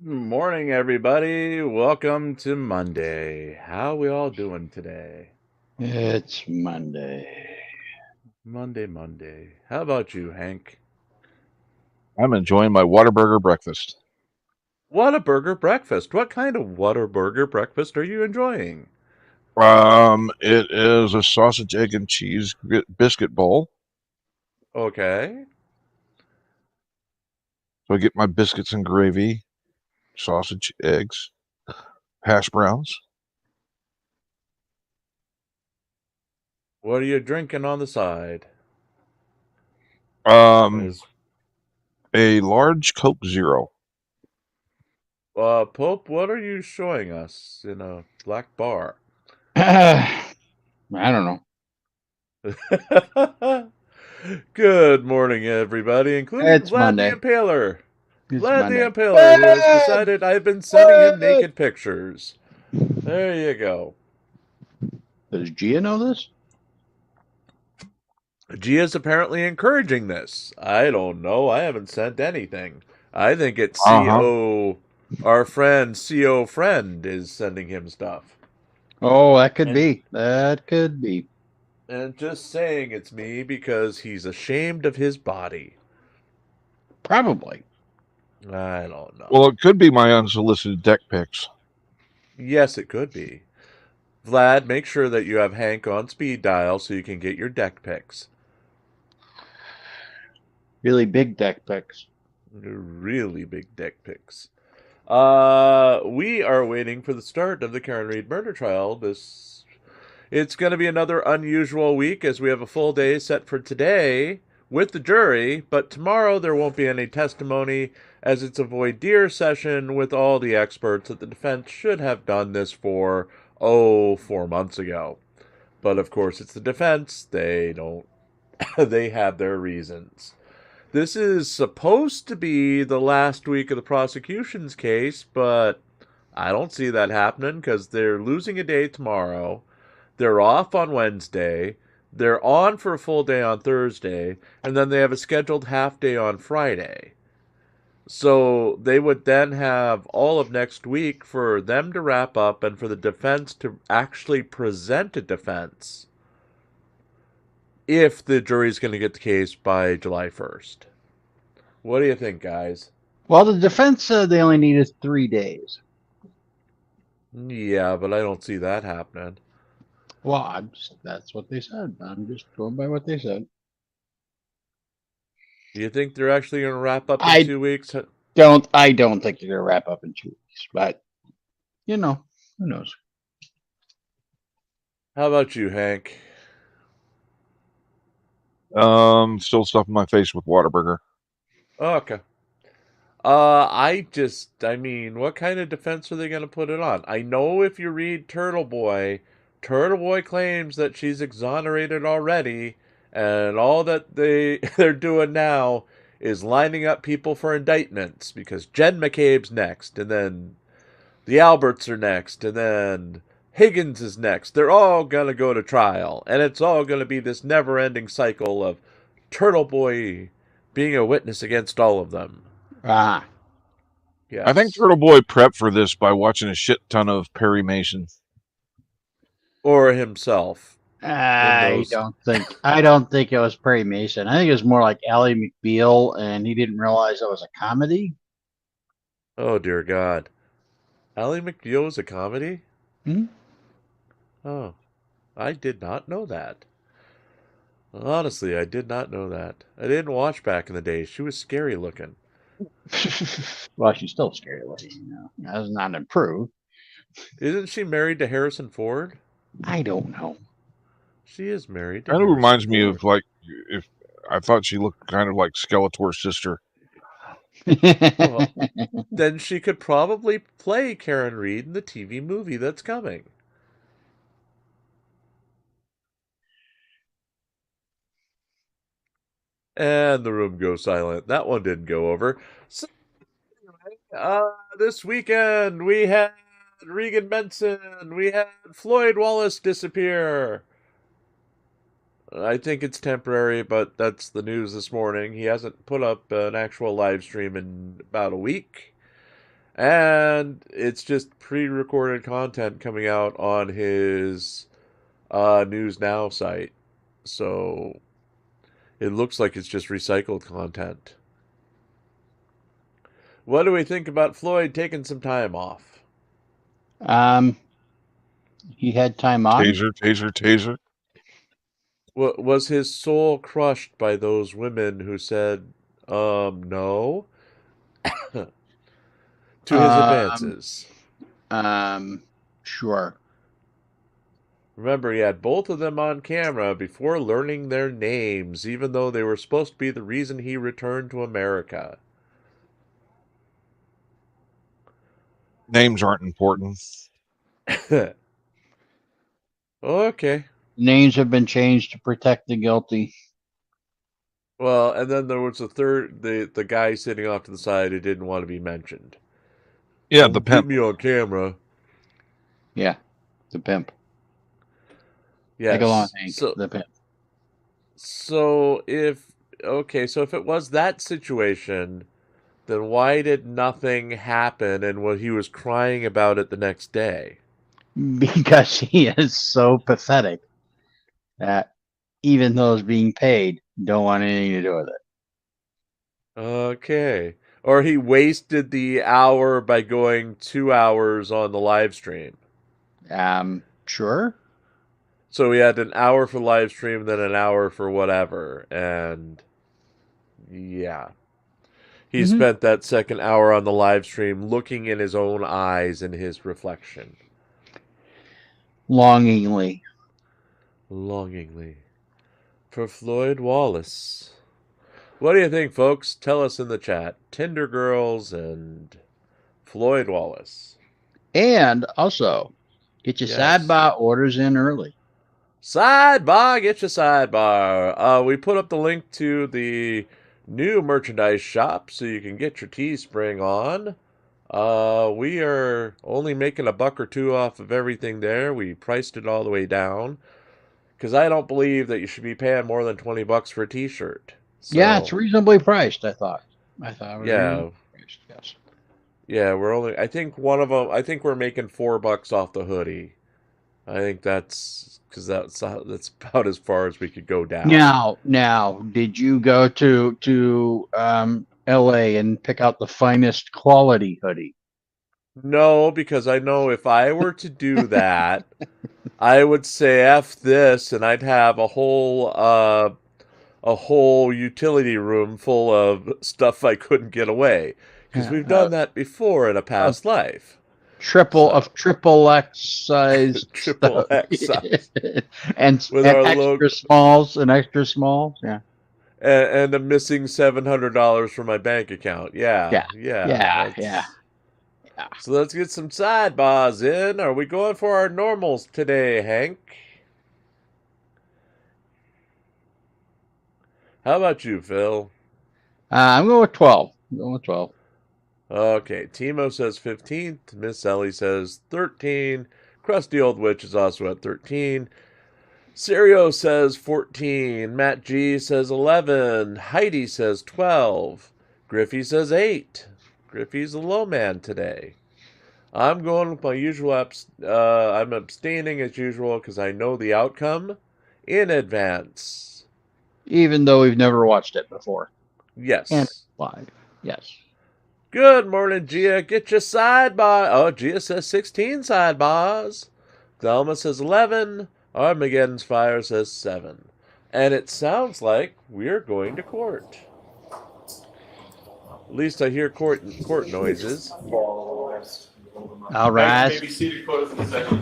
Morning, everybody. Welcome to Monday. How we all doing today? It's Monday. Monday. How about you, Hank? I'm enjoying my Whataburger breakfast. Whataburger breakfast. What kind of Whataburger breakfast are you enjoying? It is a sausage, egg, and cheese biscuit bowl. Okay. So I get my biscuits and gravy, sausage, eggs, hash browns. What are you drinking on the side? Um, As a large Coke Zero. Pope, what are you showing us in a black bar? I don't know. Good morning, everybody, including It's Vlad the Monday. Impaler. It's Vlad the Monday. Impaler, who has What? decided I've been sending him What? naked pictures. There you go. Does Gia know this? Gia's apparently encouraging this. I don't know. I haven't sent anything. I think it's Uh huh. CO, our friend, CO friend, is sending him stuff. Oh, that could And be. That could be. and just saying it's me because he's ashamed of his body. Probably. I don't Well, know. it could be my unsolicited deck pics. Yes, it could be. Vlad, make sure that you have Hank on speed dial so you can get your deck picks. Really big deck picks. Really big deck picks. We are waiting for the start of the Karen Reed murder trial. It's going to be another unusual week as we have a full day set for today with the jury, but tomorrow there won't be any testimony as it's a voir dire session with all the experts that the defense should have done this for 4 months ago. But of course, it's the defense. They don't they have their reasons. This is supposed to be the last week of the prosecution's case, but I don't see that happening because they're losing a day tomorrow. They're off on Wednesday. They're on for a full day on Thursday. And then they have a scheduled half day on Friday. So they would then have all of next week for them to wrap up and for the defense to actually present a defense if the jury's going to get the case by July 1st. What do you think, guys? Well, the defense said they only needed 3 days. Yeah, but I don't see that happening. Well, that's what they said. I'm just going by what they said. Do you think they're actually going to wrap up in I 2 weeks? I don't think they're gonna wrap up in 2 weeks, but who knows? How about you, Hank? Still stuffing my face with Whataburger. Okay. I mean, what kind of defense are they going to put it on? I know if you read Turtle Boy claims that she's exonerated already, and all that they're doing now is lining up people for indictments because Jen McCabe's next, and then the Alberts are next, and then Higgins is next. They're all gonna go to trial, and it's all gonna be this never-ending cycle of Turtle Boy being a witness against all of them. Ah, I think Yes. Turtle Boy prepped for this by watching a shit ton of Perry Mason. Or himself in I those. don't think I don't think it was Perry Mason. I think it was more like Ally McBeal, and he didn't realize it was a comedy. Oh, dear God. Ally McBeal is a comedy? Hmm? Oh, I did not know that. Honestly, I did not know that. I didn't watch back in the day. She was scary looking. Well, she's still scary looking. Has not improved. Isn't she married to Harrison Ford? I don't know. She is married to Kind of Harrison reminds me of Ford. like if I thought she looked kind of like Skeletor's sister. Well, then she could probably play Karen Reed in the TV movie that's coming. And the room goes silent. That one didn't go over. So, this weekend we had Regan Benson, we had Floyd Wallace disappear. I think it's temporary, but that's the news this morning. He hasn't put up an actual live stream in about a week. And it's just pre-recorded content coming out on his News Now site. So it looks like it's just recycled content. What do we think about Floyd taking some time off? He had time off. Taser. Was his soul crushed by those women who said, no? To his advances. Sure. Remember, he had both of them on camera before learning their names, even though they were supposed to be the reason he returned to America. Names aren't important. Okay. Names have been changed to protect the guilty. Well, and then there was the third, the guy sitting off to the side who didn't want to be mentioned. Yeah, Don't the get pimp. me on camera. Yeah, the pimp. Yes. Take along, Hank, So, the pimp. so if it was that situation, then why did nothing happen and he was crying about it the next day? Because he is so pathetic that even those being paid don't want anything to do with it. Okay. Or he wasted the hour by going 2 hours on the live stream. Sure. So he had an hour for live stream, then an hour for whatever. And yeah. He spent that second hour on the live stream looking in his own eyes in his reflection. Longingly. For Floyd Wallace. What do you think, folks? Tell us in the chat. Tinder Girls and Floyd Wallace. And also, get your sidebar orders in early. Sidebar, get your sidebar. We put up the link to the new merchandise shop so you can get your Teespring on. We are only making $1 or $2 off of everything there. We priced it all the way down because I don't believe that you should be paying more than $20 for a T-shirt. So, yeah, it's reasonably priced. I thought it was reasonably priced, yes. Yeah, we're only. I think one of them. I think we're making $4 off the hoodie. I think that's because that's about as far as we could go down. Now, did you go to L.A. and pick out the finest quality hoodie? No, because I know if I were to do that, I would say F this, and I'd have a whole utility room full of stuff I couldn't get away. Because we've done that before in a past life. Triple X size. Triple X size. and With and our extra smalls, yeah. And a missing $700 from my bank account. Yeah. So let's get some sidebars in. Are we going for our normals today, Hank? How about you, Phil? I'm going with 12. Okay, Timo says 15th. Miss Ellie says 13. Crusty Old Witch is also at 13. Serio says 14. Matt G says 11. Heidi says 12. Griffey says 8. Griffey's a low man today. I'm going with my usual I'm abstaining as usual because I know the outcome in advance. Even though we've never watched it before. Yes. And live. Yes. Good morning, Gia. Get your sidebar. Oh, Gia says 16 sidebars. Thelma says 11. Armageddon's Fire says 7. And it sounds like we're going to court. At least I hear court noises. All right.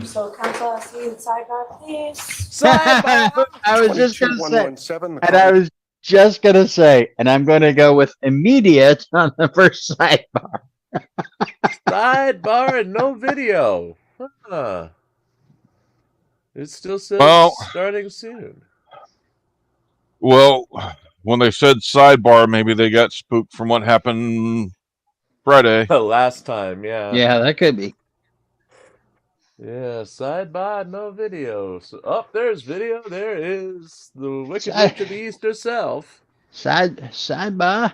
So, counsel, I see the sidebar, please. Sidebar! I was just going to say, and I'm going to go with immediate on the first sidebar. Sidebar and no video. Huh. It still says starting soon. Well, when they said sidebar, maybe they got spooked from what happened Friday. Last time, yeah. Yeah, that could be. Yeah, sidebar, no video. So, there's video. There is the Wicked Witch of the East herself. Sidebar.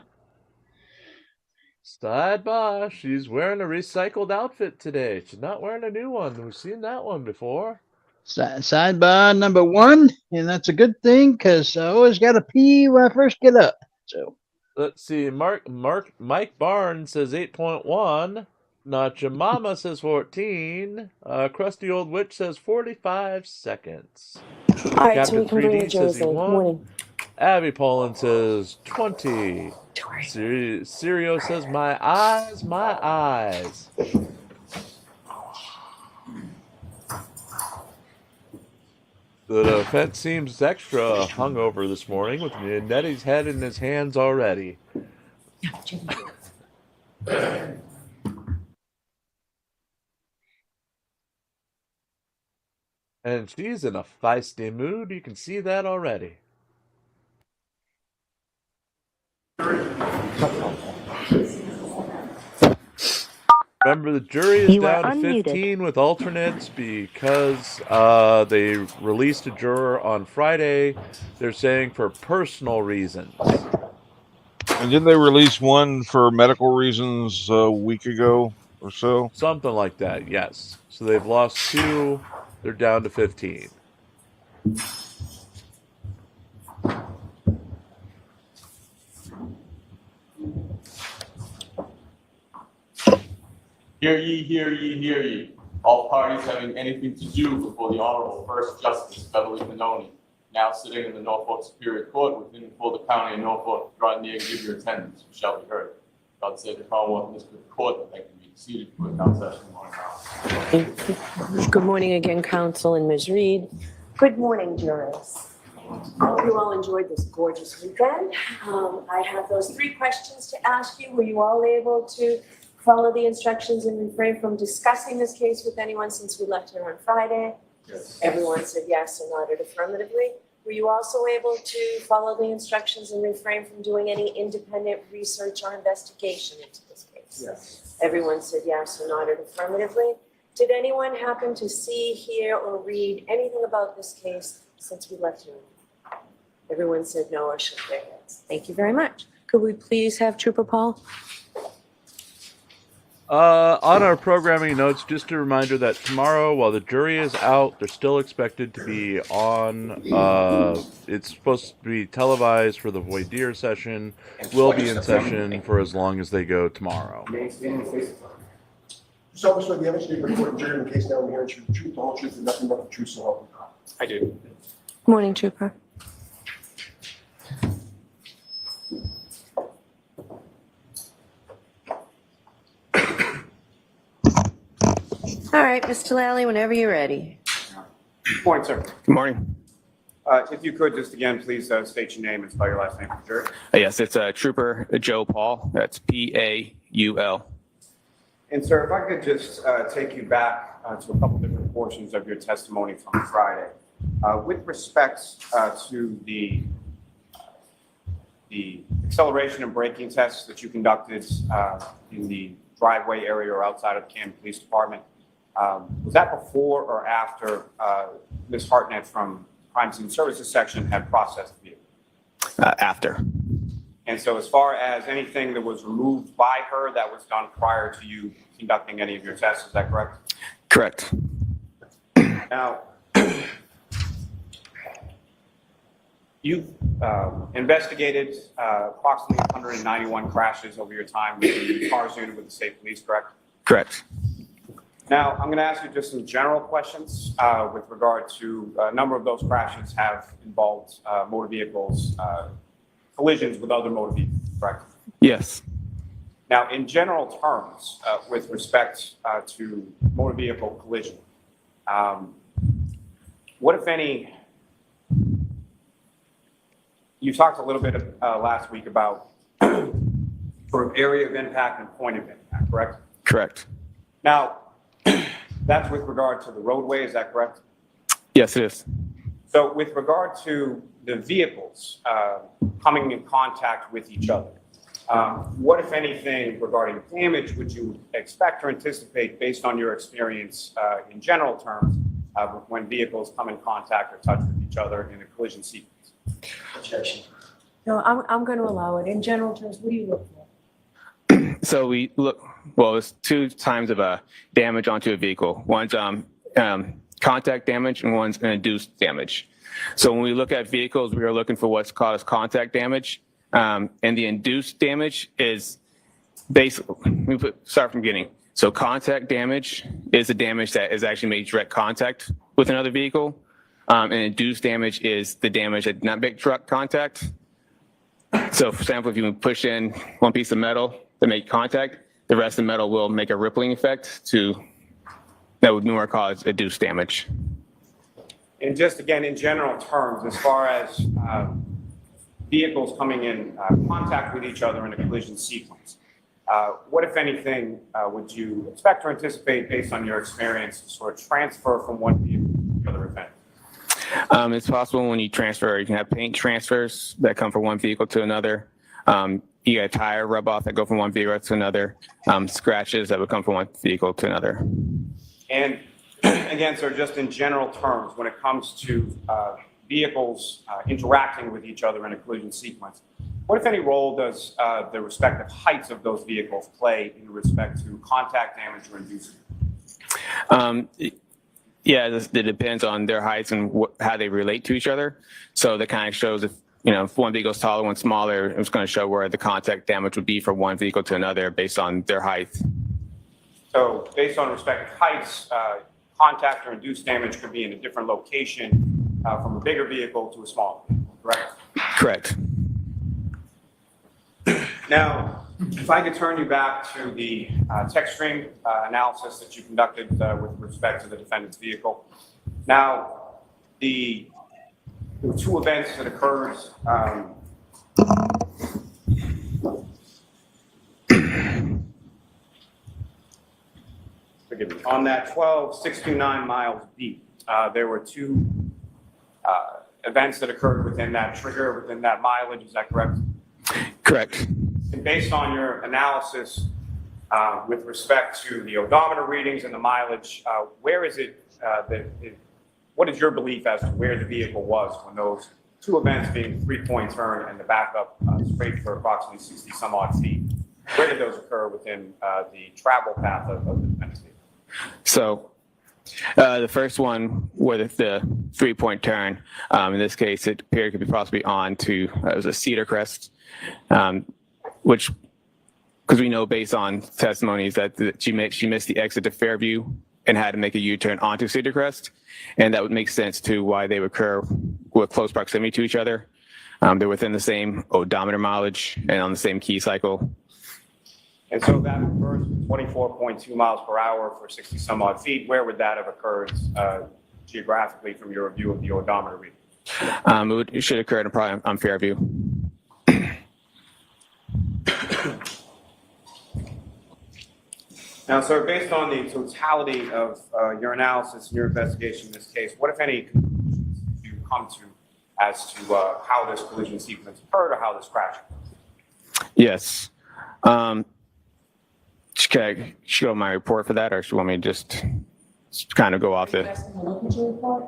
Sidebar, she's wearing a recycled outfit today. She's not wearing a new one. We've seen that one before. Sidebar number one, and that's a good thing because I always got to pee when I first get up. So Let's see. Mike Barnes says 8.1. Not Your Mama says 14. Crusty Old Witch says 45 seconds. All right, Captain so we can bring the 3D says juries he in. won. Morning. Abby Poland says 20. Sirio says, my eyes, my eyes. The defense seems extra hungover this morning with Nettie's head in his hands already. And she's in a feisty mood. You can see that already. Remember, the jury is down to 15 with alternates because they released a juror on Friday. They're saying for personal reasons. And didn't they release one for medical reasons a week ago or so? Something like that, yes. So they've lost 2. They're down to 15. Hear ye, hear ye, hear ye. All parties having anything to do before the Honorable First Justice Beverly Manoni, now sitting in the Norfolk Superior Court within and for the County of Norfolk, draw near and give your attendance, you shall be heard. God save the Commonwealth and this good court, and thank you be seated for the council session. Good morning again, Council and Ms. Reed. Good morning, jurors. I hope you all enjoyed this gorgeous weekend. I have those 3 questions to ask you. Were you all able to follow the instructions and refrain from discussing this case with anyone since we left here on Friday? Yes. Everyone said yes and nodded affirmatively. Were you also able to follow the instructions and refrain from doing any independent research or investigation into this case? Yes. Everyone said yes and nodded affirmatively. Did anyone happen to see, hear, or read anything about this case since we left here? Everyone said no or shook their heads. Thank you very much. Could we please have Trooper Paul? On our programming notes, just a reminder that tomorrow, while the jury is out, they're still expected to be on. It's supposed to be televised for the voir dire session. Will be in session for as long as they go tomorrow. So, Mr. the evidence being recorded during the case now, I'm hearing the truth, the whole truth, and nothing but the truth, so help me God. I do. Morning, Trooper. All right, Mr. Lally, whenever you're ready. Good morning, sir. Good morning. If you could just again, please state your name and spell your last name for the jury. Yes, it's Trooper Joe Paul. That's Paul. And sir, if I could just take you back to a couple different portions of your testimony from Friday. With respect to the acceleration and braking tests that you conducted in the driveway area or outside of the Camden Police Department, was that before or after Ms. Hartnett from Crime Scene Services section had processed the vehicle? After. And so as far as anything that was removed by her, that was done prior to you conducting any of your tests, is that correct? Correct. Now, you've investigated approximately 191 crashes over your time with the cars unit with the state police, correct? Correct. Now, I'm going to ask you just some general questions with regard to a number of those crashes have involved motor vehicles, collisions with other motor vehicles, correct? Yes. Now, in general terms, with respect to motor vehicle collision, what, if any, you talked a little bit last week about sort of area of impact and point of impact, correct? Correct. Now, that's with regard to the roadway, is that correct? Yes, it is. So with regard to the vehicles coming in contact with each other, what, if anything, regarding damage would you expect or anticipate based on your experience in general terms when vehicles come in contact or touch with each other in a collision sequence? Objection. No, I'm going to allow it. In general terms, what do you look for? So we look, well, it's two times of damage onto a vehicle. One's contact damage and one's an induced damage. So when we look at vehicles, we are looking for what's called as contact damage. And the induced damage is basically, start from the beginning. So contact damage is the damage that is actually made direct contact with another vehicle. And induced damage is the damage that did not make direct contact. So for example, if you push in one piece of metal to make contact, the rest of the metal will make a rippling effect that would more cause induced damage. And just again, in general terms, as far as vehicles coming in contact with each other in a collision sequence, what, if anything, would you expect or anticipate based on your experience to sort of transfer from one vehicle to the other event? It's possible when you transfer, you can have paint transfers that come from one vehicle to another. You got a tire rub off that go from one vehicle to another. Scratches that would come from one vehicle to another. And again, sir, just in general terms, when it comes to vehicles interacting with each other in a collision sequence, what, if any, role does the respective heights of those vehicles play in respect to contact damage or inducement? Yeah, it depends on their heights and how they relate to each other. So that kind of shows if one vehicle is taller, one smaller, it's going to show where the contact damage would be from one vehicle to another based on their height. So based on respective heights, contact or induced damage could be in a different location from a bigger vehicle to a smaller vehicle, correct? Correct. Now, if I could turn you back to the tech stream analysis that you conducted with respect to the defendant's vehicle. Now, there were two events that occurred. Forgive me. On that 12,629 miles deep, there were two events that occurred within that trigger, within that mileage. Is that correct? Correct. And based on your analysis with respect to the odometer readings and the mileage, where is it what is your belief as to where the vehicle was when those two events, being the 3-point turn and the backup straight for approximately 60 some odd feet, where did those occur within the travel path of the defendant's vehicle? So the first one with the 3-point turn, in this case, it appeared to be possibly on to, it was a Cedar Crest, which, because we know based on testimonies that she missed the exit to Fairview and had to make a U-turn onto Cedar Crest. And that would make sense to why they would occur with close proximity to each other. They're within the same odometer mileage and on the same key cycle. And so that first 24.2 miles per hour for 60 some odd feet, where would that have occurred geographically from your review of the odometer reading? It should occur probably on Fairview. Now, sir, based on the totality of your analysis and your investigation in this case, what, if any, conclusions did you come to as to how this collision sequence occurred or how this crash occurred? Yes. Should I show my report for that, or should you want me to just kind of go off Are you the? asking to look at your report?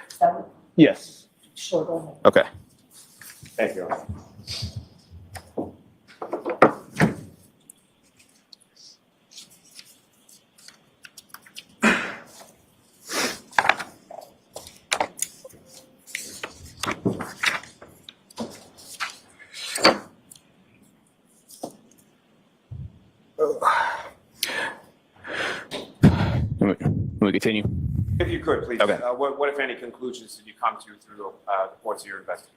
Is that what- Yes. Sure, go ahead. Okay. Thank you. Can we continue? If you could, please. Okay. What, if any, conclusions did you come to through the course of your investigation?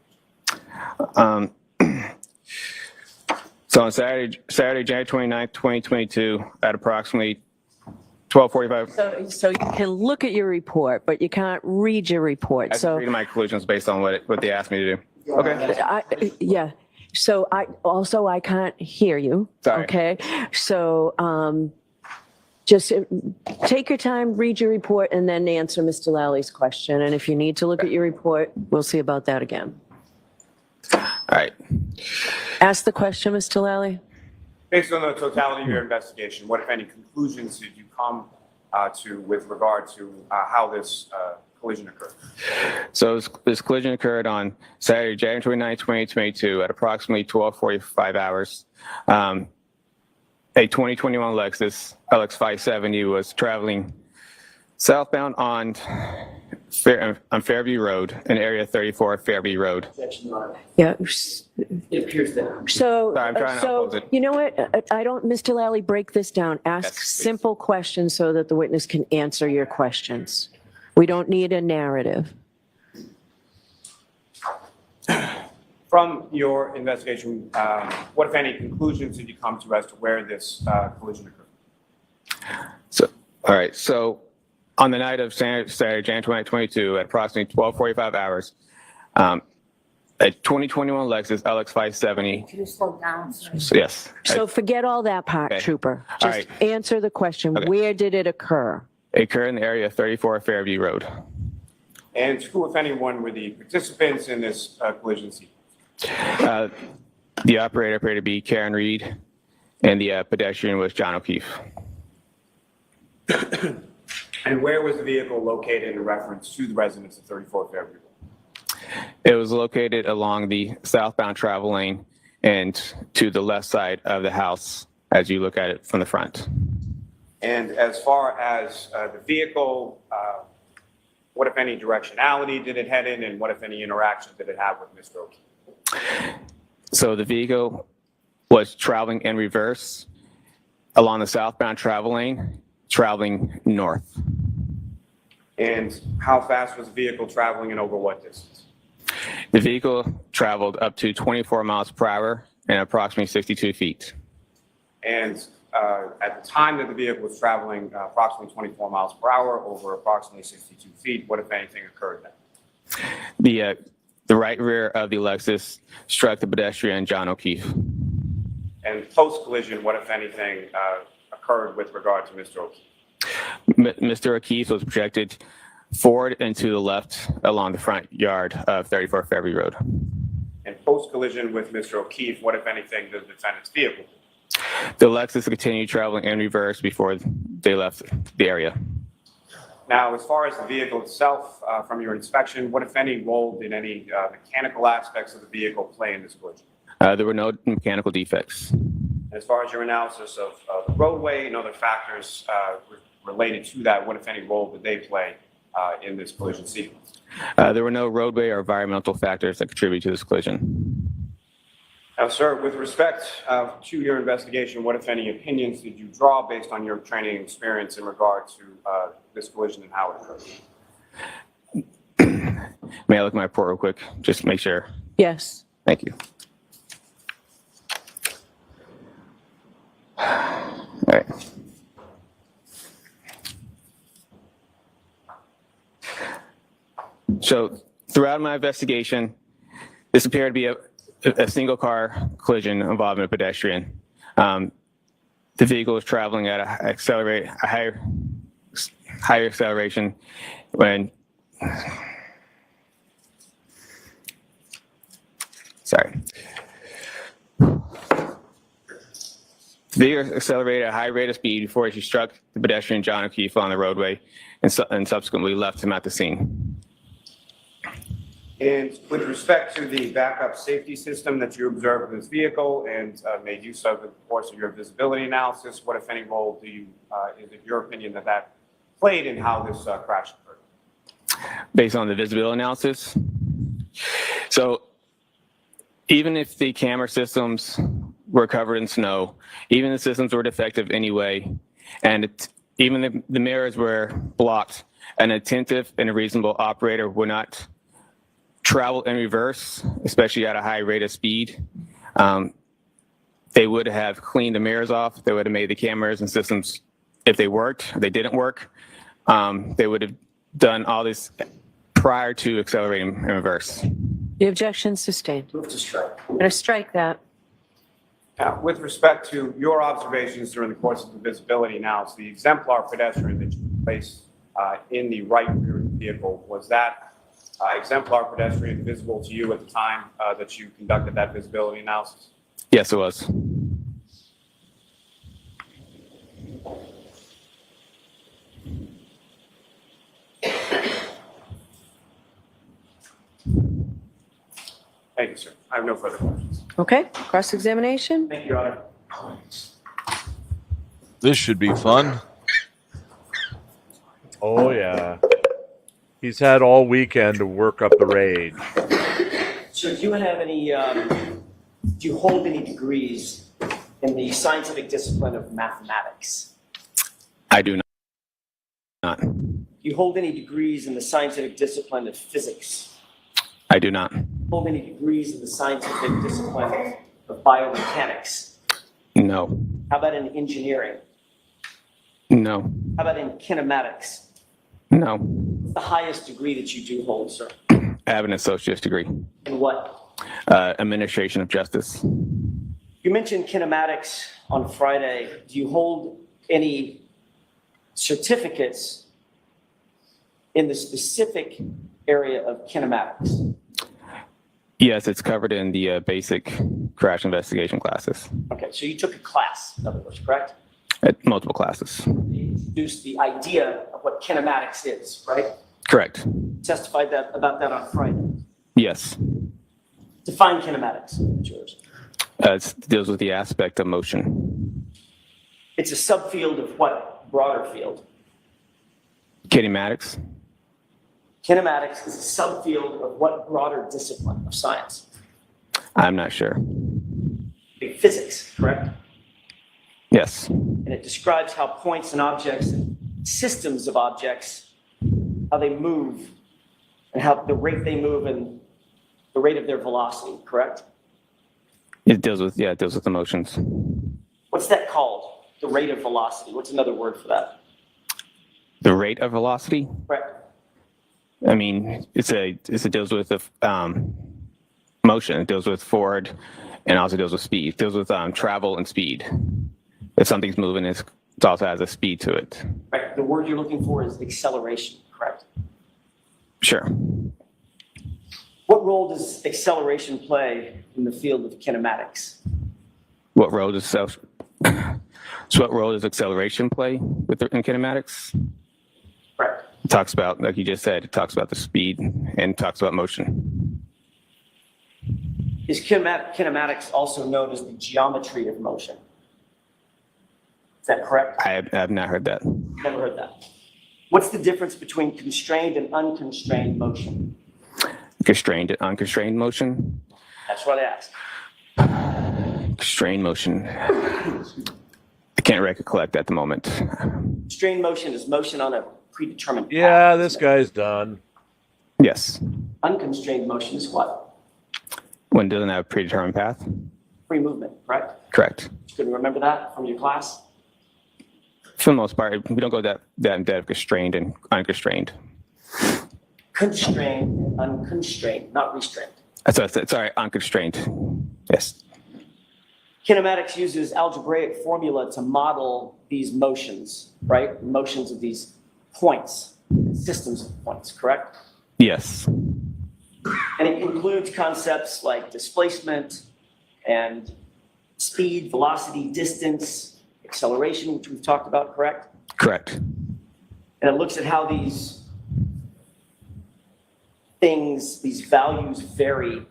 So on Saturday, January 29th, 2022, at approximately 12:45. So you can look at your report, but you can't read your report. I So read my conclusions based on what they asked me to do. Okay. yeah. So I can't hear you. Sorry. Okay. So just take your time, read your report, and then answer Mr. Lally's question. And if you need to look at your report, we'll see about that again. All right. Ask the question, Mr. Lally. Based on the totality of your investigation, what, if any, conclusions did you come to with regard to how this collision occurred? So this collision occurred on Saturday, January 29th, 2022 at approximately 12:45 hours. a 2021 Lexus LX 570 was traveling southbound on Fairview Road, in area 34 Fairview Road. Yeah. It appears that. So, Sorry, I'm trying to oppose it. you know what? I don't, Mr. Lally, break this down. Ask Yes, please. simple questions so that the witness can answer your questions. We don't need a narrative. From your investigation, what, if any, conclusions did you come to as to where this collision occurred? So, all right. So, on the night of Saturday, January 2022, at approximately 12:45 hours, a 2021 Lexus LX 570. Can you slow down? Sorry. So, yes. So forget all that part, Okay. Trooper. All Just right. answer the question. Okay. Where did it occur? It occurred in the area 34 Fairview Road. And who, if anyone, were the participants in this collision scene? The operator appeared to be Karen Reed, and the pedestrian was John O'Keefe. And where was the vehicle located in reference to the residents of 34 Fairview? It was located along the southbound travel lane and to the left side of the house as you look at it from the front. And as far as the vehicle, what, if any, directionality did it head in, and what, if any, interaction did it have with Mr. O'Keefe? So the vehicle was traveling in reverse along the southbound travel lane, traveling north. And how fast was the vehicle traveling and over what distance? The vehicle traveled up to 24 miles per hour and approximately 62 feet. And at the time that the vehicle was traveling approximately 24 miles per hour over approximately 62 feet, what, if anything, occurred then? The right rear of the Lexus struck the pedestrian John O'Keefe. And post-collision, what, if anything, occurred with regard to Mr. O'Keefe? Mr. O'Keefe was projected forward and to the left along the front yard of 34 Fairview Road. And post-collision with Mr. O'Keefe, what, if anything, did the defendant's vehicle do? The Lexus continued traveling in reverse before they left the area. Now, as far as the vehicle itself, from your inspection, what, if any, role did any mechanical aspects of the vehicle play in this collision? There were no mechanical defects. As far as your analysis of the roadway and other factors related to that, what, if any, role did they play in this collision sequence? There were no roadway or environmental factors that contributed to this collision. Now, sir, with respect to your investigation, what, if any, opinions did you draw based on your training and experience in regard to this collision and how it occurred? May I look at my report real quick? Just to make sure. Yes. Thank you. All right. So throughout my investigation, this appeared to be a single car collision involving a pedestrian. The vehicle was traveling at a higher acceleration when, sorry. The vehicle accelerated at a high rate of speed before she struck the pedestrian John O'Keefe on the roadway and subsequently left him at the scene. And with respect to the backup safety system that you observed in this vehicle and made use of in the course of your visibility analysis, what, if any, role do you, is it your opinion that played in how this crash occurred? Based on the visibility analysis. So even if the camera systems were covered in snow, even the systems were defective anyway, and even the mirrors were blocked, an attentive and a reasonable operator would not travel in reverse, especially at a high rate of speed. They would have cleaned the mirrors off. They would have made the cameras and systems, if they worked, if they didn't work, they would have done all this prior to accelerating in reverse. The objection sustained. Move to strike. I'm going to strike that. Now, with respect to your observations during the course of the visibility analysis, the exemplar pedestrian that you placed in the right rear of the vehicle, was that exemplar pedestrian visible to you at the time that you conducted that visibility analysis? Yes, it was. Thank you, sir. I have no further questions. Okay, cross-examination? Thank you, Your Honor. This should be fun. Oh, yeah. He's had all weekend to work up the rage. So do you have any, do you hold any degrees in the scientific discipline of mathematics? I do not. Do you hold any degrees in the scientific discipline of physics? I do not. Hold any degrees in the scientific discipline of biomechanics? No. How about in engineering? No. How about in kinematics? No. What's the highest degree that you do hold, sir? I have an associate's degree. In what? Administration of justice. You mentioned kinematics on Friday. Do you hold any certificates in the specific area of kinematics? Yes, it's covered in the basic crash investigation classes. Okay, so you took a class, in other words, correct? At multiple classes. You introduced the idea of what kinematics is, right? Correct. Testified about that on Friday. Yes. Define kinematics, it's yours. It deals with the aspect of motion. It's a subfield of what broader field? Kinematics. Kinematics is a subfield of what broader discipline of science? I'm not sure. Physics, correct? Yes. And it describes how points and objects and systems of objects, how they move and how the rate they move and the rate of their velocity, correct? It deals with emotions. What's that called? The rate of velocity. What's another word for that? The rate of velocity? Correct. I mean, it deals with motion. It deals with forward and also deals with speed. It deals with travel and speed. If something's moving, it also has a speed to it. Right. The word you're looking for is acceleration, correct? Sure. What role does acceleration play in the field of kinematics? What role does acceleration play in kinematics? Right. It talks about, like you just said, it talks about the speed and talks about motion. Is kinematics also known as the geometry of motion? Is that correct? I have not heard that. Never heard that. What's the difference between constrained and unconstrained motion? Constrained and unconstrained motion? That's what I asked. Constrained motion. I can't recollect at the moment. Constrained motion is motion on a predetermined path. Yeah, this guy's done. Yes. Unconstrained motion is what? When it doesn't have a predetermined path? Free movement, correct? Correct. You can remember that from your class? For the most part, we don't go that in depth of constrained and unconstrained. Constrained and unconstrained, not restrained. That's what I said. Sorry, unconstrained. Yes. Kinematics uses algebraic formula to model these motions, right? Motions of these points, systems of points, correct? Yes. And it includes concepts like displacement and speed, velocity, distance, acceleration, which we've talked about, correct? Correct. And it looks at how these things, these values vary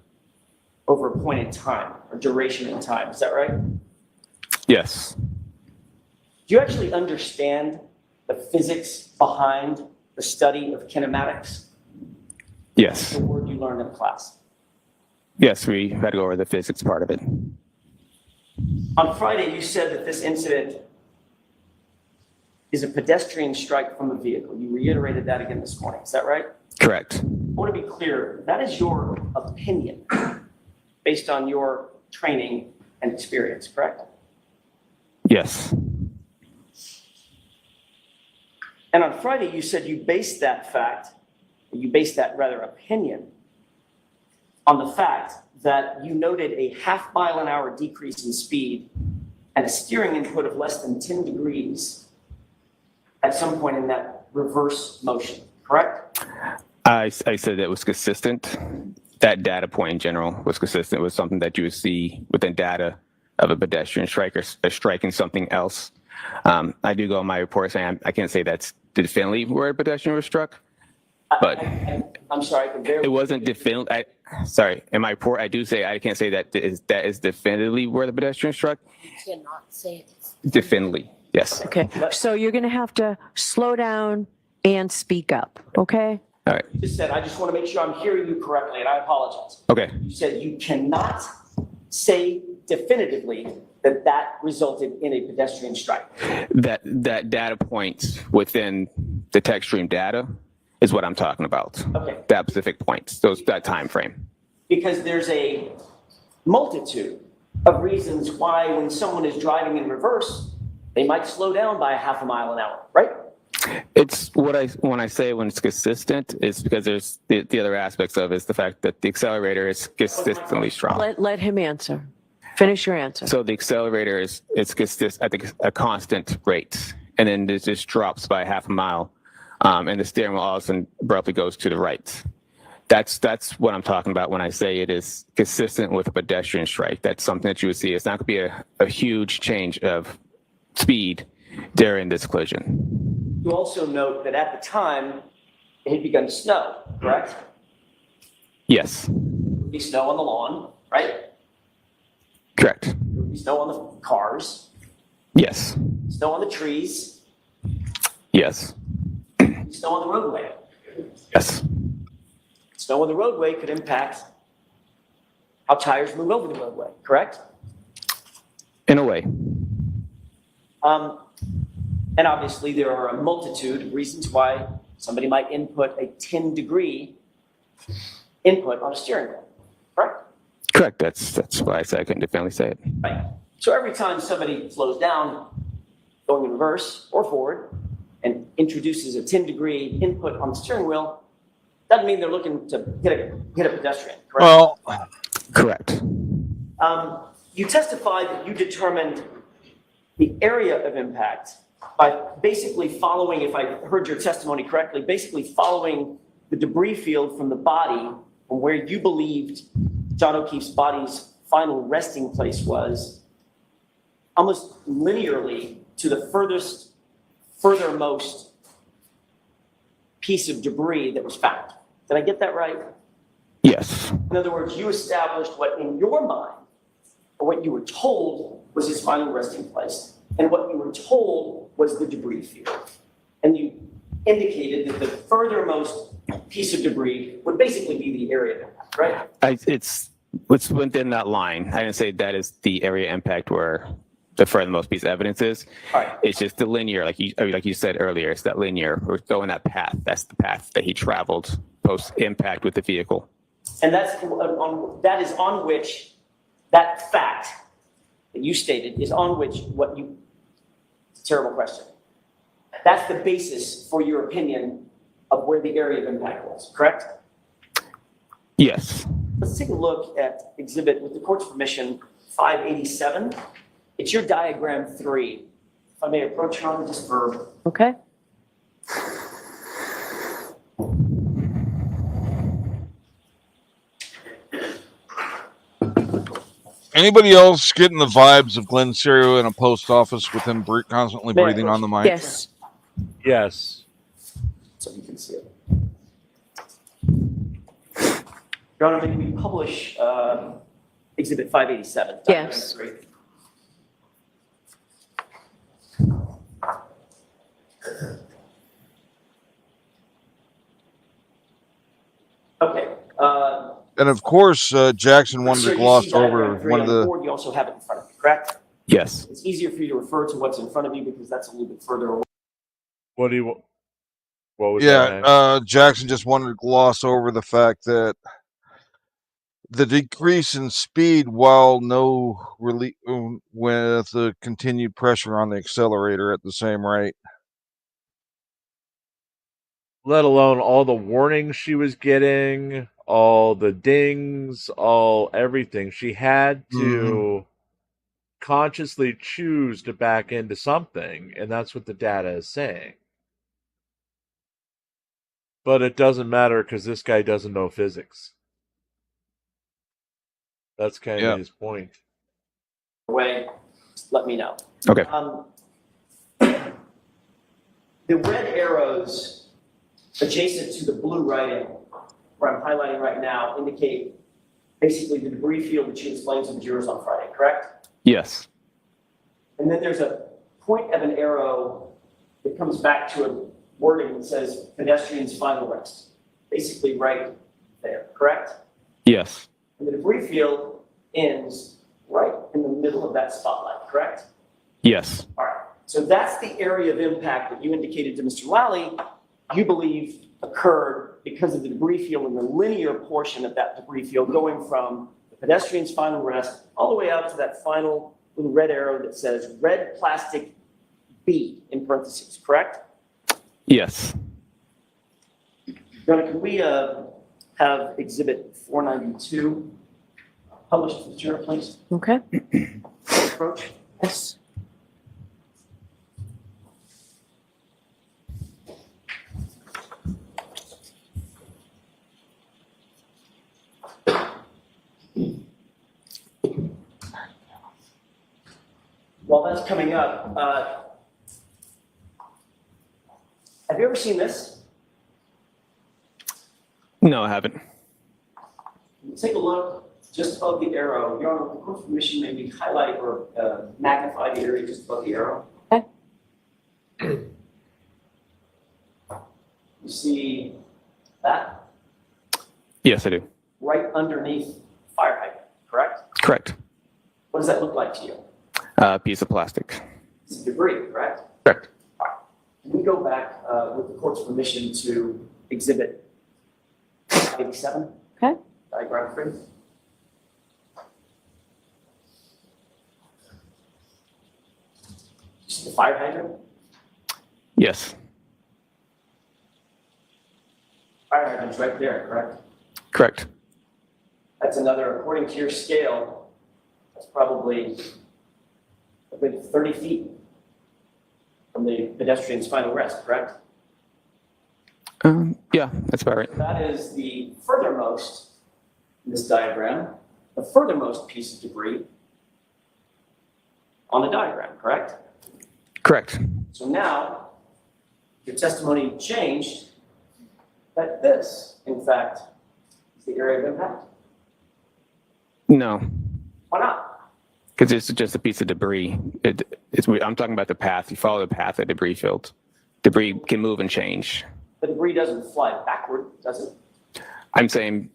over a point in time or duration in time. Is that right? Yes. Do you actually understand the physics behind the study of kinematics? Yes. The word you learned in class. Yes, we had to go over the physics part of it. On Friday, you said that this incident is a pedestrian strike from a vehicle. You reiterated that again this morning. Is that right? Correct. I want to be clear. That is your opinion based on your training and experience, correct? Yes. And on Friday, you said you based that opinion on the fact that you noted a half-mile-an-hour decrease in speed and a steering input of less than 10 degrees at some point in that reverse motion, correct? I said it was consistent. That data point in general was consistent with something that you would see within data of a pedestrian striker striking something else. I do go in my report saying I can't say that's definitively where a pedestrian was struck, but I'm sorry, I can barely. it wasn't definitively. Sorry, in my report, I do say I can't say that is definitively where the pedestrian struck. You cannot say it. Definitively, Yes. Okay, so you're going to have to slow down and speak up, okay? All right. You just said, I just want to make sure I'm hearing you correctly, and I apologize. Okay. You said you cannot say definitively that that resulted in a pedestrian strike. That data point within the text stream data is what I'm talking about. Okay. That specific point, that time frame. Because there's a multitude of reasons why when someone is driving in reverse, they might slow down by a half a mile an hour, right? It's when I say when it's consistent, it's because there's the other aspects of it is the fact that the accelerator is consistently strong. Let him answer. Finish your answer. So the accelerator is at a constant rate, and then it just drops by half a mile, and the steering wheel all of a sudden abruptly goes to the right. That's what I'm talking about when I say it is consistent with a pedestrian strike. That's something that you would see. It's not going to be a huge change of speed during this collision. You also note that at the time, it had begun to snow, correct? Yes, There would be snow on the lawn, right? correct. There would be snow on the cars, Yes, snow on the trees, yes, snow on the roadway. yes, Snow on the roadway could impact how tires move over the roadway, correct? in a way. And obviously, there are a multitude of reasons why somebody might input a 10-degree input on a steering wheel, correct? Correct. That's why I said I couldn't definitely say it. Right. So every time somebody slows down, going in reverse or forward, and introduces a 10-degree input on the steering wheel, doesn't mean they're looking to hit a pedestrian, correct? Well, Correct. You testified that you determined the area of impact by basically following, if I heard your testimony correctly, basically following the debris field from the body from where you believed John O'Keefe's body's final resting place was, almost linearly to the furthermost piece of debris that was found. Did I get that right? Yes. In other words, you established what in your mind, or what you were told was his final resting place, and what you were told was the debris field. And you indicated that the furthermost piece of debris would basically be the area of impact, right? It's within that line. I didn't say that is the area impact where the furthermost piece of evidence is. All right. It's just the linear, like you said earlier, it's that linear. We're going that path. That's the path that he traveled post impact with the vehicle. And that is on which that fact that you stated is on which it's a terrible question. That's the basis for your opinion of where the area of impact was, correct? Yes. Let's take a look at exhibit, with the court's permission, 587. It's your diagram 3. If I may approach you on just for. Okay? anybody else getting the vibes of Glenn Serio in a post office with him constantly breathing on the mic? Yes. Yes. So you can see it. Your Honor, may we publish exhibit 587? Yes. Document 3? Okay. And of course, Jackson wanted sir, to you gloss see diagram over 3 one on of the. board. You also have it in front of you, correct? Yes. It's easier for you to refer to what's in front of you because that's a little bit further away. What do you? What was that? Yeah, Jackson just wanted to gloss over the fact that the decrease in speed, while no relief, with the continued pressure on the accelerator at the same rate. Let alone all the warnings she was getting, all the dings, all everything. She had to consciously choose to back into something, and that's what the data is saying. But it doesn't matter because this guy doesn't know physics. That's kind of his point. Away, let me know. Okay. The red arrows adjacent to the blue writing, where I'm highlighting right now, indicate basically the debris field that you explained to the jurors on Friday, correct? Yes. And then there's a point of an arrow that comes back to a wording that says pedestrian's final rest, basically right there, correct? Yes. And the debris field ends right in the middle of that spotlight, correct? Yes. All right. So that's the area of impact that you indicated to Mr. Lally you believe occurred because of the debris field and the linear portion of that debris field going from the pedestrian's final rest all the way out to that final little red arrow that says red plastic B in parentheses, correct? Yes. Donna, can we have exhibit 492 published to the chair, please? Okay. Approach. Yes. While that's coming up, have you ever seen this? No, I haven't. Take a look just above the arrow. Your Honor, with the court's permission, maybe highlight or magnify the area just above the arrow. Okay. You see that? Yes, I do. Right underneath fire hydrant, correct? Correct. What does that look like to you? Piece of plastic. It's debris, correct? Correct. All right. Can we go back with the court's permission to exhibit 87? Okay. Diagram 3. Just the fire hydrant? Yes. Fire hydrant's right there, correct? Correct. That's another, according to your scale, that's probably a good 30 feet from the pedestrian's final rest, correct? Yeah, that's about right. That is the furthermost in this diagram, the furthermost piece of debris on the diagram, correct? Correct. So now, your testimony changed that this, in fact, is the area of impact. No, Why not? because it's just a piece of debris. I'm talking about the path. You follow the path of debris field. Debris can move and change. The debris doesn't fly backward, does it? I'm saying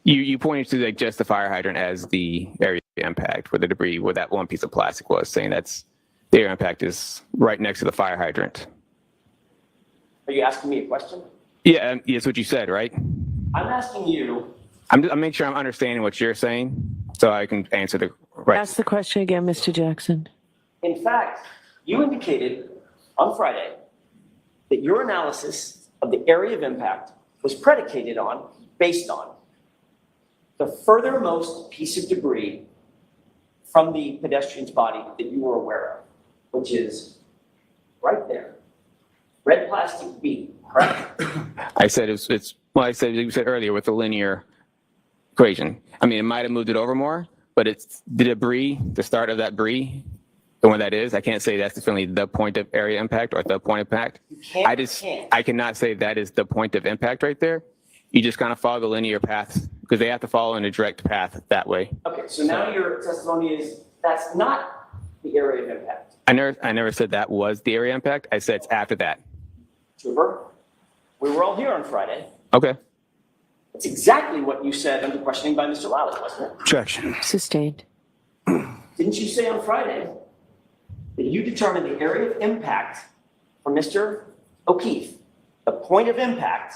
you pointed to like just the fire hydrant as the area of impact where the debris, where that one piece of plastic was, saying that's the area of impact is right next to the fire hydrant. Are you asking me a question? Yeah, that's what you said, right? I'm asking you, I'm making sure I'm understanding what you're saying so I can answer the right. Ask the question again, Mr. Jackson. in fact, you indicated on Friday that your analysis of the area of impact was predicated on, based on, the furthermost piece of debris from the pedestrian's body that you were aware of, which is right there. Red plastic B, correct? I said I said you said earlier with the linear equation. I mean, it might have moved it over more, but it's the debris, the start of that debris, the one that is. I can't say that's definitely the point of area impact or the point of impact. You can't, I cannot say that is the point of impact right there. You just kind of follow the linear path because they have to follow in a direct path that way. Okay, so now your testimony is that's not the area of impact. I never said that was the area impact. I said it's after that. Trooper, we were all here on Friday. Okay. That's exactly what you said under questioning by Mr. Lally, wasn't it? Objection. Sustained. Didn't you say on Friday that you determined the area of impact for Mr. O'Keefe, the point of impact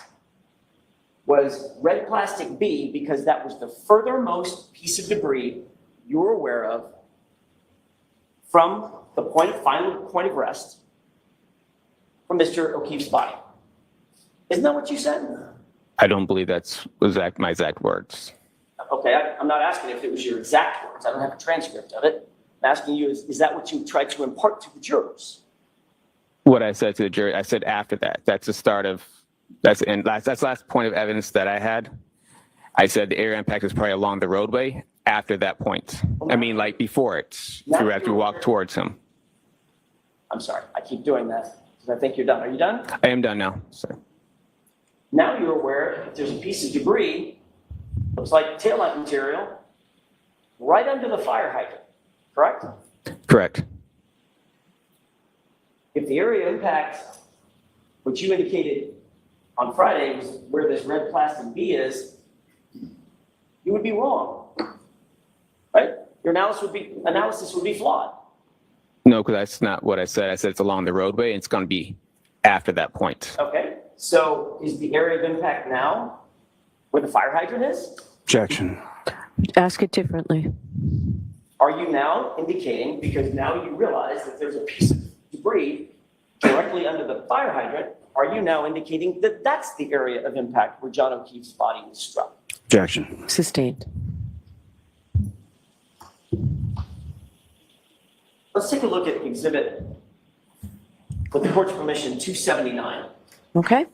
was red plastic B because that was the furthermost piece of debris you were aware of from the final point of rest from Mr. O'Keefe's body. Isn't that what you said? I don't believe that's my exact words. Okay, I'm not asking if it was your exact words. I don't have a transcript of it. I'm asking you, is that what you tried to impart to the jurors? What I said to the jury, I said after that. That's the start of, that's the last point of evidence that I had. I said the area impact is probably along the roadway after that point. I mean, like before it, after you walk towards him. I'm sorry, I keep doing that because I think you're done. Are you done? I am done now, sir. Now you're aware that there's a piece of debris, looks like taillight material, right under the fire hydrant, correct? Correct. If the area of impact, which you indicated on Friday, was where this red plastic B is, you would be wrong, right? Your analysis would be flawed. No, because that's not what I said. I said it's along the roadway, and it's going to be after that point. Okay, so is the area of impact now where the fire hydrant is? Objection. Ask it differently. Are you now indicating, because now you realize that there's a piece of debris directly under the fire hydrant, are you now indicating that that's the area of impact where John O'Keefe's body was struck? Objection. Sustained. Let's take a look at exhibit, with the court's permission, 279. Okay.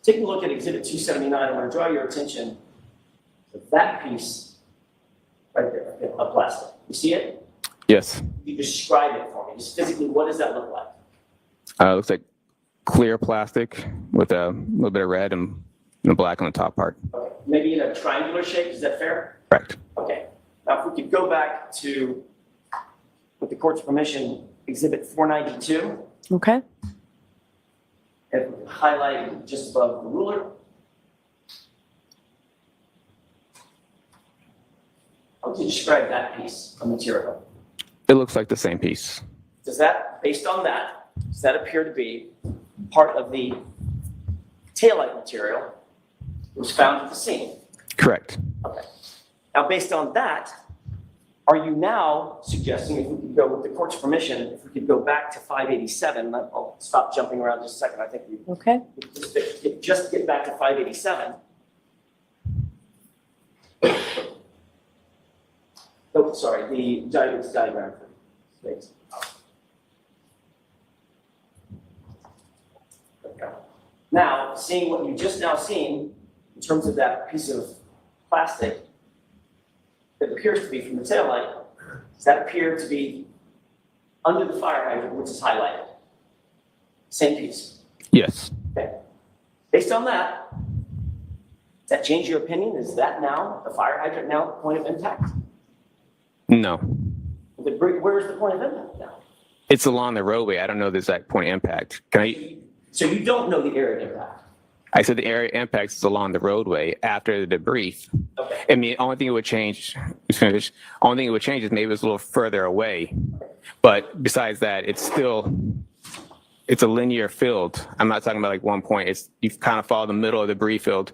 Taking a look at exhibit 279, I want to draw your attention to that piece right there, of plastic. You see it? Yes. You describe it for me. Just physically, what does that look like? It looks like clear plastic with a little bit of red and black on the top part. Okay. Maybe in a triangular shape, is that fair? Correct. Okay. Now, if we could go back to, with the court's permission, exhibit 492, Okay. and highlight just above the ruler. How would you describe that piece of material? It looks like the same piece. Does that, based on that, does that appear to be part of the taillight material that was found at the scene? Correct. Okay. Now, based on that, are you now suggesting, if we could go with the court's permission, if we could go back to 587, I'll stop jumping around just a second. I think we Okay. just get back to 587. Oh, sorry, the diagram for space. Now, seeing what you just now seen in terms of that piece of plastic that appears to be from the taillight, does that appear to be under the fire hydrant, which is highlighted? Same piece. Yes. Okay. Based on that, does that change your opinion? Is that now, the fire hydrant now, the point of impact? No. Where's the point of impact now? It's along the roadway. I don't know the exact point of impact. So you don't know the area of impact? I said the area of impact is along the roadway after the debris. Okay. I mean, the only thing it would change, is maybe it was a little further away. But besides that, it's a linear field. I'm not talking about like one point. You kind of follow the middle of the debris field,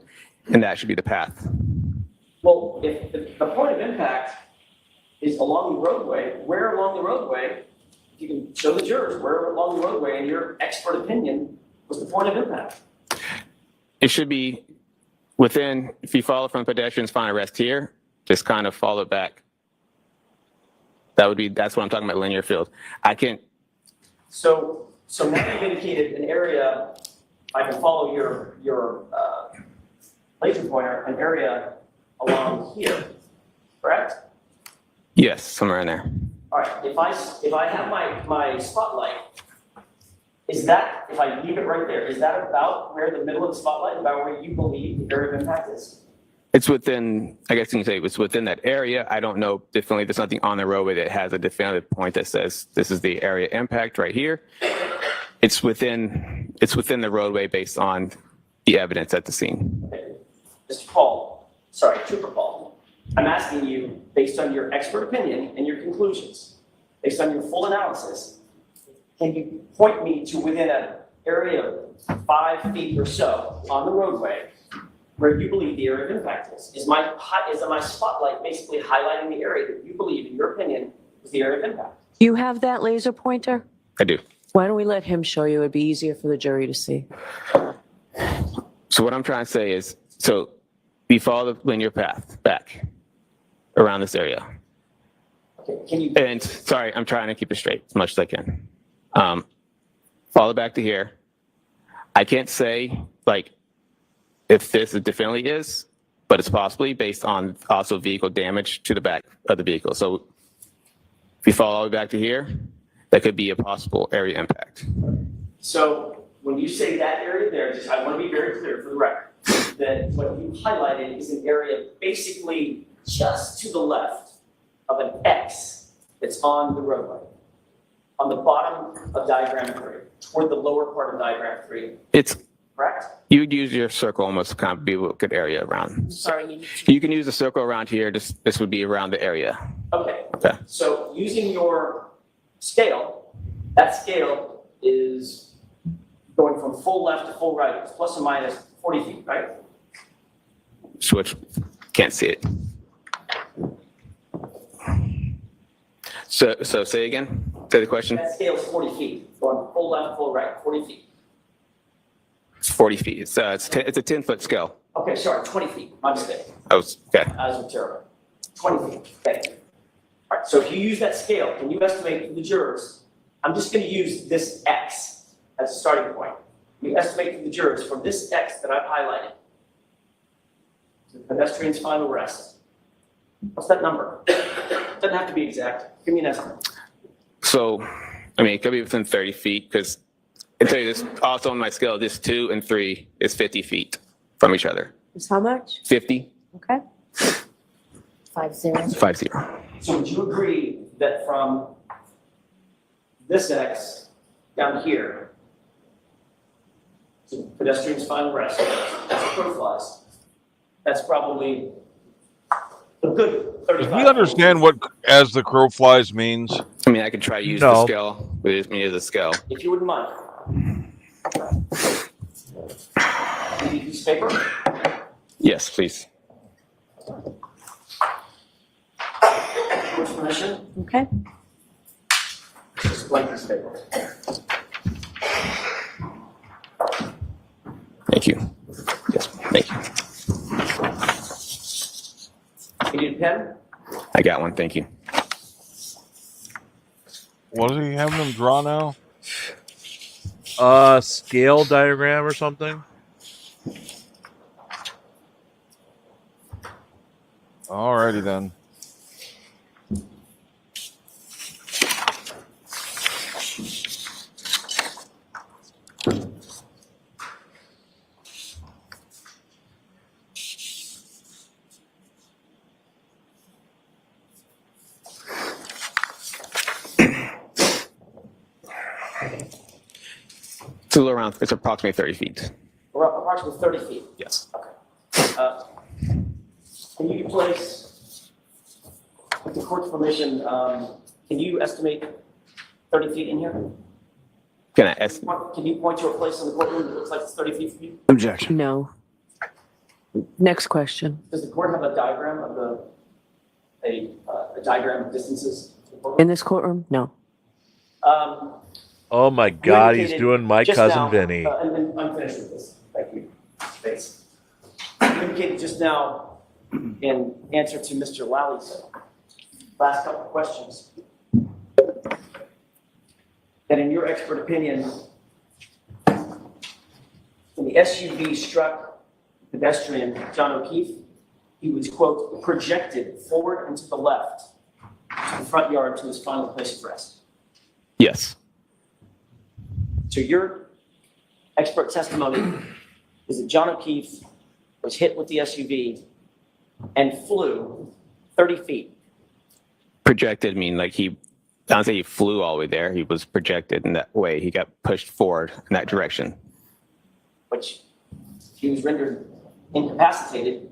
and that should be the path. Well, if the point of impact is along the roadway, where along the roadway, if you can show the jurors, where along the roadway, in your expert opinion, was the point of impact? It should be within, if you follow from pedestrians, find a rest here, just kind of follow it back. That's what I'm talking about, linear field. So now you've indicated an area, I can follow your laser pointer, an area along here, correct? Yes, somewhere in there. All right, if I have my spotlight, is that, if I leave it right there, is that about where the middle of the spotlight, about where you believe the area of impact is? It's within, I guess you can say it's within that area. I don't know, definitely there's nothing on the roadway that has a definitive point that says this is the area impact right here. It's within the roadway based on the evidence at the scene. Okay. Trooper Paul, I'm asking you, based on your expert opinion and your conclusions, based on your full analysis, can you point me to within an area of 5 feet or so on the roadway where you believe the area of impact is? Is my spotlight basically highlighting the area that you believe, in your opinion, is the area of impact? You have that laser pointer? I do. Why don't we let him show you? It'd be easier for the jury to see. So what I'm trying to say is, so we follow the linear path back around this area. Okay, can you? And sorry, I'm trying to keep it straight as much as I can. Follow back to here. I can't say like if this definitely is, but it's possibly based on also vehicle damage to the back of the vehicle. So if you follow all the way back to here, that could be a possible area impact. So when you say that area there, just, I want to be very clear for the record, that what you highlighted is an area basically just to the left of an X that's on the roadway, on the bottom of diagram 3, toward the lower part of diagram 3, It's, correct? you would use your circle almost to kind of be a good area around. Sorry. You can use a circle around here. This would be around the area. Okay. Okay. So using your scale, that scale is going from full left to full right. It's plus or minus 40 feet, right? Switch. Can't see it. So say again. Say the question. That scale is 40 feet, going full left, full right, 40 feet. It's 40 feet. It's a 10-foot scale. Okay, sorry, 20 feet, my mistake. Okay. I was terrible. 20 feet, thank you. All right, so if you use that scale, can you estimate for the jurors, I'm just gonna use this X as a starting point. You estimate for the jurors from this X that I've highlighted, to the pedestrian's final rest. What's that number? Doesn't have to be exact. Give me an estimate. So, I mean, it could be within 30 feet because I tell you this also on my scale, this 2 and 3 is 50 feet from each other. Is how much? 50, Okay. 50. 50. So would you agree that from this X down here to pedestrian's final rest, as the crow flies, that's probably a good 35. Do we understand what "as the crow flies" means? I mean, I could try to use the scale, but it's me as a scale. If you wouldn't mind. Need a piece of paper? Yes, please. With permission, Okay. just blank piece of paper. Thank you. Yes, thank you. You need a pen? I got one. Thank you. What is he having them draw now? Scale diagram or something. Alrighty then. It's a little around, it's approximately 30 feet. Approximately 30 feet. Yes. Can you place, with the court's permission, can you estimate 30 feet in here? Can I estimate? Can you point to a place in the courtroom that looks like it's 30 feet from you? Objection. No. Next question. Does the court have a diagram of a diagram of distances? In this courtroom? No. Oh my You God, he's indicated doing my just cousin now- Vinny. And I'm finished with this. Thank you. Thanks. You indicated just now in answer to Mr. Lally,'s last couple of questions that in your expert opinion, when the SUV struck the pedestrian, John O'Keefe, he was, quote, projected forward and to the left to the front yard to his final place of rest. Yes. So your expert testimony is that John O'Keefe was hit with the SUV and flew 30 feet. Projected mean like I don't say he flew all the way there. He was projected in that way. He got pushed forward in that direction. Which he was rendered incapacitated,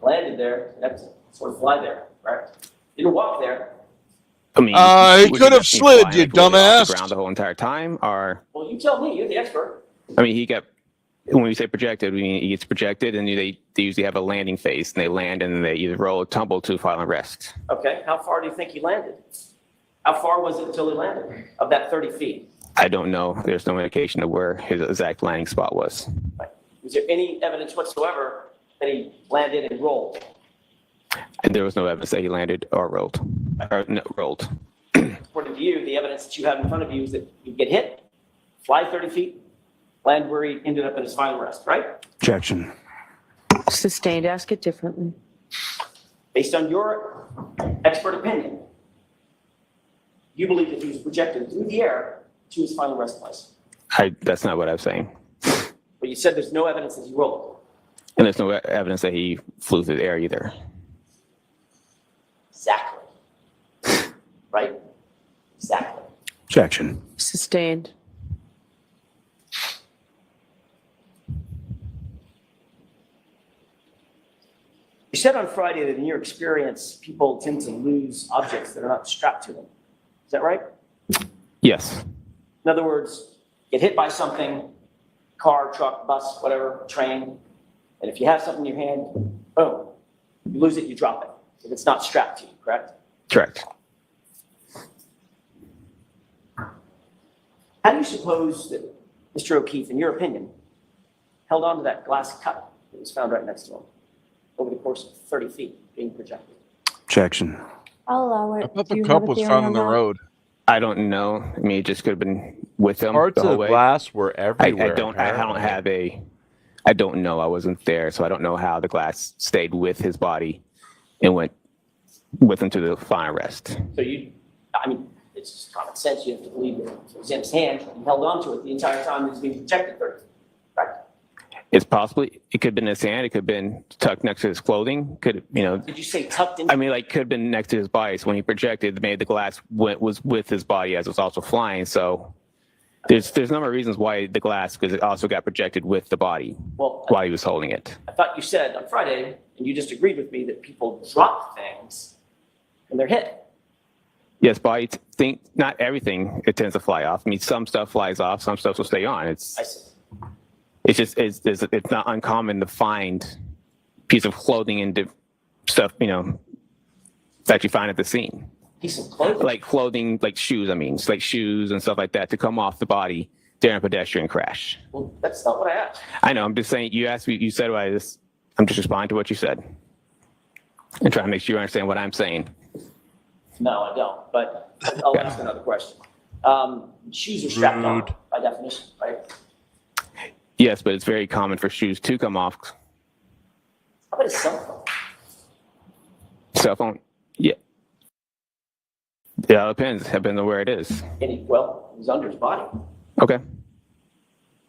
landed there, had to sort of fly there, right? Didn't walk there. I mean, He was could have just slid, flying, you like, was he off dumbass. the ground the whole entire time, or Well, you tell me, you're the expert. I mean, when we say projected, we mean he gets projected, and they usually have a landing phase, and they land, and then they either roll or tumble to final rest. Okay, how far do you think he landed? How far was it until he landed of that 30 feet? I don't know. There's no indication of where his exact landing spot was. Was there any evidence whatsoever that he landed and rolled? And there was no evidence that he landed or rolled. Or no, rolled. According to you, the evidence that you have in front of you is that you get hit, fly 30 feet, land where he ended up in his final rest, right? Objection. Sustained. Ask it differently. Based on your expert opinion, you believe that he was projected through the air to his final rest place. That's not what I'm saying. But you said there's no evidence that he rolled. And there's no evidence that he flew through the air either. Exactly. Right? Exactly. Objection. Sustained. You said on Friday that in your experience, people tend to lose objects that are not strapped to them. Is that right? Yes. In other words, get hit by something, car, truck, bus, whatever, train, and if you have something in your hand, boom, you lose it, you drop it. If it's not strapped to you, correct? Correct. How do you suppose that Mr. O'Keefe, in your opinion, held on to that glass cup that was found right next to him over the course of 30 feet being projected? Objection. I'll allow it. I thought Do the you cup have a was theory found on in the that? road. I don't know. I mean, it just could have been with him Parts the of whole the way. glass were I everywhere. don't apparently. have a. I don't know. I wasn't there, so I don't know how the glass stayed with his body and went with him to the final rest. So I mean, it's just common sense. You have to believe that it was in his hand and held on to it the entire time it was being projected 30 feet, correct? It could have been in his hand. It could have been tucked next to his clothing. Could, Did you say tucked in? I mean, like, could have been next to his body. So when he projected, maybe the glass was with his body as it was also flying. So there's a number of reasons why the glass, because it also got projected with the body Well, while he was holding it. I thought you said on Friday, and you just agreed with me, that people drop things when they're hit. Yes, but not everything it tends to fly off. I mean, some stuff flies off, some stuff will stay on. I see. It's not uncommon to find piece of clothing and stuff, that you find at the scene. Piece of clothing. Like clothing, like shoes, it's like shoes and stuff like that to come off the body during a pedestrian crash. Well, that's not what I asked. I know, I'm just saying, you asked me, you said what I'm just responding to what you said. And trying to make sure you understand what I'm saying. No, I don't, but I'll ask another question. Shoes are strapped on by definition, right? Yes, but it's very common for shoes to come off. How about a cell phone? Cell phone, yeah. Yeah, it depends on where it is. Well, it was under his body. Okay.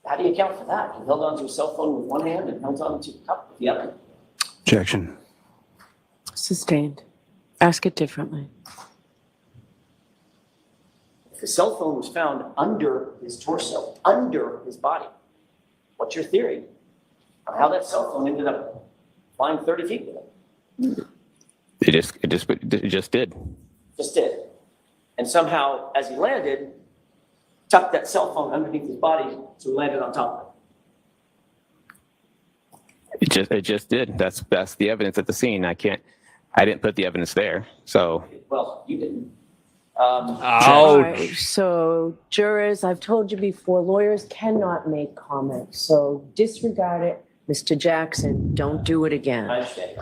How do you account for that? He held onto a cell phone with one hand and held onto the cup with the other. Objection. Sustained. Ask it differently. If the cell phone was found under his torso, under his body, what's your theory on how that cell phone ended up flying 30 feet with him? It just did. Just did. And somehow, as he landed, tucked that cell phone underneath his body, so he landed on top of it. It just did. That's the evidence at the scene. I didn't put the evidence there. So Well, you didn't. All right, so jurors, I've told you before, lawyers cannot make comments, so disregard it. Mr. Jackson, don't do it I again. understand.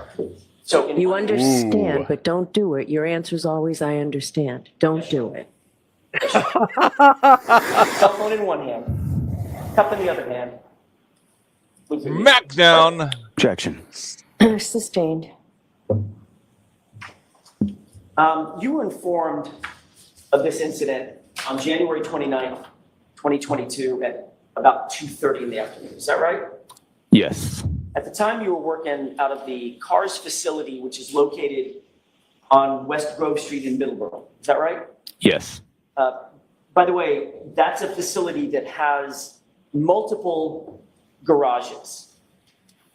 So You understand, but don't do it. Your answer's always, I understand. Don't do it. cell phone in one hand, cup in the other hand. Mac down. Objection. Sustained. You were informed of this incident on January 29th, 2022 at about 2:30 in the afternoon. Is that right? yes, At the time, you were working out of the CARS facility, which is located on West Grove Street in Middleborough. Is that right? yes, By the way, that's a facility that has multiple garages.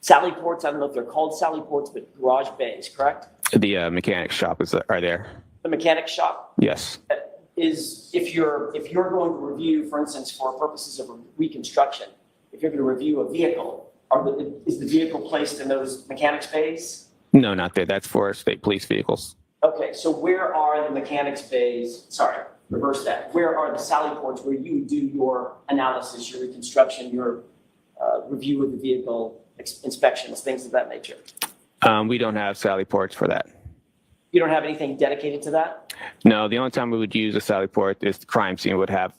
Sally ports, I don't know if they're called Sally ports, but garage bays, correct? the mechanic shop are there. The mechanic shop Yes, is, if you're going to review, for instance, for purposes of reconstruction, if you're going to review a vehicle, is the vehicle placed in those mechanics bays? no, not there. That's for state police vehicles. Okay, so where are the mechanics bays, sorry, reverse that. Where are the Sally ports where you do your analysis, your reconstruction, your review of the vehicle, inspections, things of that nature? We don't have Sally ports for that. You don't have anything dedicated to that? No, the only time we would use a Sally port is the crime scene would have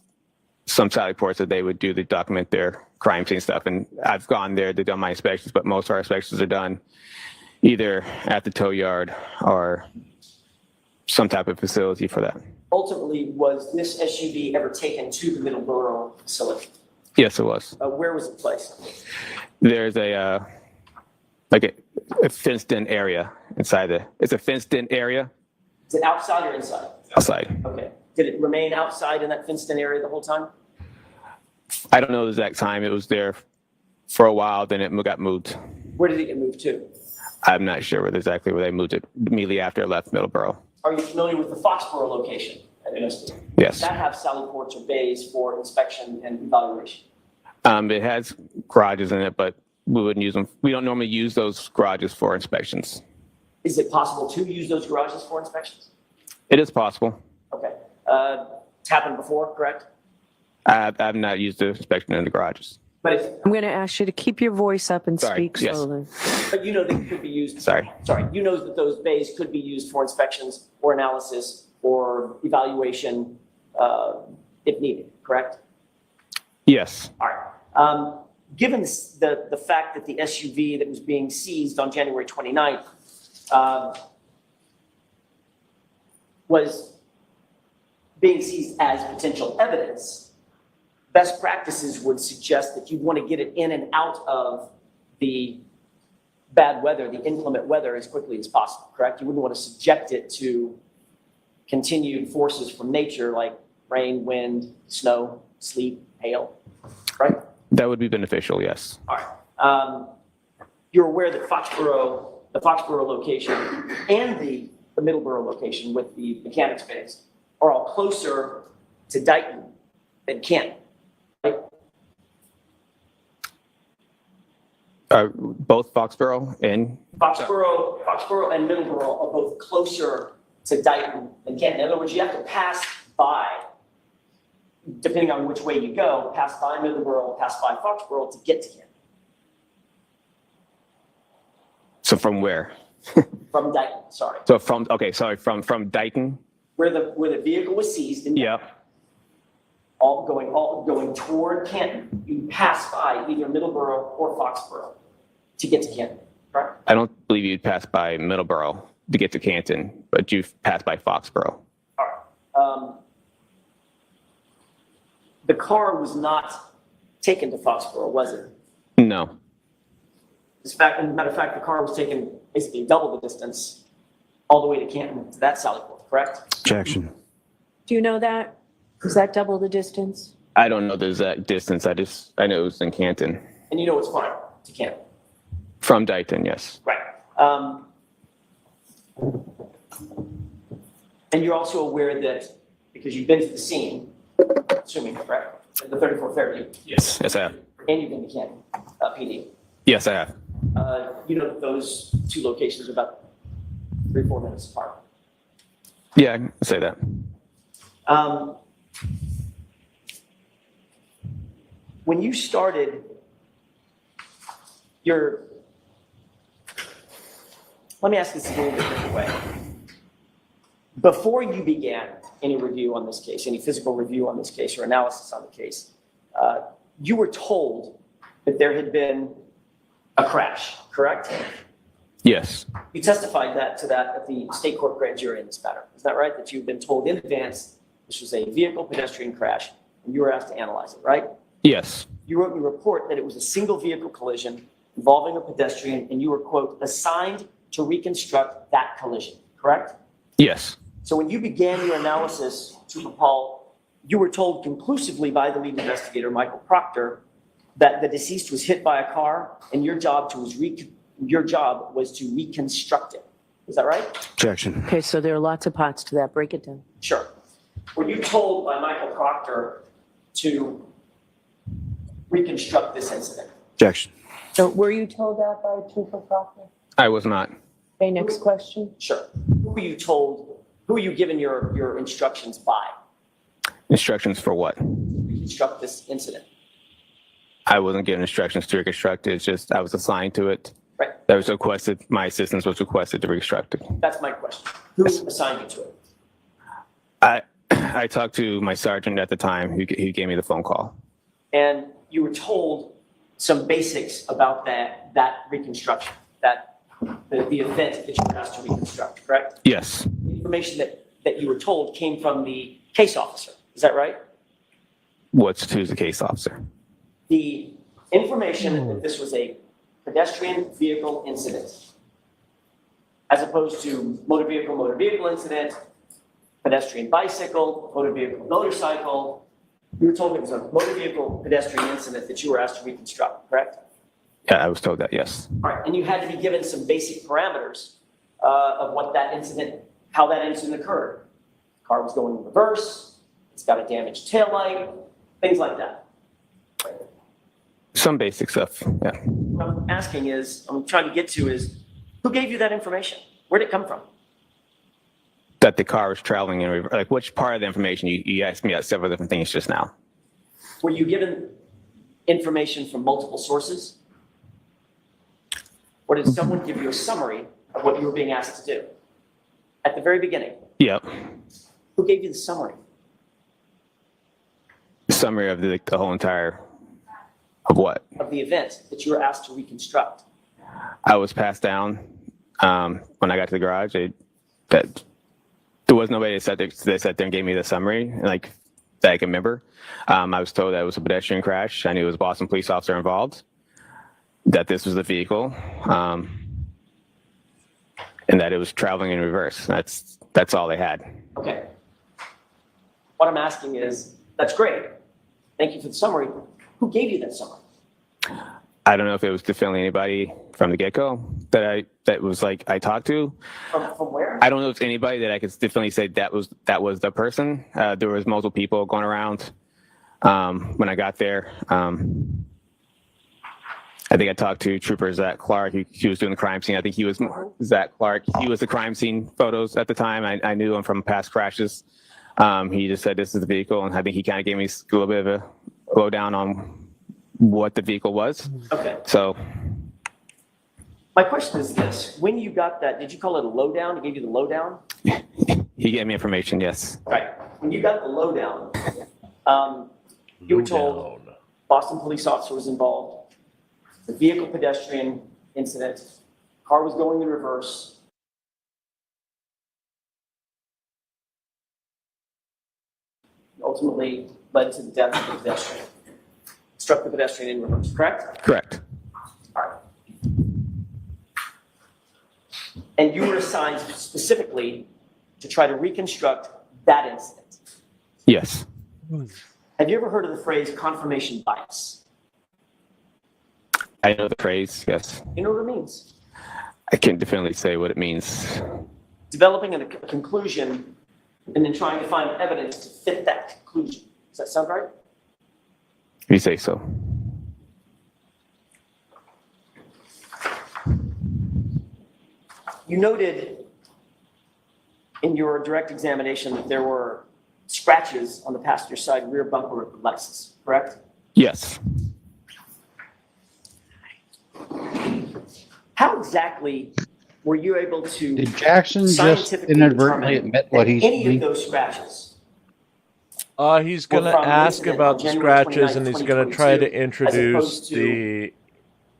some Sally ports that they would do to document their crime scene stuff. And I've gone there to do my inspections, but most of our inspections are done either at the tow yard or some type of facility for that. Ultimately, was this SUV ever taken to the Middleborough facility? Yes, it was. Where was it placed? There's a fenced-in area inside it's a fenced-in area Is it outside or inside? outside. Okay. Did it remain outside in that fenced-in area the whole time? I don't know the exact time. It was there for a while, then it got moved. Where did it get moved to? I'm not sure exactly where they moved it immediately after it left Middleborough. Are you familiar with the Foxborough location at MSD? Yes. That have sally ports or bays for inspection and evaluation? It has garages in it, but we wouldn't use them. We don't normally use those garages for inspections. Is it possible to use those garages for inspections? It is possible. Okay. It's happened before, correct? I've not used the inspection in the garages. But I'm going to ask you to keep your voice up and Sorry, speak yes. slowly. but you know they could be used. Sorry. You know that those bays could be used for inspections or analysis or evaluation if needed, correct? Yes. All right. Given the fact that the SUV that was being seized on January 29th was being seized as potential evidence, best practices would suggest that you'd want to get it in and out of the bad weather, the inclement weather, as quickly as possible, correct? You wouldn't want to subject it to continued forces from nature like rain, wind, snow, sleet, hail, right? That would be beneficial, yes. All right. You're aware that the Foxborough location and the Middleborough location with the mechanics bays are all closer to Dighton than Canton, right? Both Foxborough and Foxborough and Middleborough are both closer to Dighton than Canton. In other words, you have to pass by, depending on which way you go, pass by Middleborough, pass by Foxborough to get to Canton. so from where? From Dighton, sorry. So from Dighton. Where the vehicle was seized in Yeah. all going toward Canton, you pass by either Middleborough or Foxborough to get to Canton, right? I don't believe you'd pass by Middleborough to get to Canton, but you pass by Foxborough. All right. The car was not taken to Foxborough, was it? No. As a matter of fact, the car was taken basically double the distance all the way to Canton to that sally port, correct? Objection. Do you know that? Is that double the distance? I don't know the exact distance. I know it was in Canton. And you know it's fine to Canton, From Dighton, yes. right? And you're also aware that because you've been to the scene, assuming, correct, at the 34 Fairview, Yes. Yes, I have. and you've been to Canton PD, Yes, I have. you know that those two locations are about 3-4 minutes apart. Yeah, I can say that. When you started let me ask this a little bit different way. Before you began any review on this case, any physical review on this case or analysis on the case, you were told that there had been a crash, correct? Yes. You testified to that at the state court grand jury in this matter. Is that right? That you've been told in advance this was a vehicle pedestrian crash and you were asked to analyze it, right? Yes. You wrote in your report that it was a single vehicle collision involving a pedestrian and you were, quote, assigned to reconstruct that collision, correct? Yes. So when you began your analysis, Super Paul, you were told conclusively by the lead investigator, Michael Proctor, that the deceased was hit by a car and your job was to reconstruct it. Is that right? Objection. Okay, so there are lots of parts to that. Break it down. Sure. Were you told by Michael Proctor to reconstruct this incident? Objection. So were you told that by Trooper Proctor? I was not. Okay, next question. Sure. Who were you told, who were you given your instructions by Instructions for what? to reconstruct this incident? I wasn't given instructions to reconstruct it. It's just I was assigned to it. Right. That was requested. My assistance was requested to reconstruct it. That's my question. Who assigned you to it? I talked to my sergeant at the time who gave me the phone call. And you were told some basics about that reconstruction, the event that you were asked to reconstruct, correct? Yes. The information that you were told came from the case officer. Is that right? Who's the case officer? the information that this was a pedestrian vehicle incident, as opposed to motor vehicle incident, pedestrian bicycle, motor vehicle motorcycle. You were told it was a motor vehicle pedestrian incident that you were asked to reconstruct, correct? Yeah, I was told that, yes. All right, and you had to be given some basic parameters of what that incident, how that incident occurred. The car was going in reverse, it's got a damaged taillight, things like that. Some basic stuff, yeah. What I'm asking is, I'm trying to get to is, who gave you that information? Where'd it come from? That the car was traveling in reverse. Like, which part of the information? You asked me about several different things just now. Were you given information from multiple sources? Or did someone give you a summary of what you were being asked to do? At the very beginning, Yep. who gave you the summary? Summary of the whole entire, of what? Of the event that you were asked to reconstruct? I was passed down when I got to the garage. That there was nobody that sat there and gave me the summary, like, that I can remember. I was told that it was a pedestrian crash. I knew it was a Boston police officer involved, that this was the vehicle, and that it was traveling in reverse. That's all they had. Okay. What I'm asking is, that's great. Thank you for the summary. Who gave you that summary? I don't know if it was definitely anybody from the get-go that was like I talked to. From where? I don't know if it's anybody that I could definitely say that was the person. There was multiple people going around when I got there. I think I talked to Trooper Zach Clark. He was doing the crime scene. I think he was Zach Clark. He was the crime scene photos at the time. I knew him from past crashes. He just said this is the vehicle, and I think he kind of gave me a little bit of a lowdown on what the vehicle was. Okay. So My question is this: when you got that, did you call it a lowdown? He gave you the lowdown? he gave me information. Yes. Right. When you got the lowdown, you were told Boston police officer was involved. The vehicle pedestrian incident, car was going in reverse. Ultimately led to the death of the pedestrian. Struck the pedestrian in reverse, correct? Correct. All right. And you were assigned specifically to try to reconstruct that incident. Yes. Have you ever heard of the phrase confirmation bias? I know the phrase. Yes. You know what it means? I can't definitely say what it means. Developing a conclusion and then trying to find evidence to fit that conclusion. Does that sound right? If you say so. You noted in your direct examination that there were scratches on the passenger side rear bumper of the Lexus, correct? Yes. How exactly were you able to Did Jackson just scientifically inadvertently determine admit that what he's any doing? of those scratches? He's going to Well, from ask incident about on the January scratches, 29th, and he's going to try to 2022, as introduce opposed to the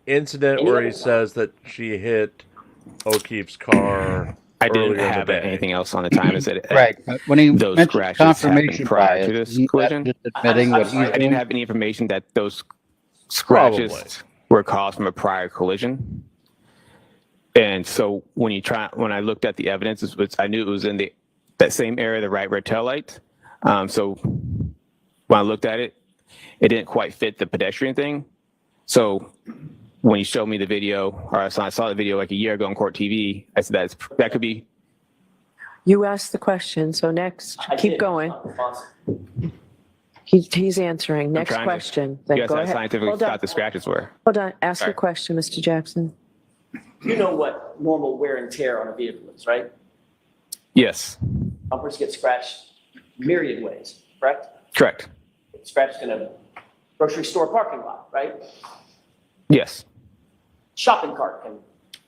incident any where other he time? says that she hit O'Keefe's car. I didn't earlier in the have day. anything else on the time. Is it Right. But when he those mentions scratches happened confirmation prior to bias, this isn't that collision? just admitting I'm what sorry, he's I doing? didn't have any information that those scratches Probably. were caused from a prior collision. And so when I looked at the evidence, I knew it was in that same area, the right rear tail light. So when I looked at it, it didn't quite fit the pedestrian thing. So when you showed me the video, or I saw the video like a year ago on Court TV, I said that could be. You asked the question, so next, I keep did. going. Responsive. He's answering. Next trying to- question. Then Yes, go I ahead. scientifically Hold on. thought the scratches were. Hold on. Ask your Sorry. question, Mr. Jackson. You know what normal wear and tear on a vehicle is, right? Yes, Bumpers get scratched myriad ways, correct? correct. Get scratched in a grocery store parking lot, right? Yes, Shopping cart can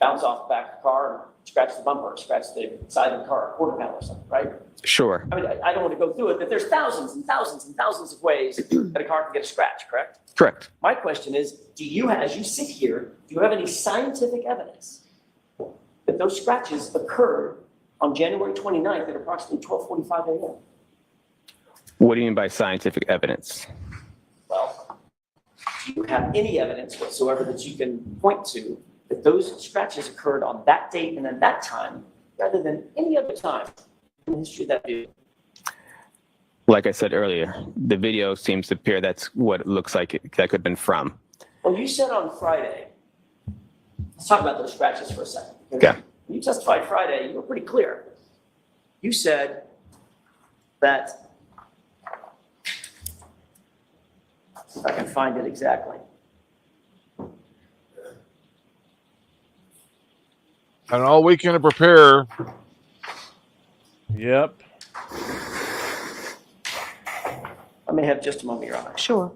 bounce off the back of the car and scratch the bumper, scratch the side of the car, quarter panel or something, right? sure. I mean, I don't want to go through it, but there's thousands and thousands and thousands of ways that a car can get a scratch, correct? Correct. My question is, as you sit here, do you have any scientific evidence that those scratches occurred on January 29th at approximately 12:45 a.m.? What do you mean by scientific evidence? Well, do you have any evidence whatsoever that you can point to that those scratches occurred on that date and at that time rather than any other time in the history of that vehicle? Like I said earlier, the video seems to appear that's what it looks like that could have been from. Well, you said on Friday, let's talk about those scratches for a second. Okay. When you testified Friday, you were pretty clear. You said that, if I can find it exactly. And all weekend to prepare. Yep. I may have just a moment, Your Honor. Sure.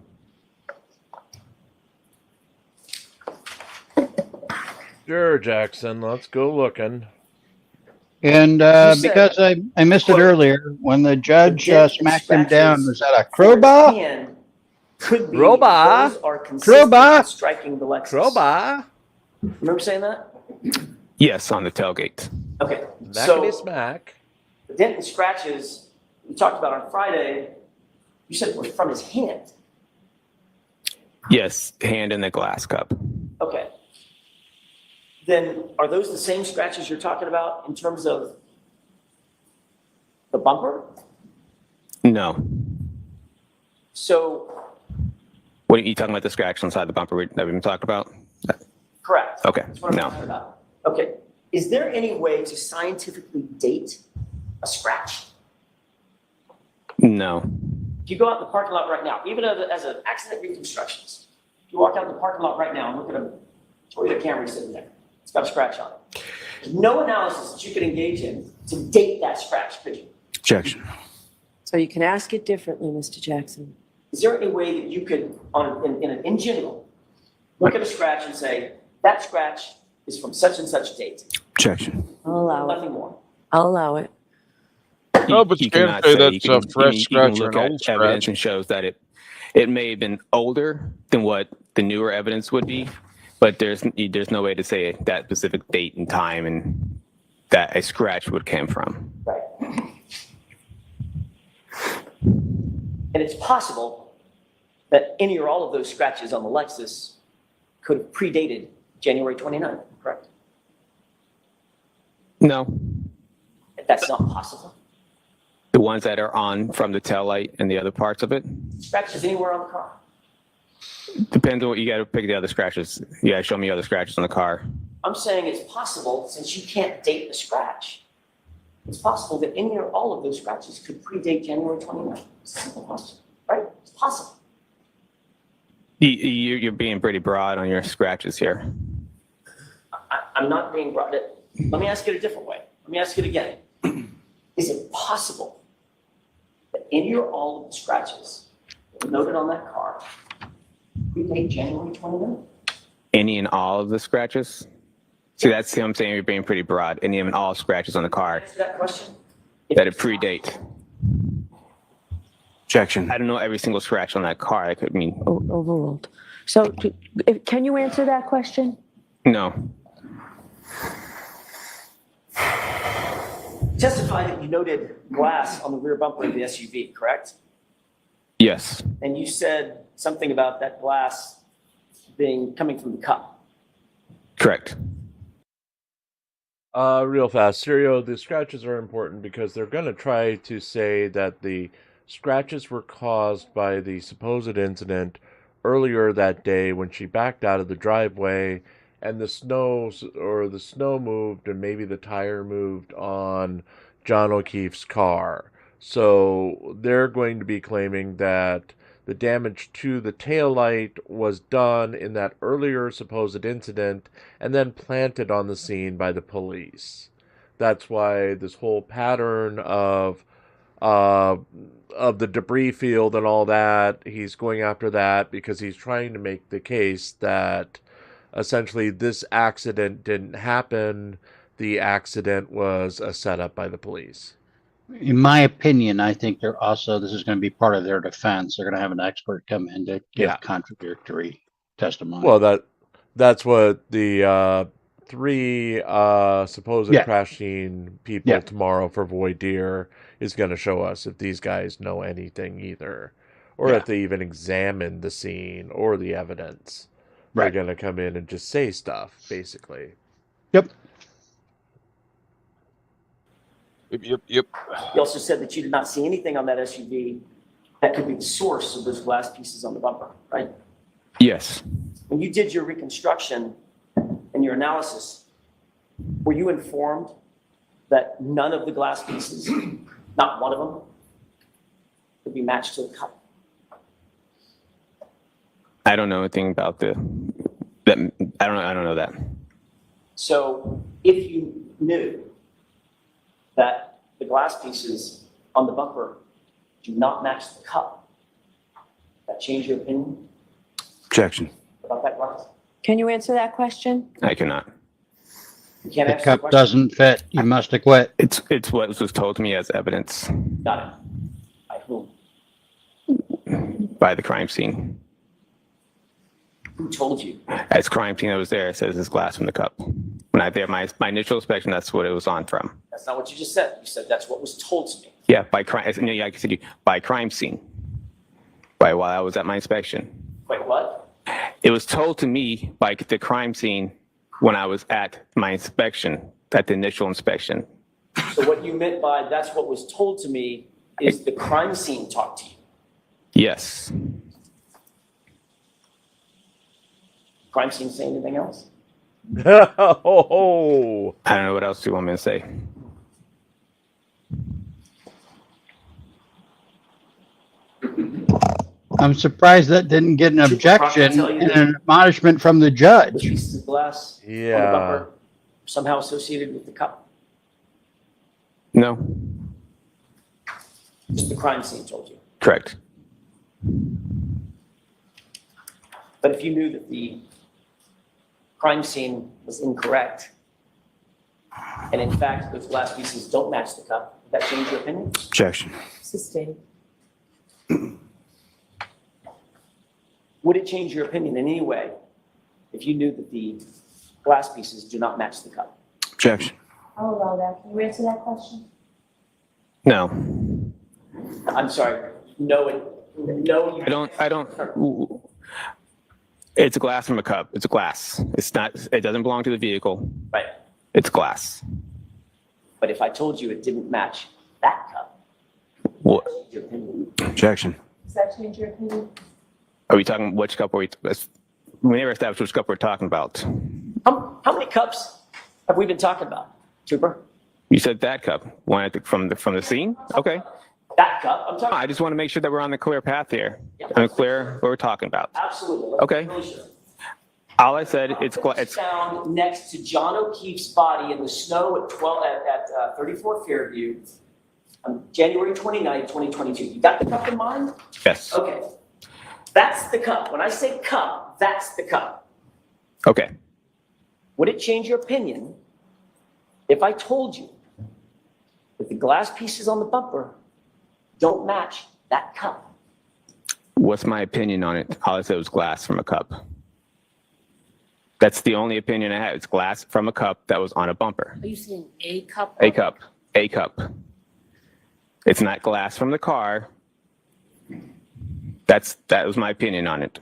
Sure, Jackson. Let's go looking. And You said, because I missed it quote, earlier, when the judge "The dent and smacked him down, scratches was that a for his crowbar? hand could be Crowbar? those are consistent Crowbar? with striking the Lexus." Crowbar. Remember saying that? Yes, on the tailgate. Okay. Mackety So smack. the dent and scratches we talked about on Friday, you said were from his hand. Yes, hand in the glass cup. Okay. Then are those the same scratches you're talking about in terms of the bumper? No. So, What are you talking about? The scratch inside the bumper that we've been talking about? correct. Okay. That's what I'm No. talking about. Okay. Is there any way to scientifically date a scratch? No. If you go out in the parking lot right now, even as an accident reconstructionist, if you walk out in the parking lot right now and look at a Toyota Camry sitting there, it's got a scratch on it. There's no analysis that you could engage in to date that scratch, could you? Objection. So you can ask it differently, Mr. Jackson. Is there any way that you could, in general, look at a scratch and say, that scratch is from such and such date? Objection. I'll allow it. Nothing more. I'll allow it. No, but you can't cannot say say. that's a fresh You scratch can or look an at old evidence scratch. and shows that it may have been older than what the newer evidence would be, but there's no way to say that specific date and time and that a scratch would came from. Right. And it's possible that any or all of those scratches on the Lexus could have predated January 29th, correct? No. That's not possible. The ones that are on from the taillight and the other parts of it? Scratches anywhere on the car. Depends on what you got to pick the other scratches. You got to show me other scratches on the car. I'm saying it's possible, since you can't date the scratch, it's possible that any or all of those scratches could predate January 29th. It's a simple question, right? It's possible. You're being pretty broad on your scratches here. I'm not being brought it. Let me ask it a different way. Let me ask it again. Is it possible that any or all of the scratches that were noted on that car predate January 29th? Any and all of the scratches? See, that's what I'm saying. You're being pretty broad. Any and all scratches on the car Answer that question. that it predate. Objection. I don't know every single scratch on that car. I could mean Overruled. So can you answer that question? no. Testify that you noted glass on the rear bumper of the SUV, correct? Yes. And you said something about that glass coming from the cup. Correct. Real fast, Stereo, the scratches are important because they're going to try to say that the scratches were caused by the supposed incident earlier that day when she backed out of the driveway and the snow moved and maybe the tire moved on John O'Keefe's car. So they're going to be claiming that the damage to the taillight was done in that earlier supposed incident and then planted on the scene by the police. That's why this whole pattern of the debris field and all that, he's going after that because he's trying to make the case that essentially this accident didn't happen. The accident was a setup by the police. In my opinion, I think this is going to be part of their defense. They're going to have an expert come in to give contradictory testimony. Well, that's what the three supposed crash scene people tomorrow for voir dire is going to show us, if these guys know anything either, or Yeah. if they even examine the scene or the evidence. Right. They're going to come in and just say stuff, basically. Yep. Yep. You also said that you did not see anything on that SUV that could be the source of those glass pieces on the bumper, right? Yes. When you did your reconstruction and your analysis, were you informed that none of the glass pieces, not one of them, could be matched to the cup? I don't know anything about that. I don't know that. So if you knew that the glass pieces on the bumper do not match the cup, that change your opinion Objection. about that glass? Can you answer that question? I cannot. You can't The answer cup question? doesn't fit. You must acquit. It's what was told to me as evidence Got it. By whom? by the crime scene. Who told you? As crime scene that was there, it says it's glass from the cup. When I did my initial inspection, that's what it was on from. That's not what you just said. You said that's what was told to me. Yeah, by crime. Yeah, I said by crime scene. While I was at my inspection. Wait, what? It was told to me by the crime scene when I was at my inspection, at the initial inspection. So what you meant by that's what was told to me is the crime scene talked to you. Yes. Crime scene say anything else? Oh, I don't know what else you want me to say. I'm surprised that didn't get an objection and an admonishment from the The judge. pieces of glass on the yeah. bumper somehow associated with the cup? No, Just the crime scene told you. correct. But if you knew that the crime scene was incorrect, and in fact those glass pieces don't match the cup, would that change your opinion? Objection. Sustained. Would it change your opinion in any way if you knew that the glass pieces do not match the cup? Objection. I'll allow that. Can you answer that question? No, I'm sorry, no, you. I don't. It's a glass from a cup. It's a glass. It's not, it doesn't belong to the vehicle. Right, It's glass. but if I told you it didn't match that cup, What, your opinion. Objection. Does that change your opinion? are we talking, which cup are we never established which cup we're talking about. How many cups have we been talking about, Trooper? You said that cup, one from the scene? Okay. That cup, I'm talking. I just want to make sure that we're on the clear path here. I'm clear what we're talking about. Absolutely. Let's Okay. be really sure. All I said, it's Found next to John O'Keefe's body in the snow at 34 Fairview on January 29, 2022. You got the cup in mind? yes. Okay. That's the cup. When I say cup, that's the cup. Okay. Would it change your opinion if I told you that the glass pieces on the bumper don't match that cup? What's my opinion on it? All I said was glass from a cup. That's the only opinion I have. It's glass from a cup that was on a bumper. Are you saying a cup? A cup. A cup. It's not glass from the car. That was my opinion on it.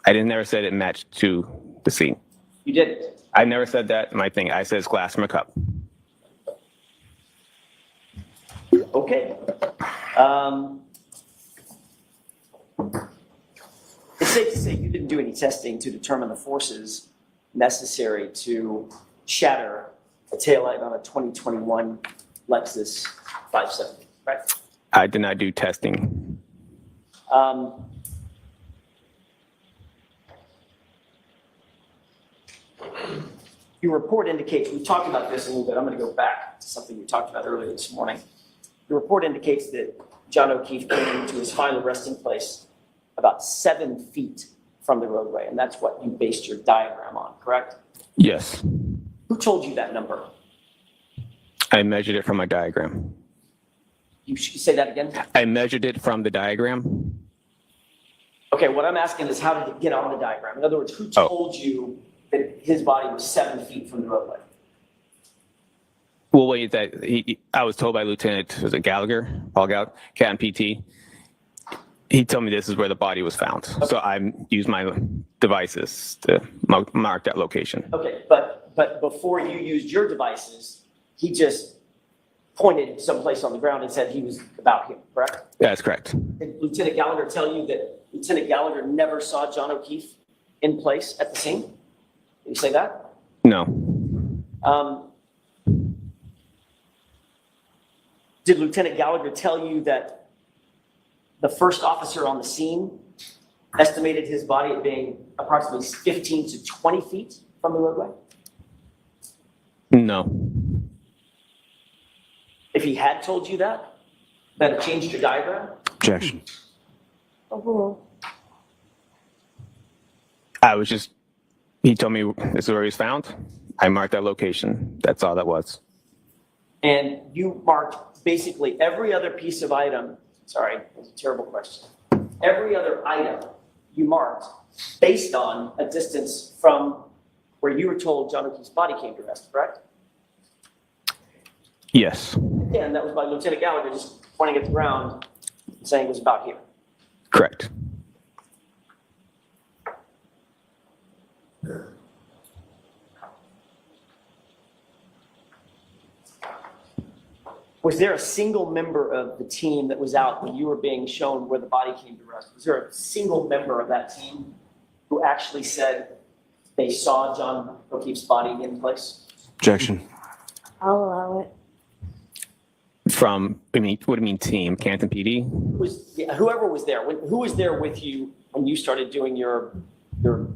I never said it matched to the scene. You didn't. I never said that in my thing. I said it's glass from a cup. Okay. It's safe to say you didn't do any testing to determine the forces necessary to shatter a taillight on a 2021 Lexus 570, right? I did not do testing. Your report indicates, we talked about this a little bit, I'm going to go back to something we talked about earlier this morning. The report indicates that John O'Keefe came to his final resting place about 7 feet from the roadway, and that's what you based your diagram on, correct? Yes. Who told you that number? I measured it from my diagram. You say that again? I measured it from the diagram. Okay, what I'm asking is how did it get on the diagram? In other words, who told you that his body was 7 feet from the roadway? Well, wait, I was told by Lieutenant, was it Gallagher, Paul Gallagher, Captain PT. He told me this is where the body was found. So I used my devices to mark that location. Okay, but before you used your devices, he just pointed someplace on the ground and said he was about here, correct? That's correct. Did Lieutenant Gallagher tell you that Lieutenant Gallagher never saw John O'Keefe in place at the scene? Did he say that? No. Did Lieutenant Gallagher tell you that the first officer on the scene estimated his body at being approximately 15 to 20 feet from the roadway? No. If he had told you that, that it changed your diagram? Objection. Overruled. He told me this is where he was found. I marked that location. That's all that was. And you marked basically every other piece of item. Sorry, that's a terrible question. Every other item you marked based on a distance from where you were told John O'Keefe's body came to rest, correct? Yes. Yeah, and that was by Lieutenant Gallagher just pointing at the ground and saying it was about here. Correct. Was there a single member of the team that was out when you were being shown where the body came to rest? Was there a single member of that team who actually said they saw John O'Keefe's body in place? Objection. I'll allow it. What do you mean team? Canton PD? Whoever was there. Who was there with you when you started doing your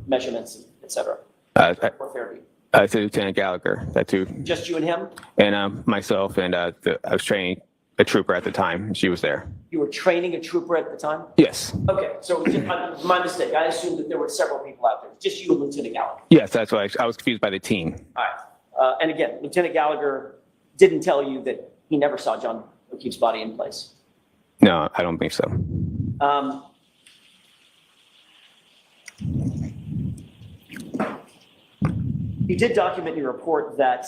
measurements, et cetera? I Fairview? said Lieutenant Gallagher. That too. Just you and him? And myself and I was training a trooper at the time. She was there. You were training a trooper at the time? Yes. Okay, so it was just my mistake. I assumed that there were several people out there. Just you and Lieutenant Gallagher. Yes, that's why I was confused by the team. All right. And again, Lieutenant Gallagher didn't tell you that he never saw John O'Keefe's body in place. No, I don't think so. You did document in your report that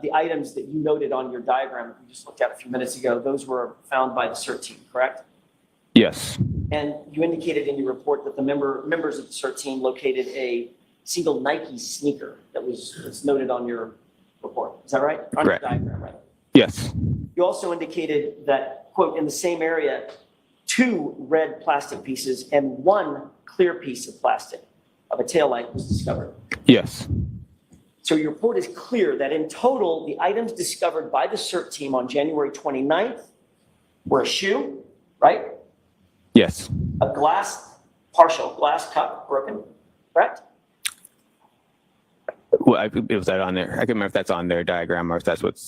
the items that you noted on your diagram that we just looked at a few minutes ago, those were found by the CERT team, correct? Yes. And you indicated in your report that the members of the CERT team located a single Nike sneaker that's noted on your report. Is that right? On Correct. your diagram, right? Yes. You also indicated that, quote, in the same area, 2 red plastic pieces and 1 clear piece of plastic of a taillight was discovered. Yes. So your report is clear that in total, the items discovered by the CERT team on January 29th were a shoe, right? Yes. A partial glass cup broken, correct? Well, was that on there? I can't remember if that's on their diagram or if that's what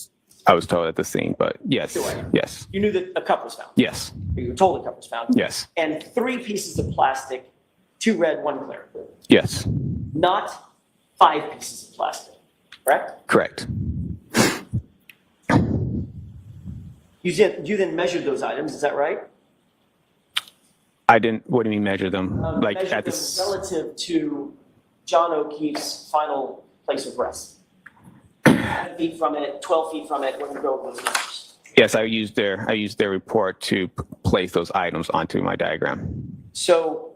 I was told at the scene, but yes. Yes. You knew that a cup was found. Yes. You were told a cup was found. Yes. And 3 pieces of plastic, 2 red, 1 clear. Yes. Not 5 pieces of plastic, correct? Correct. You then measured those items, is that right? I didn't. What do you mean measure them? Measured them relative to John O'Keefe's final place of rest. 10 feet from it, 12 feet from it. We're going to go over those numbers. Yes, I used their report to place those items onto my diagram. So,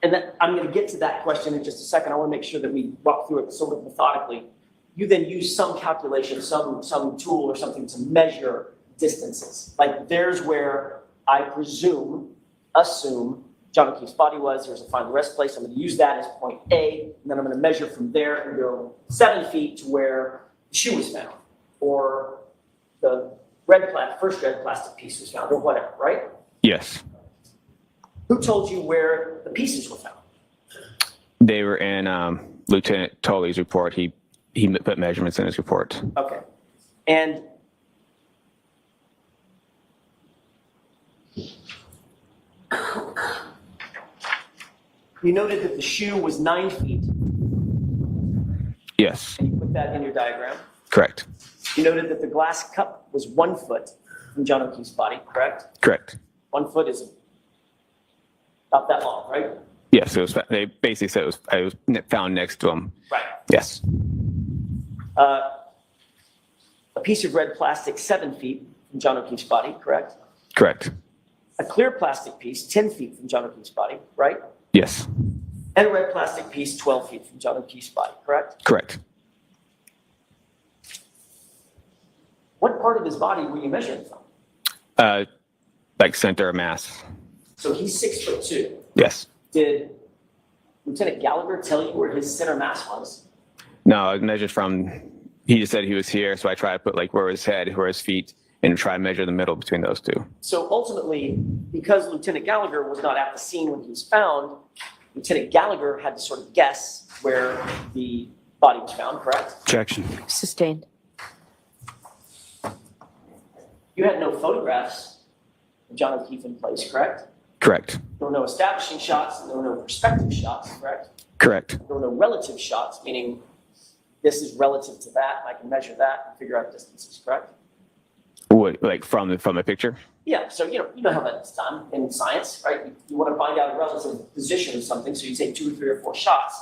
and I'm going to get to that question in just a second. I want to make sure that we walk through it sort of methodically. You then use some calculation, some tool or something to measure distances. Like there's where I assume John O'Keefe's body was. There's a final rest place. I'm going to use that as point A, and then I'm going to measure from there and go 7 feet to where the shoe was found, or the first red plastic piece was found, or whatever, right? Yes. Who told you where the pieces were found? They were in Lieutenant Tolley's report. He put measurements in his report. Okay. And you noted that the shoe was 9 feet. Yes. And you put that in your diagram. Correct. You noted that the glass cup was 1 foot from John O'Keefe's body, correct? Correct. 1 foot is about that long, right? Yes, they basically said it was found next to him. Right. Yes. A piece of red plastic 7 feet from John O'Keefe's body, correct? Correct. a clear plastic piece 10 feet from John O'Keefe's body, right? Yes. And a red plastic piece 12 feet from John O'Keefe's body, correct? Correct. What part of his body were you measuring from? Like center of mass. So he's 6'2". Yes. Did Lieutenant Gallagher tell you where his center mass was? No, I measured from, he just said he was here, so I tried to put like where his head, where his feet, and try to measure the middle between those two. So ultimately, because Lieutenant Gallagher was not at the scene when he was found, Lieutenant Gallagher had to sort of guess where the body was found, correct? Objection. Sustained. You had no photographs of John O'Keefe in place, correct? Correct. There were no establishing shots, there were no perspective shots, correct? Correct. There were no relative shots, meaning this is relative to that, I can measure that and figure out distances, correct? What, like from the picture? Yeah, so you know how that's done in science, right? You want to find out a relative position of something, so you take 2 or 3 or 4 shots.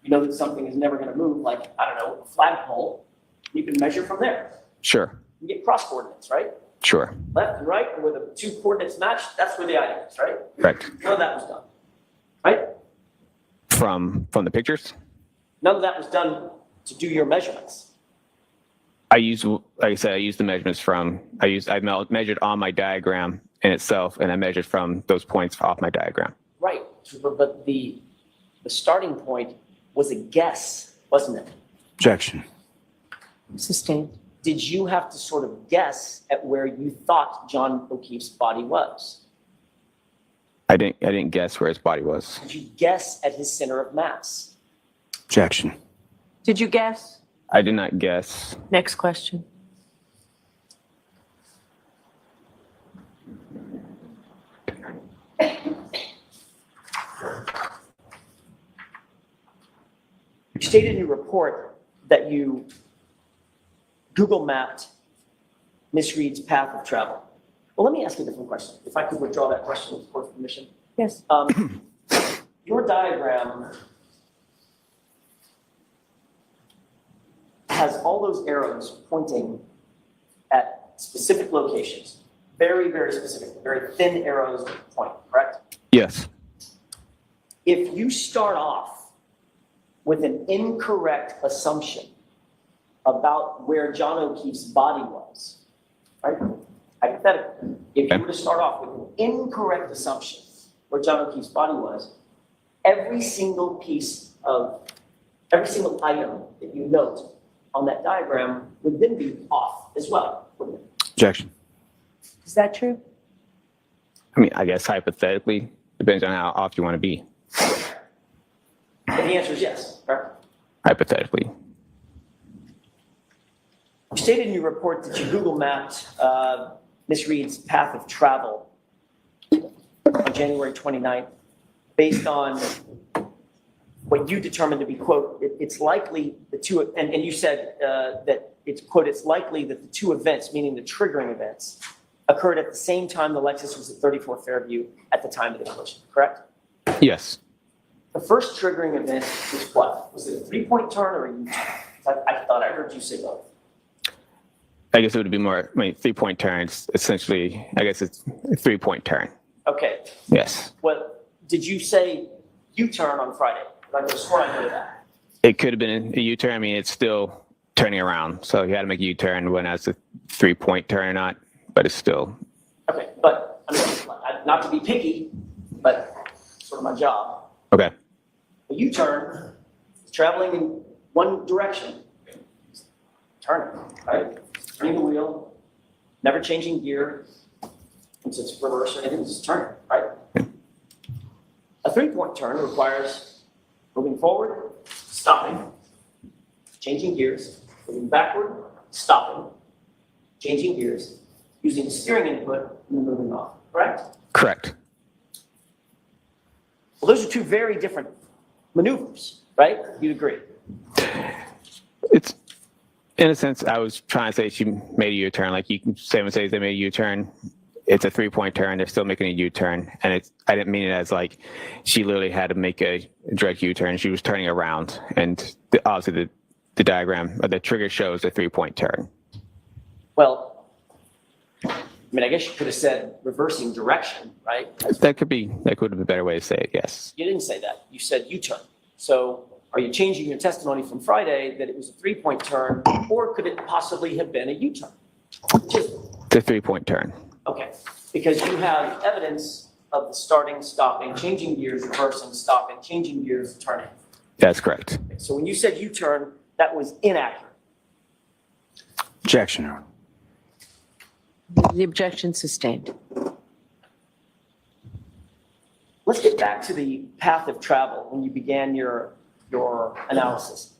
You know that something is never going to move, like, I don't know, a flagpole. You can measure from there. Sure. You get cross coordinates, right? Sure. Left and right, and where the 2 coordinates match, that's where the item is, right? Correct. None of that was done, right? From the pictures? None of that was done to do your measurements. I used, like I said, I used the measurements from, I measured on my diagram in itself, and I measured from those points off my diagram. Right, but the starting point was a guess, wasn't it? Objection. Sustained. Did you have to sort of guess at where you thought John O'Keefe's body was? I didn't guess where his body was. Did you guess at his center of mass? Objection. Did you guess? I did not guess. Next question. You stated in your report that you Google mapped Miss Reed's path of travel. Well, let me ask you a different question. If I could withdraw that question with the court's permission. Yes. Your diagram has all those arrows pointing at specific locations. Very, very specific, very thin arrows that point, correct? Yes. If you start off with an incorrect assumption about where John O'Keefe's body was, right? Hypothetically, if you were to start off with an incorrect assumption where John O'Keefe's body was, every single item that you note on that diagram would then be off as well, wouldn't it? Objection. Is that true? I mean, I guess hypothetically, depends on how off you want to be. And the answer is yes, right? Hypothetically. You stated in your report that you Google mapped Miss Reed's path of travel on January 29th based on what you determined to be, quote, it's likely the two, and you said that it's, quote, it's likely that the 2 events, meaning the triggering events, occurred at the same time the Lexus was at 34 Fairview at the time of the collision, correct? Yes. The first triggering event was what? Was it a 3-point turn or a U-turn? I thought I heard you say both. I guess it would be more, 3-point turns, essentially, I guess it's a 3-point turn. Okay. Yes. Well, did you say U-turn on Friday? I just swear I heard that. It could have been a U-turn. I mean, it's still turning around. So you had to make a U-turn when that's a 3-point turn or not, but it's still. Okay, but I mean, not to be picky, but sort of my job. Okay. A U-turn is traveling in one direction, turning, right? Turning the wheel, never changing gear, since it's reverse or anything, it's just turning, right? A 3-point turn requires moving forward, stopping, changing gears, moving backward, stopping, changing gears, using the steering input, and then moving off, correct? Correct. Well, those are 2 very different maneuvers, right? You'd agree? It's, in a sense, I was trying to say she made a U-turn. Like you can say, they made a U-turn. It's a 3-point turn. They're still making a U-turn. And I didn't mean it as like she literally had to make a direct U-turn. She was turning around. And obviously the diagram or the trigger shows a 3-point turn. Well, I mean, I guess you could have said reversing direction, right? That could have been a better way to say it, yes. You didn't say that. You said U-turn. So are you changing your testimony from Friday that it was a 3-point turn, or could it possibly have been a U-turn? Just, It's a 3-point turn. okay, because you have evidence of the starting, stopping, changing gears, reversing, stopping, changing gears, turning. That's correct. So when you said U-turn, that was inaccurate. Objection, Your Honor. The objection sustained. Let's get back to the path of travel when you began your analysis.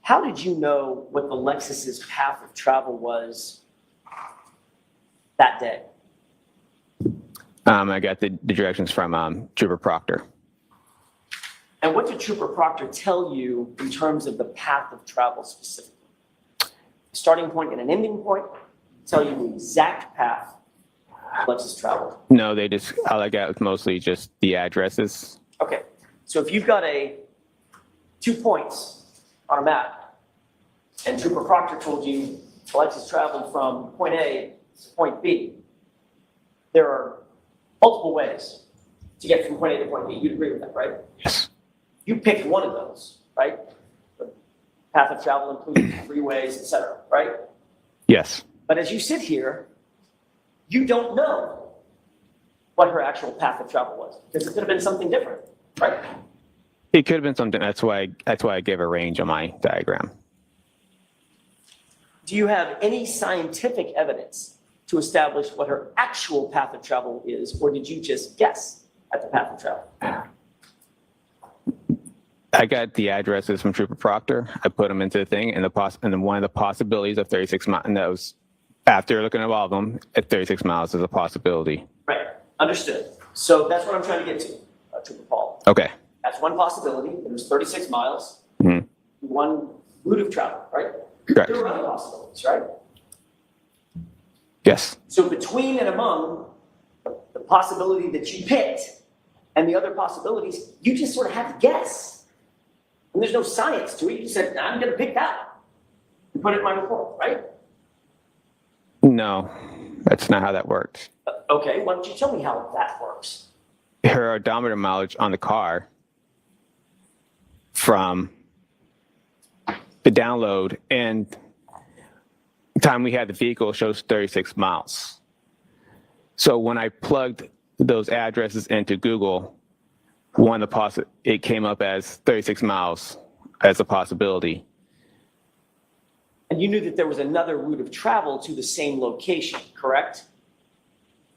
How did you know what the Lexus's path of travel was that day? I got the directions from Trooper Proctor. And what did Trooper Proctor tell you in terms of the path of travel specifically? Starting point and an ending point, tell you the exact path Lexus traveled. No, all I got was mostly just the addresses. Okay, so if you've got 2 points on a map, and Trooper Proctor told you Lexus traveled from point A to point B, there are multiple ways to get from point A to point B. You'd agree with that, right? Yes. You picked one of those, right? The path of travel includes freeways, et cetera, right? Yes. But as you sit here, you don't know what her actual path of travel was, because it could have been something different, right? It could have been something. That's why I gave a range on my diagram. Do you have any scientific evidence to establish what her actual path of travel is, or did you just guess at the path of travel? I got the addresses from Trooper Proctor. I put them into the thing, and then one of the possibilities of 36 miles, and that was after looking at all of them, at 36 miles is a possibility. Right, understood. So that's what I'm trying to get to, Trooper Paul. Okay. That's one possibility. It was 36 miles, Mm-hmm. one route of travel, right? Correct. There were other possibilities, right? Yes. So between and among the possibility that you picked and the other possibilities, you just sort of had to guess. And there's no science to it. You just said, I'm going to pick that and put it in my report, right? No, that's not how that works. Okay, why don't you tell me how that works? Her odometer mileage on the car from the download and the time we had the vehicle shows 36 miles. So when I plugged those addresses into Google, it came up as 36 miles as a possibility. And you knew that there was another route of travel to the same location, correct?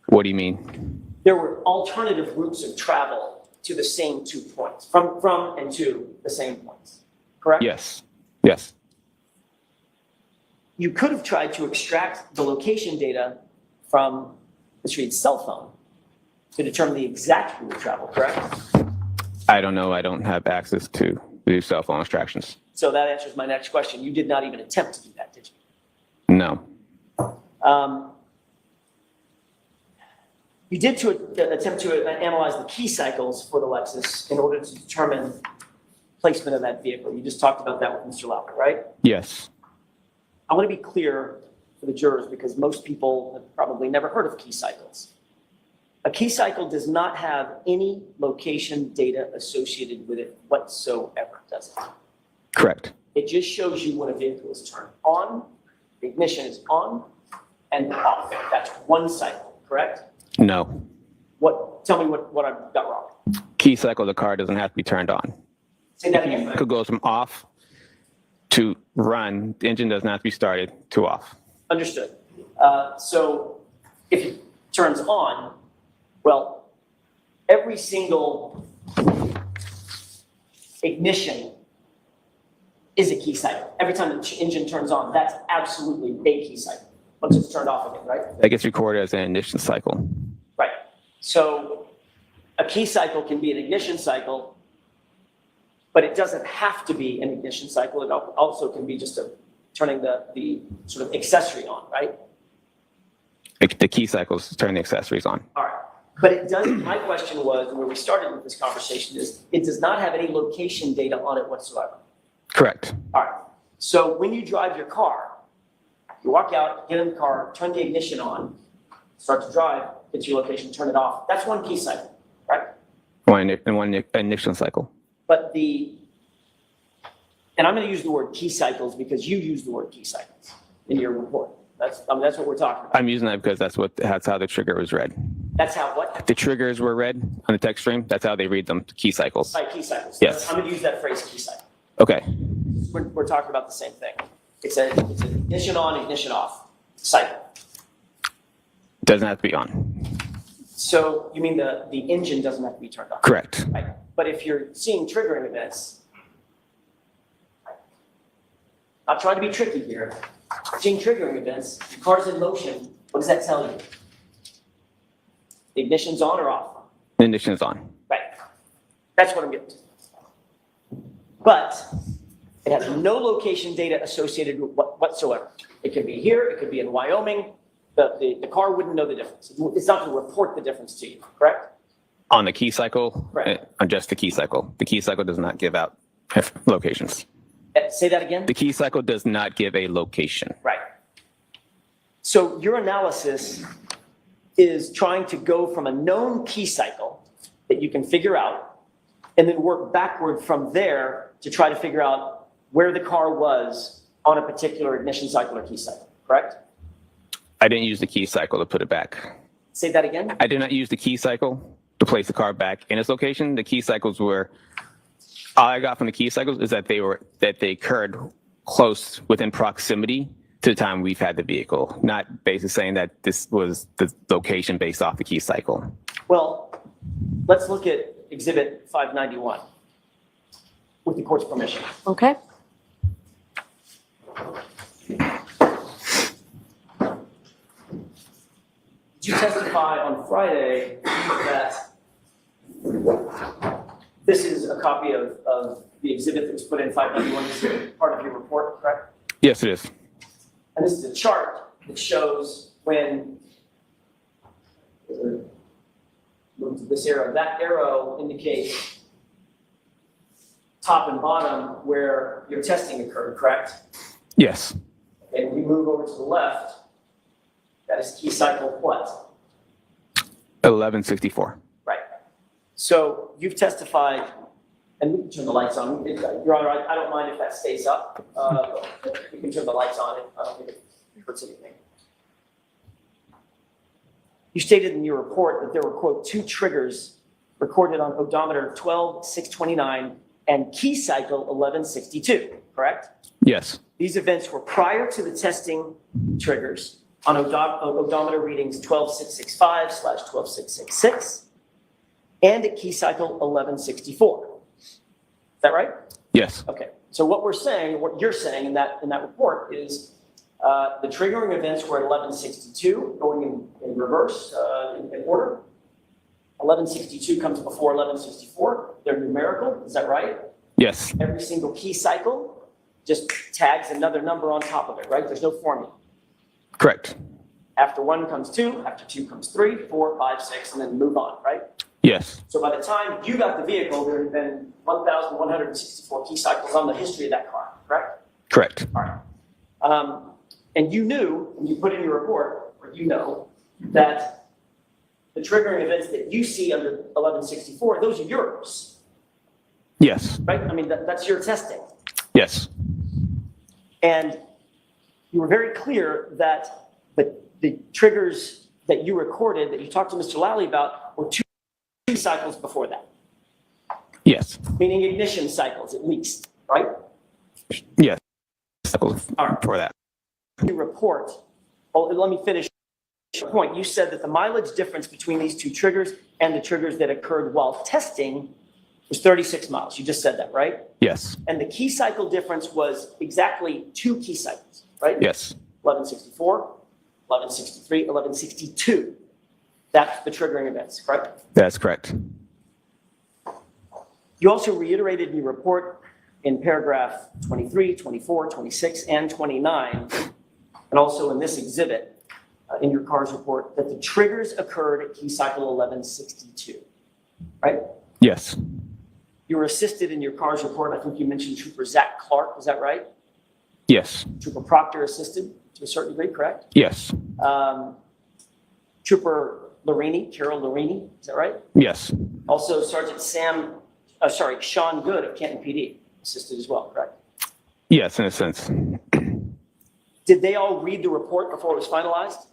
What do you mean? There were alternative routes of travel to the same 2 points, from and to the same points, correct? Yes. Yes. You could have tried to extract the location data from Ms. Reed's cell phone to determine the exact route of travel, correct? I don't know. I don't have access to the cell phone extractions. So that answers my next question. You did not even attempt to do that, did you? No. You did attempt to analyze the key cycles for the Lexus in order to determine placement of that vehicle. You just talked about that with Mr. Lauer, right? Yes. I want to be clear for the jurors because most people have probably never heard of key cycles. A key cycle does not have any location data associated with it whatsoever, does it? Correct. It just shows you when a vehicle is turned on, the ignition is on, and off. That's one cycle, correct? No. Tell me what I've got wrong. Key cycle, the car doesn't have to be turned on. Say that again. It could go from off to run. The engine doesn't have to be started to off. Understood. So if it turns on, well, every single ignition is a key cycle. Every time the engine turns on, that's absolutely a key cycle. Once it's turned off again, right? That gets recorded as an ignition cycle. Right. So a key cycle can be an ignition cycle, but it doesn't have to be an ignition cycle. It also can be just turning the sort of accessory on, right? The key cycles turn the accessories on. All right. But it doesn't, my question was, and where we started with this conversation is, it does not have any location data on it whatsoever. Correct. All right. So when you drive your car, you walk out, get in the car, turn the ignition on, start to drive, get to your location, turn it off. That's one key cycle, right? One ignition cycle. But and I'm going to use the word key cycles because you use the word key cycles in your report. That's what we're talking about. I'm using that because that's how the trigger was read. That's how what? The triggers were read on the text stream. That's how they read them, key cycles. Right, key cycles. Yes. I'm going to use that phrase key cycle. Okay. We're talking about the same thing. It's an ignition on, ignition off cycle. Doesn't have to be on. So you mean the engine doesn't have to be turned on? Correct. Right. But if you're seeing triggering events, I'm trying to be tricky here. Seeing triggering events, the car's in motion, what does that tell you? The ignition's on or off? The ignition is on. Right. That's what I'm getting to. But it has no location data associated with whatsoever. It could be here, it could be in Wyoming. The car wouldn't know the difference. It's not going to report the difference to you, correct? On the key cycle, Right. On just the key cycle. The key cycle does not give out locations. Say that again? The key cycle does not give a location. Right. So your analysis is trying to go from a known key cycle that you can figure out and then work backward from there to try to figure out where the car was on a particular ignition cycle or key cycle, correct? I didn't use the key cycle to put it back. Say that again? I did not use the key cycle to place the car back in its location. The key cycles were, all I got from the key cycles is that they occurred close within proximity to the time we've had the vehicle, not basically saying that this was the location based off the key cycle. Well, let's look at Exhibit 591 with the court's permission. Okay. Did you testify on Friday that this is a copy of the exhibit that was put in 591? This is part of your report, correct? Yes, it is. And this is a chart that shows when move to this arrow. That arrow indicates top and bottom where your testing occurred, correct? Yes. And we move over to the left. That is key cycle what? 1164. Right. So you've testified, and we can turn the lights on. Your Honor, I don't mind if that stays up. We can turn the lights on. I don't think it hurts anything. You stated in your report that there were, quote, 2 triggers recorded on odometer 12629 and key cycle 1162, correct? Yes. These events were prior to the testing triggers on odometer readings 12665/12666 and at key cycle 1164. Is that right? Yes. Okay. So what we're saying, what you're saying in that report is the triggering events were at 1162, going in reverse in order. 1162 comes before 1164. They're numerical. Is that right? Yes. Every single key cycle just tags another number on top of it, right? There's no formula. Correct. After 1 comes 2, after 2 comes 3, 4, 5, 6, and then move on, right? Yes. So by the time you got the vehicle, there had been 1,164 key cycles on the history of that car, correct? Correct. All right. And you knew, when you put in your report, or you know, that the triggering events that you see under 1164, those are yours, Yes. right? I mean, that's your testing. Yes. And you were very clear that the triggers that you recorded, that you talked to Mr. Lally about, were 2 cycles before that, Yes. meaning ignition cycles at least, right? Yes. All right. For that. You report, well, let me finish your point. You said that the mileage difference between these 2 triggers and the triggers that occurred while testing was 36 miles. You just said that, right? Yes. And the key cycle difference was exactly 2 key cycles, right? Yes. 1164, 1163, 1162. That's the triggering events, correct? That's correct. You also reiterated in your report in paragraph 23, 24, 26, and 29, and also in this exhibit in your CARS report, that the triggers occurred at key cycle 1162, right? Yes. You were assisted in your CARS report. I think you mentioned Trooper Zach Clark. Is that right? Yes. Trooper Proctor assisted to a certain degree, correct? Yes. Trooper Carol Larini, is that right? Yes. Also Sergeant Sean Good of Canton PD assisted as well, correct? Yes, in a sense. Did they all read the report before it was finalized?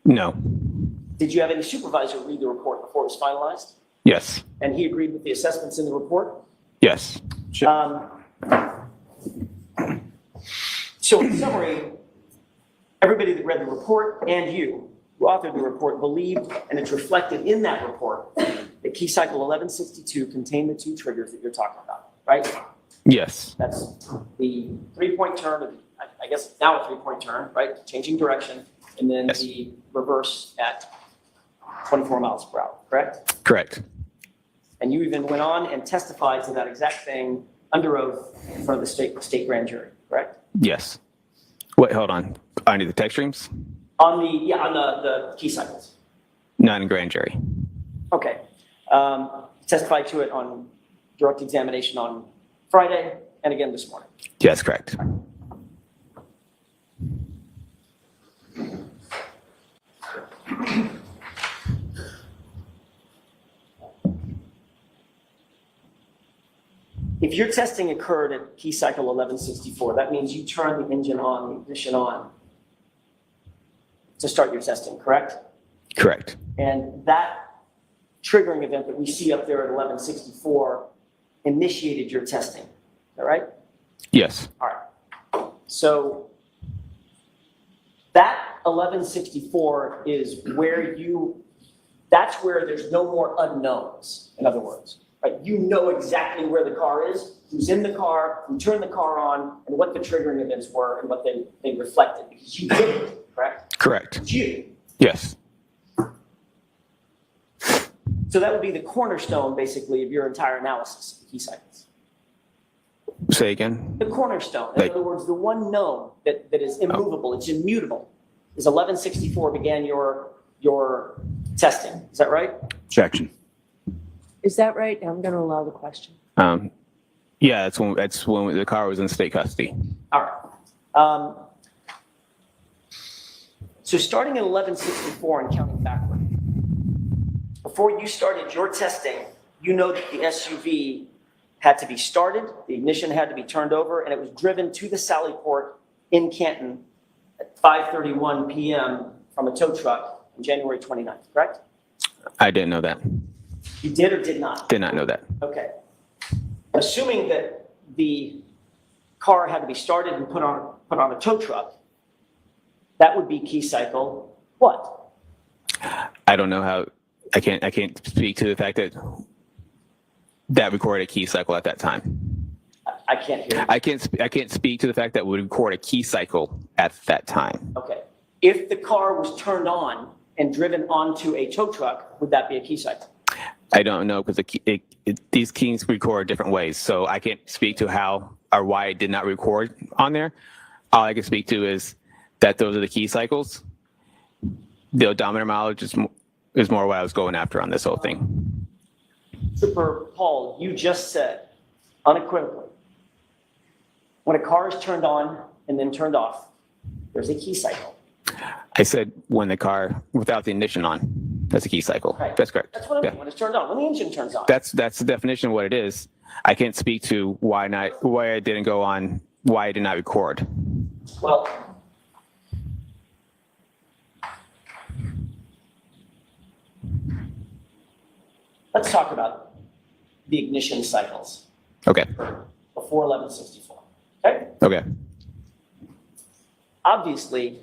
No. Did you have any supervisor read the report before it was finalized? Yes. And he agreed with the assessments in the report? Yes. So in summary, everybody that read the report and you who authored the report believed, and it's reflected in that report, that key cycle 1162 contained the two triggers that you're talking about, right? Yes. That's the 3-point turn, I guess now a 3-point turn, right? Changing direction, and then Yes. the reverse at 24 miles per hour, correct? Correct. And you even went on and testified to that exact thing under oath in front of the state grand jury, correct? Yes. Wait, hold on. I need the text streams? On the key cycles. Not in grand jury. Okay. Testified to it on direct examination on Friday and again this morning. Yes, correct. If your testing occurred at key cycle 1164, that means you turned the engine on, the ignition on to start your testing, correct? Correct. And that triggering event that we see up there at 1164 initiated your testing, all right? Yes. All right. So that 1164 is where that's where there's no more unknowns, in other words, right? You know exactly where the car is, who's in the car, who turned the car on, and what the triggering events were and what they reflected, because you did it, correct? Correct. It's you. Yes. So that would be the cornerstone, basically, of your entire analysis of the key cycles. Say again? The cornerstone, in other words, the one known that is immovable, it's immutable, is 1164 began your testing. Is that right? Objection. Is that right? I'm going to allow the question. Yeah, that's when the car was in state custody. All right. So starting at 1164 and counting backward, before you started your testing, you know that the SUV had to be started, the ignition had to be turned over, and it was driven to the Sally Port in Canton at 5:31 p.m. from a tow truck on January 29th, correct? I didn't know that. You did or did not? Did not know that. Okay. Assuming that the car had to be started and put on a tow truck, that would be key cycle what? I don't know how. I can't speak to the fact that recorded a key cycle at that time. I can't hear you. I can't speak to the fact that we record a key cycle at that time. Okay. If the car was turned on and driven onto a tow truck, would that be a key cycle? I don't know because these keys record different ways, so I can't speak to how or why it did not record on there. All I can speak to is that those are the key cycles. The odometer mileage is more what I was going after on this whole thing. Trooper Paul, you just said unequivocally, when a car is turned on and then turned off, there's a key cycle. I said when the car without the ignition on, that's a key cycle. Right. That's correct. That's what I mean, when it's turned on, when the engine turns on. That's the definition of what it is. I can't speak to why I didn't go on, why I did not record. Well, let's talk about the ignition cycles Okay. before 1164. Okay? Okay. Obviously,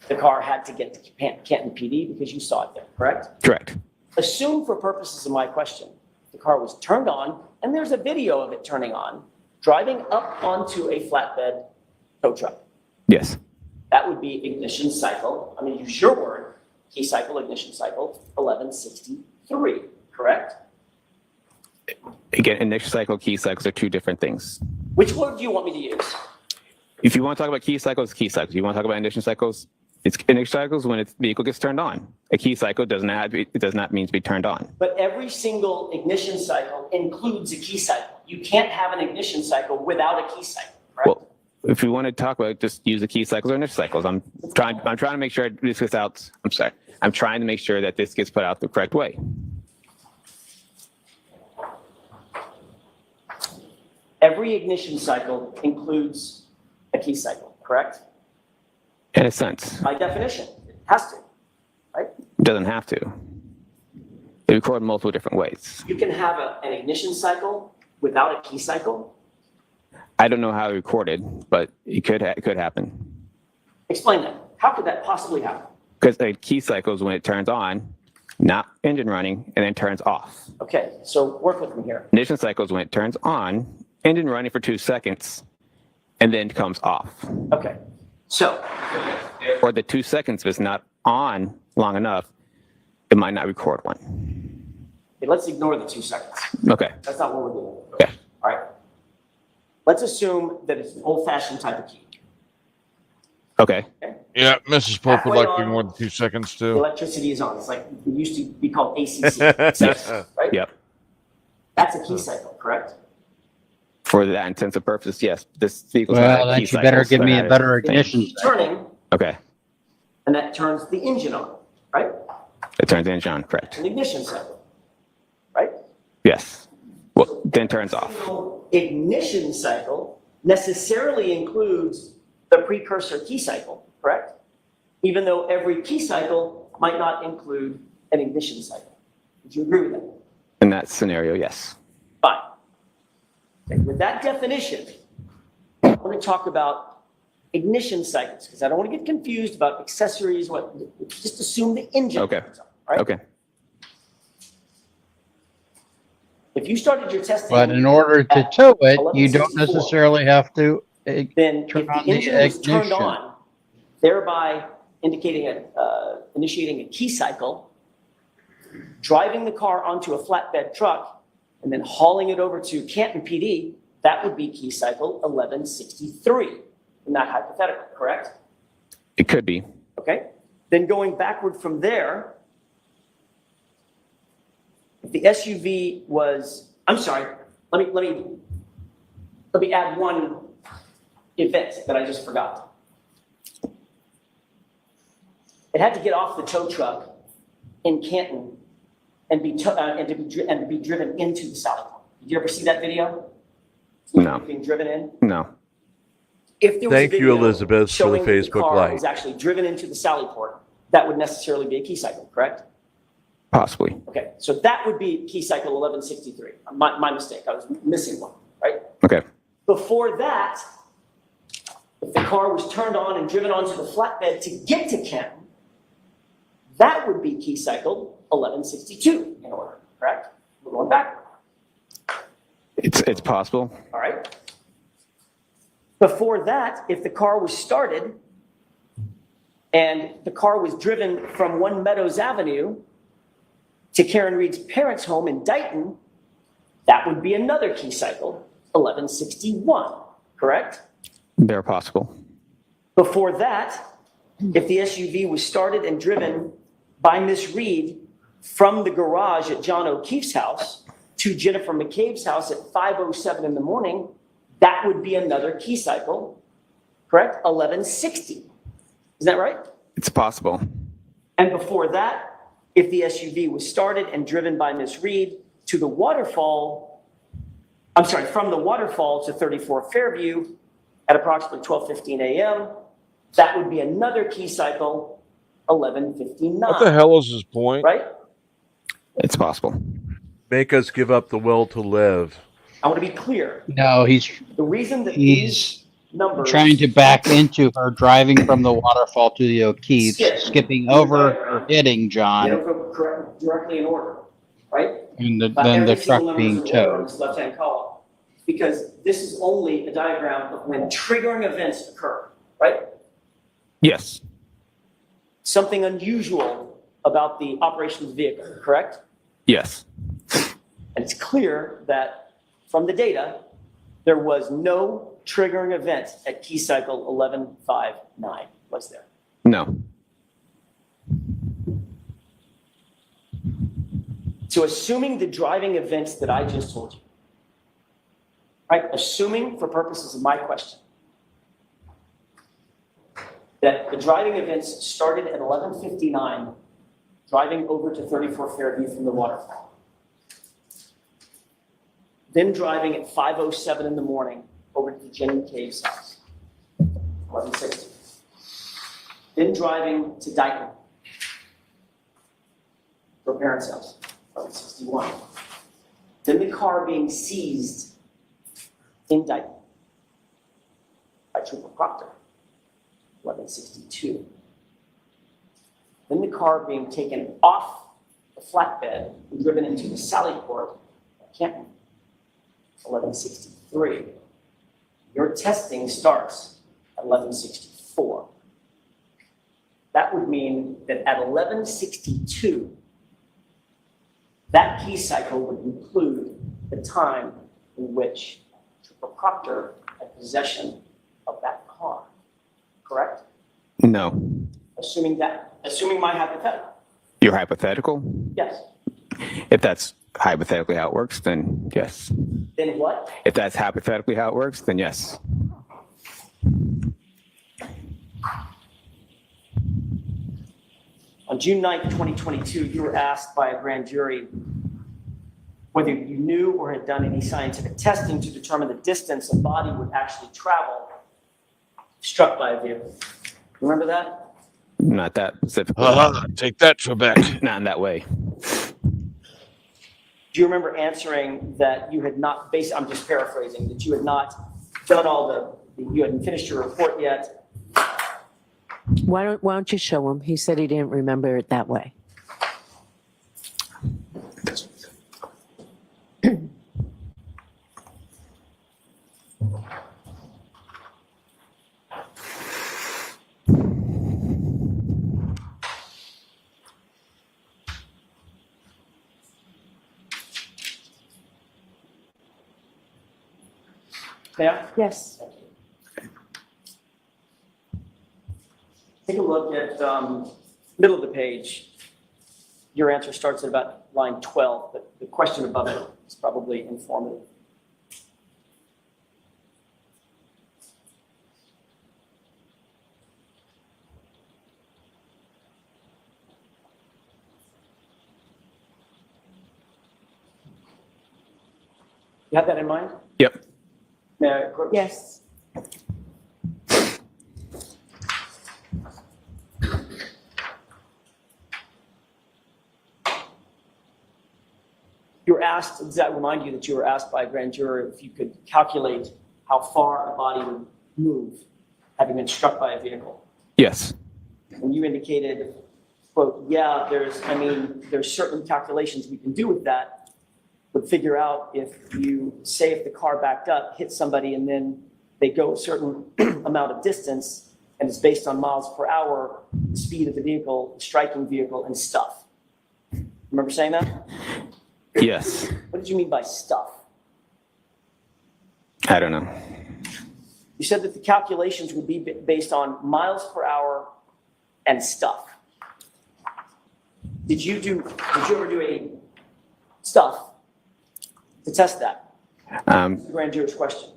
the car had to get to Canton PD because you saw it there, correct? Correct. Assume for purposes of my question, the car was turned on, and there's a video of it turning on, driving up onto a flatbed tow truck. Yes. That would be ignition cycle, I'm going to use your word, key cycle, ignition cycle, 1163, correct? Again, ignition cycle, key cycles are two different things. Which word do you want me to use? If you want to talk about key cycles, key cycles. If you want to talk about ignition cycles, it's ignition cycles when its vehicle gets turned on. A key cycle does not mean to be turned on. But every single ignition cycle includes a key cycle. You can't have an ignition cycle without a key cycle, correct? Well, if we want to talk about it, just use the key cycles or initial cycles. I'm trying to make sure this gets out. I'm sorry. I'm trying to make sure that this gets put out the correct way. Every ignition cycle includes a key cycle, correct? In a sense. By definition, it has to, right? It doesn't have to. They record multiple different ways. You can have an ignition cycle without a key cycle. I don't know how it recorded, but it could happen. Explain that. How could that possibly happen? Because a key cycle is when it turns on, not engine running, and then turns off. Okay, so work with me here. Ignition cycle is when it turns on, engine running for 2 seconds, and then comes off. Okay, so. Or the 2 seconds, if it's not on long enough, it might not record one. Okay, let's ignore the 2 seconds. Okay. That's not what we're doing. Okay. All right. Let's assume that it's an old-fashioned type of key. Okay. Yeah, Mrs. Pope would Halfway like to be on. more than 2 seconds The too. electricity is on. It's like, it used to be called ACC, right? Yep. That's a key cycle, correct? For that intensive purpose, yes. This vehicle's Well, not a then key you better cycle, give so me that a better is the thing. ignition. Turning, Okay. and that turns the engine on, right? It turns the engine on, correct. An ignition cycle, right? Yes. Well, then turns off. So ignition cycle necessarily includes the precursor key cycle, correct? Even though every key cycle might not include an ignition cycle. Would you agree with that? In that scenario, yes. Fine. Okay, with that definition, I want to talk about ignition cycles because I don't want to get confused about accessories. Just assume the engine. Okay. turns on, right? Okay. If you started your testing, But in order to tow it, you don't 1164. necessarily have to. then if turn the on the engine was turned ignition. on, thereby indicating initiating a key cycle, driving the car onto a flatbed truck, and then hauling it over to Canton PD, that would be key cycle 1163 in that hypothetical, correct? It could be. Okay. Then going backward from there, if the SUV was, I'm sorry, let me add one event that I just forgot. It had to get off the tow truck in Canton and be driven into the Sally Port. Did you ever see that video? No. Being driven in? No. If there was Thank a you, video Elizabeth, for the showing that Facebook car like. was actually driven into the Sally Port, that would necessarily be a key cycle, correct? Possibly. Okay, so that would be key cycle 1163. My mistake, I was missing one, right? Okay. Before that, if the car was turned on and driven onto the flatbed to get to Canton, that would be key cycle 1162 in order, correct? We're going backward, It's possible. all right? Before that, if the car was started and the car was driven from One Meadows Avenue to Karen Reed's parents' home in Dighton, that would be another key cycle, 1161, correct? They're possible. Before that, if the SUV was started and driven by Miss Reed from the garage at John O'Keefe's house to Jennifer McCabe's house at 5:07 in the morning, that would be another key cycle, correct? 1160. Is that right? It's possible. And before that, if the SUV was started and driven by Miss Reed to the waterfall, from the waterfall to 34 Fairview at approximately 12:15 a.m., that would be another key cycle, 1159. What the hell is his point? Right? It's possible. Make us give up the will to live. I want to be clear. No, he's The reason that He's these numbers trying to back into her driving from the waterfall to the O'Keefe's, skipping over or hitting John, go directly in order, right? and But then the every single truck number being is in order on towed. this left-hand column, because this is only a diagram of when triggering events occur, right? Yes. Something unusual about the operation of the vehicle, correct? Yes. And it's clear that from the data, there was no triggering event at key cycle 1159, was there? No. So assuming the driving events that I just told you, right? Assuming for purposes of my question, that the driving events started at 11:59, driving over to 34 Fairview from the waterfall. Then driving at 5:07 in the morning over to the Jenny Caves house, 11:60. Then driving to Dighton, her parents' house, 11:61. Then the car being seized in Dighton by Trooper Proctor, 11:62. Then the car being taken off the flatbed and driven into the Sally Port at Canton, 11:63. Your testing starts at 11:64. That would mean that at 11:62, that key cycle would include the time in which Trooper Proctor had possession of that car, correct? No. Assuming my hypothetical. Your hypothetical? Yes. If that's hypothetically how it works, then yes. Then what? If that's hypothetically how it works, then yes. On June 9th, 2022, you were asked by a grand jury whether you knew or had done any scientific testing to determine the distance a body would actually travel struck by a vehicle. Remember that? Not that specifically. Take that, Trebek. Not in that way. Do you remember answering that you had not, I'm just paraphrasing, that you had not done you hadn't finished your report yet? Why don't you show him? He said he didn't remember it that way. Yeah? Yes. Take a look at middle of the page. Your answer starts at about line 12, but the question above it is probably informative. You have that in mind? Yep. May I approach? Yes. You were asked, does that remind you that you were asked by a grand juror if you could calculate how far a body would move having been struck by a vehicle? Yes. And you indicated, quote, yeah, there's certain calculations we can do with that, would figure out if the car backed up, hit somebody, and then they go a certain amount of distance, and it's based on miles per hour, the speed of the vehicle, the striking vehicle, and stuff. Remember saying that? Yes. What did you mean by stuff? I don't know. You said that the calculations would be based on miles per hour and stuff. Did you ever do any stuff to test that? The grand jury's question.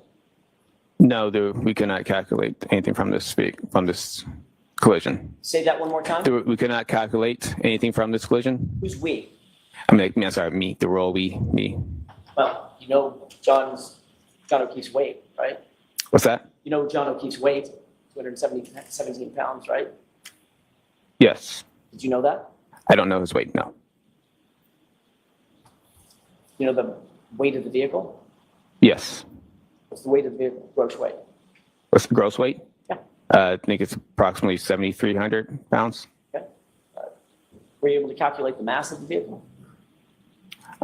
No, we cannot calculate anything from this collision. Say that one more time. We cannot calculate anything from this collision. Who's we? Me, the role me. Well, you know John O'Keefe's weight, right? What's that? You know John O'Keefe's weight, 217 pounds, right? Yes. Did you know that? I don't know his weight, no. You know the weight of the vehicle? Yes. What's the weight of the vehicle, gross weight? What's the gross weight? Yeah. I think it's approximately 7,300 pounds. Okay. Were you able to calculate the mass of the vehicle?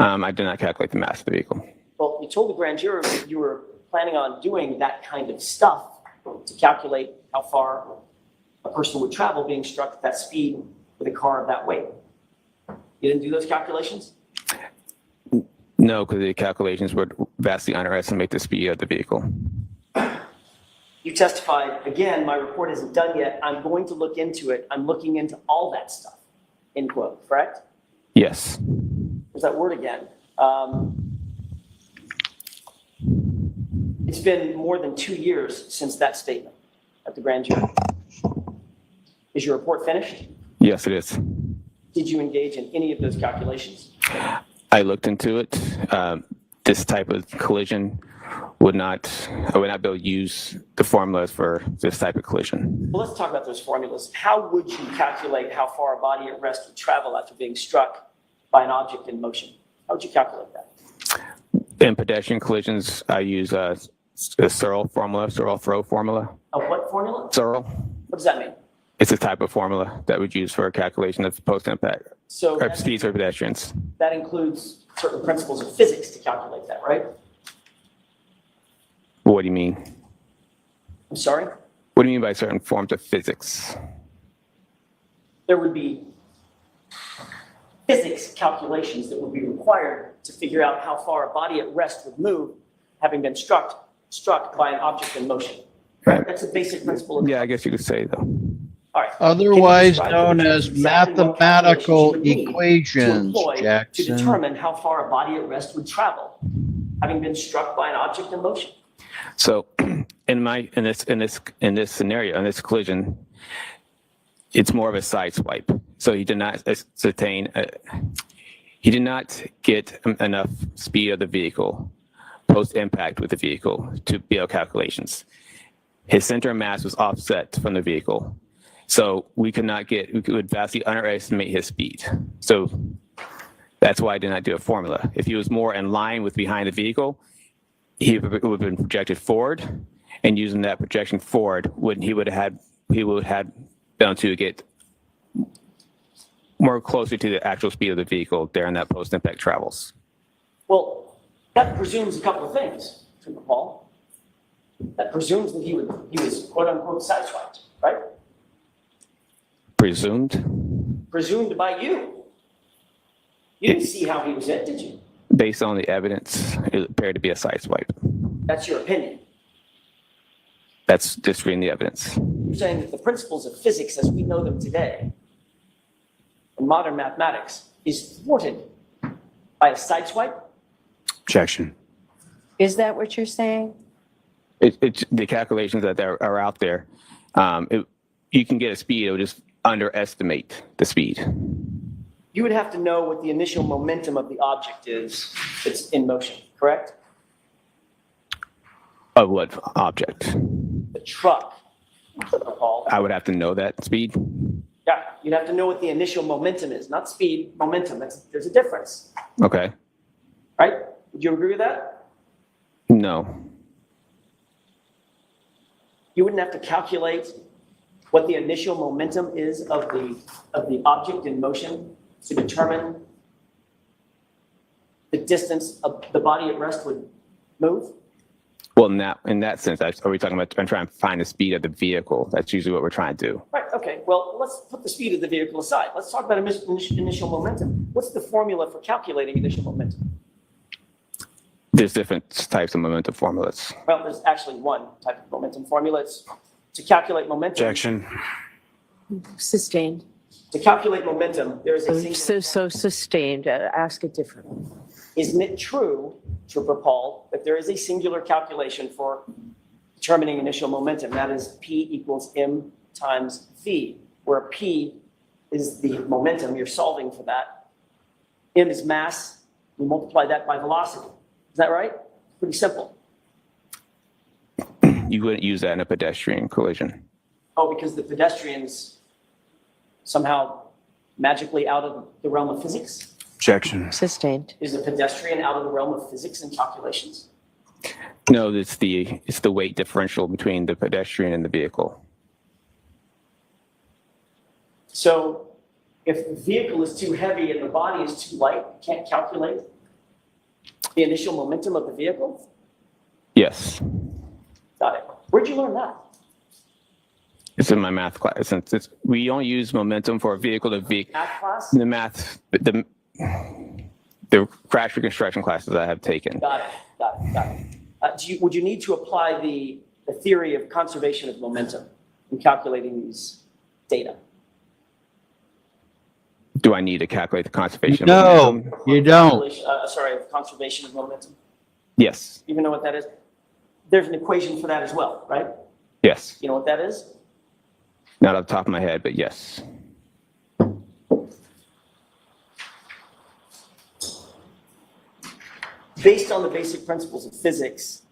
I did not calculate the mass of the vehicle. Well, you told the grand jury that you were planning on doing that kind of stuff to calculate how far a person would travel being struck at that speed with a car of that weight. You didn't do those calculations? No, because the calculations would vastly underestimate the speed of the vehicle. You testified, again, my report isn't done yet. I'm going to look into it. I'm looking into all that stuff, end quote, correct? Yes. There's that word again. It's been more than 2 years since that statement at the grand jury. Is your report finished? Yes, it is. Did you engage in any of those calculations? I looked into it. This type of collision I would not be able to use the formulas for this type of collision. Well, let's talk about those formulas. How would you calculate how far a body at rest would travel after being struck by an object in motion? How would you calculate that? In pedestrian collisions, I use a Searle throw formula. A what formula? Searle. What does that mean? It's a type of formula that would use for a calculation of post-impact So speeds for pedestrians. that includes certain principles of physics to calculate that, right? What do you mean? I'm sorry? What do you mean by certain forms of physics? There would be physics calculations that would be required to figure out how far a body at rest would move having been struck by an object in motion. Right? That's a basic principle. Yeah, I guess you could say though. All right. Otherwise Can you describe known to me as exactly what mathematical calculations you would need equations, to employ to Jackson. determine how far a body at rest would travel having been struck by an object in motion? So in this scenario, in this collision, it's more of a side swipe. So he did not he did not get enough speed of the vehicle post impact with the vehicle to be able to calculations. His center of mass was offset from the vehicle. So we would vastly underestimate his speed. So that's why I did not do a formula. If he was more in line with behind the vehicle, he would have been projected forward, and using that projection forward, he would have been able to get more closer to the actual speed of the vehicle during that post-impact travels. Well, that presumes a couple of things, Mr. Paul. That presumes that he was quote unquote sideswiped, right? Presumed? Presumed by you. You didn't see how he was hit, did you? Based on the evidence, it appeared to be a side swipe. That's your opinion. That's just reading the evidence. You're saying that the principles of physics as we know them today in modern mathematics is thwarted by a sideswipe? Objection. Is that what you're saying? It's the calculations that are out there. You can get a speed, it would just underestimate the speed. You would have to know what the initial momentum of the object is that's in motion, correct? Of what object? The truck, Paul. I would have to know that speed. Yeah, you'd have to know what the initial momentum is, not speed, momentum. There's a difference, Okay. right? Would you agree with that? No. You wouldn't have to calculate what the initial momentum is of the object in motion to determine the distance of the body at rest would move? Well, in that sense, are we talking about trying to find the speed of the vehicle? That's usually what we're trying to do. Right, okay. Well, let's put the speed of the vehicle aside. Let's talk about initial momentum. What's the formula for calculating initial momentum? There's different types of momentum formulas. Well, there's actually one type of momentum formula. It's to calculate momentum. Objection. Sustained. To calculate momentum, there is a single. So sustained. Ask it differently. Isn't it true, Trooper Paul, that there is a singular calculation for determining initial momentum? That is P equals M times V, where P is the momentum. You're solving for that. M is mass. You multiply that by velocity. Is that right? Pretty simple. You wouldn't use that in a pedestrian collision. Oh, because the pedestrian's somehow magically out of the realm of physics? Objection. Sustained. Is the pedestrian out of the realm of physics and calculations? No, it's the weight differential between the pedestrian and the vehicle. So if the vehicle is too heavy and the body is too light, you can't calculate the initial momentum of the vehicle? Yes. Got it. Where'd you learn that? It's in my math class. We don't use momentum for a vehicle to vehicle. Math class? The crash reconstruction classes I have taken. Got it. Would you need to apply the theory of conservation of momentum in calculating these data? Do I need to calculate the conservation of No, momentum? you don't. Conservation of momentum. Yes. You even know what that is? There's an equation for that as well, right? Yes. You know what that is? Not off the top of my head, but yes. Based on the basic principles of physics,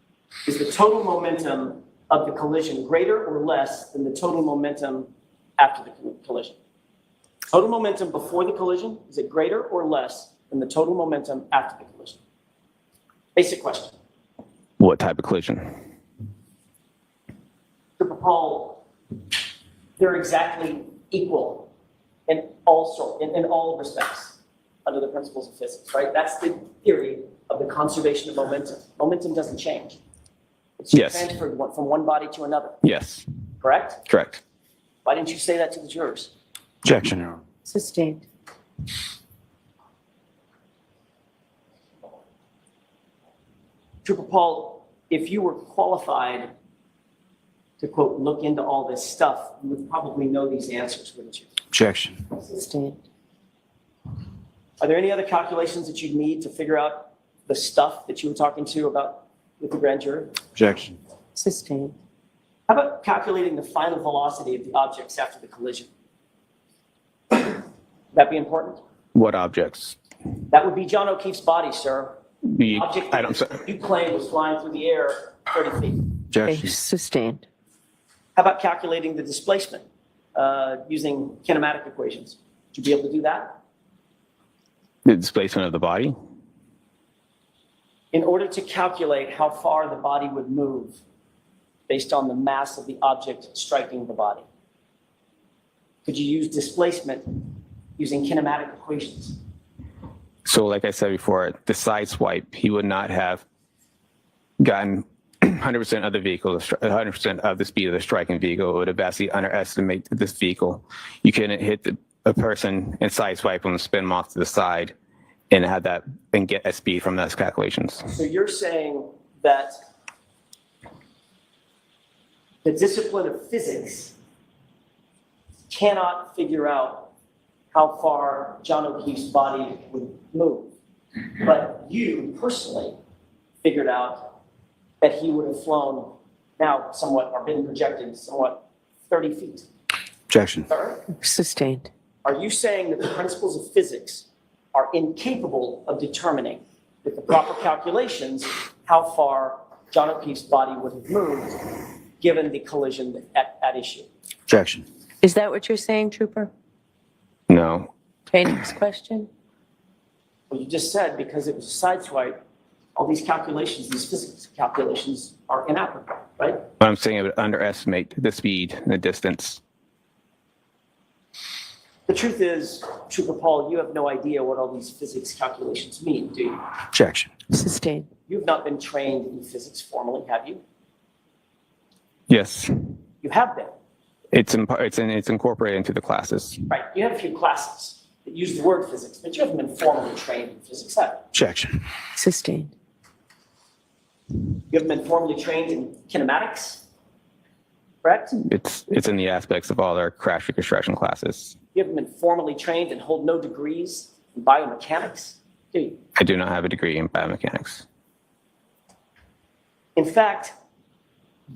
is the total momentum of the collision greater or less than the total momentum after the collision? Total momentum before the collision, is it greater or less than the total momentum after the collision? Basic question. What type of collision? Trooper Paul, they're exactly equal in all respects under the principles of physics, right? That's the theory of the conservation of momentum. Momentum doesn't change. It's Yes. transferred from one body to another, Yes. correct? Correct. Why didn't you say that to the jurors? Objection, Your Honor. Sustained. Trooper Paul, if you were qualified to, quote, look into all this stuff, you would probably know these answers, wouldn't you? Objection. Sustained. Are there any other calculations that you'd need to figure out the stuff that you were talking to about with the grand jury? Objection. Sustained. How about calculating the final velocity of the objects after the collision? Would that be important? What objects? That would be John O'Keefe's body, sir. The, Object I don't. you claim was flying through the air 30 feet. Objection. Sustained. How about calculating the displacement using kinematic equations? Would you be able to do that? The displacement of the body. In order to calculate how far the body would move based on the mass of the object striking the body, could you use displacement using kinematic equations? So like I said before, the side swipe, he would not have gotten 100% of the vehicle, 100% of the speed of the striking vehicle. It would have vastly underestimated this vehicle. You couldn't hit a person and side swipe them, spin them off to the side, and have that and get a speed from those calculations. So you're saying that the discipline of physics cannot figure out how far John O'Keefe's body would move, but you personally figured out that he would have flown now somewhat, or been projected somewhat 30 feet. Objection. Sir, Sustained. are you saying that the principles of physics are incapable of determining with the proper calculations how far John O'Keefe's body would have moved given the collision at issue? Objection. Is that what you're saying, Trooper? No. Okay, next question. Well, you just said because it was a side swipe, all these calculations, these physics calculations are inapplicable, right? But I'm saying it would underestimate the speed and the distance. The truth is, Trooper Paul, you have no idea what all these physics calculations mean, do you? Objection. Sustained. You've not been trained in physics formally, have you? Yes. You have been, It's incorporated into the classes. right? You have a few classes that use the word physics, but you haven't been formally trained in physics, have you? Objection. Sustained. You haven't been formally trained in kinematics, correct? It's in the aspects of all our crash reconstruction classes. You haven't been formally trained and hold no degrees in biomechanics, do you? I do not have a degree in biomechanics. In fact,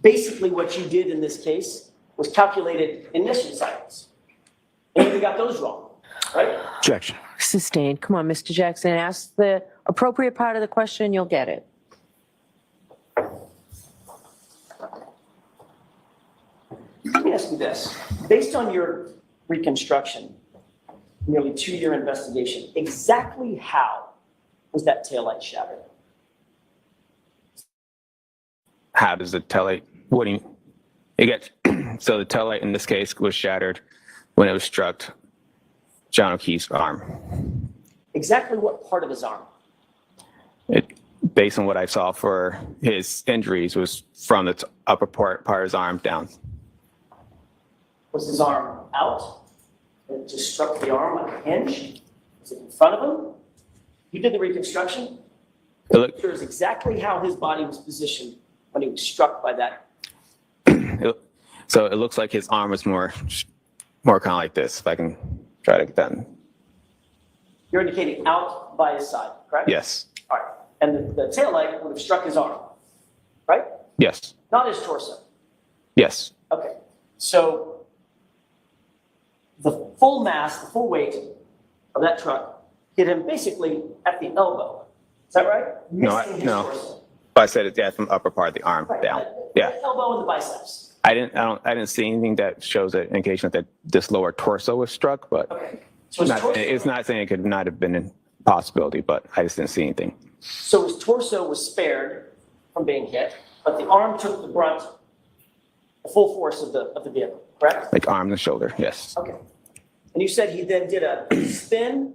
basically what you did in this case was calculated ignition cycles. And you got those wrong, right? Objection. Sustained. Come on, Mr. Jackson. Ask the appropriate part of the question, you'll get it. Let me ask you this. Based on your reconstruction, nearly 2-year investigation, exactly how was that taillight shattered? How does the taillight, what do you, it gets, so the taillight in this case was shattered when it was struck John O'Keefe's arm. Exactly what part of his arm? Based on what I saw for his injuries was from the upper part of his arm down. Was his arm out? It just struck the arm like a hinge? Was it in front of him? You did the reconstruction? It looked, Here's exactly how his body was positioned when he was struck by that. so it looks like his arm was more kind of like this, if I can try to get that. You're indicating out by his side, correct? Yes. All right. And the taillight would have struck his arm, right? Yes. Not his torso. Yes. Okay. So full mass, the full weight of that truck hit him basically at the elbow. Is that right? No, Missing his no. torso. I said it's from the upper part of the arm Right, down. the Yeah. elbow and the biceps. I didn't see anything that shows an indication that this lower torso was struck, but Okay. So his torso, it's not saying it could not have been a possibility, but I just didn't see anything. so his torso was spared from being hit, but the arm took the brunt, the full force of the vehicle, correct? Like arm and shoulder, yes. Okay. And you said he then did a spin,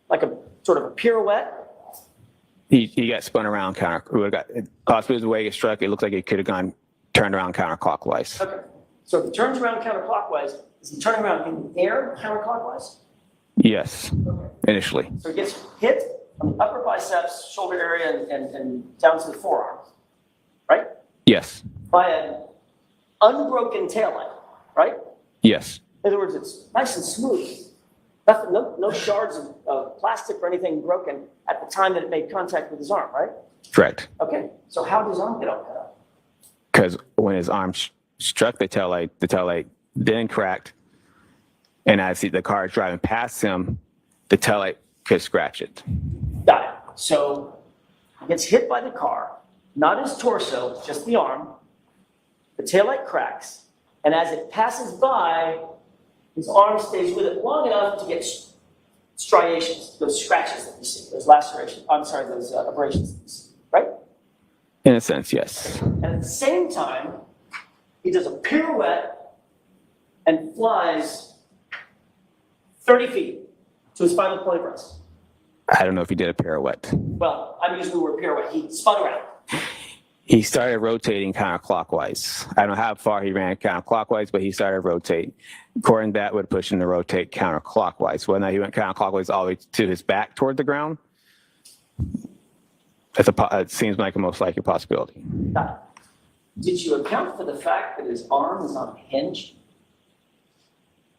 like a sort of a pirouette? He got spun around possibly the way he struck, it looked like it could have turned around counterclockwise. Okay. So if he turns around counterclockwise, is he turning around in the air counterclockwise? Yes, initially. So he gets hit on the upper biceps, shoulder area, and down to the forearm, right? Yes, By an unbroken taillight, right? yes, In other words, it's nice and smooth. Nothing, no shards of plastic or anything broken at the time that it made contact with his arm, right? correct. Okay, so how does his arm get all cut up? Because when his arm struck the taillight then cracked, and as the car is driving past him, the taillight could scratch it. Got it. So he gets hit by the car, not his torso, just the arm. The taillight cracks, and as it passes by, his arm stays with it long enough to get striations, those scratches that you see, those lacerations, those abrasions that you see, right? In a sense, yes. And at the same time, he does a pirouette and flies 30 feet to his final point of rest. I don't know if he did a pirouette. Well, I'm using the word pirouette. He spun around. He started rotating counterclockwise. I don't know how far he ran counterclockwise, but he started rotating. According to that, would push him to rotate counterclockwise. Whether or not he went counterclockwise all the way to his back toward the ground, it seems like a most likely possibility. Did you account for the fact that his arm is on a hinge?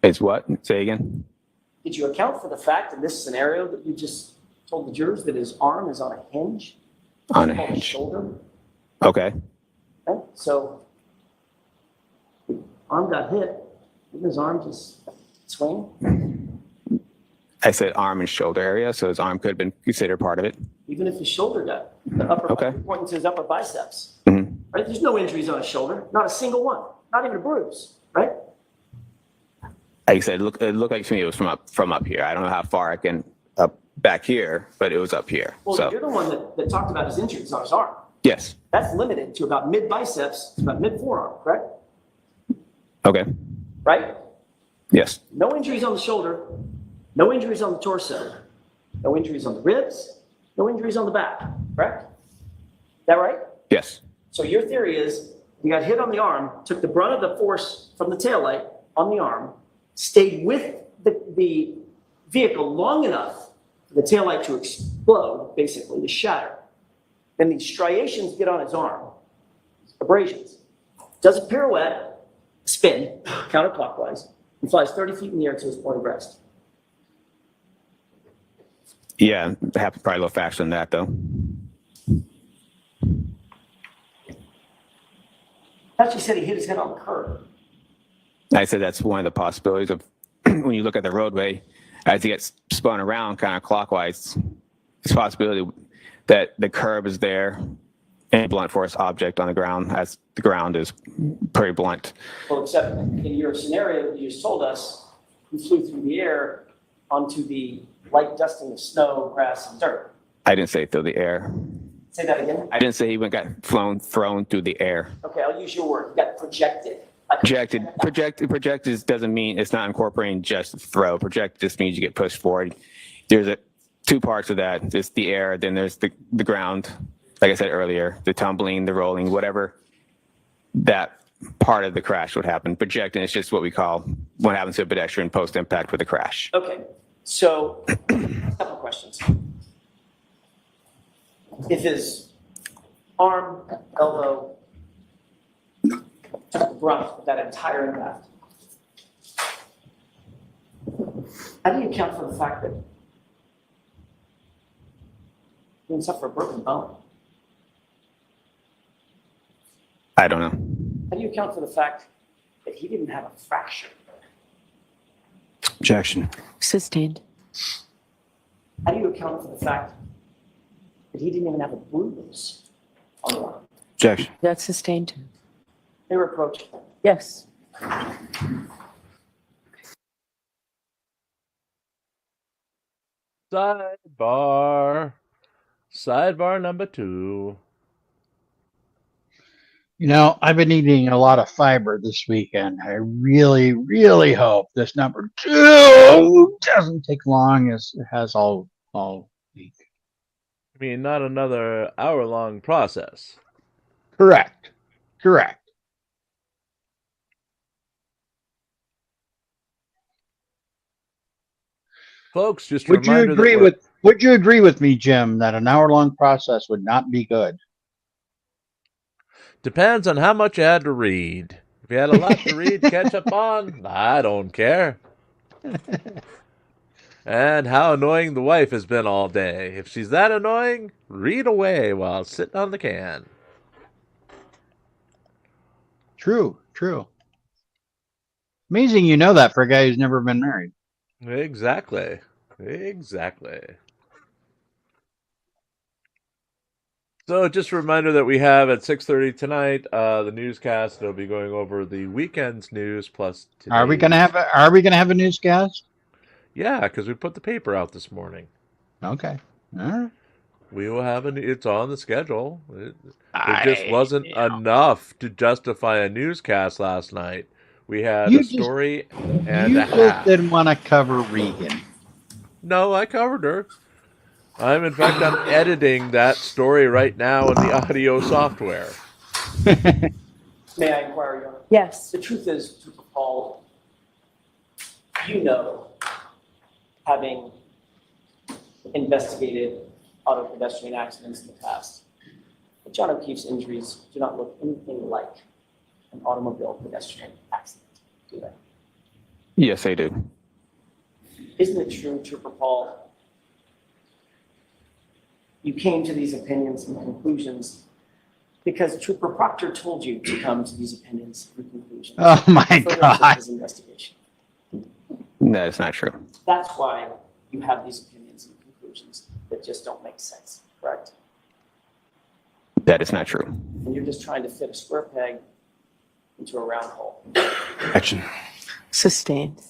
It's what? Say again? Did you account for the fact in this scenario that you just told the jurors that his arm is on a hinge? On a His hinge. shoulder? Okay. Okay, so the arm got hit. Didn't his arm just swing? I said arm and shoulder area, so his arm could have been considered part of it. Even if his shoulder got the upper, Okay. pointing to his upper biceps. Mhm. Right? There's no injuries on his shoulder, not a single one, not even a bruise, right? Like I said, it looked like to me it was from up here. I don't know how far I can up back here, but it was up here. Well, So you're the one that talked about his injuries on his arm. yes. That's limited to about mid biceps, to about mid forearm, correct? Okay. Right? Yes. No injuries on the shoulder, no injuries on the torso, no injuries on the ribs, no injuries on the back, correct? Is that right? Yes. So your theory is you got hit on the arm, took the brunt of the force from the taillight on the arm, stayed with the vehicle long enough for the taillight to explode, basically, to shatter. Then these striations get on his arm, abrasions. Does a pirouette, spin, counterclockwise, and flies 30 feet in the air to his point of rest. Yeah, it happened probably a little faster than that, though. I thought you said he hit his head on the curb. I said that's one of the possibilities of when you look at the roadway, as he gets spun around counterclockwise, it's a possibility that the curb is there and a blunt force object on the ground, as the ground is pretty blunt. Well, except in your scenario that you just told us, he flew through the air onto the light dusting of snow, grass, and dirt. I didn't say through the air. Say that again? I didn't say he got thrown through the air. Okay, I'll use your word. He got projected. Like Projected doesn't mean it's not incorporating just throw. Project just means you get pushed forward. There's two parts of that. There's the air, then there's the ground. Like I said earlier, the tumbling, the rolling, whatever that part of the crash would happen. Projecting is just what we call what happens to a pedestrian post-impact with a crash. Okay, so a couple questions. If his arm, elbow, took the brunt of that entire impact, how do you account for the fact that he didn't suffer a broken bone? I don't know. How do you account for the fact that he didn't have a fracture? Objection. Sustained. How do you account for the fact that he didn't even have a bruise on the arm? Objection. That's sustained. They were approaching. Yes. Sidebar. Sidebar number 2. You know, I've been eating a lot of fiber this weekend. I really, really hope this number 2 doesn't take long as it has all week. I mean, not another hour-long process. Correct. Correct. Folks, just a Would you reminder agree that we're- would you agree with me, Jim, that an hour-long process would not be good? Depends on how much you had to read. If you had a lot to read, catch up on, I don't care. And how annoying the wife has been all day. If she's that annoying, read away while sitting on the can. True. Amazing you know that for a guy who's never been married. Exactly. So just a reminder that we have at 6:30 tonight the newscast. It'll be going over the weekend's news plus today's. Are we gonna have a newscast? Yeah, because we put the paper out this morning. Okay. All right. We will have it's on the schedule. It just wasn't enough to justify a newscast last night. We had a story and you a just half. didn't want to cover Regan. No, I covered her. I'm editing that story right now in the audio software. May I inquire, Your Honor? Yes. The truth is, Trooper Paul, you know, having investigated auto pedestrian accidents in the past, that John O'Keefe's injuries do not look anything like an automobile pedestrian accident, do they? Yes, they do. Isn't it true, Trooper Paul, you came to these opinions and conclusions because Trooper Proctor told you to come to these opinions and conclusions? Oh my for God. his investigation. That is not true. That's why you have these opinions and conclusions that just don't make sense, correct? That is not true. And you're just trying to fit a square peg into a round hole. Action. Sustained.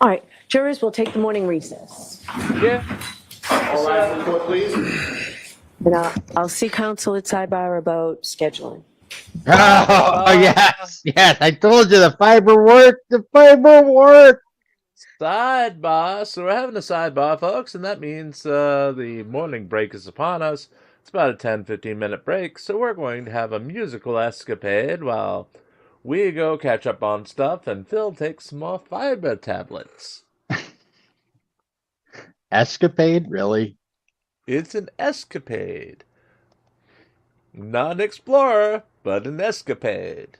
All right, jurors will take the morning recess. Yeah. All rise for the court, please. And I'll see counsel at sidebar about scheduling. Oh, yes. I told you the fiber worked. Sidebar. So we're having a sidebar, folks, and that means the morning break is upon us. It's about a 10-15 minute break, so we're going to have a musical escapade while we go catch up on stuff and Phil takes some more fiber tablets. Escapade, really? It's an escapade. Not an explorer, but an escapade.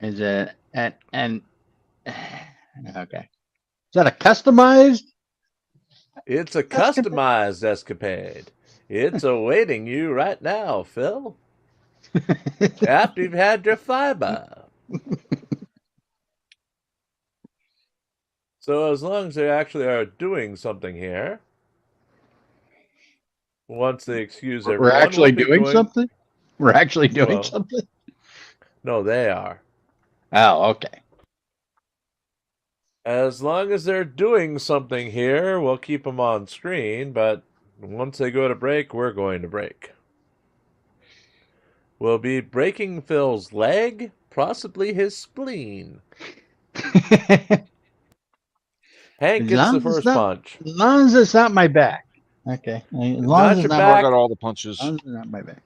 Is it and okay? Is that a customized? It's a customized escapade. It's awaiting you right now, Phil. After you've had your fiber. So as long as they actually are doing something here, once they excuse everyone, We're actually we'll be doing going- something. We're actually doing Well, something. No, they are. Oh, okay. As long as they're doing something here, we'll keep them on screen, but once they go to break, we're going to break. We'll be breaking Phil's leg, possibly his spleen. Hank gets the first punch. As long as it's not my back. Okay. As long Not as it's your not back. I got all the punches. As long as it's not my back.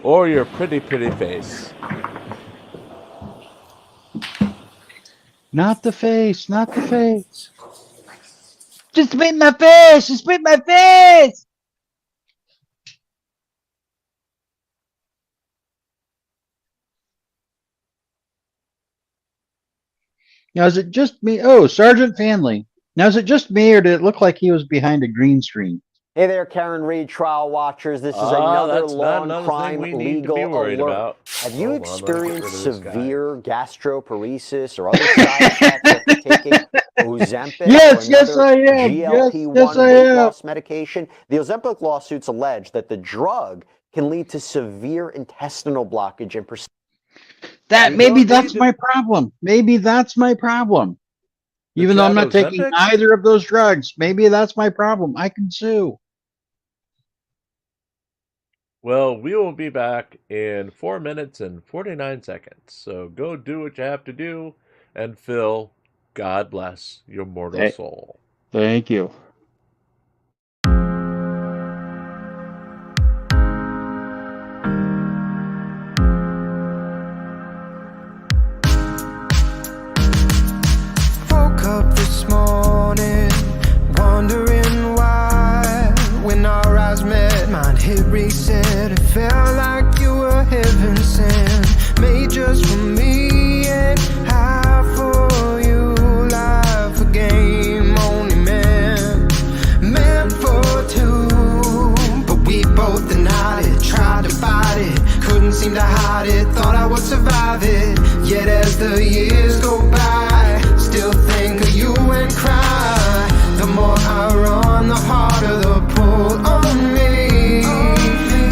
Or your pretty face. Not the face. Not the face. Just spit in my face. Just spit in my face. Now, is it just me? Oh, Sergeant Fanley. Now, is it just me, or did it look like he was behind a green screen? Hey there, Karen Reed trial watchers. This is Ah, another that's not long another crime thing we need to legal be worried alert. about. Have you Hold on, let me get rid experienced of this guy. severe gastroparesis or other side effects after taking Ozempic Yes, or yes, another I am. GLP-1 Yes, I weight am. loss medication? The Ozempic lawsuits allege that the drug can lead to severe intestinal blockage and That You maybe don't that's need to- my problem. Maybe that's my problem. The Even though I'm Chad not taking Ozempic? either of those drugs, maybe that's my problem. I can sue. Well, we will be back in 4 minutes and 49 seconds. So go do what you have to do. And Phil, God bless your mortal soul. Thank you. Woke up this morning, wondering why. When our eyes met, mine hit reset. It felt like you were heaven sent, made just for me and I for you. Life a game only meant for two, but we both denied it. Tried to fight it, couldn't seem to hide it. Thought I would survive it. Yet as the years go by, still think of you and cry. The more I run, the harder the pull on me.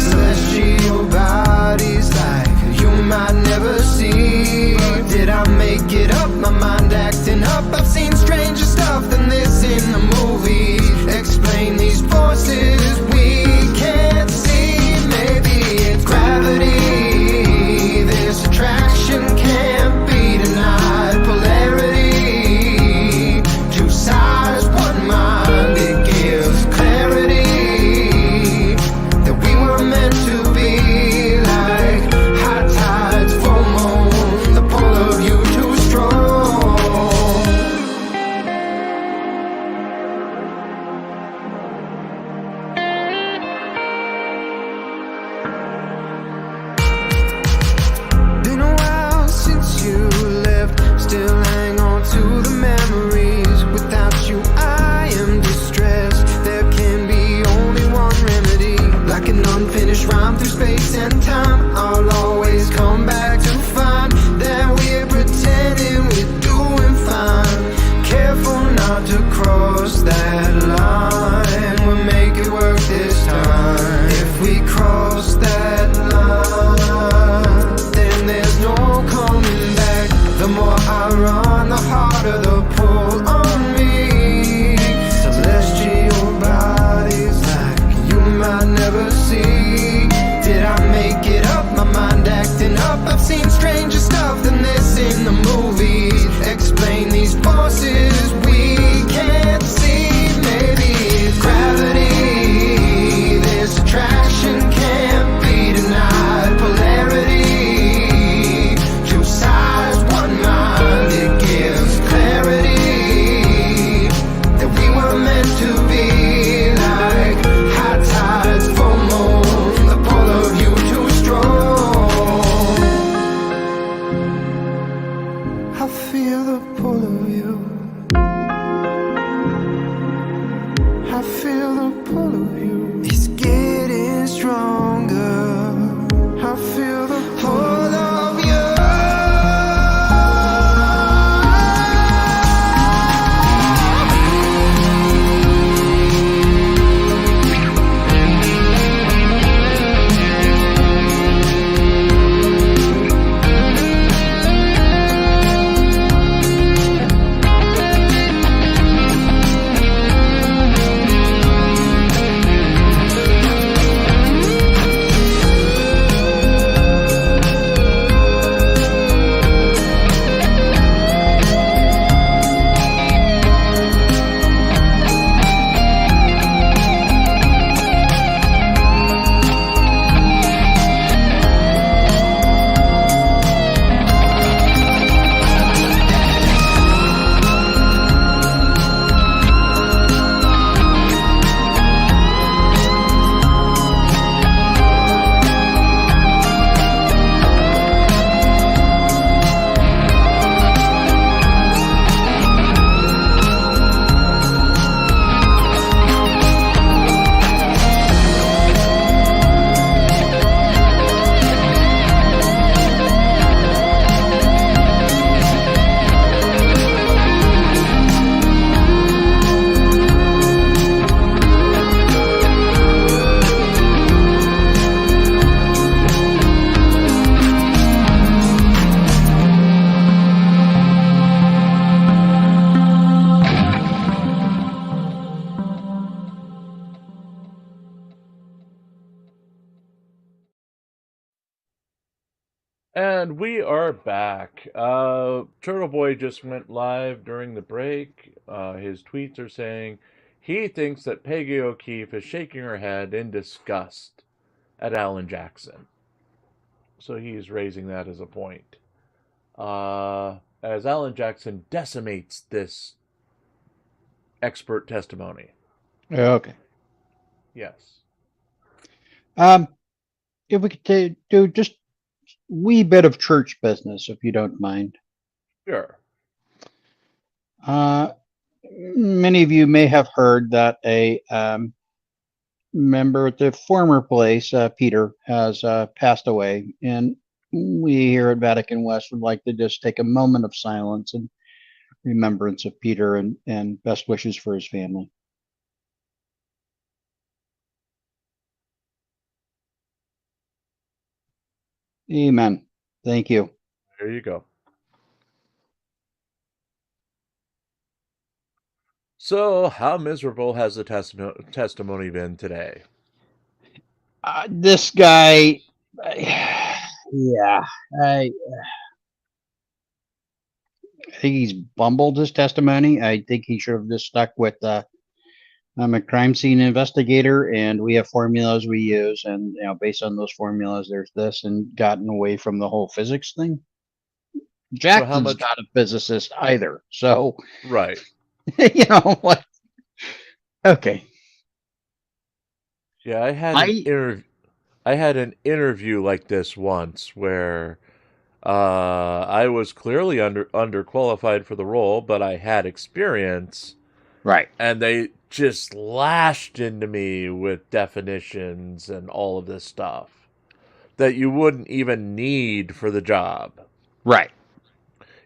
Celestial bodies like you might never see. Did I make it up? My mind acting up. I've seen stranger stuff than this in the movies. Explain these forces we can't see. Maybe it's gravity. This attraction can't be denied. Polarity, two sides, one mind. It gives clarity that we were meant to be like high tides, full moon. The pull of you too strong. Been a while since you left. Still hang on to the memories. Without you I am distressed. There can be only one remedy. Like an unfinished rhyme through space and time, I'll always come back to find that we're pretending we're doing fine. Careful not to cross that line. We'll make it work this time. If we cross that line, then there's no coming back. The more I run, the harder the pull on me. Celestial bodies like you might never see. Did I make it up? My mind acting up. I've seen stranger stuff than this in the movies. Explain these forces we can't see. Maybe it's gravity. This attraction can't be denied. Polarity, two sides, one mind. It gives clarity that we were meant to be like high tides, full moon. The pull of you too strong. I feel the pull of you. I feel the pull of you. It's getting stronger. I feel the pull of you. And we are back. Turtle Boy just went live during the break. His tweets are saying he thinks that Peggy O'Keefe is shaking her head in disgust at Alan Jackson. So he's raising that as a point. As Alan Jackson decimates this expert testimony. Okay. Yes. If we could do just wee bit of church business, if you don't mind. Sure. Many of you may have heard that a member at the former place, Peter, has passed away, and we here at Vatican West would like to just take a moment of silence in remembrance of Peter and best wishes for his family. Amen. Thank you. There you go. So, how miserable has the testimony been today? This guy, yeah, I think he's bumbled his testimony. I think he should have just stuck with I'm a crime scene investigator, and we have formulas we use, and based on those formulas, there's this, and gotten away from the whole physics thing. Jackson's not a physicist either, so right. What? Okay. Yeah, I had an interview like this once where I was clearly underqualified for the role, but I had experience. Right. And they just lashed into me with definitions and all of this stuff that you wouldn't even need for the job. Right.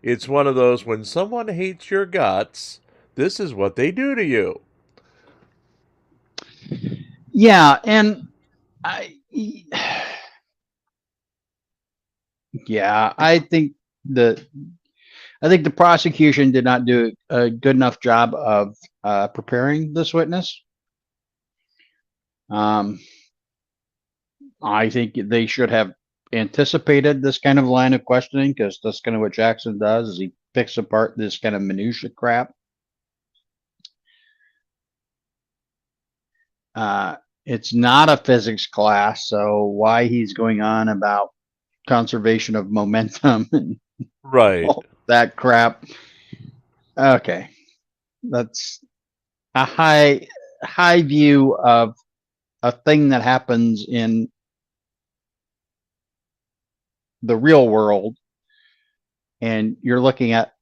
It's one of those, when someone hates your guts, this is what they do to you. Yeah, and I think the prosecution did not do a good enough job of preparing this witness. I think they should have anticipated this kind of line of questioning, because that's kind of what Jackson does, is he picks apart this kind of minutia crap. It's not a physics class, so why he's going on about conservation of momentum and all that crap. Okay. That's a high view of a thing that happens in the real world, and you're looking at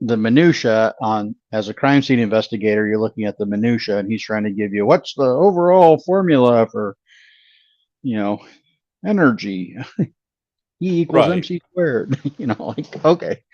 the minutia as a crime scene investigator, you're looking at the minutia, and he's trying to give you what's the overall formula for energy. E equals MC squared. Okay.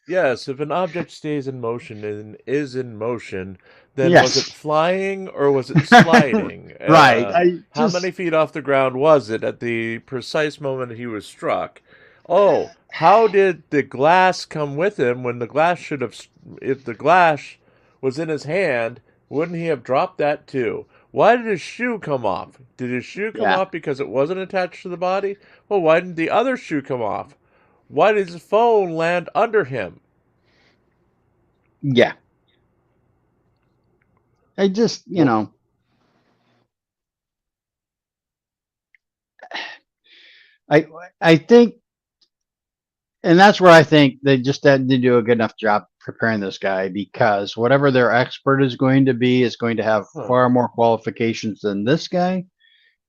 Yes, if an object stays in motion and is in motion, then was it flying or was it sliding? Right. How many feet off the ground was it at the precise moment he was struck? Oh, how did the glass come with him when the glass should have... If the glass was in his hand, wouldn't he have dropped that too? Why did his shoe come off? Did his shoe come off because it wasn't attached to the body? Well, why didn't the other shoe come off? Why did his phone land under him? Yeah. I just, I think, and that's where I think they just didn't do a good enough job preparing this guy, because whatever their expert is going to be is going to have far more qualifications than this guy.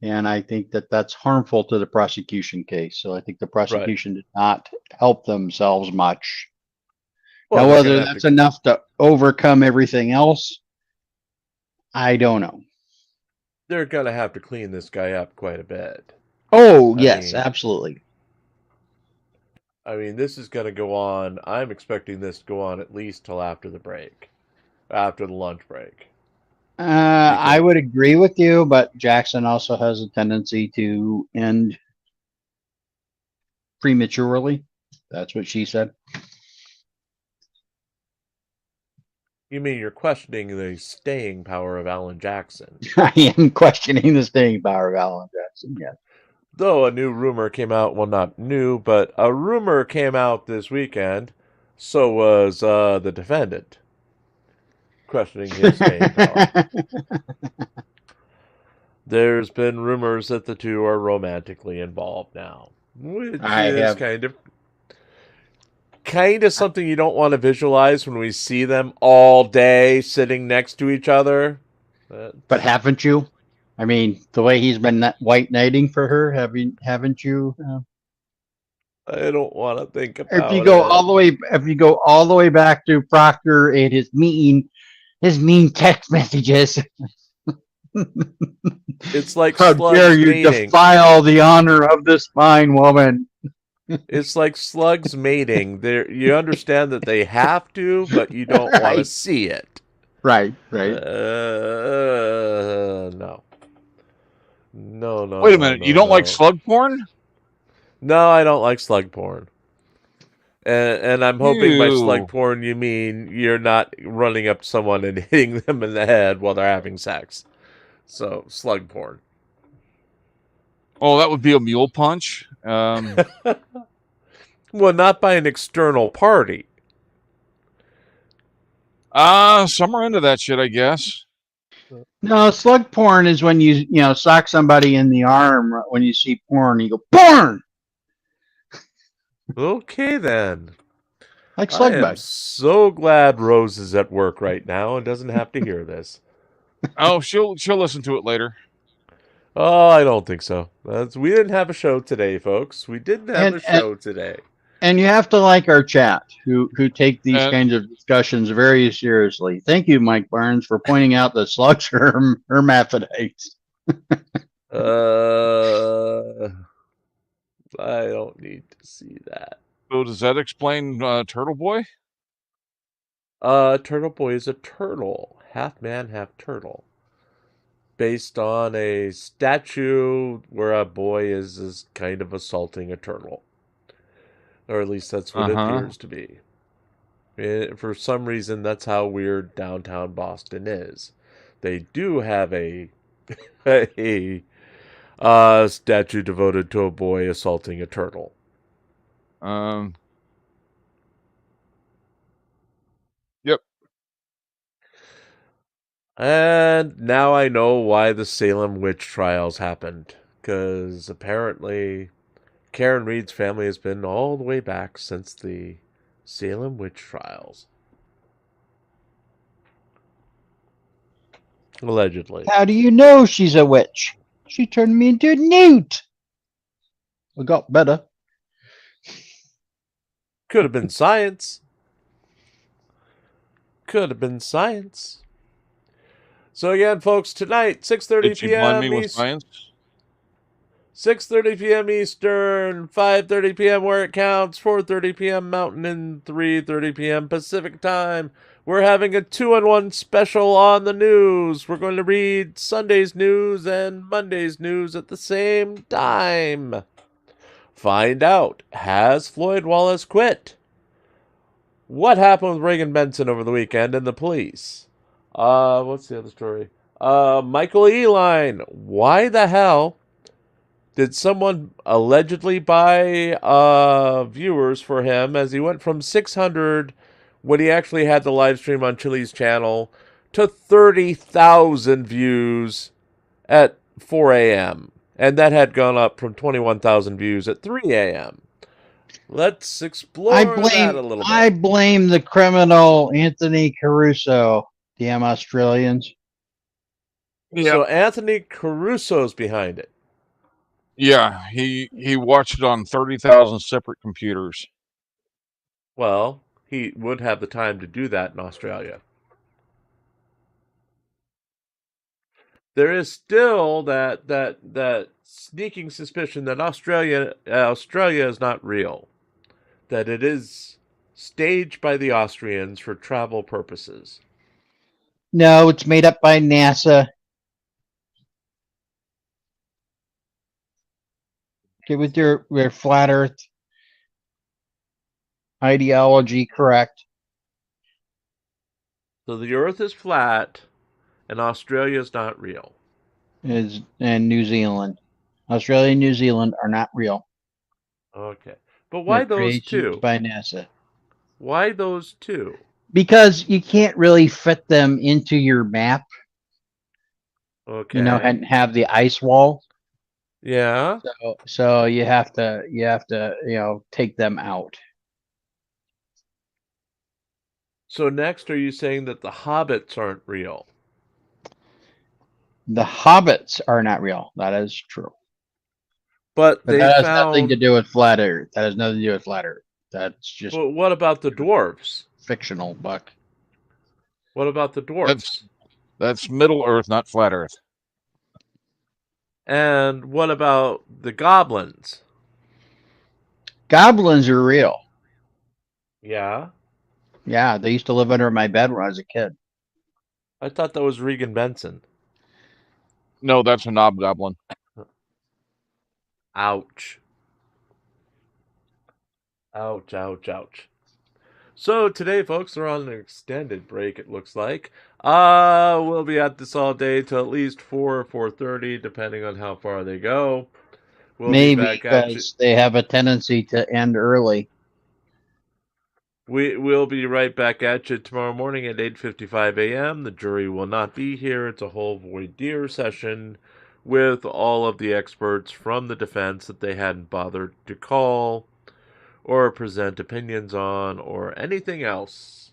And I think that that's harmful to the prosecution case. So I think the prosecution did not help themselves much. Now, whether that's enough to overcome everything else, I don't know. They're going to have to clean this guy up quite a bit. Oh, yes, absolutely. I mean, this is going to go on. I'm expecting this to go on at least till after the break, after the lunch break. I would agree with you, but Jackson also has a tendency to end prematurely. That's what she said. You mean you're questioning the staying power of Alan Jackson? I am questioning the staying power of Alan Jackson, yes. Though a new rumor came out, well, not new, but a rumor came out this weekend. So was the defendant questioning his staying power. There's been rumors that the two are romantically involved now, which is kind of something you don't want to visualize when we see them all day sitting next to each other. But haven't you? I mean, the way he's been white knighting for her, haven't you? I don't want to think about If you go all the way back to Proctor and his mean text messages. It's like How slugs dare you mating. defile the honor of this fine woman? It's like slugs mating. You understand that they have to, but you don't want to see it. Right. No. No. Wait a minute. You don't like slug porn? No, I don't like slug porn. And I'm hoping by slug porn you mean you're not running up to someone and hitting them in the head while they're having sex. So, slug porn. Oh, that would be a mule punch. Well, not by an external party. Some are into that shit, I guess. No, slug porn is when you sock somebody in the arm when you see porn. You go, porn! Okay, then. Like slug I am bug. so glad Rose is at work right now and doesn't have to hear this. Oh, she'll listen to it later. Oh, I don't think so. We didn't have a show today, folks. We didn't have a show today. And you have to like our chat, who take these kinds of discussions very seriously. Thank you, Mike Barnes, for pointing out that slugs are hermaphrodites. I don't need to see that. So does that explain Turtle Boy? Turtle Boy is a turtle, half man, half turtle, based on a statue where a boy is kind of assaulting a turtle, or at least that's what it appears to be. For some reason, that's how weird downtown Boston is. They do have a statue devoted to a boy assaulting a turtle. Yep. And now I know why the Salem witch trials happened. Because apparently Karen Reed's family has been all the way back since the Salem witch trials. Allegedly. How do you know she's a witch? She turned me into a newt. We got better. Could have been science. Could have been science. So again, folks, tonight, 6:30 p.m. Blind me with science? 6:30 p.m. Eastern, 5:30 p.m. where it counts, 4:30 p.m. Mountain, and 3:30 p.m. Pacific time. We're having a 2-in-1 special on the news. We're going to read Sunday's news and Monday's news at the same time. Find out, has Floyd Wallace quit? What happened with Reagan Benson over the weekend and the police? What's the other story? Michael Eline. Why the hell did someone allegedly buy viewers for him as he went from 600 when he actually had the live stream on Chili's channel to 30,000 views at 4 a.m. And that had gone up from 21,000 views at 3 a.m. Let's explore that a little bit. I blame the criminal Anthony Caruso. Damn Australians. Yep. So Anthony Caruso's behind it. Yeah, he watched it on 30,000 separate computers. Well, he would have the time to do that in Australia. There is still that sneaking suspicion that Australia is not real, that it is staged by the Austrians for travel purposes. No, it's made up by NASA. Get with your flat Earth ideology correct. So the Earth is flat, and Australia is not real. And New Zealand. Australia and New Zealand are not real. Okay. But why They're those creations two? by NASA. Why those two? Because you can't really fit them into your map, Okay. you know, and have the ice wall. Yeah. So you have to, you know, take them out. So next, are you saying that the hobbits aren't real? The hobbits are not real. That is true. But they that has found. nothing to do with flat Earth. That has nothing to do with flat Earth. That's just But what about the dwarves? fictional, Buck. What about the dwarves? That's Middle Earth, not Flat Earth. And what about the goblins? Goblins are real. Yeah. Yeah, they used to live under my bed when I was a kid. I thought that was Regan Benson. No, that's a Knobgoblin. Ouch. Ouch, ouch, ouch. So today, folks, we're on an extended break, it looks like. We'll be at this all day till at least 4 or 4:30, depending on how far they go. We'll Maybe be back at you. because they have a tendency to end early. We'll be right back at you tomorrow morning at 8:55 a.m. The jury will not be here. It's a whole voir dire session with all of the experts from the defense that they hadn't bothered to call or present opinions on or anything else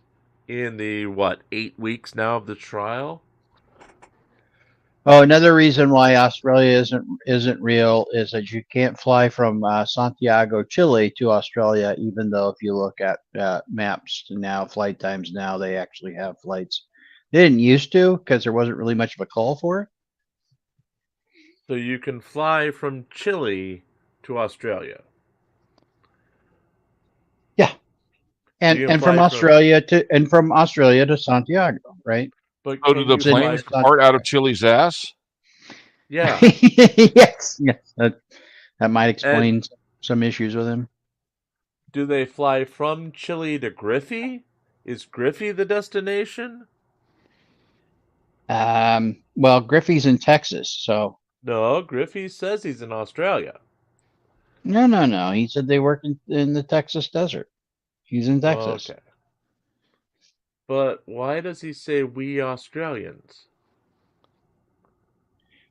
in the, 8 weeks now of the trial? Oh, another reason why Australia isn't real is that you can't fly from Santiago, Chile to Australia, even though if you look at maps now, flight times now, they actually have flights. They didn't used to because there wasn't really much of a call for it. So you can fly from Chile to Australia. Yeah. And from Australia to Santiago, right? But do the planes depart out of Chile's ass? Yeah. yes. That might explain some issues with him. Do they fly from Chile to Griffey? Is Griffey the destination? Well, Griffey's in Texas, so. No, Griffey says he's in Australia. No. He said they work in the Texas desert. He's in Texas. Okay. But why does he say we Australians?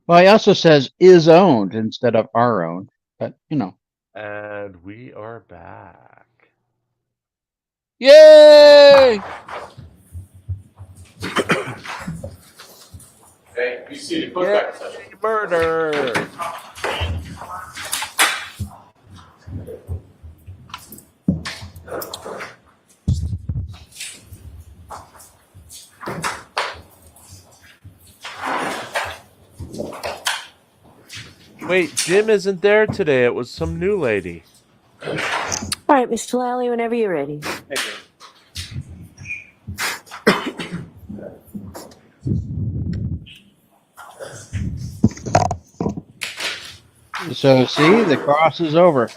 Well, he also says is owned instead of our own, but you know. And we are back. Yay! Okay, you see the back session. Murder! Wait, Jim isn't there today. It was some new lady. All right, Mr. Lally, whenever you're ready. So, see, the cross is over.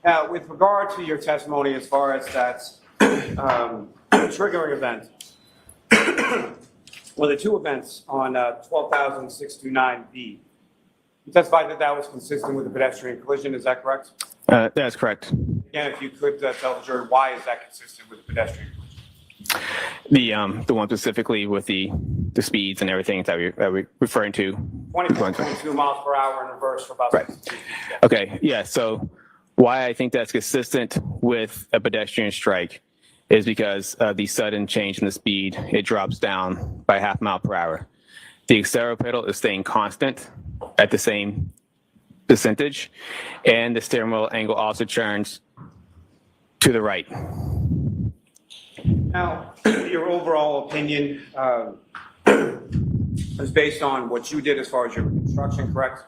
Now, with regard to your testimony as far as that triggering event, well, the two events on 12,629B, you testified that that was consistent with the pedestrian collision, is that correct? That's correct. Again, if you could tell the jury, why is that consistent with the pedestrian collision? The one specifically with the speeds and everything that we're referring to. 22 miles per hour in reverse for about right. Okay, yeah, so why I think that's consistent with a pedestrian strike is because the sudden change in the speed, it drops down by half mile per hour. The accelerator pedal is staying constant at the same percentage, and the steering wheel angle also turns to the right. Now, your overall opinion is based on what you did as far as your construction, correct?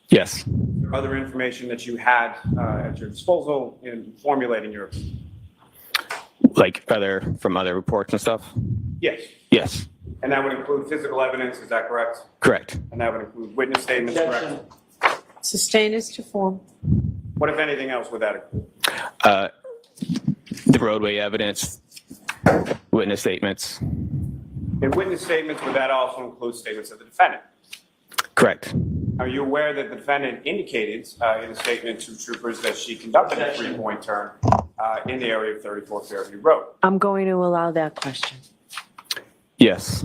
Yes. Other information that you had at your disposal in formulating your opinion? Like from other reports and stuff? Yes. Yes. And that would include physical evidence, is that correct? Correct. And that would include witness statements, correct? Sustain as to form. What, if anything else, would that include? The roadway evidence, witness statements. In witness statements, would that also include statements of the defendant? Correct. Are you aware that the defendant indicated in a statement to troopers that she conducted a three-point turn in the area of 34 Fairview Road? I'm going to allow that question. Yes.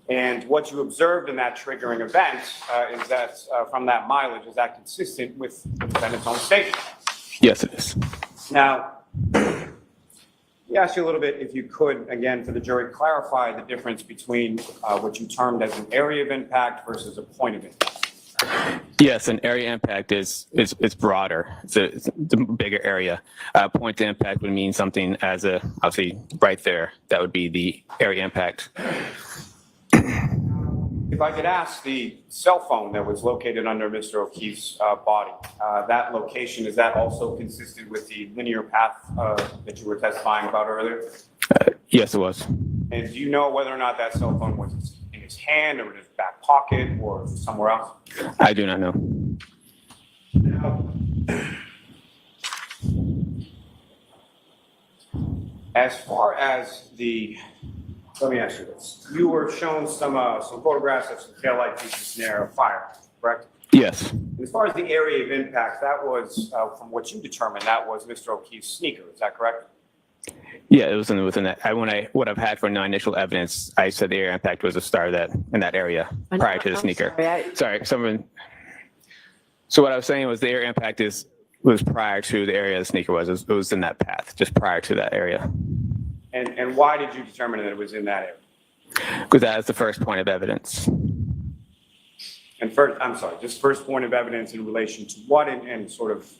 And what you observed in that triggering event is that from that mileage, is that consistent with the defendant's own statement? Yes, it is. Now, we asked you a little bit, if you could, again, for the jury, clarify the difference between what you termed as an area of impact versus a point of impact. Yes, an area impact is broader. It's a bigger area. Point of impact would mean something as obviously right there. That would be the area impact. If I could ask, the cell phone that was located under Mr. O'Keefe's body, that location, is that also consistent with the linear path that you were testifying about earlier? Yes, it was. And do you know whether or not that cell phone was in his hand or in his back pocket or somewhere else? I do not know. As far as let me ask you this. You were shown some photographs of some taillight pieces near a fire, correct? Yes. As far as the area of impact, that was, from what you determined, that was Mr. O'Keefe's sneaker, is that correct? Yeah, it was within that. What I've had for non-initial evidence, I said the area impact was a star in that area prior to the sneaker. So what I was saying was the area impact was prior to the area the sneaker was. It was in that path, just prior to that area. And why did you determine that it was in that area? Because that is the first point of evidence. And first point of evidence in relation to what and sort of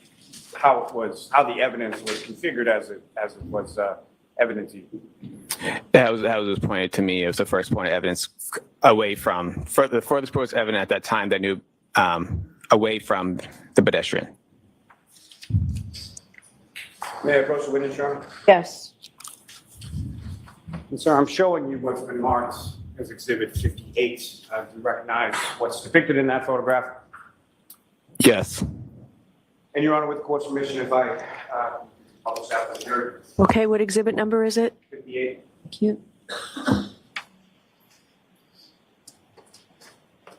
how the evidence was configured as it was evident to you? That was pointed to me. It was the first point of evidence away from, for the furthest point of evidence at that time that knew away from the pedestrian. May I approach the witness, Your Honor? Yes. And sir, I'm showing you what's been marked as Exhibit 58. Do you recognize what's depicted in that photograph? Yes. And Your Honor, with the court's permission, if I publish that to the jury. Okay, what exhibit number is it? 58. Thank you.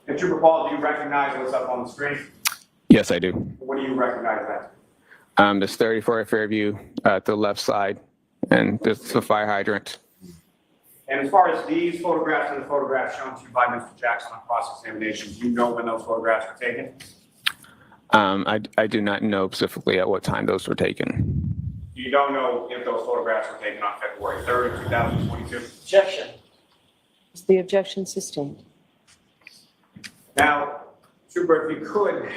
And Trooper Paul, do you recognize what's up on the screen? Yes, I do. What do you recognize that? There's 34 Fairview at the left side, and there's the fire hydrant. And as far as these photographs and the photographs shown to you by Mr. Jackson on cross-examination, do you know when those photographs were taken? I do not know specifically at what time those were taken. You don't know if those photographs were taken on February 3rd, 2022? Objection. Is the objection sustained? Now, Trooper, if you could,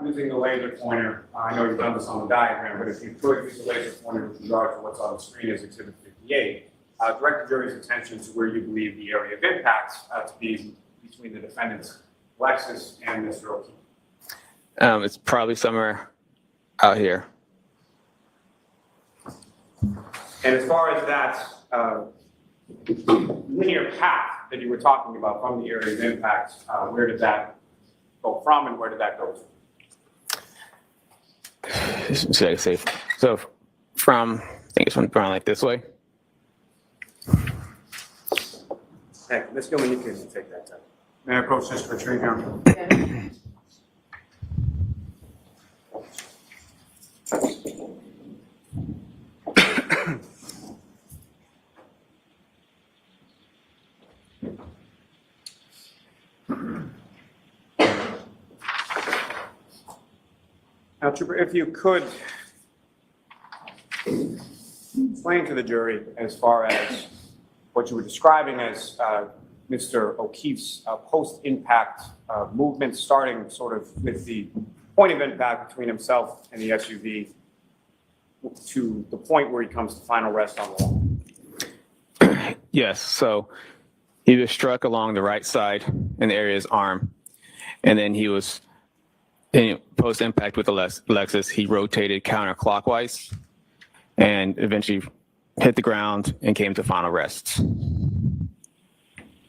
using the laser pointer, I know you've done this on the diagram, but if you could use the laser pointer with regard to what's on the screen as Exhibit 58, direct the jury's attention to where you believe the area of impact to be between the defendant's Lexus and Mr. O'Keefe. It's probably somewhere out here. And as far as that linear path that you were talking about from the area of impact, where did that go from and where did that go to? Should I say? So from, I think it's from like this way. Hey, Ms. Gilman, you can take that time. May I approach this to retrieve him? Now, Trooper, if you could explain to the jury as far as what you were describing as Mr. O'Keefe's post-impact movement, starting sort of with the point of impact between himself and the SUV to the point where he comes to final rest on the lawn. Yes, so he was struck along the right side in the area of his arm, and then he was, post-impact with the Lexus, he rotated counterclockwise and eventually hit the ground and came to final rest.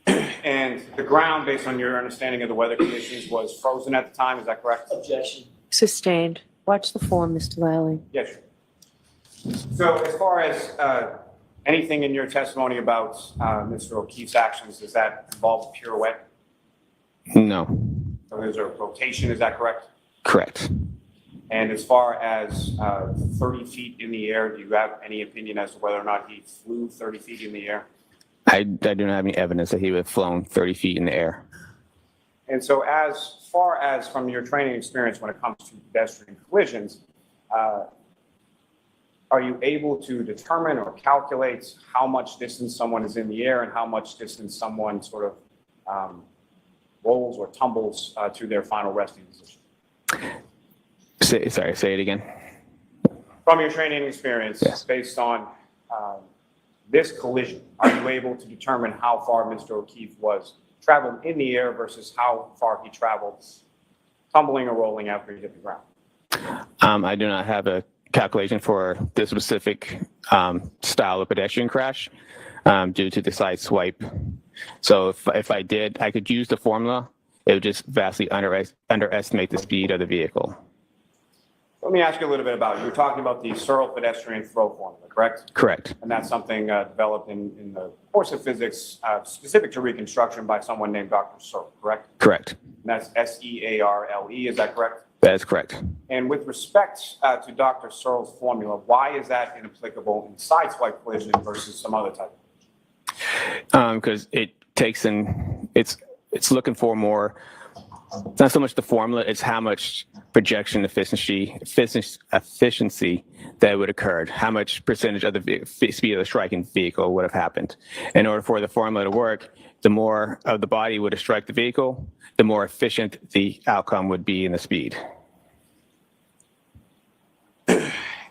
And the ground, based on your understanding of the weather conditions, was frozen at the time, is that correct? Objection. Sustained. Watch the form, Mr. Lally. Yes. So as far as anything in your testimony about Mr. O'Keefe's actions, does that involve a pirouette? No. So there's a rotation, is that correct? Correct. And as far as 30 feet in the air, do you have any opinion as to whether or not he flew 30 feet in the air? I do not have any evidence that he would have flown 30 feet in the air. And so as far as from your training experience when it comes to pedestrian collisions, are you able to determine or calculate how much distance someone is in the air and how much distance someone sort of rolls or tumbles to their final resting position? Say it again. From your training experience, Yes. based on this collision, are you able to determine how far Mr. O'Keefe was traveled in the air versus how far he traveled tumbling or rolling after he hit the ground? I do not have a calculation for this specific style of pedestrian crash due to the side swipe. So if I did, I could use the formula. It would just vastly underestimate the speed of the vehicle. Let me ask you a little bit about it. You're talking about the Searle pedestrian throw formula, correct? Correct. And that's something developed in the course of physics specific to reconstruction by someone named Dr. Searle, correct? Correct. And that's SEARLE, is that correct? That is correct. And with respect to Dr. Searle's formula, why is that inapplicable in sideswipe collision versus some other type of collision? Because it takes in, it's looking for more, it's not so much the formula, it's how much projection efficiency that would occur, how much percentage of the speed of the striking vehicle would have happened. In order for the formula to work, the more of the body would have struck the vehicle, the more efficient the outcome would be in the speed.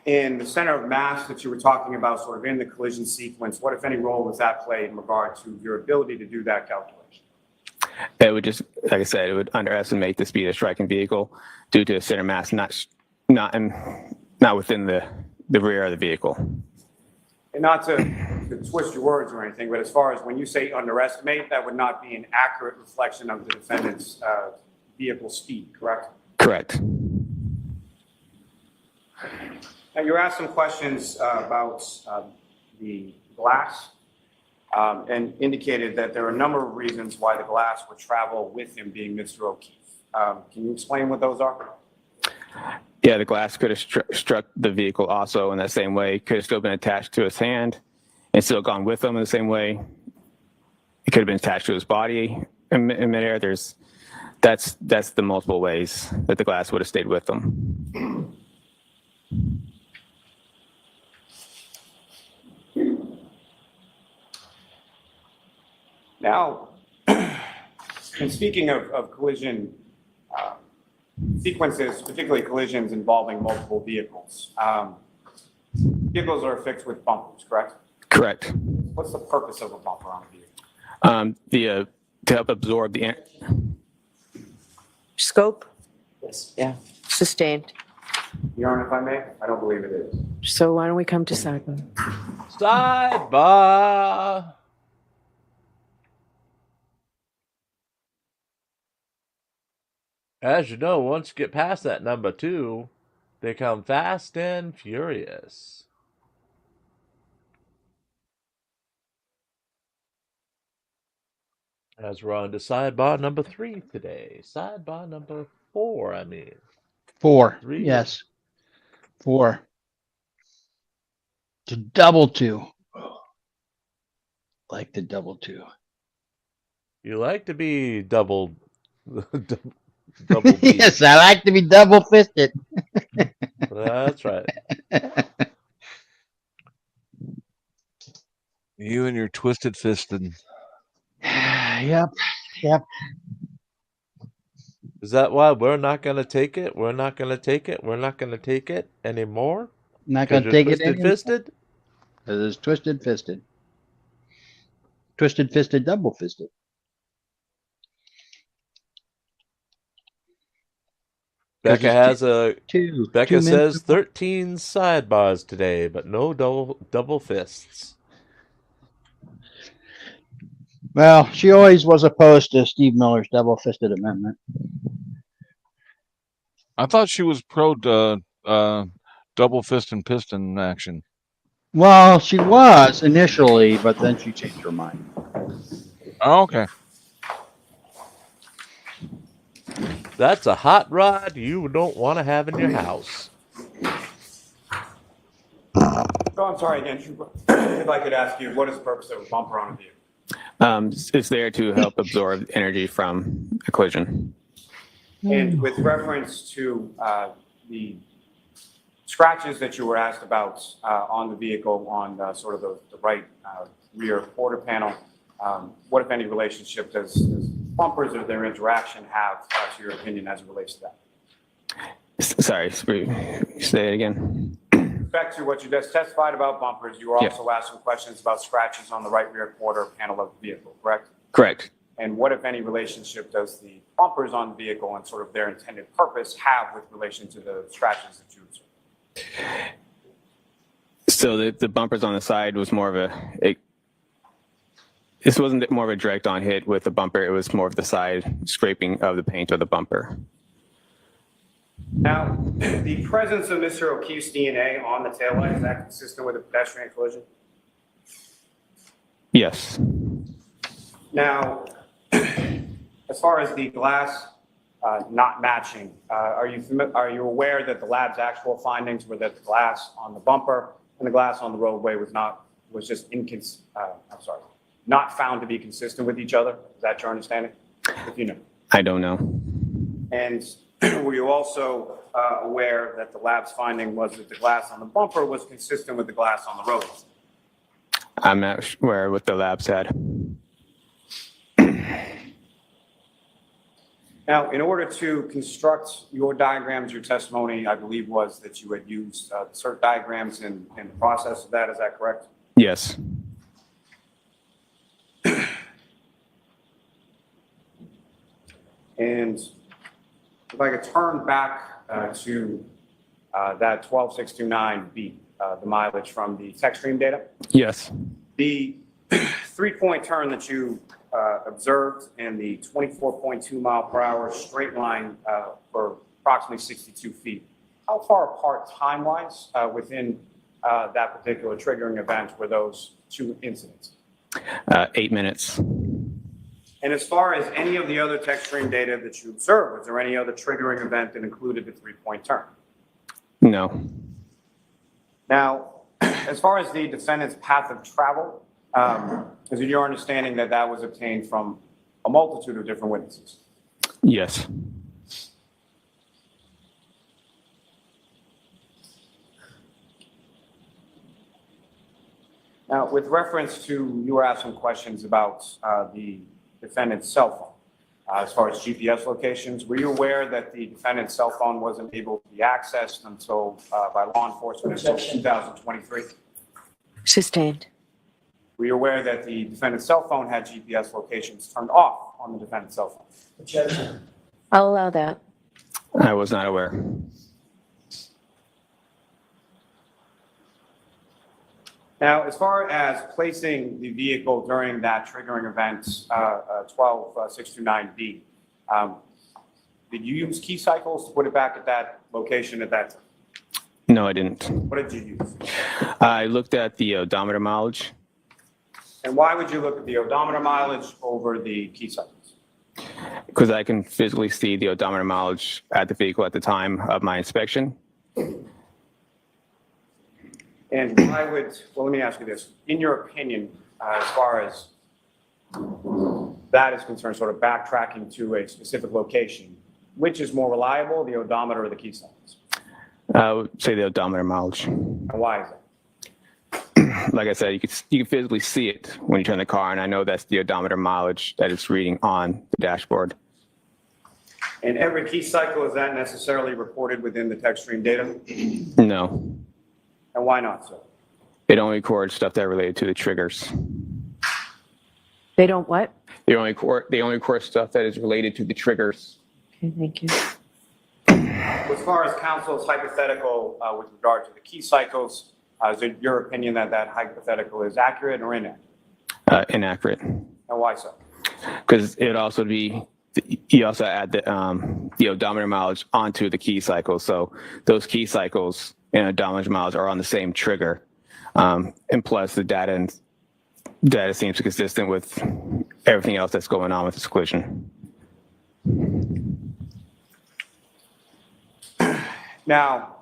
In the center of mass that you were talking about, sort of in the collision sequence, what, if any, role does that play in regard to your ability to do that calculation? It would just, like I said, it would underestimate the speed of striking vehicle due to the center mass not within the rear of the vehicle. And not to twist your words or anything, but as far as when you say underestimate, that would not be an accurate reflection of the defendant's vehicle speed, correct? Correct. Now, you asked some questions about the glass and indicated that there are a number of reasons why the glass would travel with him, being Mr. O'Keefe. Can you explain what those are? Yeah, the glass could have struck the vehicle also in that same way. Could have still been attached to his hand and still gone with him in the same way. It could have been attached to his body in midair. That's the multiple ways that the glass would have stayed with him. Now, and speaking of collision sequences, particularly collisions involving multiple vehicles, vehicles are fixed with bumpers, correct? Correct. What's the purpose of a bumper on a vehicle? To help absorb the Scope? Yes. Yeah. Sustained. Your Honor, if I may, I don't believe it is. So why don't we come to sidebar? Sidebar. As you know, once you get past that number 2, they come fast and furious. As we're on to sidebar number 3 today. Sidebar number 4, I mean. 4. 3? Yes. 4. To double 2. Like the double 2. You like to be double double B. Yes, I like to be double fisted. That's right. You and your twisted fisted. Yep. Is that why we're not going to take it? We're not going to take it? We're not going to take it anymore? Not going to take it Twisted fisted? Because it's twisted fisted. Twisted fisted, double fisted. Becca has a Becca two says 13 sidebars today, but no double fists. Well, she always was opposed to Steve Miller's double fisted amendment. I thought she was pro double fist and piston action. Well, she was initially, but then she changed her mind. Oh, okay. That's a hot rod you don't want to have in your house. So I'm sorry again, if I could ask you, what is the purpose of a bumper on a vehicle? It's there to help absorb energy from a collision. And with reference to the scratches that you were asked about on the vehicle on sort of the right rear quarter panel, what, if any, relationship does bumpers or their interaction have to your opinion as it relates to that? Sorry, say it again. With respect to what you just testified about bumpers, you were also asked some questions about scratches on the right rear quarter panel of the vehicle, correct? Correct. And what, if any, relationship does the bumpers on the vehicle and sort of their intended purpose have with relation to the scratches that you observed? So the bumpers on the side was more of this wasn't more of a direct on hit with the bumper. It was more of the side scraping of the paint of the bumper. Now, the presence of Mr. O'Keefe's DNA on the taillight, is that consistent with a pedestrian collision? Yes. Now, as far as the glass not matching, are you aware that the lab's actual findings were that the glass on the bumper and the glass on the roadway not found to be consistent with each other? Is that your understanding? If you know. I don't know. And were you also aware that the lab's finding was that the glass on the bumper was consistent with the glass on the road? I'm not sure what the lab said. Now, in order to construct your diagrams, your testimony, I believe, was that you had used cert diagrams in the process of that. Is that correct? Yes. And if I could turn back to that 12629B, the mileage from the tech stream data. Yes. The 3-point turn that you observed and the 24.2 mile per hour straight line for approximately 62 feet. How far apart time-wise within that particular triggering event were those two incidents? 8 minutes. And as far as any of the other tech stream data that you observed, was there any other triggering event that included the 3-point turn? No. Now, as far as the defendant's path of travel, is it your understanding that that was obtained from a multitude of different witnesses? Yes. Now, with reference to, you were asked some questions about the defendant's cell phone, as far as GPS locations. Were you aware that the defendant's cell phone wasn't able to be accessed until by law enforcement until 2023? Sustained. Were you aware that the defendant's cell phone had GPS locations turned off on the defendant's cell phone? Objection. I'll allow that. I was not aware. Now, as far as placing the vehicle during that triggering event, 12629B, did you use key cycles to put it back at that location at that time? No, I didn't. What did you use? I looked at the odometer mileage. And why would you look at the odometer mileage over the key cycles? Because I can physically see the odometer mileage at the vehicle at the time of my inspection. And why would, well, let me ask you this. In your opinion, as far as that is concerned, sort of backtracking to a specific location, which is more reliable, the odometer or the key cycles? I would say the odometer mileage. And why is that? Like I said, you can physically see it when you turn the car, and I know that's the odometer mileage that it's reading on the dashboard. And every key cycle, is that necessarily recorded within the tech stream data? No. And why not so? It only records stuff that related to the triggers. They don't what? They only record stuff that is related to the triggers. Okay, thank you. As far as counsel's hypothetical with regard to the key cycles, is it your opinion that that hypothetical is accurate or inaccurate? Inaccurate. And why so? Because it also be, you also add the odometer mileage onto the key cycle. So those key cycles and odometer mileage are on the same trigger. And plus the data seems consistent with everything else that's going on with this collision. Now,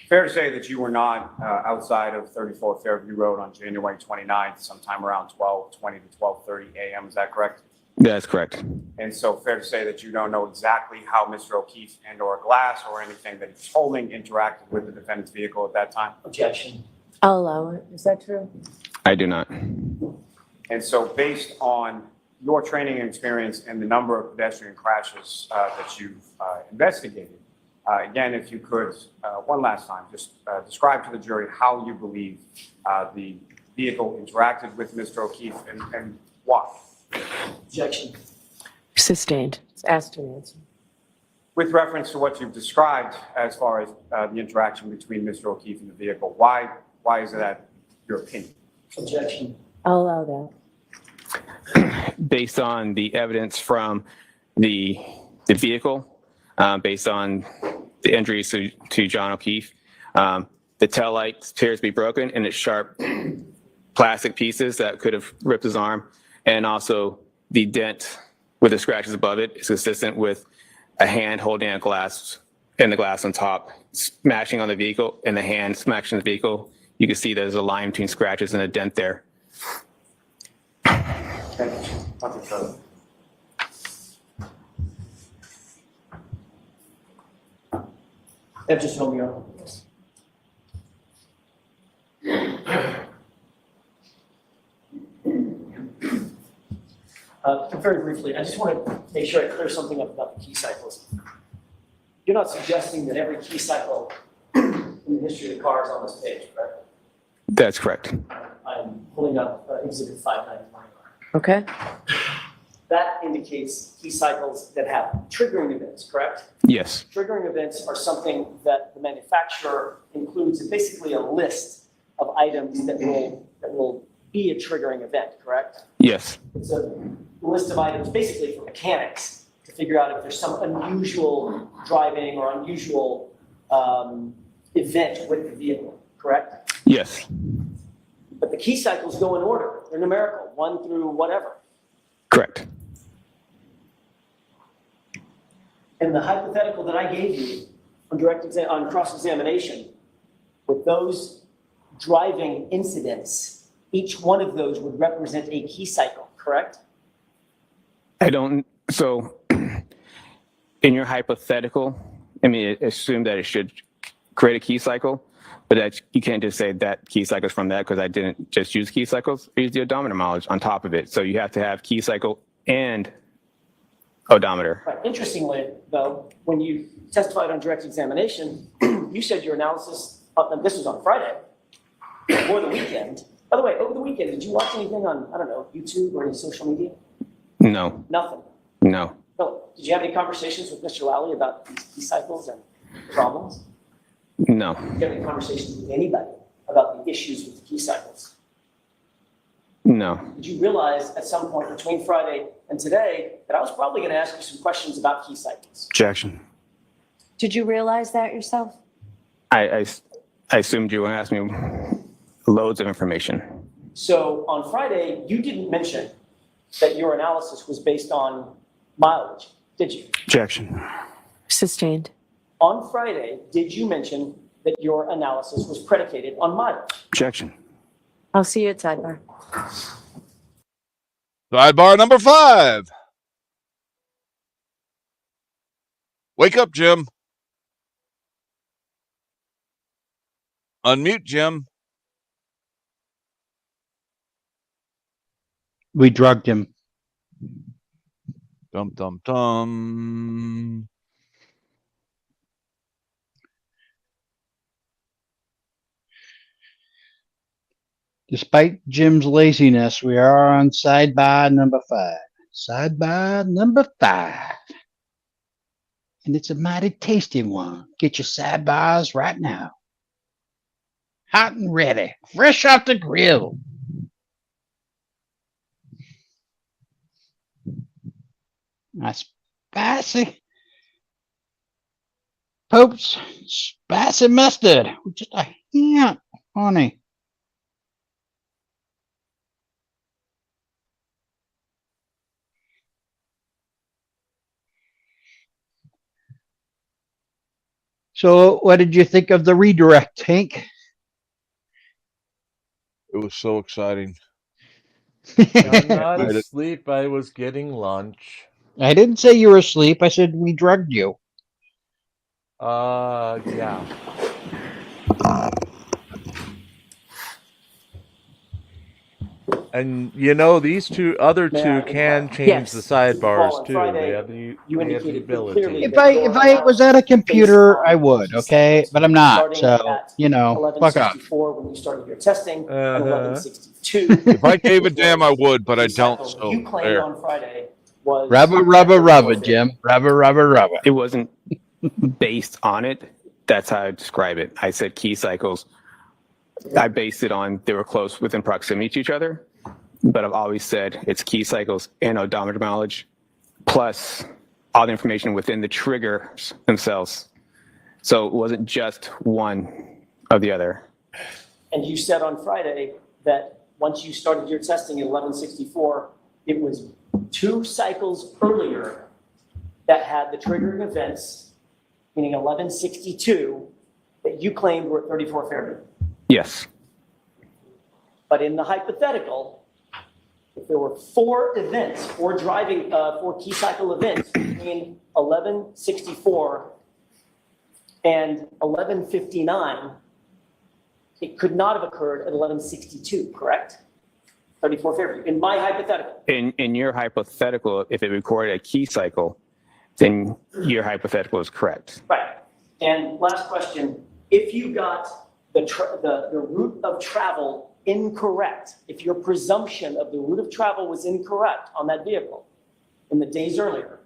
fair to say that you were not outside of 34 Fairview Road on January 29th, sometime around 12:20 to 12:30 a.m., is that correct? That's correct. And so fair to say that you don't know exactly how Mr. O'Keefe and/or Glass or anything that he's holding interacted with the defendant's vehicle at that time? Objection. I'll allow it. Is that true? I do not. And so based on your training and experience and the number of pedestrian crashes that you've investigated, again, if you could, one last time, just describe to the jury how you believe the vehicle interacted with Mr. O'Keefe and why. Objection. Sustained. It's asked and answered. With reference to what you've described as far as the interaction between Mr. O'Keefe and the vehicle, why is that your opinion? Objection. I'll allow that. Based on the evidence from the vehicle, based on the injuries to John O'Keefe, the tail light appears to be broken and it's sharp plastic pieces that could have ripped his arm. And also the dent with the scratches above it is consistent with a hand holding a glass and the glass on top, smashing on the vehicle and the hand smashing the vehicle. You can see there's a line between scratches and a dent there. Thank you. Nothing further. That just Romeo. Very briefly, I just want to make sure I clear something up about the key cycles. You're not suggesting that every key cycle in the history of the car is on this page, correct? That's correct. I'm pulling up Exhibit 591. Okay. That indicates key cycles that have triggering events, correct? Yes. Triggering events are something that the manufacturer includes in basically a list of items that will be a triggering event, correct? Yes. It's a list of items basically for mechanics to figure out if there's some unusual driving or unusual event with the vehicle, correct? Yes. But the key cycles go in order. They're numerical, 1 through whatever. Correct. And the hypothetical that I gave you on cross-examination, with those driving incidents, each one of those would represent a key cycle, correct? So in your hypothetical, I mean, assume that it should create a key cycle, but that you can't just say that key cycle is from that because I didn't just use key cycles. I used the odometer mileage on top of it. So you have to have key cycle and odometer. Right. Interestingly, though, when you testified on direct examination, you said your analysis, this was on Friday, before the weekend. By the way, over the weekend, did you watch anything on, I don't know, YouTube or any social media? No. Nothing. No. No. Did you have any conversations with Mr. Lally about these key cycles and problems? No. Did you have any conversations with anybody about the issues with the key cycles? No. Did you realize at some point between Friday and today that I was probably going to ask you some questions about key cycles? Objection. Did you realize that yourself? I assumed you were going to ask me loads of information. So on Friday, you didn't mention that your analysis was based on mileage, did you? Objection. Sustained. On Friday, did you mention that your analysis was predicated on mileage? Objection. I'll see you at sidebar. Sidebar number 5. Wake up, Jim. Unmute, Jim. We drugged him. Dum, dum, dum. Despite Jim's laziness, we are on sidebar number 5. Sidebar number 5. And it's a mighty tasty one. Get your sidebars right now. Hot and ready, fresh off the grill. Nice spicy Pope's spicy mustard with just a hint, honey. So, what did you think of the redirect, Hank? It was so exciting. I'm not Right. asleep. I was getting lunch. I didn't say you were asleep. I said we drugged you. Yeah. And you know, these other May two I can inquire? change the Yes. sidebars On too. Friday, They have you the indicated pretty clearly ability. If that I your if I was at a analysis based computer, I on would. key Okay, cycles but I'm not. starting So at fuck off. 1164 when you started your testing and Uh-huh. 1162. If I gave a which damn, I was would, but the I don't. cycle So you claimed there. on Friday was Rubber, rubber, rubber, Jim. Rubber, rubber, rubber. It wasn't based on it. That's how I describe it. I said key cycles. I based it on they were close within proximity to each other, but I've always said it's key cycles and odometer mileage plus all the information within the triggers themselves. So it wasn't just one of the other. And you said on Friday that once you started your testing at 1164, it was 2 cycles earlier that had the triggering events, meaning 1162, that you claimed were at 34 Fairview. Yes. But in the hypothetical, if there were 4 events, 4 key cycle events between 1164 and 1159, it could not have occurred at 1162, correct? 34 Fairview, in my hypothetical. In your hypothetical, if it recorded a key cycle, then your hypothetical is correct. Right. And last question, if you got the route of travel incorrect, if your presumption of the route of travel was incorrect on that vehicle in the days earlier,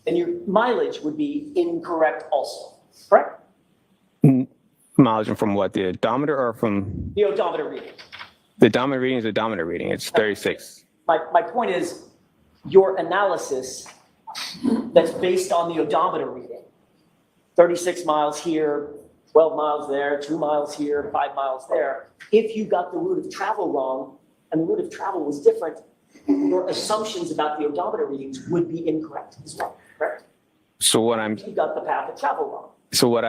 then your mileage would be incorrect also, correct? Mileage from what? The odometer or from? The odometer reading. The odometer reading is the odometer reading. It's 36. My point is, your analysis that's based on the odometer reading, 36 miles here, 12 miles there, 2 miles here, 5 miles there. If you got the route of travel wrong and the route of travel was different, your assumptions about the odometer readings would be incorrect as well, correct? So what I'm, If you got the path of travel wrong. so what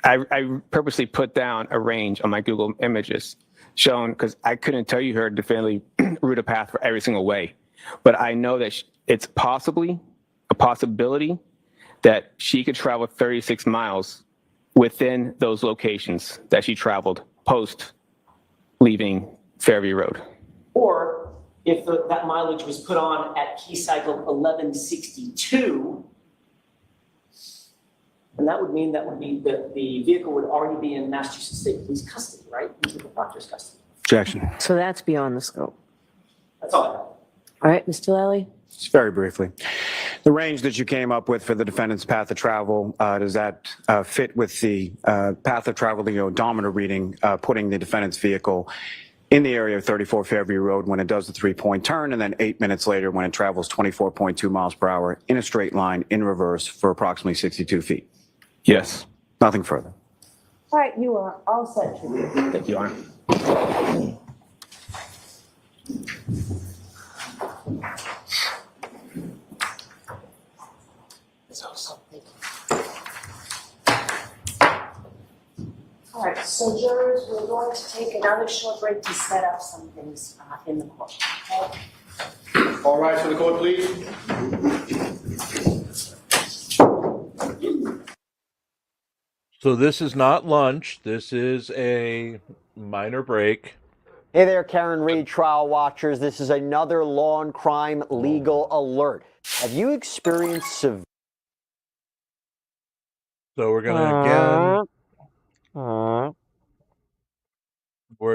I purposely put down a range on my Google images showing, because I couldn't tell you her definitively route of path for every single way, but I know that it's possibly a possibility that she could travel 36 miles within those locations that she traveled post leaving Fairview Road. Or if that mileage was put on at key cycle 1162, and that would mean the vehicle would already be in Massachusetts State Police custody, right? Into the proctor's custody. Objection. So that's beyond the scope. That's all I know. All right, Mr. Lally? Just very briefly. The range that you came up with for the defendant's path of travel, does that fit with the path of travel, the odometer reading, putting the defendant's vehicle in the area of 34 Fairview Road when it does the 3-point turn, and then 8 minutes later when it travels 24.2 miles per hour in a straight line in reverse for approximately 62 feet? Yes. Nothing further. All right, you are all set, Judy. Thank you, Your Honor. All right, so jurors, we're going to take another short break to set up some things in the court. Okay? All rise for the court, please. So this is not lunch. This is a minor break. Hey there, Karen Reed trial watchers. This is another law and crime legal alert. Have you experienced severe... So we're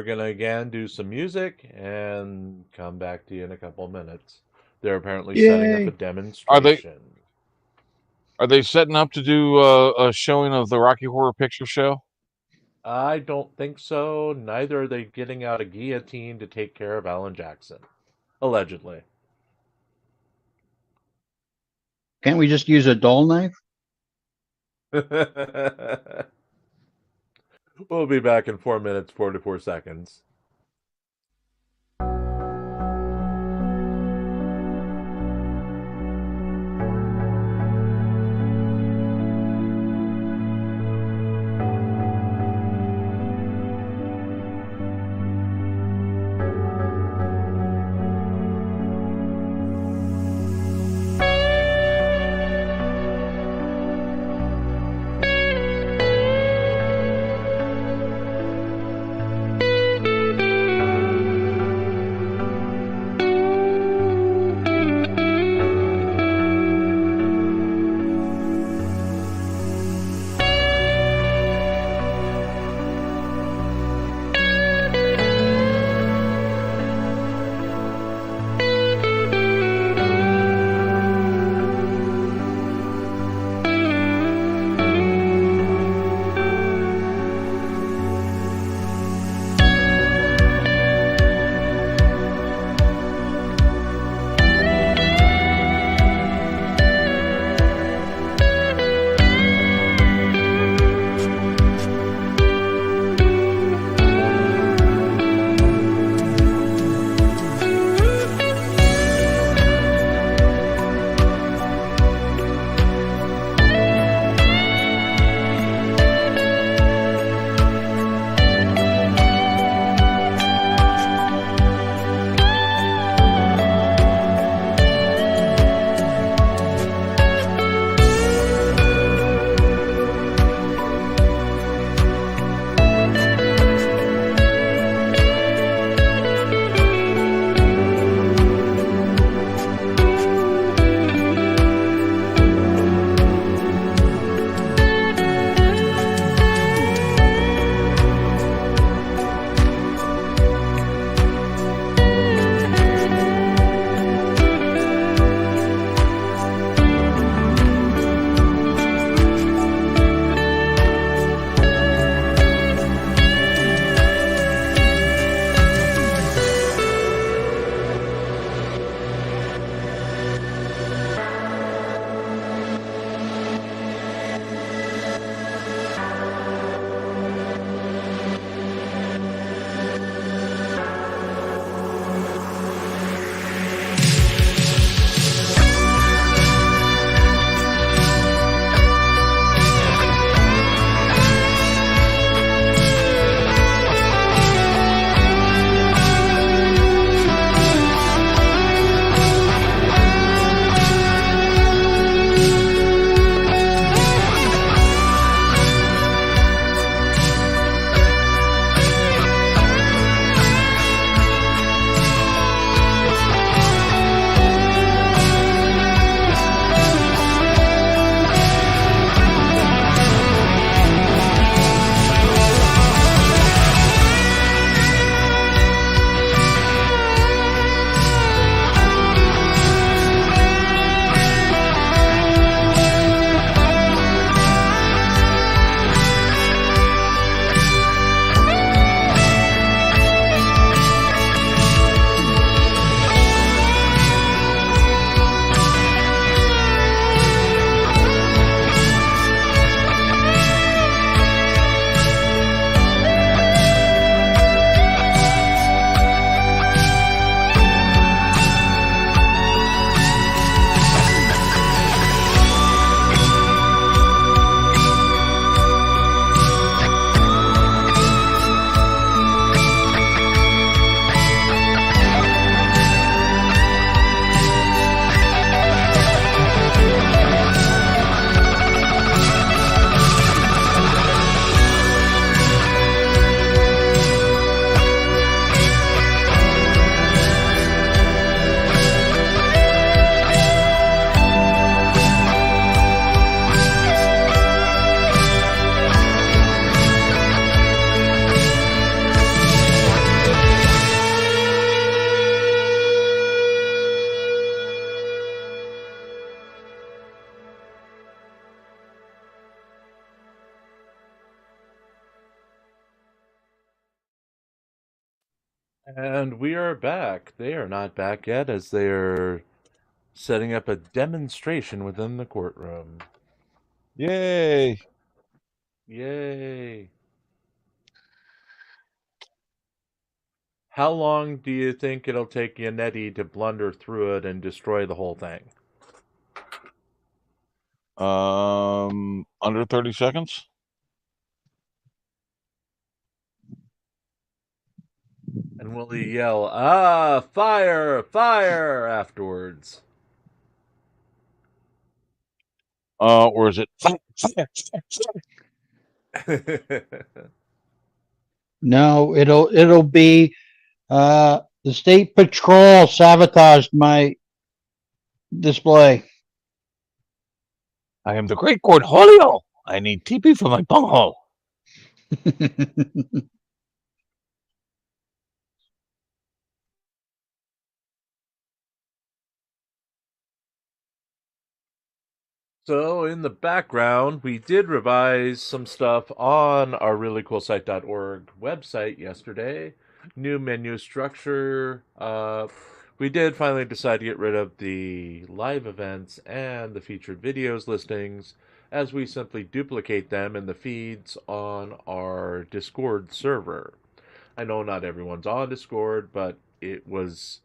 gonna again do some music and come back to you in a couple of minutes. They're apparently setting up a demonstration. Are they setting up to do a showing of the Rocky Horror Picture Show? I don't think so. Neither are they getting out a guillotine to take care of Alan Jackson. Allegedly. Can't we just use a dull knife? We'll be back in 4 minutes, 44 seconds. And we are back. They are not back yet as they are setting up a demonstration within the courtroom. Yay! Yay. How long do you think it'll take Yannetti to blunder through it and destroy the whole thing? Under 30 seconds. And will he yell, "Ah, fire, fire," afterwards? Or is it? No, it'll be the state patrol sabotaged my display. I am the great Cornholio. I need TP for my bunghole. So, in the background, we did revise some stuff on our reallycoolsite.org website yesterday. New menu structure. We did finally decide to get rid of the live events and the featured videos listings, as we simply duplicate them in the feeds on our Discord server. I know not everyone's on Discord, but there's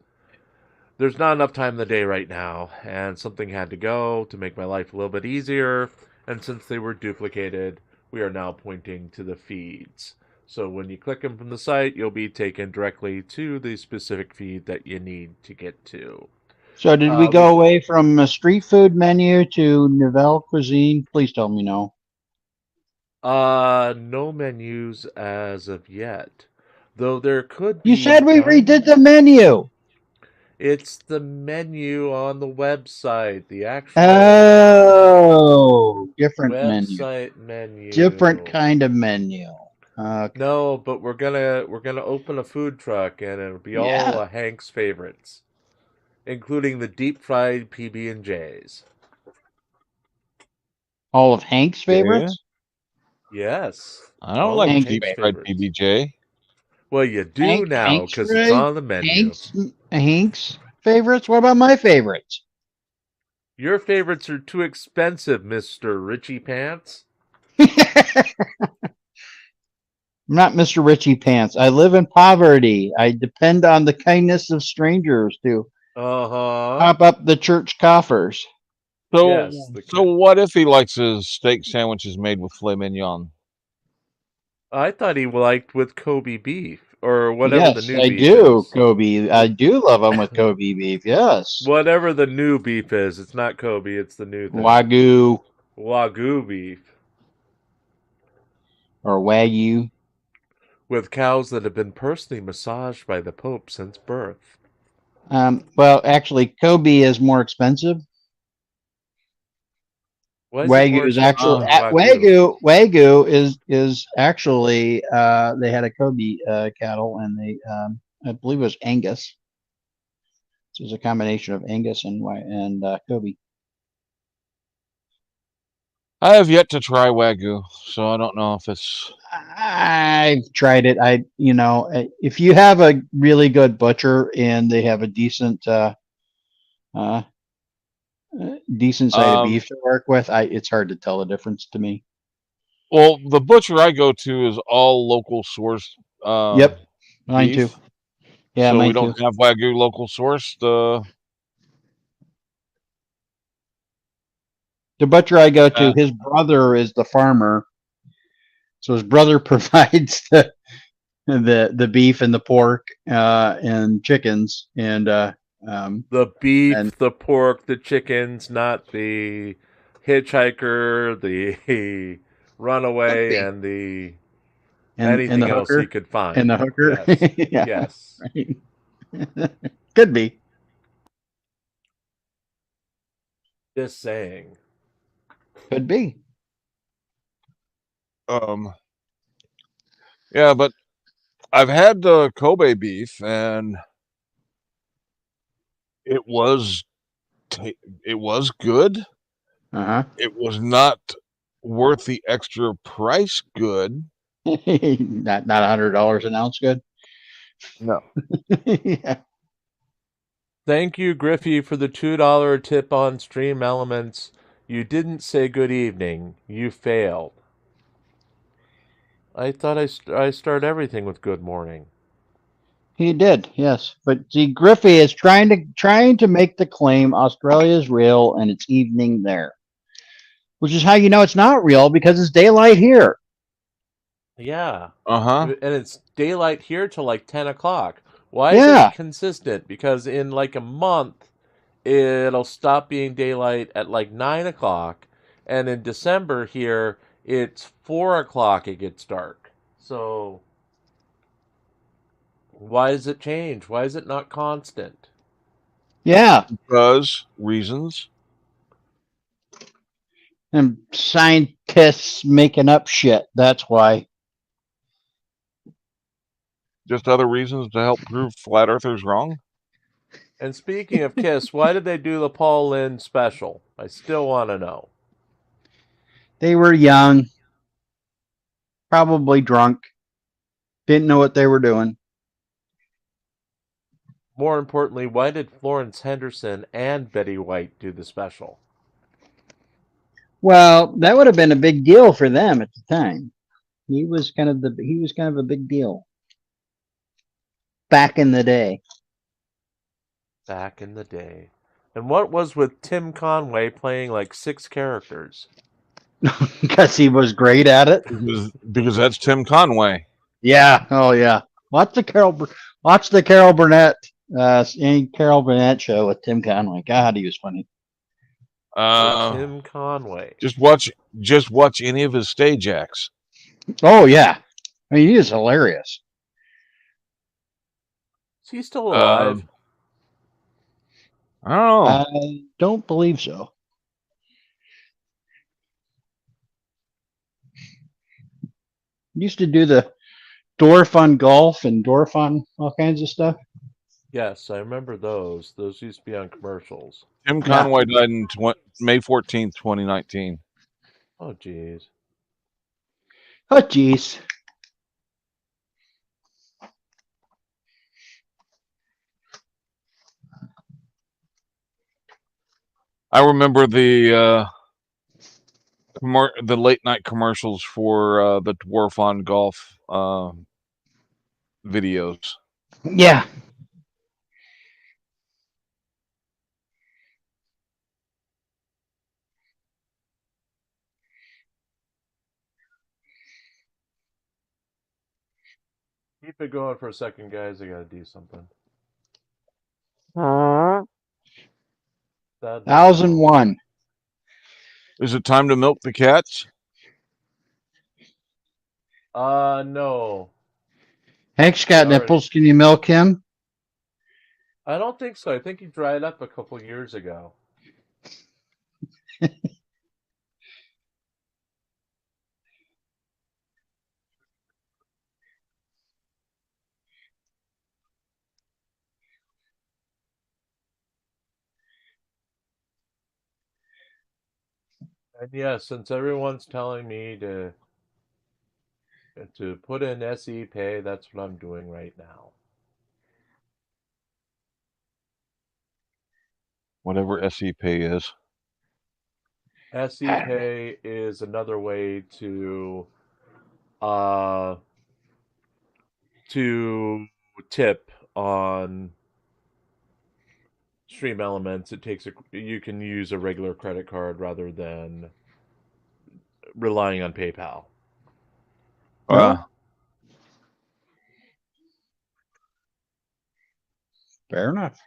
not enough time in the day right now, and something had to go to make my life a little bit easier. And since they were duplicated, we are now pointing to the feeds. So when you click them from the site, you'll be taken directly to the specific feed that you need to get to. So did we go away from a street food menu to nouvelle cuisine? Please tell me no. No menus as of yet. Though there could be. You said we redid the menu. It's the menu on the website, the actual different website menu. Different kind of menu. No, but we're gonna open a food truck and it'll be all of Hank's favorites, including the deep fried PB&Js. All of Hank's favorites? Yes. I don't like deep fried PBJ. Well, you do now because it's on the menu. Hank's favorites? What about my favorites? Your favorites are too expensive, Mr. Richie Pants. I'm not Mr. Richie Pants. I live in poverty. I depend on the kindness of strangers to pop up the church coffers. So, so what if he likes his steak sandwiches made with filet mignon? I thought he liked with Kobe beef or whatever the new beef is. Yes, I do, Kobe. I do love them with Kobe beef. Yes. Whatever the new beef is, it's not Kobe. It's the new thing. Wagyu beef or Wagyu with cows that have been personally massaged by the Pope since birth. Well, actually, Kobe is more expensive. Wagyu is actually Wagyu is actually they had a Kobe cattle and they I believe it was Angus. So it was a combination of Angus and Kobe. I have yet to try Wagyu, so I don't know if it's. I've tried it. If you have a really good butcher and they have a decent side of beef to work with, it's hard to tell the difference to me. Well, the butcher I go to is all local source. Yep, mine beef. too. Yeah, so mine we don't too. have Wagyu local sourced. The butcher I go to, his brother is the farmer, so his brother provides the beef and the pork and chickens and the beef, the pork, the chickens, not the hitchhiker, the runaway, and the anything the else hooker, he could find. and the hooker. Yes. Right. Could be. Just saying. Could be. Yeah, but I've had the Kobe beef and it was good. It was not worth the extra price good. not $100 an ounce good. No. Yeah. Thank you, Griffey, for the $2 tip on Stream Elements. You didn't say good evening. You failed. I thought I start everything with good morning. He did, yes. But see, Griffey is trying to make the claim Australia is real and it's evening there, which is how you know it's not real because it's daylight here. Yeah. Uh-huh. And it's daylight here till like 10 o'clock. Why is Yeah. it consistent? Because in like a month, it'll stop being daylight at like 9 o'clock. And in December here, it's 4 o'clock it gets dark. So why does it change? Why is it not constant? Yeah. Because reasons. And scientists making up shit. That's why. Just other reasons to help prove flat earthers wrong. And speaking of Kiss, why did they do the Paul Lynde special? I still want to know. They were young, probably drunk, didn't know what they were doing. More importantly, why did Florence Henderson and Betty White do the special? Well, that would have been a big deal for them at the time. He was kind of a big deal back in the day. Back in the day. And what was with Tim Conway playing like 6 characters? Because he was great at it. Because that's Tim Conway. Yeah. Oh yeah. Watch the Carol Burnett Carol Burnett show with Tim Conway. God, he was funny. Tim Conway. Just watch any of his stage acts. Oh yeah. I mean, he is hilarious. Is he still alive? I don't know. I don't believe so. Used to do the Dwarf on golf and Dwarf on all kinds of stuff. Yes, I remember those. Those used to be on commercials. Tim Conway died in May 14th, 2019. Oh, jeez. Oh, jeez. I remember the late night commercials for the Dwarf on Golf videos. Yeah. Keep it going for a second, guys. I gotta do something. 1001. Is it time to milk the cats? No. Hank's got nipples. Can you milk him? I don't think so. I think he dried up a couple years ago. And yeah, since everyone's telling me to put in SE pay, that's what I'm doing right now. Whatever SE pay is. SE pay is another way to tip on Stream Elements. You can use a regular credit card rather than relying on PayPal. Fair enough.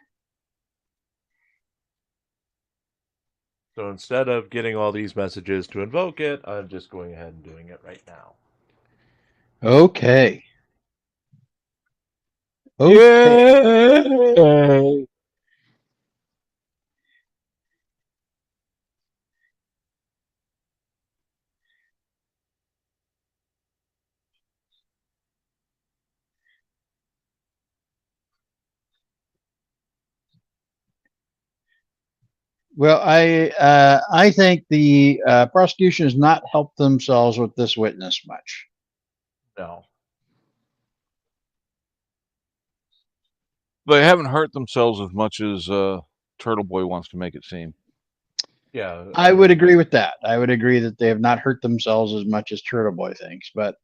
So instead of getting all these messages to invoke it, I'm just going ahead and doing it right now. Okay. Yay! Well, I think the prosecution has not helped themselves with this witness much. No. They haven't hurt themselves as much as Turtle Boy wants to make it seem. Yeah, I would agree with that. I would agree that they have not hurt themselves as much as Turtle Boy thinks, but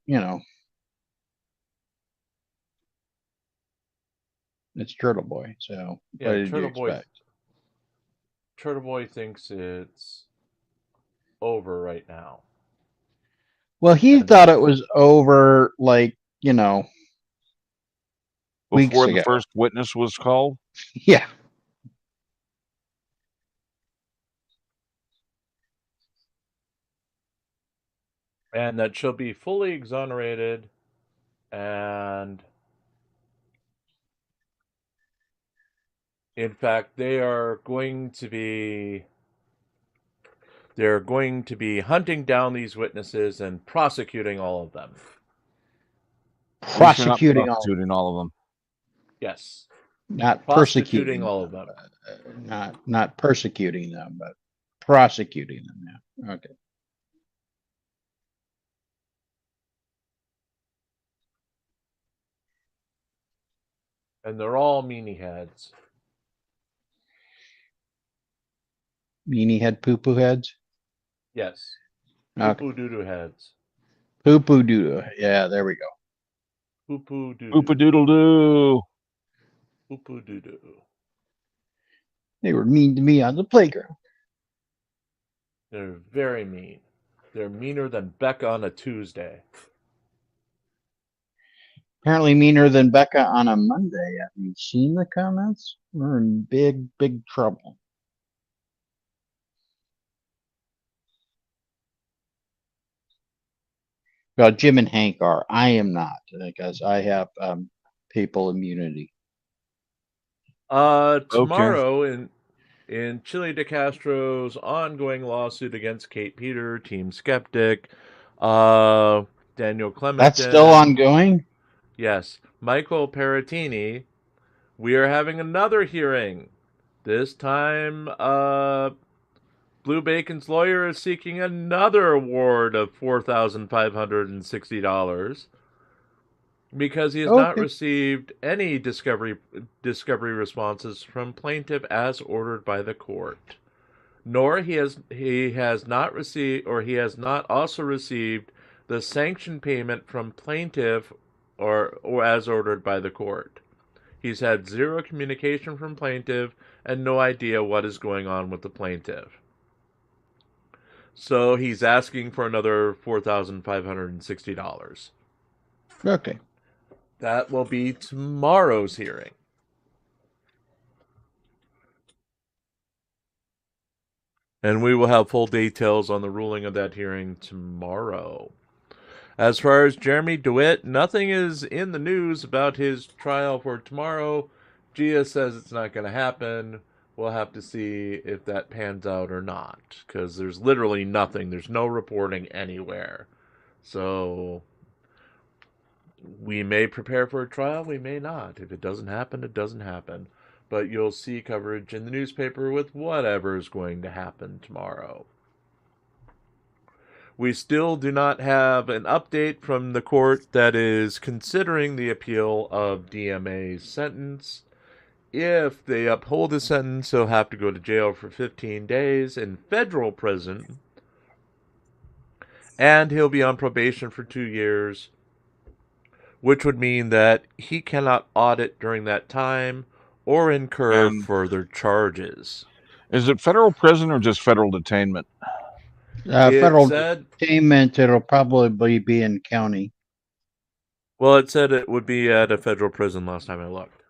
it's Turtle Boy. So yeah. what did you expect? Turtle Boy thinks it's over right now. Well, he And thought it was over, like, weeks Before the ago. first witness was called? Yeah. And that she'll be fully exonerated, and in fact, they're going to be hunting down these witnesses and prosecuting all of them. Prosecuting all of them. Yes. Not Prostituting persecuting all of them. Not persecuting them, but prosecuting them. Yeah. Okay. And they're all meanie heads. Meanie head, poo poo heads. Yes. Okay. Poo poo doo doo heads. Poo poo doo doo. Yeah, there we go. Poo poo doo Poo doodle doo. Poo poo doo doo. They were mean to me on the playground. They're very mean. They're meaner than Becca on a Tuesday. Apparently meaner than Becca on a Monday. Have you seen the comments? We're in big, big trouble. Well, Jim and Hank are. I am not, because I have papal immunity. Tomorrow in Chile de Castro's ongoing lawsuit against Kate Peter, Team Skeptic, Daniel Clementon. That's still ongoing? Yes. Michael Peratini. We are having another hearing. This time, Blue Bacon's lawyer is seeking another award of $4,560 because he has not received any discovery responses from plaintiff as ordered by the court. Nor he has not received, or he has not also received the sanction payment from plaintiff or as ordered by the court. He's had zero communication from plaintiff and no idea what is going on with the plaintiff. So he's asking for another $4,560. Okay. That will be tomorrow's hearing. And we will have full details on the ruling of that hearing tomorrow. As far as Jeremy DeWitt, nothing is in the news about his trial for tomorrow. Gia says it's not going to happen. We'll have to see if that pans out or not, because there's literally nothing. There's no reporting anywhere. So we may prepare for a trial, we may not. If it doesn't happen, it doesn't happen. But you'll see coverage in the newspaper with whatever is going to happen tomorrow. We still do not have an update from the court that is considering the appeal of DMA's sentence. If they uphold the sentence, he'll have to go to jail for 15 days in federal prison, and he'll be on probation for 2 years, which would mean that he cannot audit during that time or incur further charges. Is it federal prison or just federal detainment? Federal detainment, it'll probably be in county. Well, it said it would be at a federal prison last time I looked.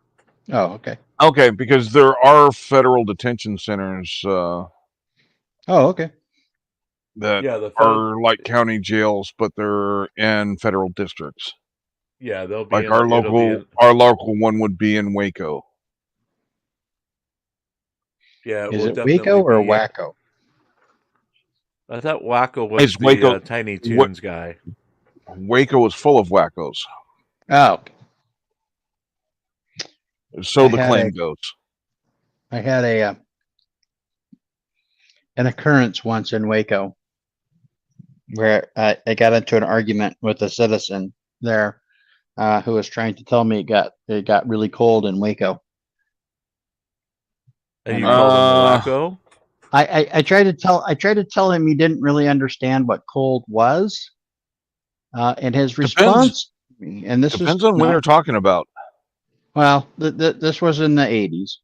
Oh, okay. Okay, because there are federal detention centers. Okay. That are like county jails, but they're in federal districts. Yeah, they'll be like our local one would be in Waco. Yeah, is it Waco or Wacko? I thought Wacko was the Waco, Tiny Toons guy. Waco is full of wackos. Oh. So the claim goes. I had an occurrence once in Waco where I got into an argument with a citizen there who was trying to tell me it got really cold in Waco. And you called him a wacko? I tried to tell him he didn't really understand what cold was. And his response to me, and this depends on when they're talking about. Well, this was in the 80s.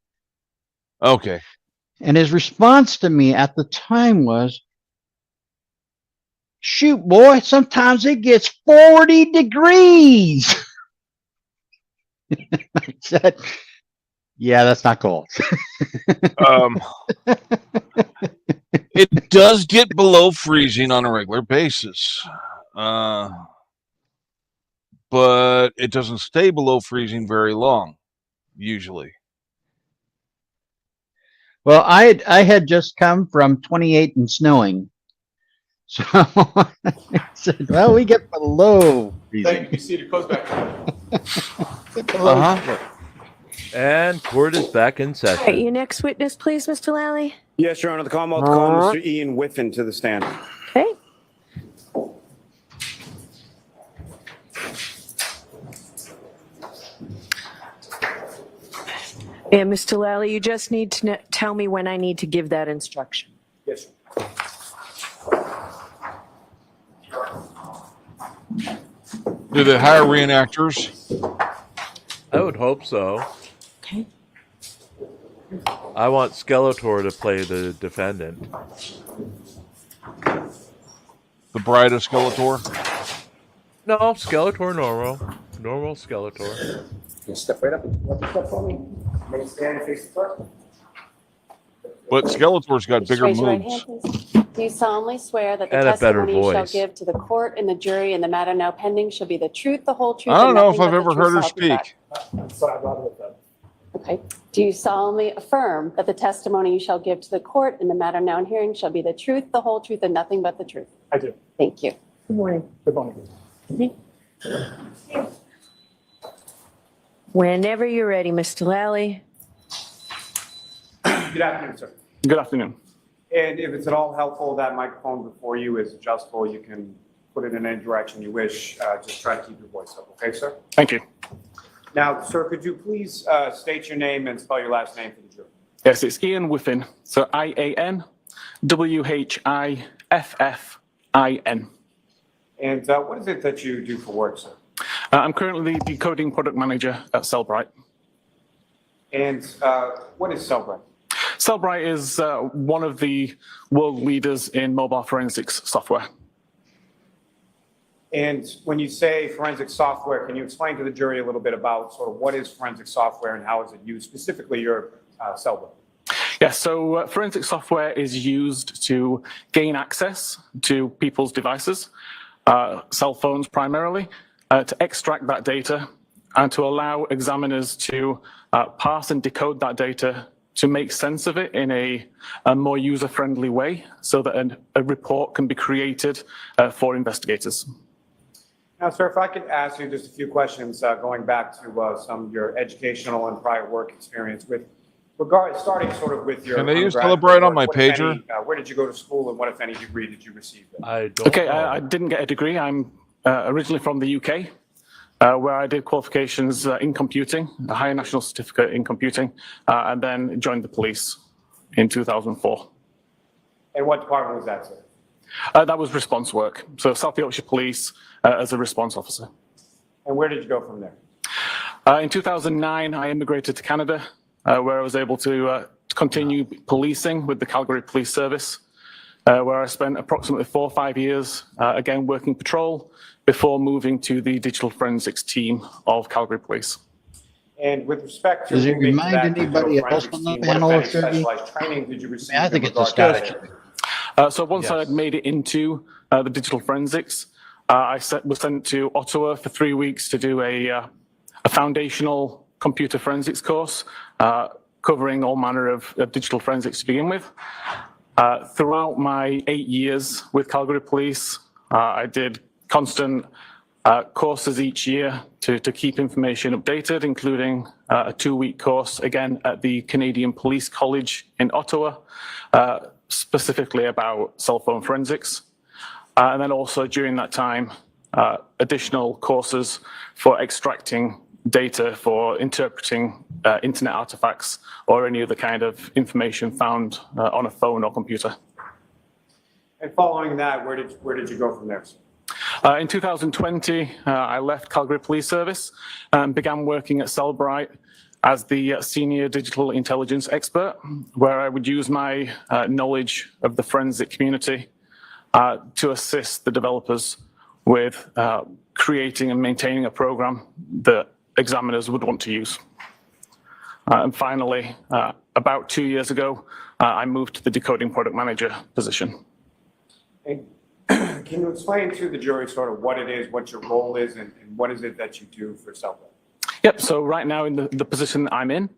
Okay. And his response to me at the time was, shoot, boy, sometimes it gets 40 degrees. I said, yeah, that's not cold. It does get below freezing on a regular basis. But it doesn't stay below freezing very long, usually. Well, I had just come from 28 and snowing. So I said, well, we get below freezing. Thank you. Be seated. Close back. And court is back in All session. right, your next witness, please, Mr. Lally. Yes, Your Honor. The Commonwealth calls Mr. Ian Whiffen to the stand. Okay. And Mr. Lally, you just need to tell me when I need to give that instruction. Yes, sir. Do they hire reenactors? I would hope so. Okay. I want Skeletor to play the defendant. The bride of Skeletor? No, Skeletor normal. Normal Skeletor. Step right up and step for me. Make it stand and face the front. But Skeletor's got bigger Raise your right moves. hand, please. Do you solemnly swear that the And a better testimony you shall voice. give to the court and the jury in the matter now pending shall be the truth, the whole truth, I don't and know if nothing I've but the ever heard her truth, so help you speak. God? Okay. Do you solemnly affirm that the testimony you shall give to the court in the matter now in hearing shall be the truth, the whole truth, and nothing but the truth? I do. Thank you. Good morning. Good morning. Whenever you're ready, Mr. Lally. Good afternoon, sir. Good afternoon. And if it's at all helpful, that microphone before you is adjustable. You can put it in any direction you wish. Just try to keep your voice up. Okay, sir? Thank you. Now, sir, could you please state your name and spell your last name for the jury? Yes, it's Ian Whiffen. So IANWHIFFIN. And what is it that you do for work, sir? I'm currently the decoding product manager at Cellbrite. And what is Cellbrite? Cellbrite is one of the world leaders in mobile forensics software. And when you say forensic software, can you explain to the jury a little bit about sort of what is forensic software and how is it used, specifically your Cellbrite? Yes, so forensic software is used to gain access to people's devices, cell phones primarily, to extract that data and to allow examiners to parse and decode that data to make sense of it in a more user-friendly way so that a report can be created for investigators. Now, sir, if I could ask you just a few questions going back to some of your educational and prior work experience with starting sort of with your Can they use undergraduate Celebrite on work, my what, if pager? any, where did you go to school and what, if any, degree did you receive? I don't Okay, know. I didn't get a degree. I'm originally from the UK, where I did qualifications in computing, a higher national certificate in computing, and then joined the police in 2004. And what department was that, sir? That was response work. So South Yorkshire Police as a response officer. And where did you go from there? In 2009, I immigrated to Canada, where I was able to continue policing with the Calgary Police Service, where I spent approximately 4 or 5 years, again, working patrol before moving to the digital forensics team of Calgary Police. And with respect to Does it moving to remind that anybody digital else forensics on the team, what, if panel, any, Shirley? specialized training did you receive? I think in it's a regard to that discussion. area? So once I had made it into the digital forensics, I was sent to Ottawa for 3 weeks to do a foundational computer forensics course, covering all manner of digital forensics to begin with. Throughout my 8 years with Calgary Police, I did constant courses each year to keep information updated, including a 2-week course, again, at the Canadian Police College in Ottawa, specifically about cell phone forensics. And then also during that time, additional courses for extracting data for interpreting internet artifacts or any other kind of information found on a phone or computer. And following that, where did you go from there? In 2020, I left Calgary Police Service and began working at Cellbrite as the senior digital intelligence expert, where I would use my knowledge of the forensic community to assist the developers with creating and maintaining a program that examiners would want to use. And finally, about 2 years ago, I moved to the decoding product manager position. And can you explain to the jury sort of what it is, what your role is, and what is it that you do for Cellbrite? Yep, so right now in the position I'm in,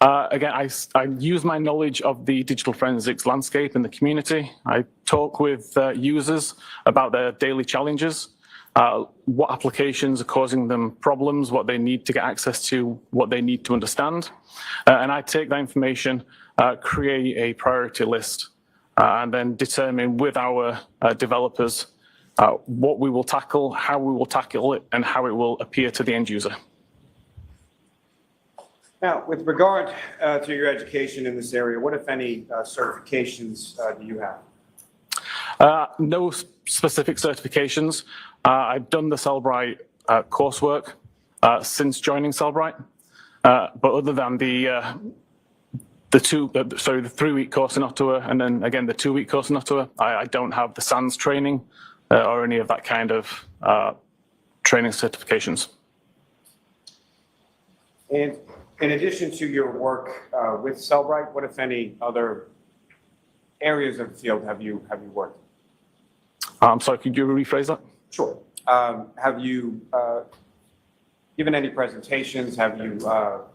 again, I use my knowledge of the digital forensics landscape in the community. I talk with users about their daily challenges, what applications are causing them problems, what they need to get access to, what they need to understand. And I take that information, create a priority list, and then determine with our developers what we will tackle, how we will tackle it, and how it will appear to the end user. Now, with regard to your education in this area, what, if any, certifications do you have? No specific certifications. I've done the Cellbrite coursework since joining Cellbrite, but other than the 3-week course in Ottawa, and then again the 2-week course in Ottawa, I don't have the SANS training or any of that kind of training certifications. And in addition to your work with Cellbrite, what, if any, other areas of the field have you worked? I'm sorry, could you rephrase that? Sure. Have you given any presentations? Have you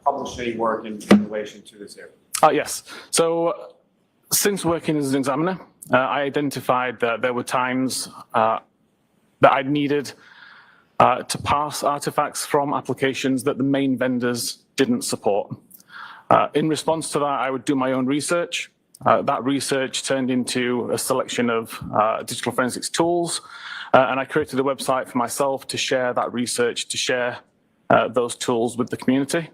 published any work in relation to this area? Yes. So since working as an examiner, I identified that there were times that I needed to parse artifacts from applications that the main vendors didn't support. In response to that, I would do my own research. That research turned into a selection of digital forensics tools, and I created a website for myself to share that research, to share those tools with the community.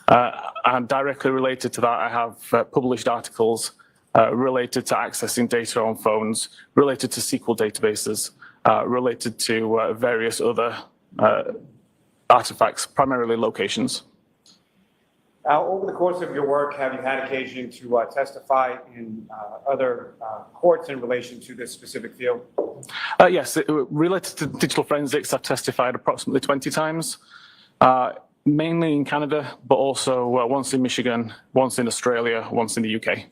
And directly related to that, I have published articles related to accessing data on phones, related to SQL databases, related to various other artifacts, primarily locations. Over the course of your work, have you had occasion to testify in other courts in relation to this specific field? Yes, related to digital forensics, I've testified approximately 20 times, mainly in Canada, but also once in Michigan, once in Australia, once in the UK.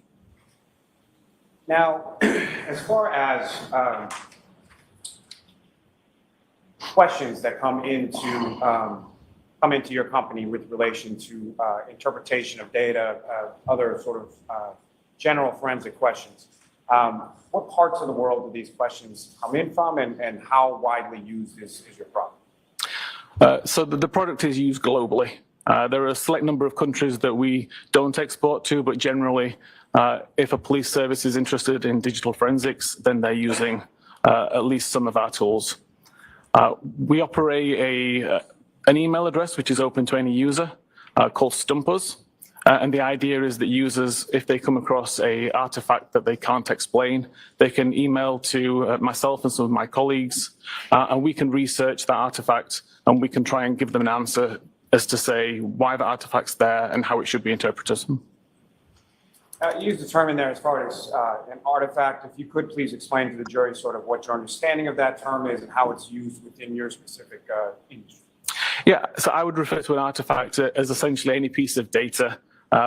Now, as far as questions that come into your company with relation to interpretation of data, other sort of general forensic questions, what parts of the world do these questions come in from, and how widely used is your product? So the product is used globally. There are a select number of countries that we don't export to, but generally, if a police service is interested in digital forensics, then they're using at least some of our tools. We operate an email address which is open to any user called Stumpers. And the idea is that users, if they come across an artifact that they can't explain, they can email to myself and some of my colleagues, and we can research that artifact, and we can try and give them an answer as to say why the artifact's there and how it should be interpreted. You used the term in there as far as an artifact. If you could please explain to the jury sort of what your understanding of that term is and how it's used within your specific industry. Yeah, so I would refer to an artifact as essentially any piece of data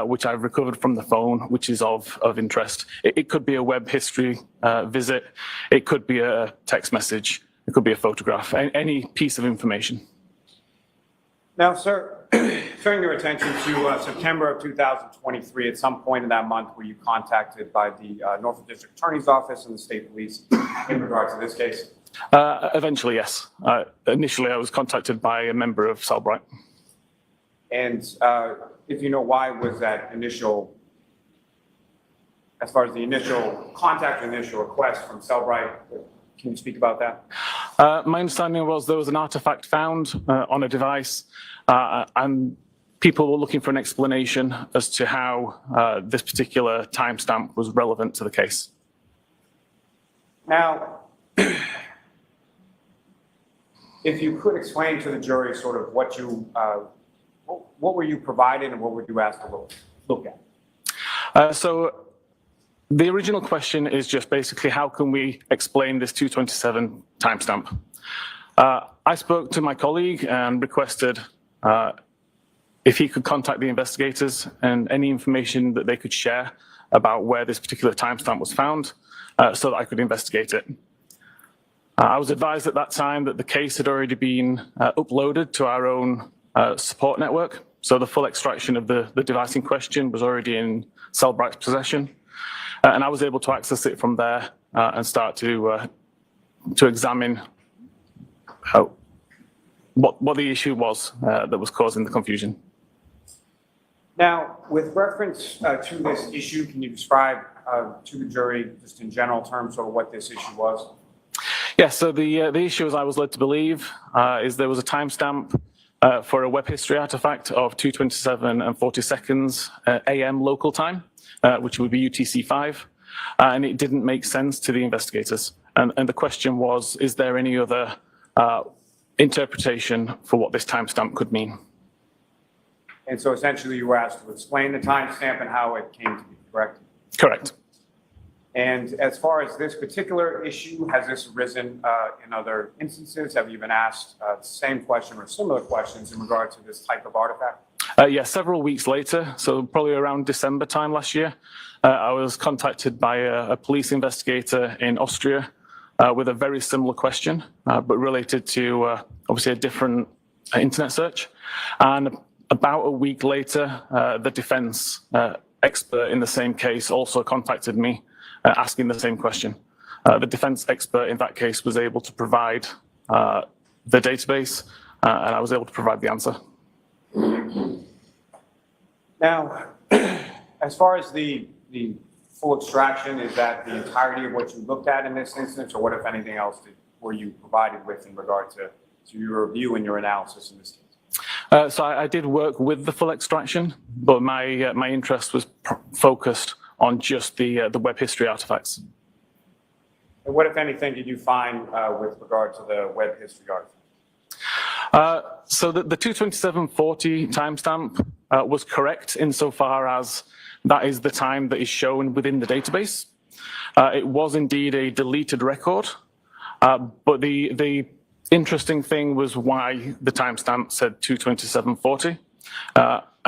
which I've recovered from the phone, which is of interest. It could be a web history visit. It could be a text message. It could be a photograph, any piece of information. Now, sir, turning your attention to September of 2023, at some point in that month, were you contacted by the Norfolk District Attorney's Office and the State Police in regards to this case? Eventually, yes. Initially, I was contacted by a member of Cellbrite. And if you know, why was that initial, as far as the initial contact, initial request from Cellbrite, can you speak about that? My understanding was there was an artifact found on a device, and people were looking for an explanation as to how this particular timestamp was relevant to the case. Now, if you could explain to the jury sort of what were you provided and what were you asked to look at? So the original question is just basically how can we explain this 227 timestamp? I spoke to my colleague and requested if he could contact the investigators and any information that they could share about where this particular timestamp was found so that I could investigate it. I was advised at that time that the case had already been uploaded to our own support network. So the full extraction of the device in question was already in Cellbright's possession. And I was able to access it from there and start to examine what the issue was that was causing the confusion. Now, with reference to this issue, can you describe to the jury, just in general terms, sort of what this issue was? Yeah, so the issue, as I was led to believe, is there was a timestamp for a web history artifact of 2:27 and 40 seconds AM local time, which would be UTC-5, and it didn't make sense to the investigators. And the question was, is there any other interpretation for what this timestamp could mean? And so essentially you were asked to explain the timestamp and how it came to be, correct? Correct. And as far as this particular issue, has this arisen in other instances? Have you been asked the same question or similar questions in regard to this type of artifact? Yeah, several weeks later, so probably around December time last year, I was contacted by a police investigator in Austria with a very similar question, but related to obviously a different internet search. And about a week later, the defense expert in the same case also contacted me asking the same question. The defense expert in that case was able to provide the database, and I was able to provide the answer. Now, as far as the full extraction, is that the entirety of what you looked at in this instance, or what, if anything else, were you provided with in regard to your review and your analysis in this case? So I did work with the full extraction, but my interest was focused on just the web history artifacts. And what, if anything, did you find with regard to the web history artifact? So the 2:27:40 timestamp was correct insofar as that is the time that is shown within the database. It was indeed a deleted record, but the interesting thing was why the timestamp said 2:27:40.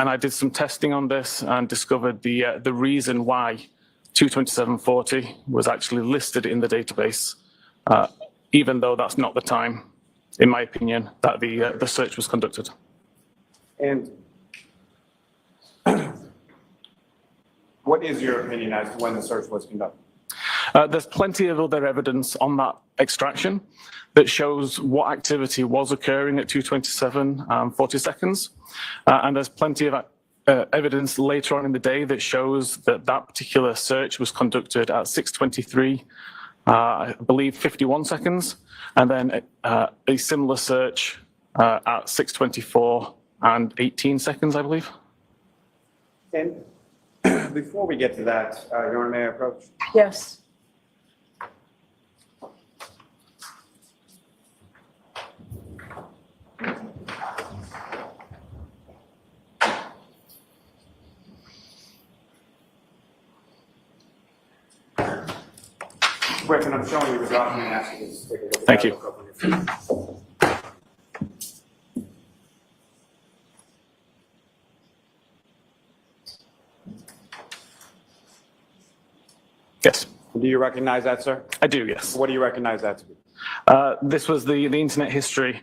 And I did some testing on this and discovered the reason why 2:27:40 was actually listed in the database, even though that's not the time, in my opinion, that the search was conducted. And what is your opinion as to when the search was conducted? There's plenty of other evidence on that extraction that shows what activity was occurring at 2:27 and 40 seconds. And there's plenty of evidence later on in the day that shows that that particular search was conducted at 6:23, I believe 51 seconds, and then a similar search at 6:24 and 18 seconds, I believe. And before we get to that, Your Honor, may I approach? Yes. Griffin, I'm showing you the document. Ask you to take a look at Thank that. you. Look up on your phone. Yes. Do you recognize that, sir? I do, yes. What do you recognize that to be? This was the internet history,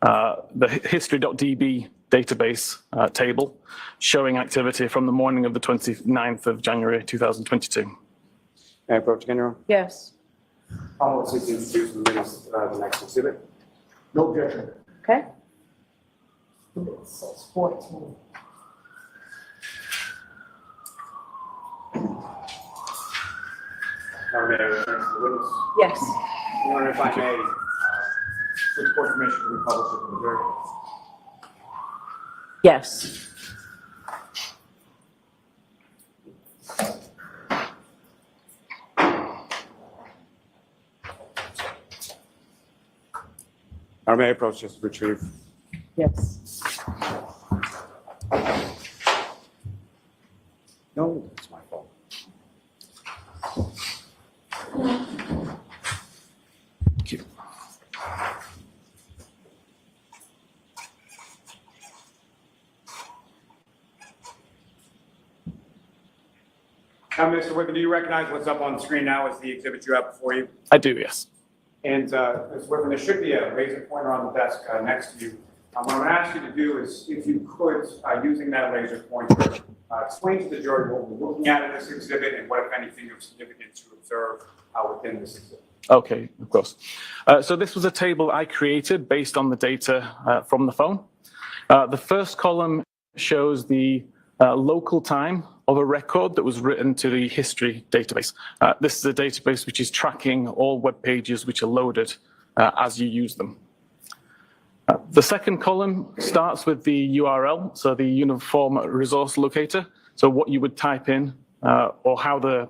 the history.db database table showing activity from the morning of the 29th of January 2022. May I approach again, Your Honor? Yes. I'll seek to introduce the next exhibit. No objection. Okay. It's 14. Your Honor, may I return to the witness? Yes. Your Honor, if I may, With court permission to republish it to the jury. Yes. May I approach just to retrieve? Yes. No, it's my fault. Thank you. Now, Mr. Whitman, do you recognize what's up on the screen now as the exhibit you have before you? I do, yes. And Ms. Whitman, there should be a laser pointer on the desk next to you. What I'm going to ask you to do is, if you could, using that laser pointer, explain to the jury what we're looking at in this exhibit and what, if anything, of significance you observe within this exhibit. Okay, of course. So this was a table I created based on the data from the phone. The first column shows the local time of a record that was written to the history database. This is a database which is tracking all web pages which are loaded as you use them. The second column starts with the URL, so the Uniform Resource Locator, so what you would type in or how the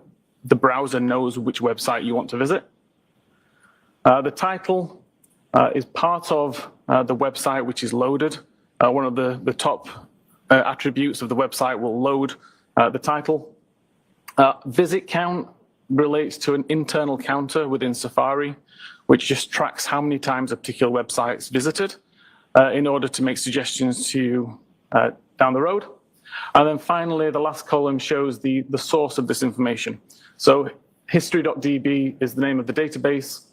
browser knows which website you want to visit. The title is part of the website which is loaded. One of the top attributes of the website will load the title. Visit count relates to an internal counter within Safari, which just tracks how many times a particular website is visited in order to make suggestions to you down the road. And then finally, the last column shows the source of this information. So history.db is the name of the database.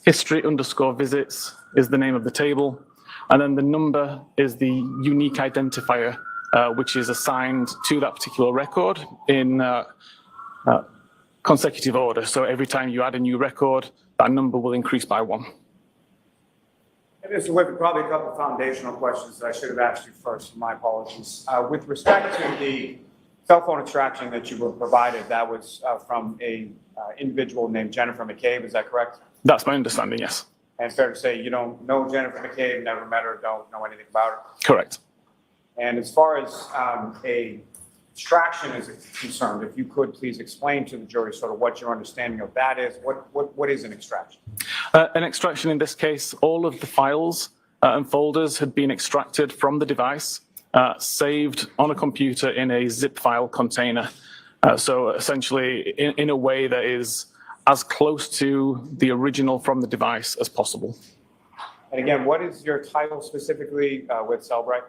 History_visits is the name of the table. And then the number is the unique identifier, which is assigned to that particular record in consecutive order. So every time you add a new record, that number will increase by 1. And Mr. Whitman, probably a couple of foundational questions that I should have asked you first. My apologies. With respect to the cell phone extraction that you were provided, that was from a individual named Jennifer McCabe, is that correct? That's my understanding, yes. And it's fair to say you don't know Jennifer McCabe, never met her, don't know anything about her? Correct. And as far as a extraction is concerned, if you could please explain to the jury sort of what your understanding of that is. What is an extraction? An extraction in this case, all of the files and folders had been extracted from the device, saved on a computer in a zip file container. So essentially in a way that is as close to the original from the device as possible. And again, what is your title specifically with Cellbrite?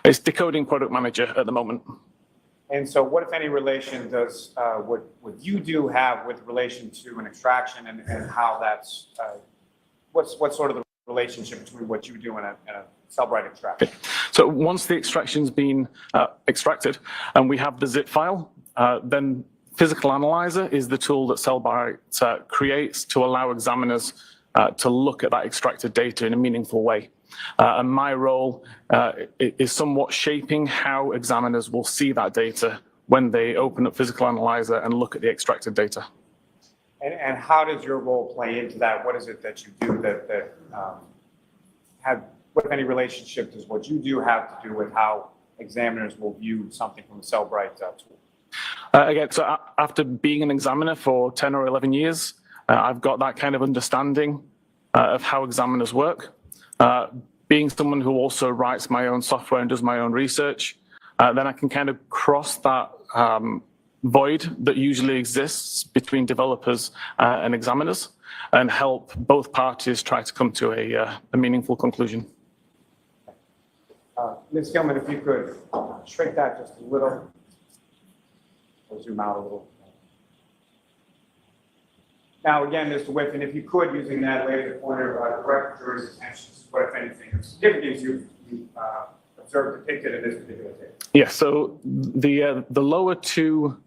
It's Decoding Product Manager at the moment. And so what, if any, relation does what you do have with relation to an extraction and how that's, what's sort of the relationship between what you do and a Cellbrite extraction? So once the extraction's been extracted and we have the zip file, then Physical Analyzer is the tool that Cellbrite creates to allow examiners to look at that extracted data in a meaningful way. And my role is somewhat shaping how examiners will see that data when they open up Physical Analyzer and look at the extracted data. And how does your role play into that? What is it that you do that what, if any, relationship does what you do have to do with how examiners will view something from the Cellbrite tool? Again, so after being an examiner for 10 or 11 years, I've got that kind of understanding of how examiners work. Being someone who also writes my own software and does my own research, then I can kind of cross that void that usually exists between developers and examiners and help both parties try to come to a meaningful conclusion. Ms. Gilman, if you could shrink that just a little, or zoom out a little. Now, again, Mr. Whitman, if you could, using that laser pointer, direct the jury's attention to what, if anything, of significance you've observed depicted in this particular case. Yeah, so the lower two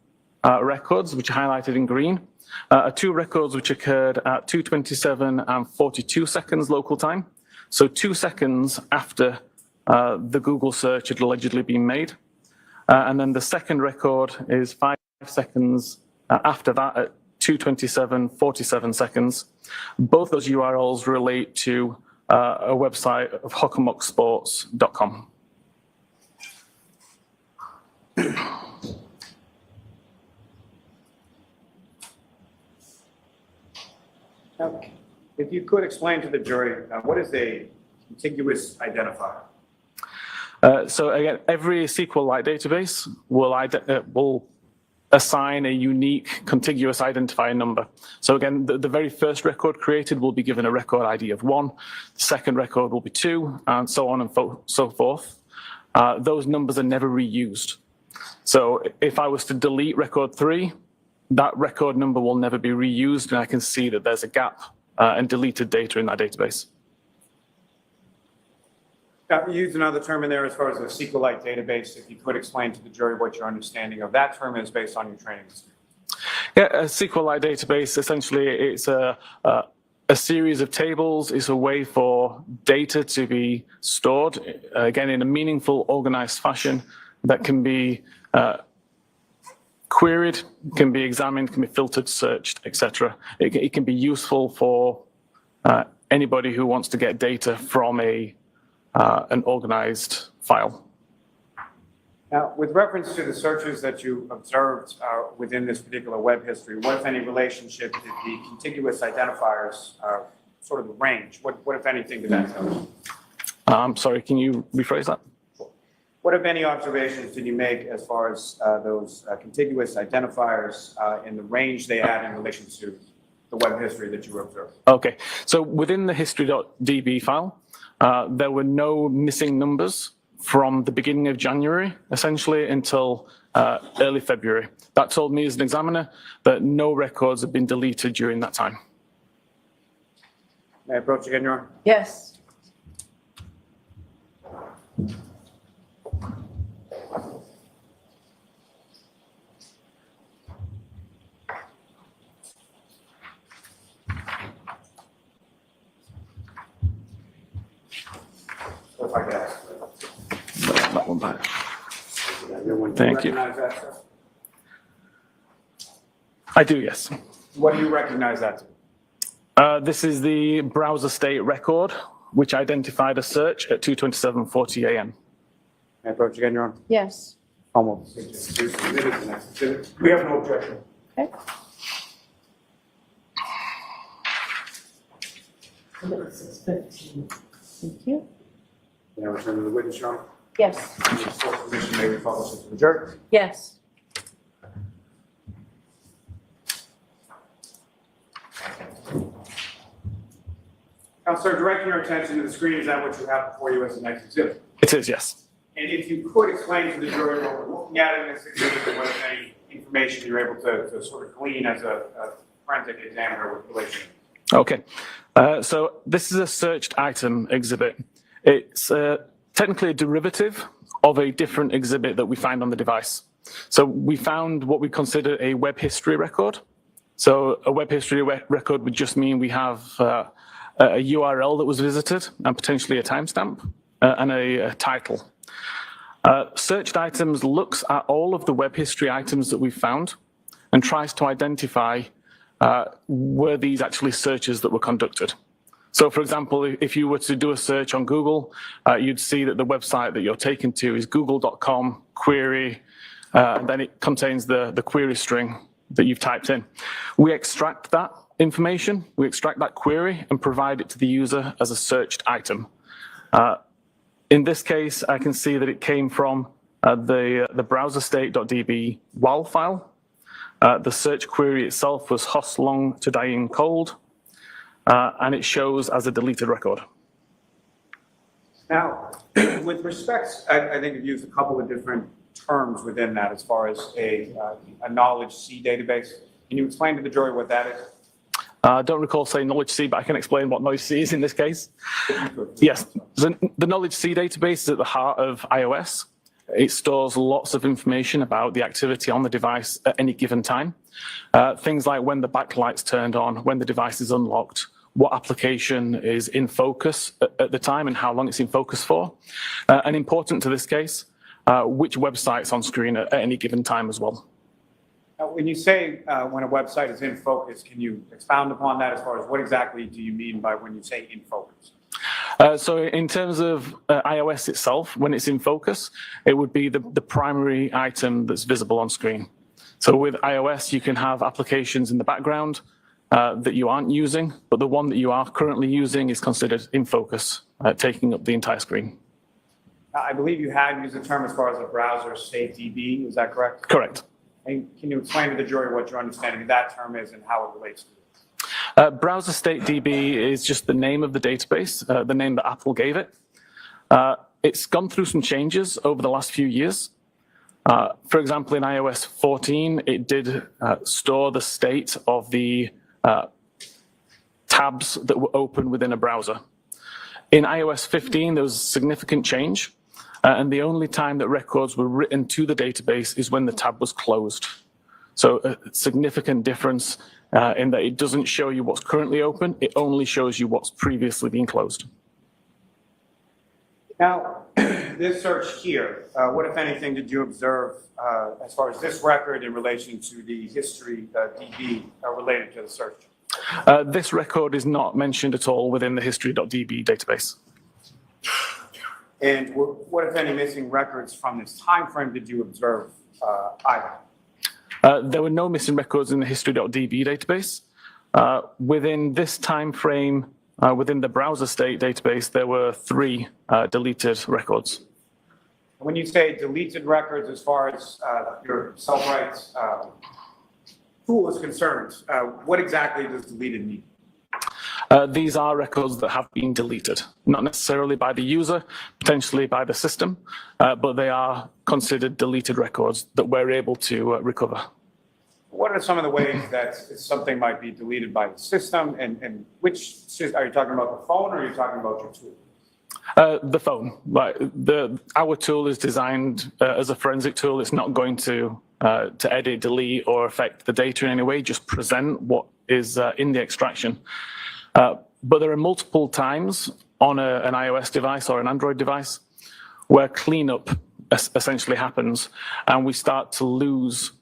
records, which are highlighted in green, are two records which occurred at 2:27 and 42 seconds local time. So 2 seconds after the Google search had allegedly been made. And then the second record is 5 seconds after that at 2:27, 47 seconds. Both those URLs relate to a website of huckamucksports.com. Now, if you could explain to the jury, what is a contiguous identifier? So again, every SQLite database will assign a unique contiguous identifier number. So again, the very first record created will be given a record ID of 1, the second record will be 2, and so on and so forth. Those numbers are never reused. So if I was to delete record 3, that record number will never be reused, and I can see that there's a gap and deleted data in that database. You used another term in there as far as the SQLite database. If you could explain to the jury what your understanding of that term is based on your training. Yeah, a SQLite database, essentially, it's a series of tables. It's a way for data to be stored, again, in a meaningful, organized fashion that can be queried, can be examined, can be filtered, searched, etc. It can be useful for anybody who wants to get data from an organized file. Now, with reference to the searches that you observed within this particular web history, what, if any, relationship did the contiguous identifiers, sort of the range, what if anything, did that tell you? I'm sorry, can you rephrase that? What, if any, observations did you make as far as those contiguous identifiers in the range they had in relation to the web history that you observed? Okay, so within the history.db file, there were no missing numbers from the beginning of January, essentially, until early February. That told me as an examiner that no records had been deleted during that time. May I approach again, Your Honor? Yes. So if I could ask. That one back. Everyone, Thank you. recognize that, sir? I do, yes. What do you recognize that to? This is the browser state record, which identified a search at 2:27:40 a.m. May I approach again, Your Honor? Yes. Almost. We have no objection. Okay. Thank you. May I return to the witness, Your Honor? Yes. Permission may be published to the jury. Yes. Counselor, directing your attention to the screen, is that what you have before you as the next exhibit? It is, yes. And if you could explain to the jury what we're looking at in this exhibit and what, if any, information you're able to sort of glean as a forensic examiner with relation. Okay, so this is a searched item exhibit. It's technically a derivative of a different exhibit that we find on the device. So we found what we consider a web history record. So a web history record would just mean we have a URL that was visited and potentially a timestamp and a title. Searched items looks at all of the web history items that we've found and tries to identify were these actually searches that were conducted. So for example, if you were to do a search on Google, you'd see that the website that you're taken to is google.com query, and then it contains the query string that you've typed in. We extract that information, we extract that query and provide it to the user as a searched item. In this case, I can see that it came from the browser state.db WAL file. The search query itself was hoslong to dying cold, and it shows as a deleted record. Now, with respect, I think you've used a couple of different terms within that as far as a knowledge C database. Can you explain to the jury what that is? I don't recall saying knowledge C, but I can explain what knowledge C is in this case. Yes, the knowledge C database is at the heart of iOS. It stores lots of information about the activity on the device at any given time. Things like when the backlight's turned on, when the device is unlocked, what application is in focus at the time and how long it's in focus for. And important to this case, which website's on screen at any given time as well. When you say when a website is in focus, can you expound upon that as far as what exactly do you mean by when you say in focus? So in terms of iOS itself, when it's in focus, it would be the primary item that's visible on screen. So with iOS, you can have applications in the background that you aren't using, but the one that you are currently using is considered in focus, taking up the entire screen. I believe you had used the term as far as a browser state DB, is that correct? Correct. And can you explain to the jury what your understanding of that term is and how it relates to it? Browser state DB is just the name of the database, the name that Apple gave it. It's gone through some changes over the last few years. For example, in iOS 14, it did store the state of the tabs that were open within a browser. In iOS 15, there was a significant change, and the only time that records were written to the database is when the tab was closed. So a significant difference in that it doesn't show you what's currently open, it only shows you what's previously been closed. Now, this search here, what, if anything, did you observe as far as this record in relation to the history DB related to the search? This record is not mentioned at all within the history.db database. And what, if any, missing records from this time frame did you observe either? There were no missing records in the history.db database. Within this time frame, within the browser state database, there were 3 deleted records. When you say deleted records, as far as your self-rights tool is concerned, what exactly does deleted mean? These are records that have been deleted, not necessarily by the user, potentially by the system, but they are considered deleted records that we're able to recover. What are some of the ways that something might be deleted by the system, and which are you talking about, the phone, or are you talking about your tool? The phone. Right. Our tool is designed as a forensic tool. It's not going to edit, delete, or affect the data in any way, just present what is in the extraction. But there are multiple times on an iOS device or an Android device where cleanup essentially happens, and we start to lose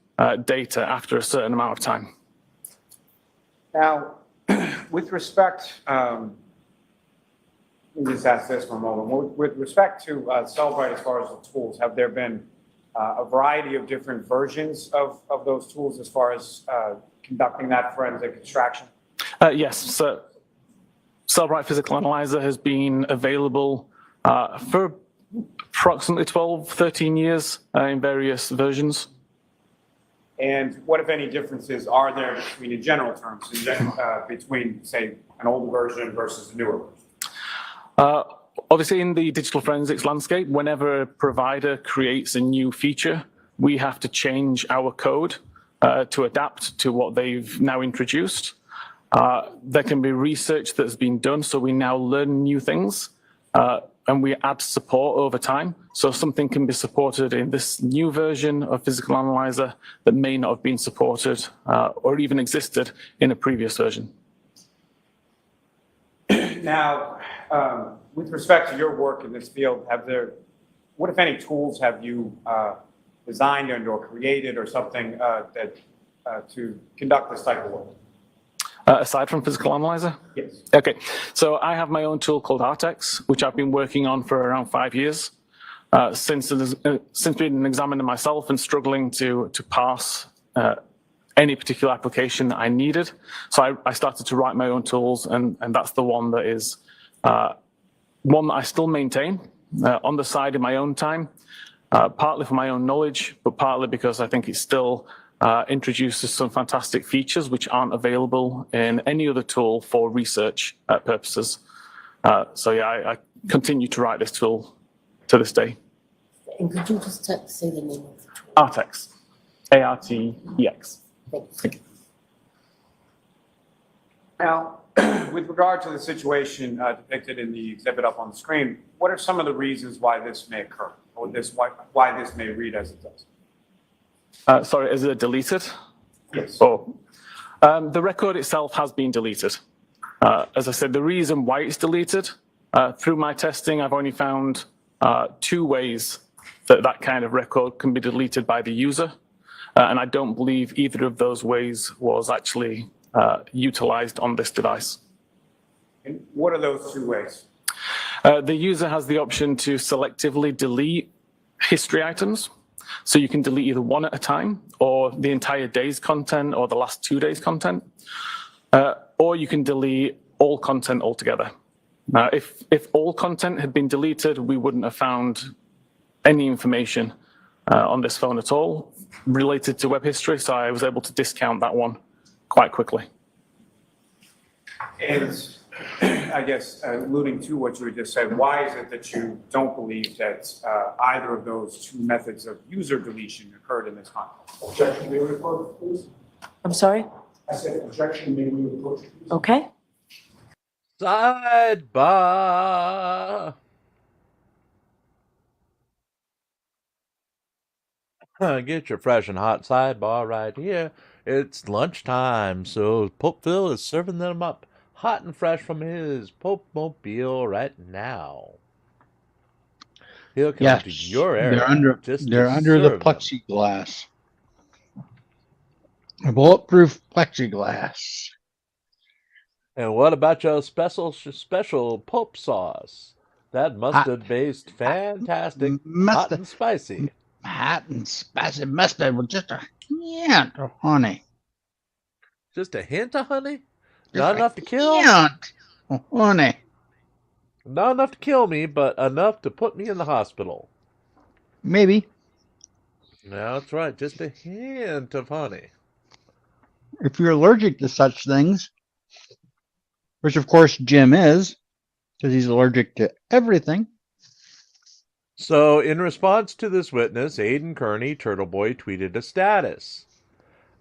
data after a certain amount of time. Now, with respect, let me just ask this for a moment. With respect to Cellbrite, as far as the tools, have there been a variety of different versions of those tools as far as conducting that forensic extraction? Yes. So Cellbrite Physical Analyzer has been available for approximately 12, 13 years in various versions. And what, if any, differences are there between, in general terms, between, say, an old version versus a newer version? Obviously, in the digital forensics landscape, whenever a provider creates a new feature, we have to change our code to adapt to what they've now introduced. There can be research that's been done, so we now learn new things, and we add support over time. So something can be supported in this new version of Physical Analyzer that may not have been supported or even existed in a previous version. Now, with respect to your work in this field, what, if any, tools have you designed or created or something to conduct this type of work? Aside from Physical Analyzer? Yes. Okay, so I have my own tool called Artex, which I've been working on for around 5 years. Since being an examiner myself and struggling to parse any particular application that I needed. So I started to write my own tools, and that's the one that is one that I still maintain on the side in my own time, partly for my own knowledge, but partly because I think it still introduces some fantastic features which aren't available in any other tool for research purposes. So yeah, I continue to write this tool to this day. And could you just say the name of the tool? Artex, A-R-T-E-X. Thank you. Now, with regard to the situation depicted in the exhibit up on the screen, what are some of the reasons why this may occur, or why this may read as it does? Sorry, is it deleted? Yes. Oh, the record itself has been deleted. As I said, the reason why it's deleted, through my testing, I've only found 2 ways that kind of record can be deleted by the user. And I don't believe either of those ways was actually utilized on this device. And what are those 2 ways? The user has the option to selectively delete history items. So you can delete either one at a time, or the entire day's content, or the last 2 days' content, or you can delete all content altogether. Now, if all content had been deleted, we wouldn't have found any information on this phone at all related to web history, so I was able to discount that one quite quickly. And I guess alluding to what you had just said, why is it that you don't believe that either of those two methods of user deletion occurred in this context? Objection, may we approach, please? I'm sorry? I said objection, may we approach, please? Okay. Sidebar. Get your fresh and hot sidebar right here. It's lunchtime, so Pope Phil is serving them up hot and fresh from his Pope Mobile right now. He'll come Yes, to your they're area. under just to they're under the serve them. plexiglass, a bulletproof plexiglass. And what about your special Pope sauce? That mustard-based, fantastic, hot Mustard. and spicy. Hot and spicy mustard with just a hint of honey. Just a hint of honey? Just Not a enough to kill? hint of honey. Not enough to kill me, but enough to put me in the hospital. Maybe. No, that's right. Just a hint of honey. If you're allergic to such things, which of course Jim is, because he's allergic to everything. So, in response to this witness, Aiden Kearney, Turtle Boy, tweeted a status.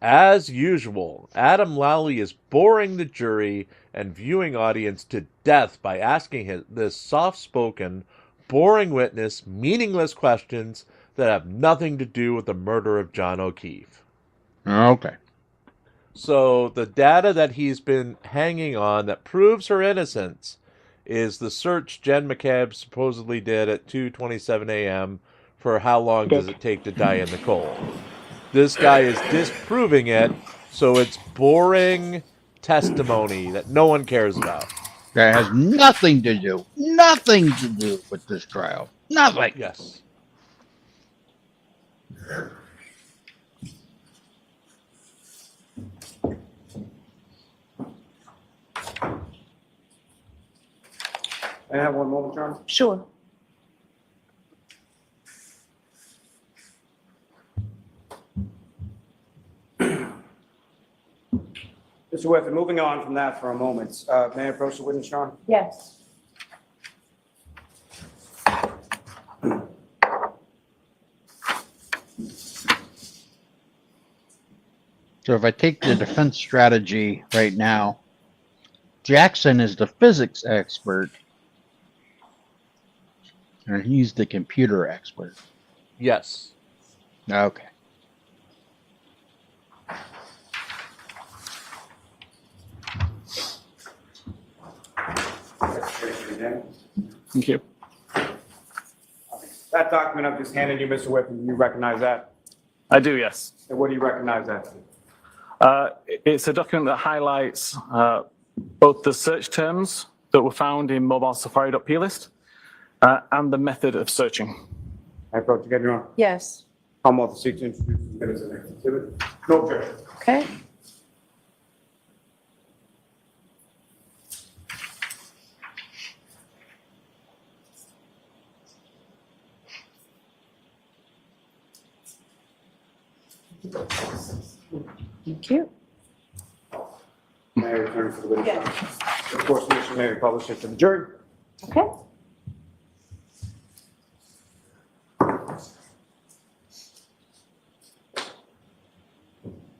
As usual, Adam Lally is boring the jury and viewing audience to death by asking this soft-spoken, boring witness meaningless questions that have nothing to do with the murder of John O'Keefe. Okay. So the data that he's been hanging on that proves her innocence is the search Jen McCabe supposedly did at 2:27 a.m. for how long does it take to die in the cold. This guy is disproving it, so it's boring testimony that no one cares about. That has nothing to do with this trial. Nothing. Yes. Can I have one moment, John? Sure. Mr. Whiffen, moving on from that for a moment, may I approach the witness, John? Yes. So if I take the defense strategy right now, Jackson is the physics expert, and he's the computer expert. Yes. Okay. Thank you. That document I've just handed you, Mr. Whiffen, you recognize that? I do, yes. And what do you recognize that to? It's a document that highlights both the search terms that were found in mobile safari.plist and the method of searching. I approach again, Your Honor. Yes. Commonwealth to seek to introduce the minutes of the next exhibit. No objection. Okay. Thank you. May I return to the witness? Yes. Of course, Mr. Mayor, publish it to the jury. Okay.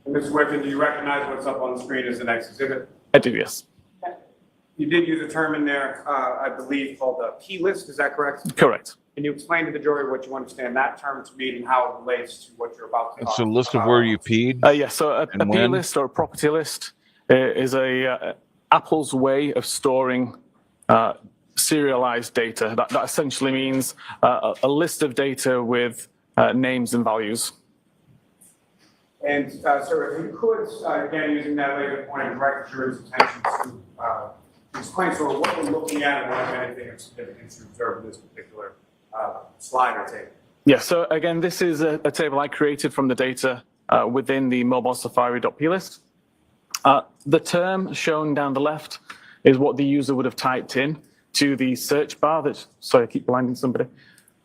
And Mr. Whiffen, do you recognize what's up on the screen as the next exhibit? I do, yes. You did use a term in there, I believe, called a P list, is that correct? Correct. Can you explain to the jury what you understand that term to mean and how it relates to what you're about to It's a list of where you peed. Yes, so a And P when? list or a property list is Apple's way of storing serialized data. That essentially means a list of data with names and values. And, sir, if you could, again, using that later point, direct the jury's attention to explain sort of what we're looking at and what, if anything, of significance you observe in this particular slide or table. Yeah, so again, this is a table I created from the data within the mobile Safari.p list. The term shown down the left is what the user would have typed in to the search bar sorry, I keep blinding somebody.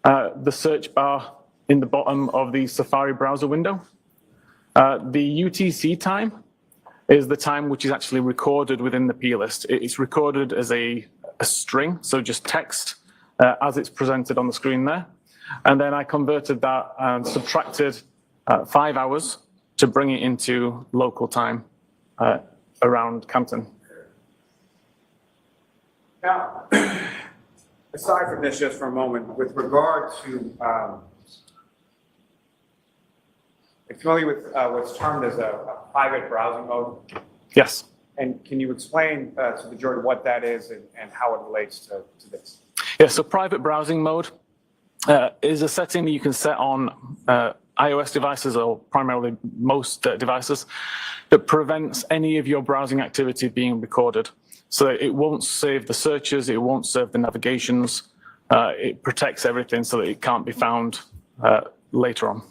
The search bar in the bottom of the Safari browser window. The UTC time is the time which is actually recorded within the P list. It's recorded as a string, so just text as it's presented on the screen there. And then I converted that and subtracted 5 hours to bring it into local time around Canton. Now, aside from this just for a moment, with regard to, I'm familiar with what's termed as a private browsing mode. Yes. And can you explain to the jury what that is and how it relates to this? Yeah, so private browsing mode is a setting that you can set on iOS devices, or primarily most devices, that prevents any of your browsing activity being recorded. So it won't save the searches, it won't save the navigations, it protects everything so that it can't be found later on.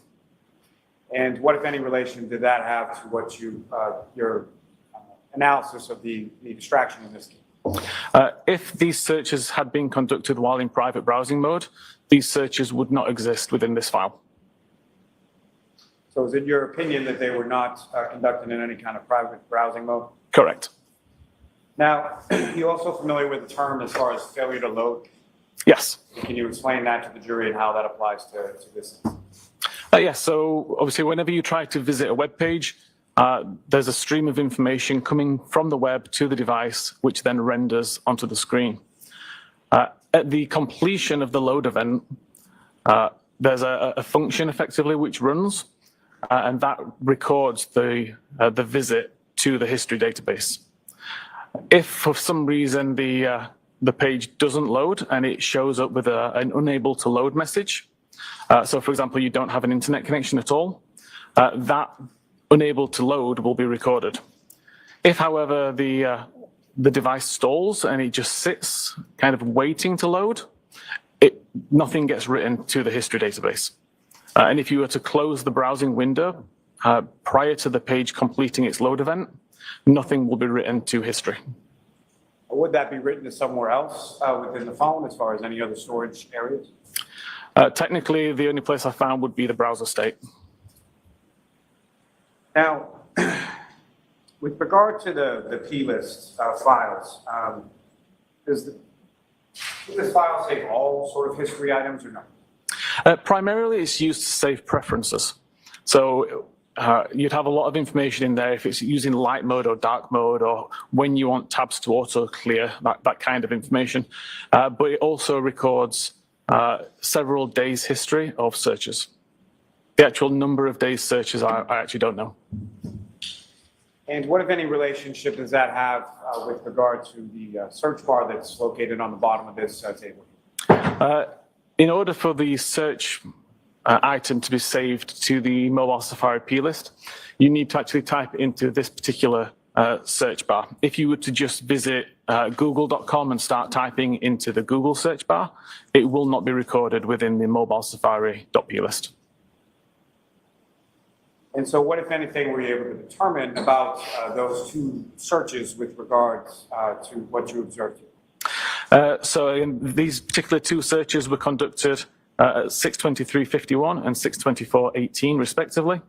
And what, if any, relation did that have to what your analysis of the distraction in this case? If these searches had been conducted while in private browsing mode, these searches would not exist within this file. So is it your opinion that they were not conducted in any kind of private browsing mode? Correct. Now, you're also familiar with the term as far as failure to load? Yes. Can you explain that to the jury and how that applies to this? Yes, so obviously whenever you try to visit a web page, there's a stream of information coming from the web to the device, which then renders onto the screen. At the completion of the load event, there's a function effectively which runs, and that records the visit to the history database. If for some reason the page doesn't load and it shows up with an unable to load message, so for example, you don't have an internet connection at all, that unable to load will be recorded. If, however, the device stalls and it just sits kind of waiting to load, nothing gets written to the history database. And if you were to close the browsing window prior to the page completing its load event, nothing will be written to history. Would that be written to somewhere else within the phone as far as any other storage areas? Technically, the only place I found would be the browser state. Now, with regard to the plist files, does this file save all sort of history items or no? Primarily, it's used to save preferences. So you'd have a lot of information in there if it's using light mode or dark mode, or when you want tabs to auto clear, that kind of information. But it also records several days history of searches. The actual number of days searches, I actually don't know. And what, if any, relationship does that have with regard to the search bar that's located on the bottom of this table? In order for the search item to be saved to the mobile Safari P list, you need to actually type into this particular search bar. If you were to just visit google.com and start typing into the Google search bar, it will not be recorded within the mobile Safari.p list. And so what, if anything, were you able to determine about those two searches with regards to what you observed here? So these particular two searches were conducted at 6:23:51 and 6:24:18 respectively.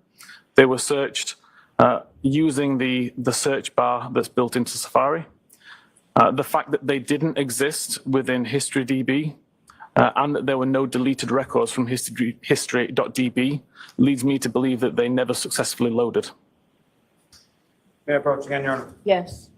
They were searched using the search bar that's built into Safari. The fact that they didn't exist within HistoryDB and that there were no deleted records from history.db leads me to believe that they never successfully loaded. May I approach again, Your Honor? Yes.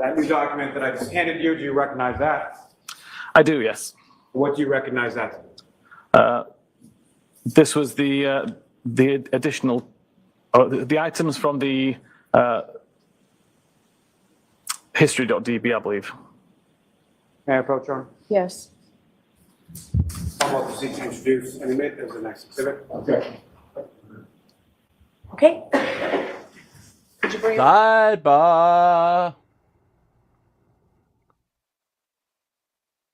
That new document that I just handed you, do you recognize that? I do, yes. What do you recognize that? This was the additional, the items from the history.db, I believe. May I approach, Your Honor? Yes. I'll proceed to introduce and admit as the next exhibit. Okay. Okay. Could you bring up? Sidebar.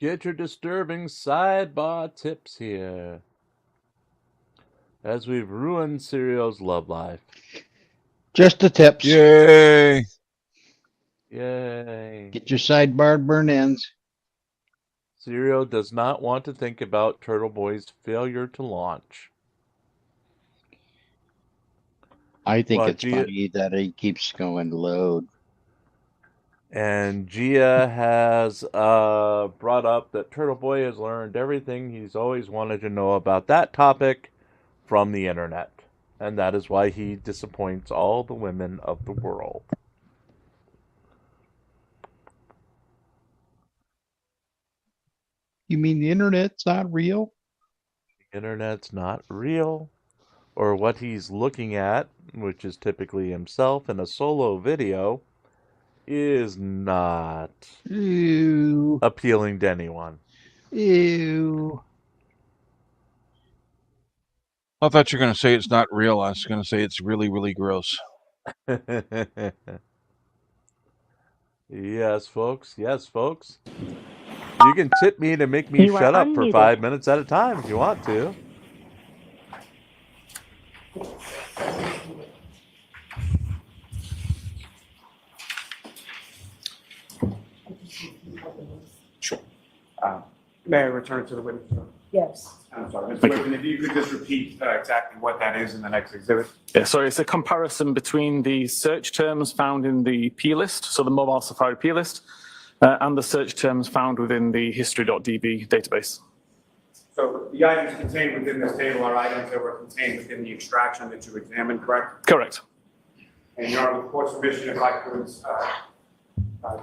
Get your disturbing sidebar tips here. As we've ruined Serial's love life. Just the tips. Yay! Yay. Get your sidebar burn ends. Serial does not want to think about Turtle Boy's failure to launch. I think Well, it's funny that he keeps going load. And Gia has brought up that Turtle Boy has learned everything he's always wanted to know about that topic from the internet. And that is why he disappoints all the women of the world. You mean the internet's not real? The internet's not real. Or what he's looking at, which is typically himself in a solo video, is not appealing to anyone. Ew. I thought you were going to say it's not real. I was going to say it's really, really gross. Yes, folks. Yes, folks. You can tip me to make me shut up for 5 minutes at a time if you want to. Sure. May I return to the witness? Yes. I'm sorry, Mr. Whitman, if you could just repeat exactly what that is in the next exhibit. Yeah, sorry, it's a comparison between the search terms found in the P list, so the mobile Safari P list, and the search terms found within the history.db database. So the items contained within this table are items that were contained within the extraction that you examined, correct? Correct. And Your Honor, with court's permission, if I could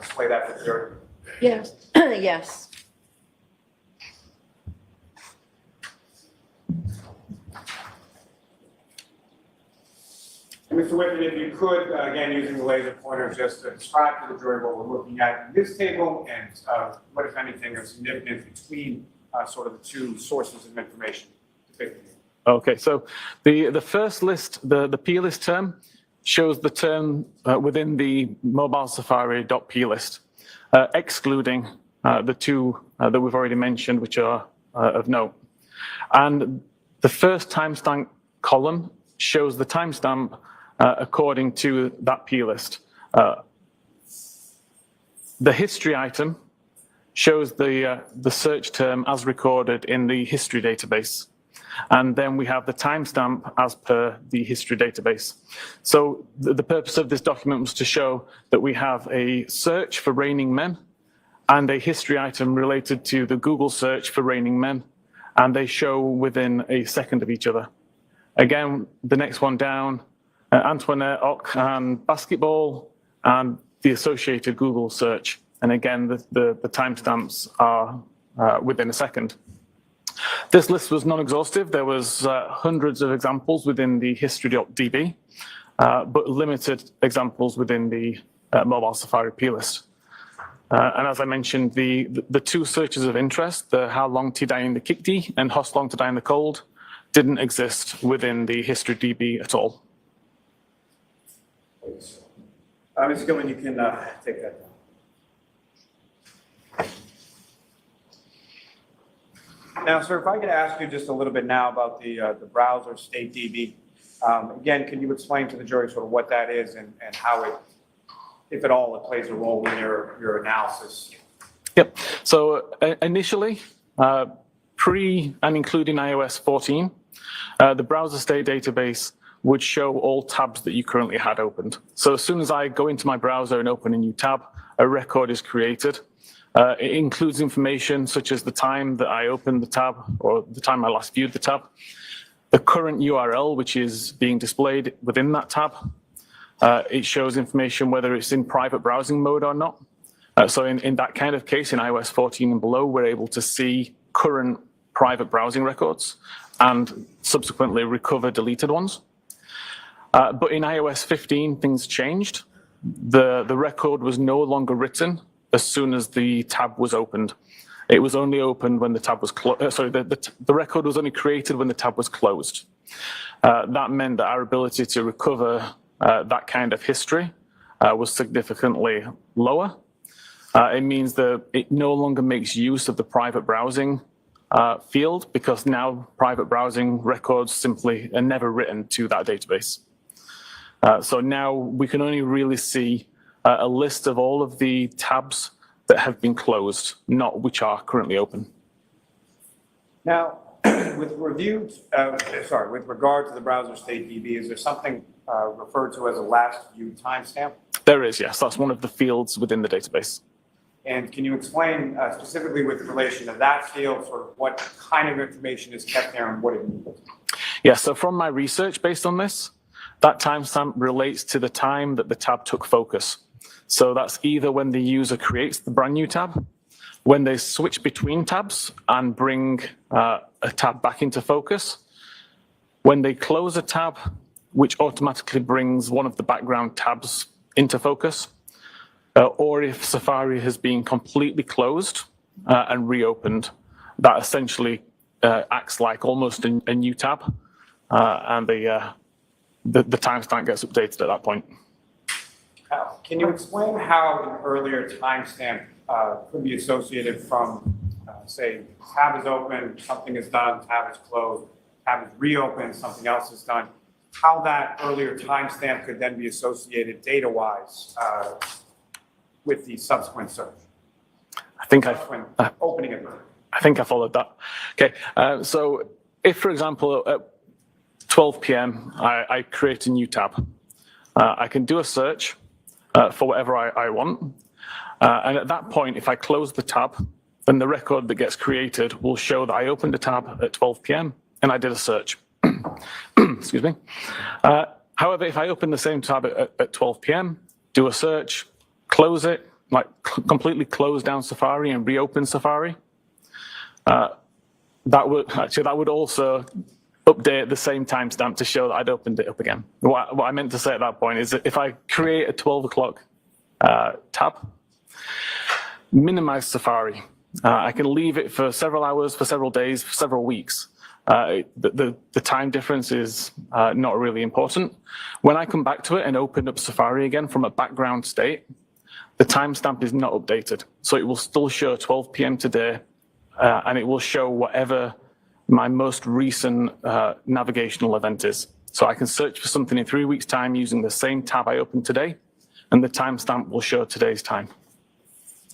display that for the jury. Yes. Yes. And Mr. Whitman, if you could, again, using the laser pointer, just to describe to the jury what we're looking at in this table and what, if anything, is significant between sort of the two sources of information. Okay, so the first list, the P list term, shows the term within the mobile Safari.P list, excluding the two that we've already mentioned, which are of note. And the first timestamp column shows the timestamp according to that P list. The history item shows the search term as recorded in the history database. And then we have the timestamp as per the history database. So the purpose of this document was to show that we have a search for raining men and a history item related to the Google search for raining men, and they show within a second of each other. Again, the next one down, Antoinette Ock and basketball, and the associated Google search. And again, the timestamps are within a second. This list was non-exhaustive. There was hundreds of examples within the history.db, but limited examples within the mobile Safari P list. And as I mentioned, the two searches of interest, the how long to die in the Kikdi and how long to die in the cold, didn't exist within the history.db at all. Ms. Gilman, you can take that down. Now, sir, if I could ask you just a little bit now about the browser StateDB. Again, can you explain to the jury sort of what that is and how it, if at all, it plays a role in your analysis? Yep. So initially, pre and including iOS 14, the browser state database would show all tabs that you currently had opened. So as soon as I go into my browser and open a new tab, a record is created. It includes information such as the time that I opened the tab or the time I last viewed the tab, the current URL which is being displayed within that tab, It shows information whether it's in private browsing mode or not. So in that kind of case, in iOS 14 and below, we're able to see current private browsing records and subsequently recover deleted ones. But in iOS 15, things changed. The record was no longer written as soon as the tab was opened. It was only opened when the tab was closed. The record was only created when the tab was closed. That meant that our ability to recover that kind of history was significantly lower. It means that it no longer makes use of the private browsing field because now private browsing records simply are never written to that database. So now we can only really see a list of all of the tabs that have been closed, not which are currently open. Now, with regard to the browser state DB, is there something referred to as a last viewed timestamp? There is, yes. That's one of the fields within the database. And can you explain specifically with relation to that field, sort of what kind of information is kept there and what it means? Yeah, so from my research based on this, that timestamp relates to the time that the tab took focus. So that's either when the user creates the brand new tab, when they switch between tabs and bring a tab back into focus, when they close a tab, which automatically brings one of the background tabs into focus, or if Safari has been completely closed and reopened, that essentially acts like almost a new tab, and the timestamp gets updated at that point. Can you explain how an earlier timestamp could be associated from, say, tab is open, something is done, tab is closed, tab is reopened, something else is done, how that earlier timestamp could then be associated data-wise with the subsequent search? I think opening it. I think I followed that. Okay, so if, for example, at 12 p.m. I create a new tab, I can do a search for whatever I want, and at that point, if I close the tab, then the record that gets created will show that I opened a tab at 12 p.m. and I did a search. Excuse me. However, if I open the same tab at 12 p.m., do a search, close it, like completely close down Safari and reopen Safari, that would also update the same timestamp to show that I'd opened it up again. What I meant to say at that point is that if I create a 12 o'clock tab, minimize Safari. I can leave it for several hours, for several days, for several weeks. The time difference is not really important. When I come back to it and open up Safari again from a background state, the timestamp is not updated. So it will still show 12 p.m. today, and it will show whatever my most recent navigational event is. So I can search for something in 3 weeks' time using the same tab I opened today, and the timestamp will show today's time.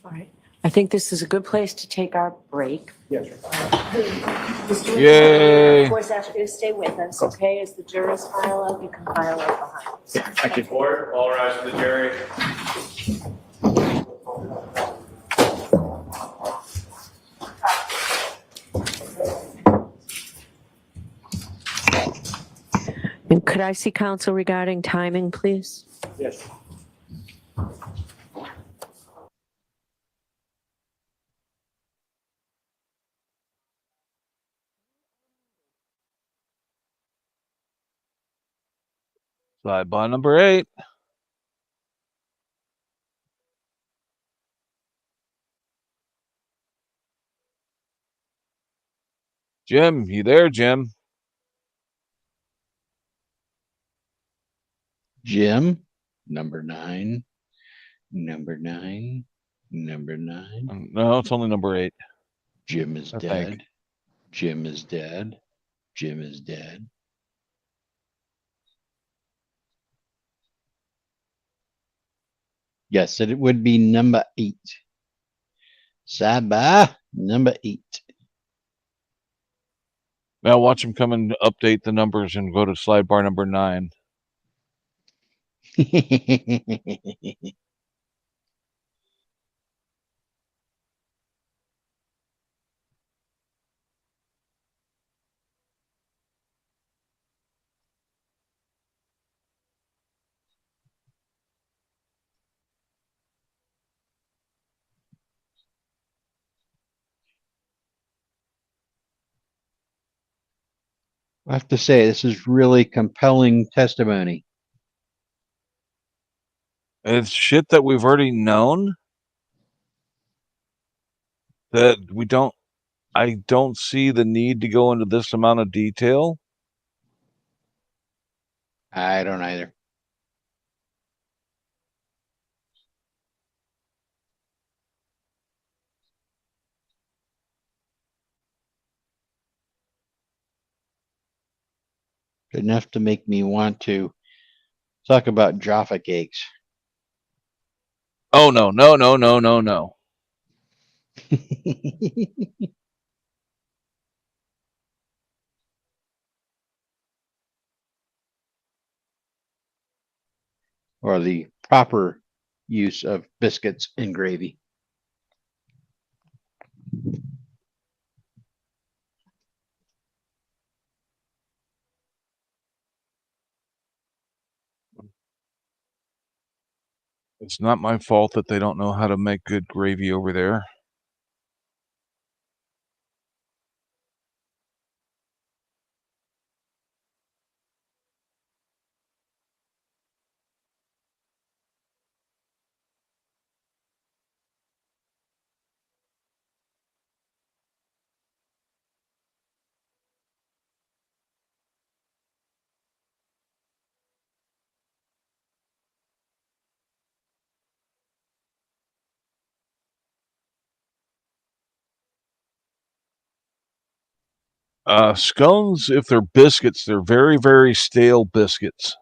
All right. I think this is a good place to take our break. Yes. Yay. Of course, ask you to stay with us, okay? As the jurors file up, you can file up behind us. Yeah, thank you. Court, all rise for the jury. And could I see counsel regarding timing, please? Yes. Sidebar number 8. Jim, you there, Jim? Jim, number 9, number 9, number 9. No, it's only number 8. Jim is I dead. think. Jim is dead. Jim is dead. Yes, it would be number 8. Sidebar number 8. Now watch him come and update the numbers and go to sidebar number 9. I have to say, this is really compelling testimony. It's shit that we've already known that I don't see the need to go into this amount of detail. I don't either. Enough to make me want to talk about Jaffa cakes. Oh, no, no, no, no, no, no. Or the proper use of biscuits and gravy. It's not my fault that they don't know how to make good gravy over there. Scones, if they're biscuits, they're very, very stale biscuits.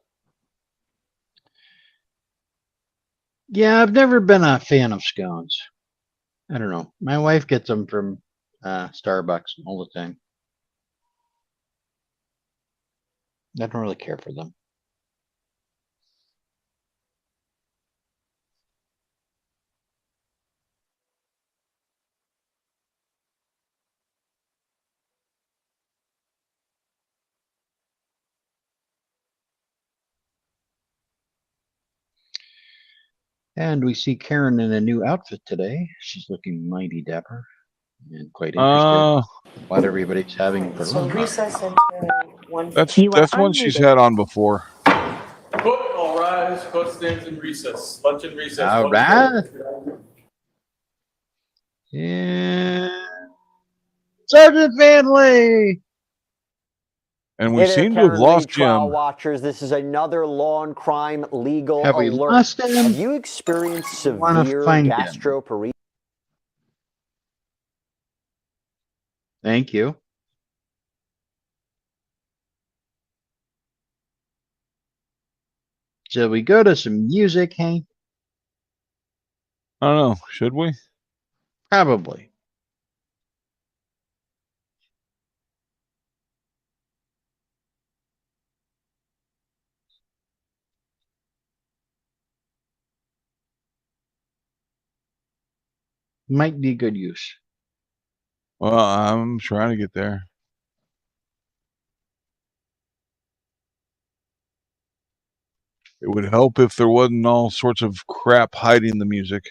Yeah, I've never been a fan of scones. I don't know. My wife gets them from Starbucks all the time. I don't really care for them. And we see Karen in a new outfit today. She's looking mighty dapper and quite interested in what everybody's having for So lunch. recess until 1. That's one she's had on before. Court, all rise. Court stands in recess. Lunch and recess. All right. And Sergeant Vanley. And we Hey there, seem to have Karen lost Reed trial Jim. watchers. This is another law and crime legal Have we alert. lost him? Have you experienced Wanna severe find him. gastroparesis? Thank you. Shall we go to some music, Hank? I don't know. Should we? Probably. Might be good use. Well, I'm trying to get there. It would help if there wasn't all sorts of crap hiding the music.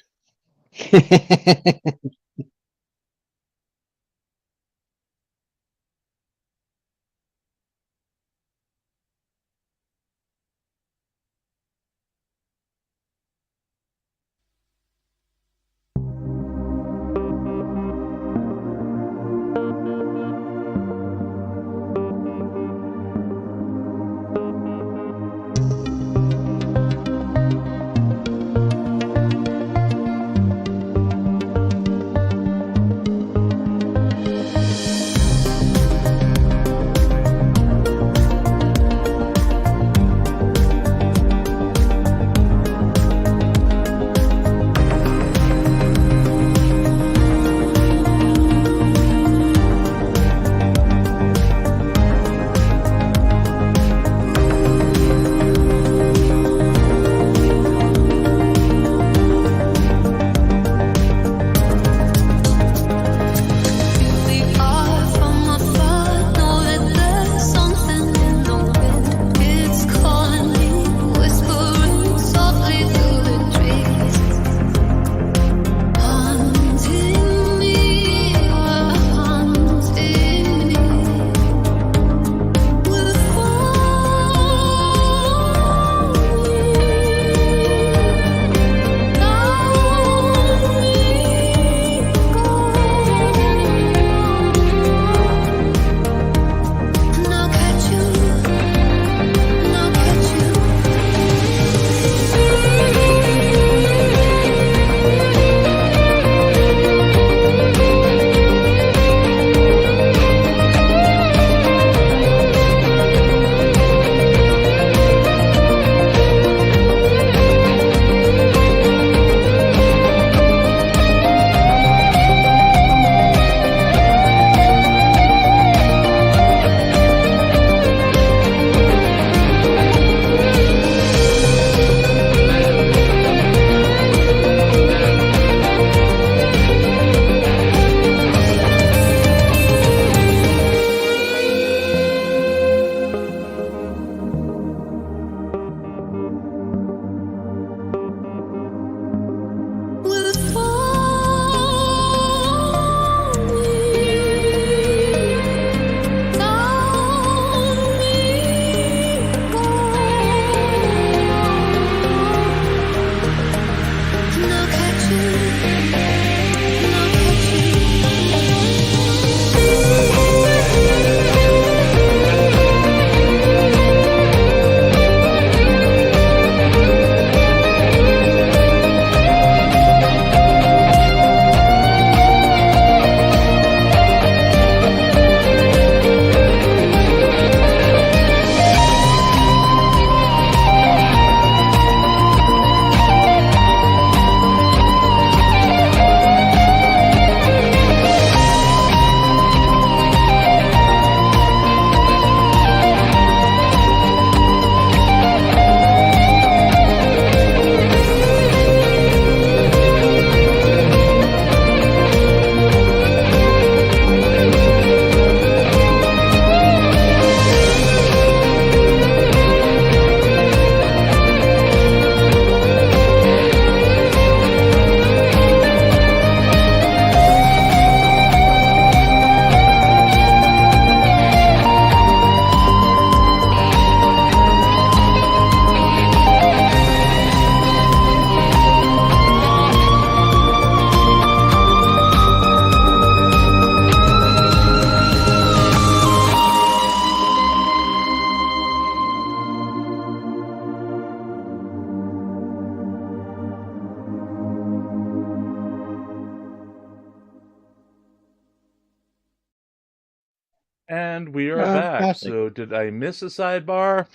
And we are back. Fantastic. So did I miss a sidebar?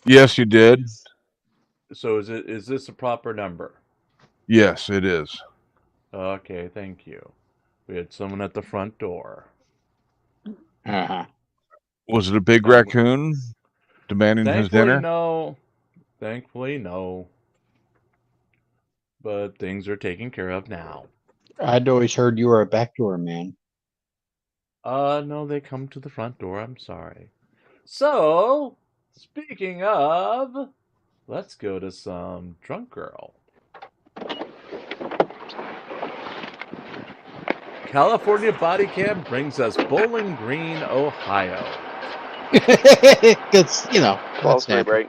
Yes, you did. So is this a proper number? Yes, it is. Okay, thank you. We had someone at the front door. Uh-huh. Was it a big raccoon demanding his Thankfully, dinner? no. Thankfully, no. But things are taken care of now. I'd always heard you were a backdoor man. No, they come to the front door. I'm sorry. So, speaking of, let's go to some drunk girl. California body cam brings us Bowling Green, Ohio. Because, you know, that's natural. break.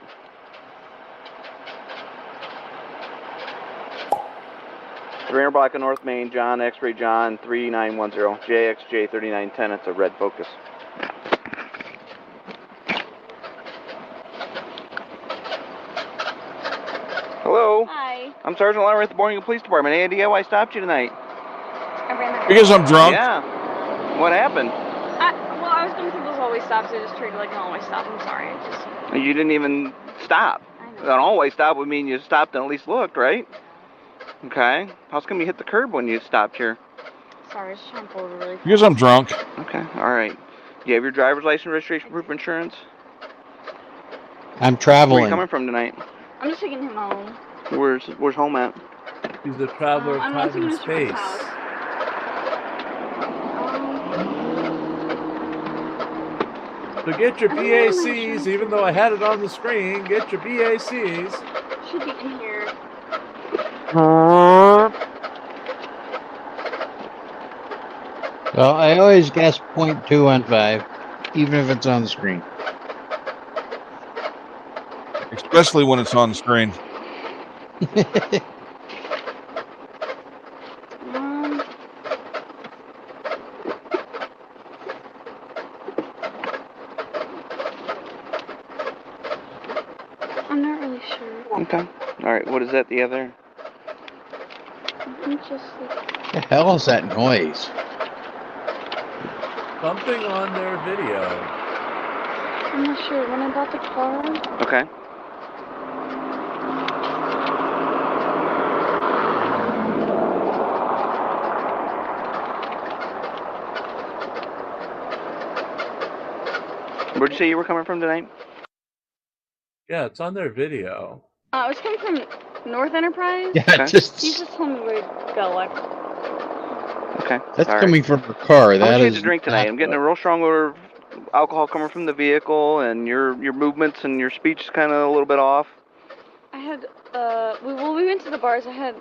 Rainer Block of North Main, John, X-ray John, 3910, JXJ 3910, it's a red Focus. Hello? Hi. I'm Sergeant Lauer at the Boarding Police Department. Any idea why I stopped you tonight? I ran the Because I'm drunk. Yeah. What happened? I was going through those always stops. I just treated like an always stop. I'm sorry. You didn't even stop. An always stop would mean you stopped and at least looked, right? Okay. How come you hit the curb when you stopped here? Sorry, I was just trying to pull over really fast. Because I'm drunk. Okay, all right. You have your driver's license, registration, proof of insurance? I'm Where are traveling. you coming from tonight? I'm just taking him home. Where's home at? He's a traveler of I'm time taking and him to his space. house. So get your I don't know my BACs, even though I had it on the screen. Get your BACs. Should be in here. Well, I always guess 0.215, even if it's on the screen. Especially when it's on the screen. I'm not really sure. Okay. All right, what is that, the other? I'm just like... The hell is that noise? Something on their video. I'm not sure. When I bought the car... Okay. Where'd you say you were coming from tonight? Yeah, it's on their video. I was coming from North Enterprise. Yeah, Okay. He just told me where to go. Like... Okay. That's all right. coming from her car. How much That you had is to drink tonight? not I'm getting good. a real strong odor of alcohol coming from the vehicle, and your movements and your speech is kind of a little bit off. I had, we went to the bars. I had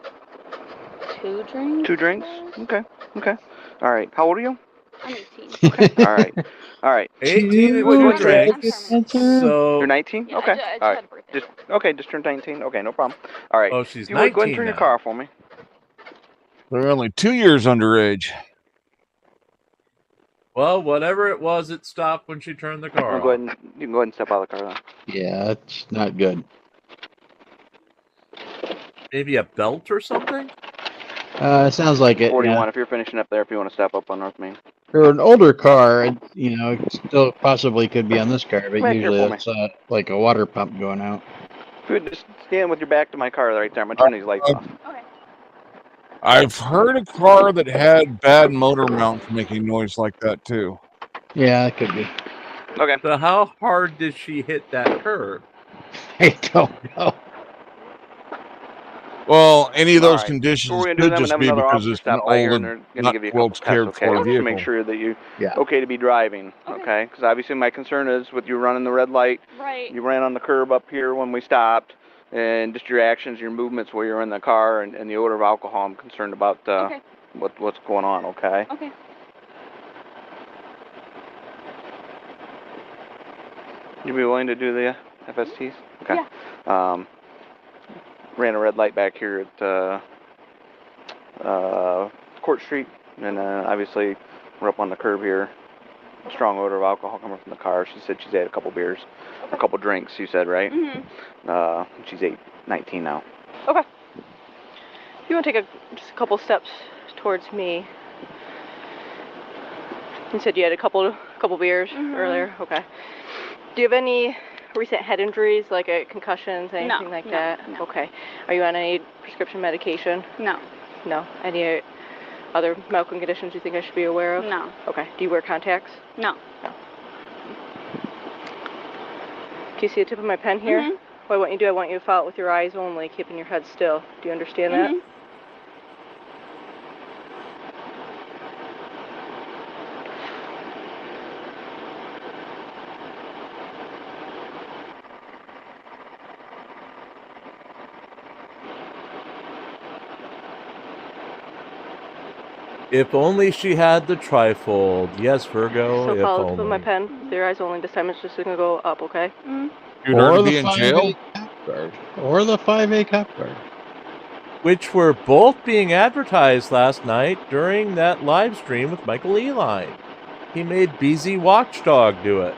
2 drinks. 2 drinks? Okay. Okay. All right. How old are you? I'm 18. Okay. All right. All right. 18 and What 2 drinks? drinks. So You're 19? Yeah, Okay. I just All had right. a birthday. Just turned 19. Okay, no problem. All right. Oh, she's If you would, go ahead and 19 turn your now. car off for me. They're only 2 years underage. Well, whatever it was, it stopped when she turned the car I'll off. go ahead and you can go ahead and step out of the car then. Yeah, that's not good. Maybe a belt or something? Sounds like it. 41. Yeah. If you're finishing up there, if you want to step up on North Main. For an older car, you know, it still possibly could be on this car, but Come back here usually for me. it's like a water pump going out. If you would just stand with your back to my car right there. I'm going to turn these lights off. Okay. I've heard a car that had bad motor mounts making noise like that too. Yeah, it could be. Okay. So how hard did she hit that curb? I don't know. Well, any of All those right. conditions Before we do could that, I'm just going to be have another because officer it's an stop by here, old and they're and going to not give you a well couple tests, cared okay? for Just to vehicle. make sure that you're Yeah. okay to be driving, okay? Because obviously my concern is with you running the red light. Right. You ran on the curb up here when we stopped, and just your actions, your movements while you're in the car, and the odor of alcohol. I'm concerned about Okay. what's going on, okay? Okay. You be willing to do the FSTs? Okay. Yeah. Ran a red light back here at Court Street, and obviously we're up on the curb here. Strong odor of alcohol coming from the car. She said she's had a couple beers, a couple drinks. You said, right? Mm-hmm. She's 19 now. Okay. You want to take just a couple steps towards me? You said you had a couple a couple beers earlier? Okay. Do you have any recent head injuries, like concussions, anything like that? No. Okay. Are you on any prescription medication? No. No. Any other medical conditions you think I should be aware of? No. Okay. Do you wear contacts? No. No. Can you see the tip of my pen here? Mhm. What I want you to do, I want you to follow it with your eyes only, keeping your head still. Do you understand that? If only she had the trifold. Yes, Virgo, So if follow the tip of my only. pen with your eyes only. This time it's just going to go up, okay? You'd Or already the be in 5A jail. cap guard. Or the 5A cap guard. Which were both being advertised last night during that live stream with Michael Eline. He made BZ Watchdog do it.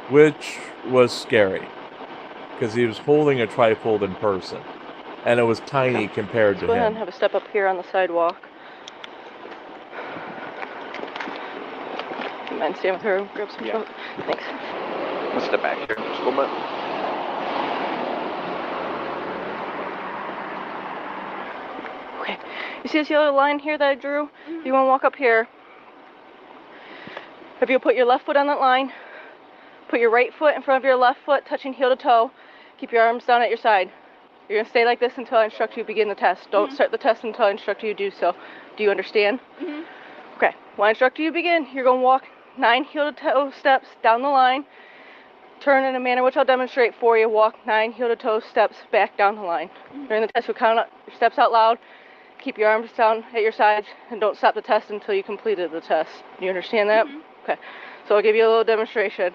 Which was scary. Because he was holding a trifold in person. And it was tiny compared Let's to go ahead him. and have a step up here on the sidewalk. You mind staying with her? Grab some food? Thanks. Let's step back here just a little bit. Okay. You see this yellow line here that I drew? You want to walk up here. If you put your left foot on that line, put your right foot in front of your left foot, touching heel to toe. Keep your arms down at your side. You're going to stay like this until I instruct you to begin the test. Don't start the test until I instruct you to do so. Do you understand? Okay. When I instruct you to begin, you're going to walk 9 heel to toe steps down the line. Turn in a manner which I'll demonstrate for you. Walk 9 heel to toe steps back down the line. During the test, you'll count your steps out loud. Keep your arms down at your sides and don't stop the test until you completed the test. Do you understand that? Okay. So I'll give you a little demonstration.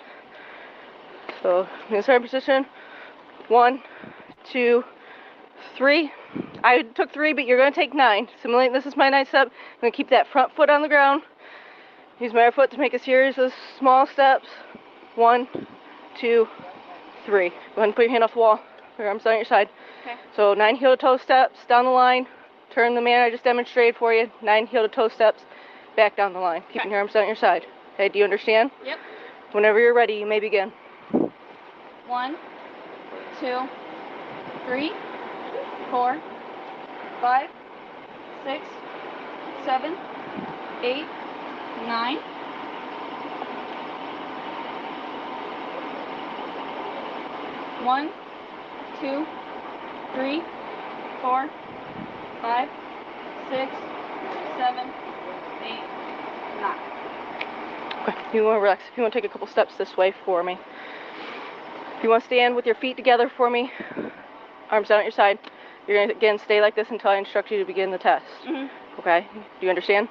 So in the starting position, 1, 2, 3. I took 3, but you're going to take 9. Simulate this is my 9th step. I'm going to keep that front foot on the ground. Use my other foot to make a series of small steps. 1, 2, 3. Go ahead and put your hand off the wall. Put your arms down at your side. Okay. So 9 heel to toe steps down the line. Turn the manner I just demonstrated for you. 9 heel to toe steps back down the line. Keeping your arms down at your side. Okay, do you understand? Yep. Whenever you're ready, you may begin. 1, 2, 3, 4, 5, 6, 7, 8, 9. 1, 2, 3, 4, 5, 6, 7, 8, 9. Okay, you want to relax. If you want to take a couple steps this way for me. If you want to stand with your feet together for me, arms down at your side, you're going to, again, stay like this until I instruct you to begin the test. Okay? Do you understand?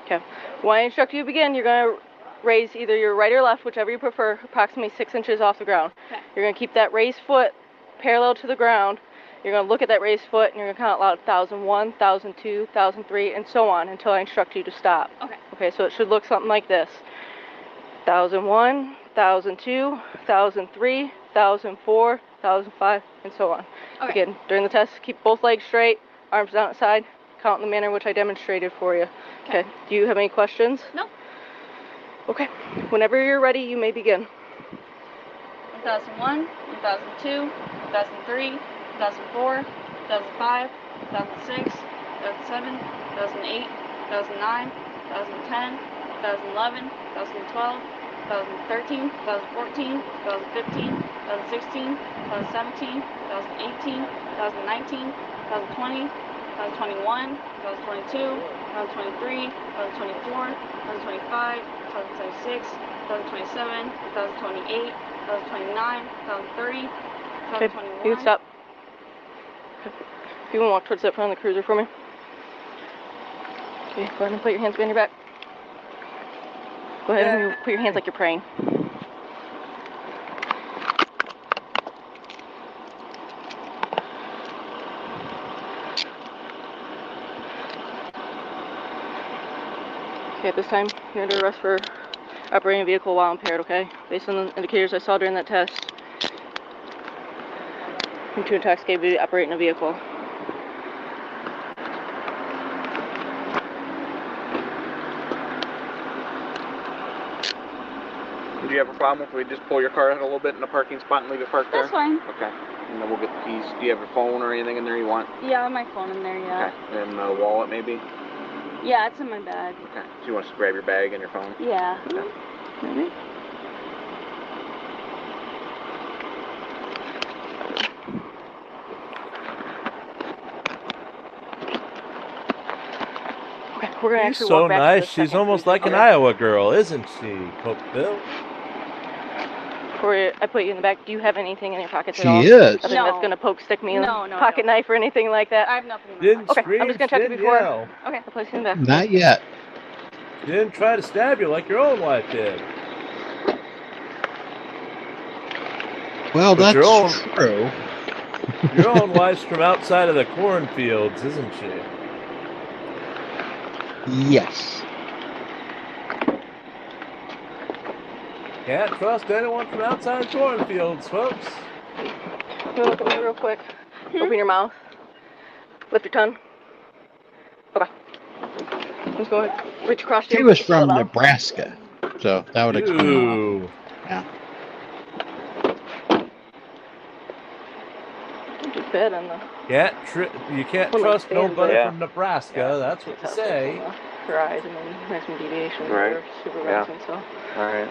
Okay. When I instruct you to begin, you're going to raise either your right or left, whichever you prefer, approximately 6 inches off the ground. Okay. You're going to keep that raised foot parallel to the ground. You're going to look at that raised foot, and you're going to count out loud 1,001, 1,002, 1,003, and so on until I instruct you to stop. Okay. Okay, so it should look something like this. 1,001, 1,002, 1,003, 1,004, 1,005, and so on. Okay. Again, during the test, keep both legs straight, arms down at the side, count in the manner which I demonstrated for you. Okay. Do you have any questions? No. Okay. Whenever you're ready, you may begin. 2001, 2002, 2003, 2004, 2005, 2006, 2007, 2008, 2009, 2010, 2011, 2012, 2013, 2014, 2015, 2016, 2017, 2018, 2019, 2020, 2021, 2022, 2023, 2024, 2025, 2026, 2027, 2028, 2029, 2030, Okay, 2021. you can stop. If you want to walk towards that front of the cruiser for me. Okay, go ahead and put your hands behind your back. Go ahead and put your hands like you're praying. Okay, at this time, you're under arrest for operating a vehicle while impaired, okay? Based on the indicators I saw during that test, you're too intoxicated to be operating a vehicle. Do you have a problem if we just pull your car out a little bit in the parking spot and leave it parked there? That's fine. Okay. And then we'll get the keys. Do you have your phone or anything in there you want? Yeah, I have my phone in there, yeah. Okay. And a wallet maybe? Yeah, it's in my bag. Okay. So you want us to grab your bag and your phone? Yeah. Okay. Maybe. Okay, we're gonna She's actually so walk back to nice. the She's second almost booth. like an Okay. Iowa girl, isn't she, Pope Bill? Before I put you in the back, do you have anything in your pockets She at all? is. Nothing that's gonna poke, stick me, No, no, pocket knife or anything like that? I have nothing in my Didn't Okay, scream, I'm just gonna check it didn't before. yell. Okay, I'll place you in the back. Not yet. She didn't try to stab you like your own wife did. Well, But that's your own- true. Your own wife's from outside of the cornfields, isn't she? Yes. Can't trust anyone from outside cornfields, folks. You wanna look at me real quick? Open your mouth. Lift your tongue. Okay. Let's go ahead. Reach across She you. was from Slow down. Nebraska, so that would explain a lot. Ooh. Yeah. Don't do bad on the You can't Well, trust like nobody Yeah. from Nebraska. That's what you say. her eyes and then there's some deviation Right. or supervising, so. All right.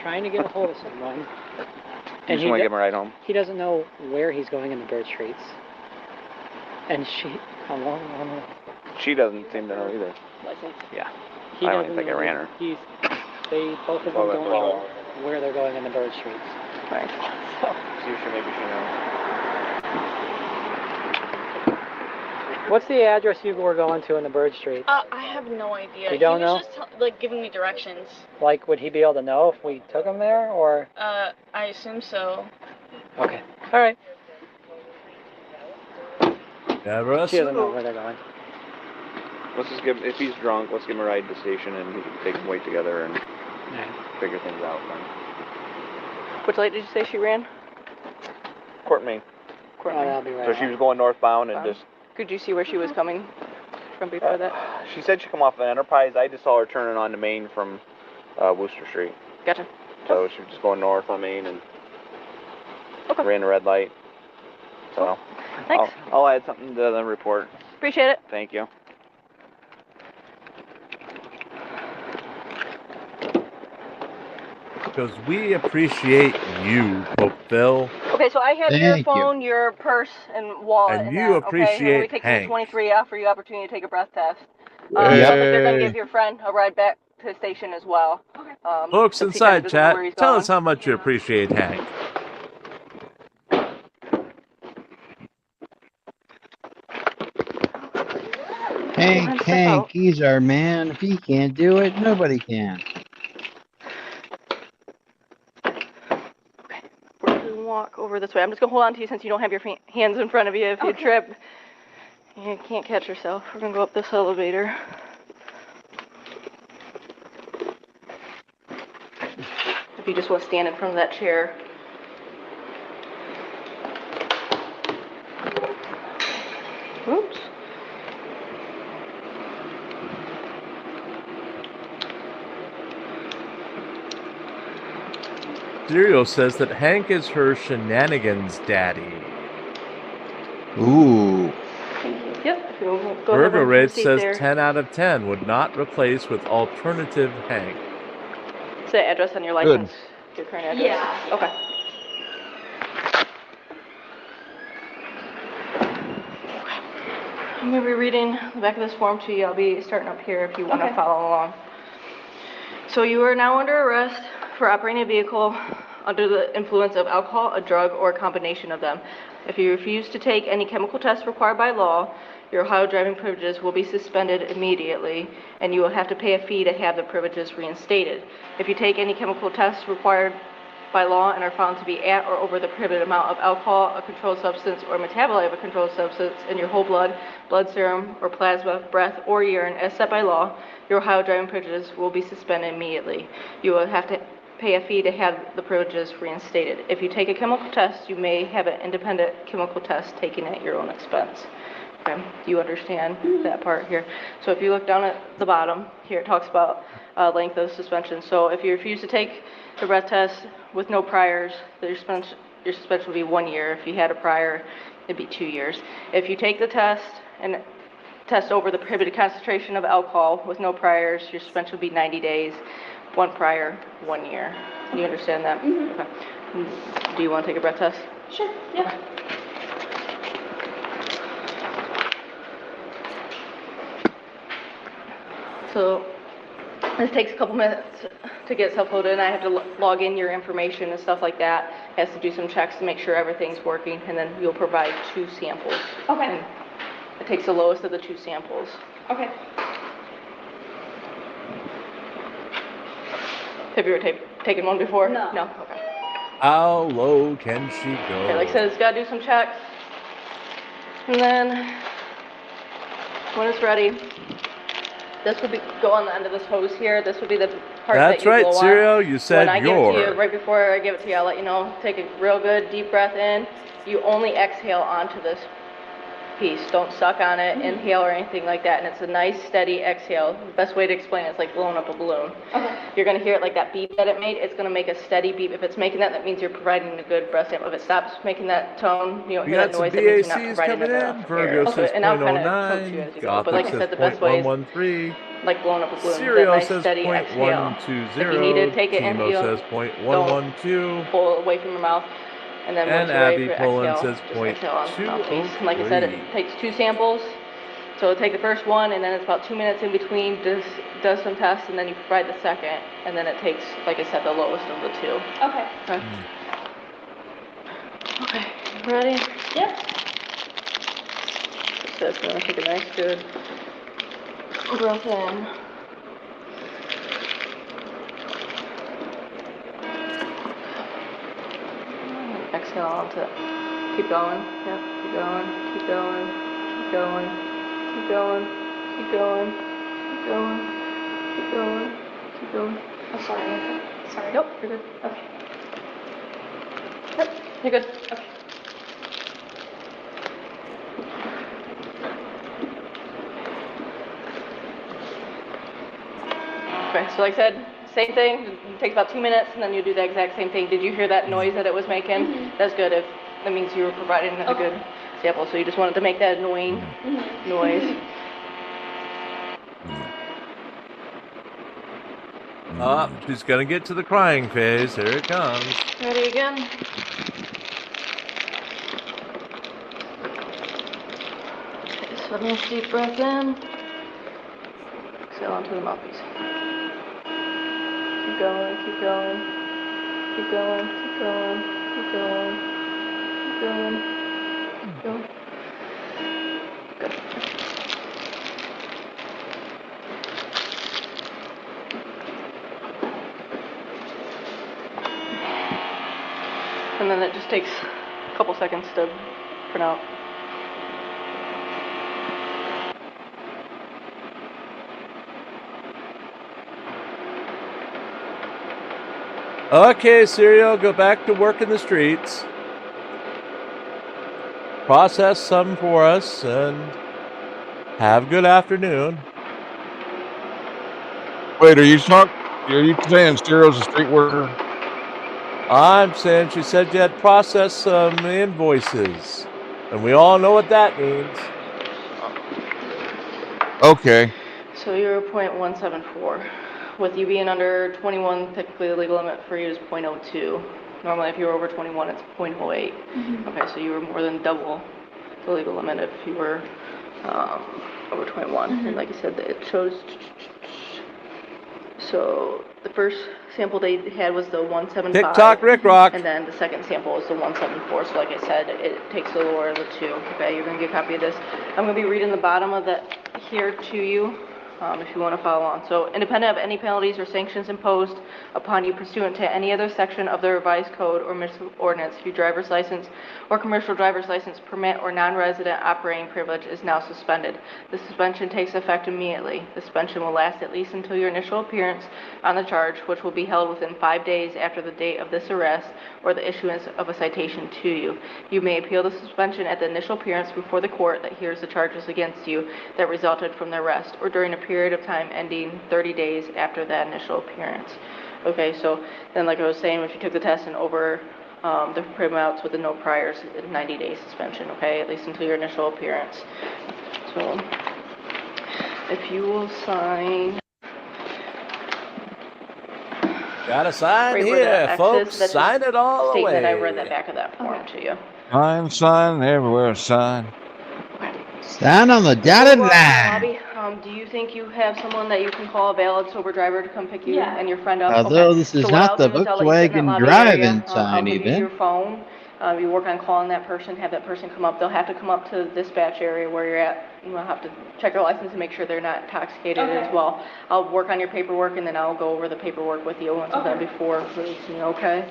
Trying to get a hold of someone. You And just want to give him a ride home? he doesn't know where he's going in the bird streets. And she, how long? I don't know. She doesn't seem to know either. License. Yeah. He I don't doesn't think I know ran her. They both of them don't know where they're going in the bird streets. Right. So, See if maybe she knows. what's the address you were going to in the bird streets? I have no idea. You don't know? He was just like giving me directions. Like, would he be able to know if we took him there, or? I assume so. Okay. All right. Never She doesn't know where they're going. Let's just give, if he's drunk, let's give him a ride to the station and they can wait together and figure things out then. Which light did you say she ran? Court Main. I'll be right So she was going northbound and just, Could you see where she was coming from before that? she said she come off of Enterprise. I just saw her turning on to Main from Worcester Street. Gotcha. So she was just going north on Main and ran the red light. So Thanks. I'll add something to the report. Appreciate it. Thank you. Because we appreciate you, Pope Bill. Okay, so I have your Thank you. phone, your purse, and wallet. And and you that, okay? appreciate And when we take Hank. you to 23, I offer you opportunity to take a breath test. Yay. Sounds like they're going to give your friend a ride back to the station as well. Folks since he kinda inside doesn't know chat, where he's tell going. us how much you appreciate Hank. Hank, he's our man. If he can't do it, nobody can. We're going to walk over this way. I'm just going to hold on to you since you don't have your hands in front of you if you trip. You can't catch yourself. We're going to go up this elevator. If you just want to stand in front of that chair. Oops. Serial says that Hank is her shenanigans daddy. Ooh. Yep. If you go ahead Burger and Rate seat says there. 10 out of 10 would not replace with alternative Hank. Is that address on your Good. license? Your current address? Yeah. Okay. I'm going to be reading the back of this form to you. I'll be starting up here if you want to follow along. So you are now under arrest for operating a vehicle under the influence of alcohol, a drug, or a combination of them. If you refuse to take any chemical tests required by law, your Ohio driving privileges will be suspended immediately, and you will have to pay a fee to have the privileges reinstated. If you take any chemical tests required by law and are found to be at or over the prohibited amount of alcohol, a controlled substance, or metabolite of a controlled substance in your whole blood, blood serum, or plasma, breath, or urine as set by law, your Ohio driving privileges will be suspended immediately. You will have to pay a fee to have the privileges reinstated. If you take a chemical test, you may have an independent chemical test taken at your own expense. Okay, do you understand that part here? So if you look down at the bottom, here it talks about length of suspension. So if you refuse to take the breath test with no priors, your suspension would be 1 year. If you had a prior, it'd be 2 years. If you take the test and test over the prohibited concentration of alcohol with no priors, your suspension would be 90 days, 1 prior, 1 year. Do you understand that? Mm-hmm. Okay. Do you want to take a breath test? Sure, yeah. Okay. So this takes a couple minutes to get stuff loaded, and I have to log in your information and stuff like that. It has to do some checks to make sure everything's working, and then you'll provide 2 samples. Okay. And it takes the lowest of the 2 samples. Okay. Have you ever taken one before? No. No? Okay. How low can she go? Okay, like I said, it's got to do some checks. And then when it's ready, this would go on the end of this hose here. This would be the part that you blow on. That's right, Serial. You said when I give it to you, right before I give it to you, I'll let you know. Take a real good deep breath in. You only exhale onto this piece. Don't suck on it, inhale, or anything like that. And it's a nice, steady exhale. The best way to explain it is like blowing up a balloon. Okay. You're going to hear it like that beep that it made. It's going to make a steady beep. If it's making that, that means you're providing a good breath sample. If it stops making that tone, you don't We hear got that some noise, that means you're not BACs providing coming enough in. air. Virgo says And I'll kind of coach you 0.09. as you go. But like I Gothic said, the says best way is 0.113. like blowing up a balloon. Serial That nice, says steady exhale. 0.120. If you need to take it in, Timo says 0.112. don't pull it away from your mouth. And then And once you're ready Abby for Pullen exhale, says just exhale on the mouthpiece. 0.203. And like I said, it takes 2 samples. So it'll take the first one, and then it's about 2 minutes in between, does some tests, and then you provide the second. And then it takes, like I said, the lowest of the 2. Okay. Okay, ready? Yep. So it's going to take a nice, good breath in. Exhale onto it. Keep going. Yep. Keep going. Keep going. Keep going. Keep going. Keep going. Keep going. Keep going. Keep going. I'm sorry. Sorry. Nope. You're good. Okay. Yep. You're good. Okay. Okay. So like I said, same thing. It takes about 2 minutes, and then you do the exact same thing. Did you hear that noise that it was making? Mm-hmm. That's good. If that means you were providing a good sample. So you just wanted to make that annoying noise. She's gonna get to the crying phase. Here it comes. Ready again? Okay, so nice deep breath in. Exhale onto the mouthpiece. Keep going, keep going. Keep going, keep going, keep going. Keep going. Keep going. Good. And then it just takes a couple seconds to print out. Okay, Serial, go back to work in the streets. Process some for us, and have a good afternoon. Wait, are you saying Cyril's a street worker? I'm saying she said you had processed some invoices, and we all know what that means. Okay. So you're 0.174. With you being under 21, technically the legal limit for you is 0.02. Normally if you were over 21, it's 0.08. Okay, so you were more than double the legal limit if you were over 21. And like I said, it shows. So the first sample they had was the 175. TikTok Rick Rock. And then the second sample was the 174. So like I said, it takes the lower of the 2. Okay, you're going to get a copy of this. I'm going to be reading the bottom of that here to you. if you want to follow on. So independent of any penalties or sanctions imposed upon you pursuant to any other section of the revised code or municipal ordinance, your driver's license or commercial driver's license permit or non-resident operating privilege is now suspended. The suspension takes effect immediately. The suspension will last at least until your initial appearance on the charge, which will be held within 5 days after the date of this arrest or the issuance of a citation to you. You may appeal the suspension at the initial appearance before the court that hears the charges against you that resulted from the arrest, or during a period of time ending 30 days after that initial appearance. Okay, so then like I was saying, if you took the test and over the printouts with the no priors, 90-day suspension, okay, at least until your initial appearance. So if you will sign. Gotta sign right where here, the X folks. is, that's Sign just it all stating away. that I read that back of that form to you. Sign, everywhere, sign. Stand on the dotted line. Lobby, do you think you have someone that you can call a valid sober driver to come pick you and your friend up? Although Okay. this is So what not I'll the do is I'll let you sit in that Volkswagen lobby area. drive-in I'll sign give you even. your phone. You work on calling that person, have that person come up. They'll have to come up to the dispatch area where you're at. You'll have to check their license and make sure they're not intoxicated as well. I'll work on your paperwork and then I'll go over the paperwork with you once I'm done before releasing you, okay?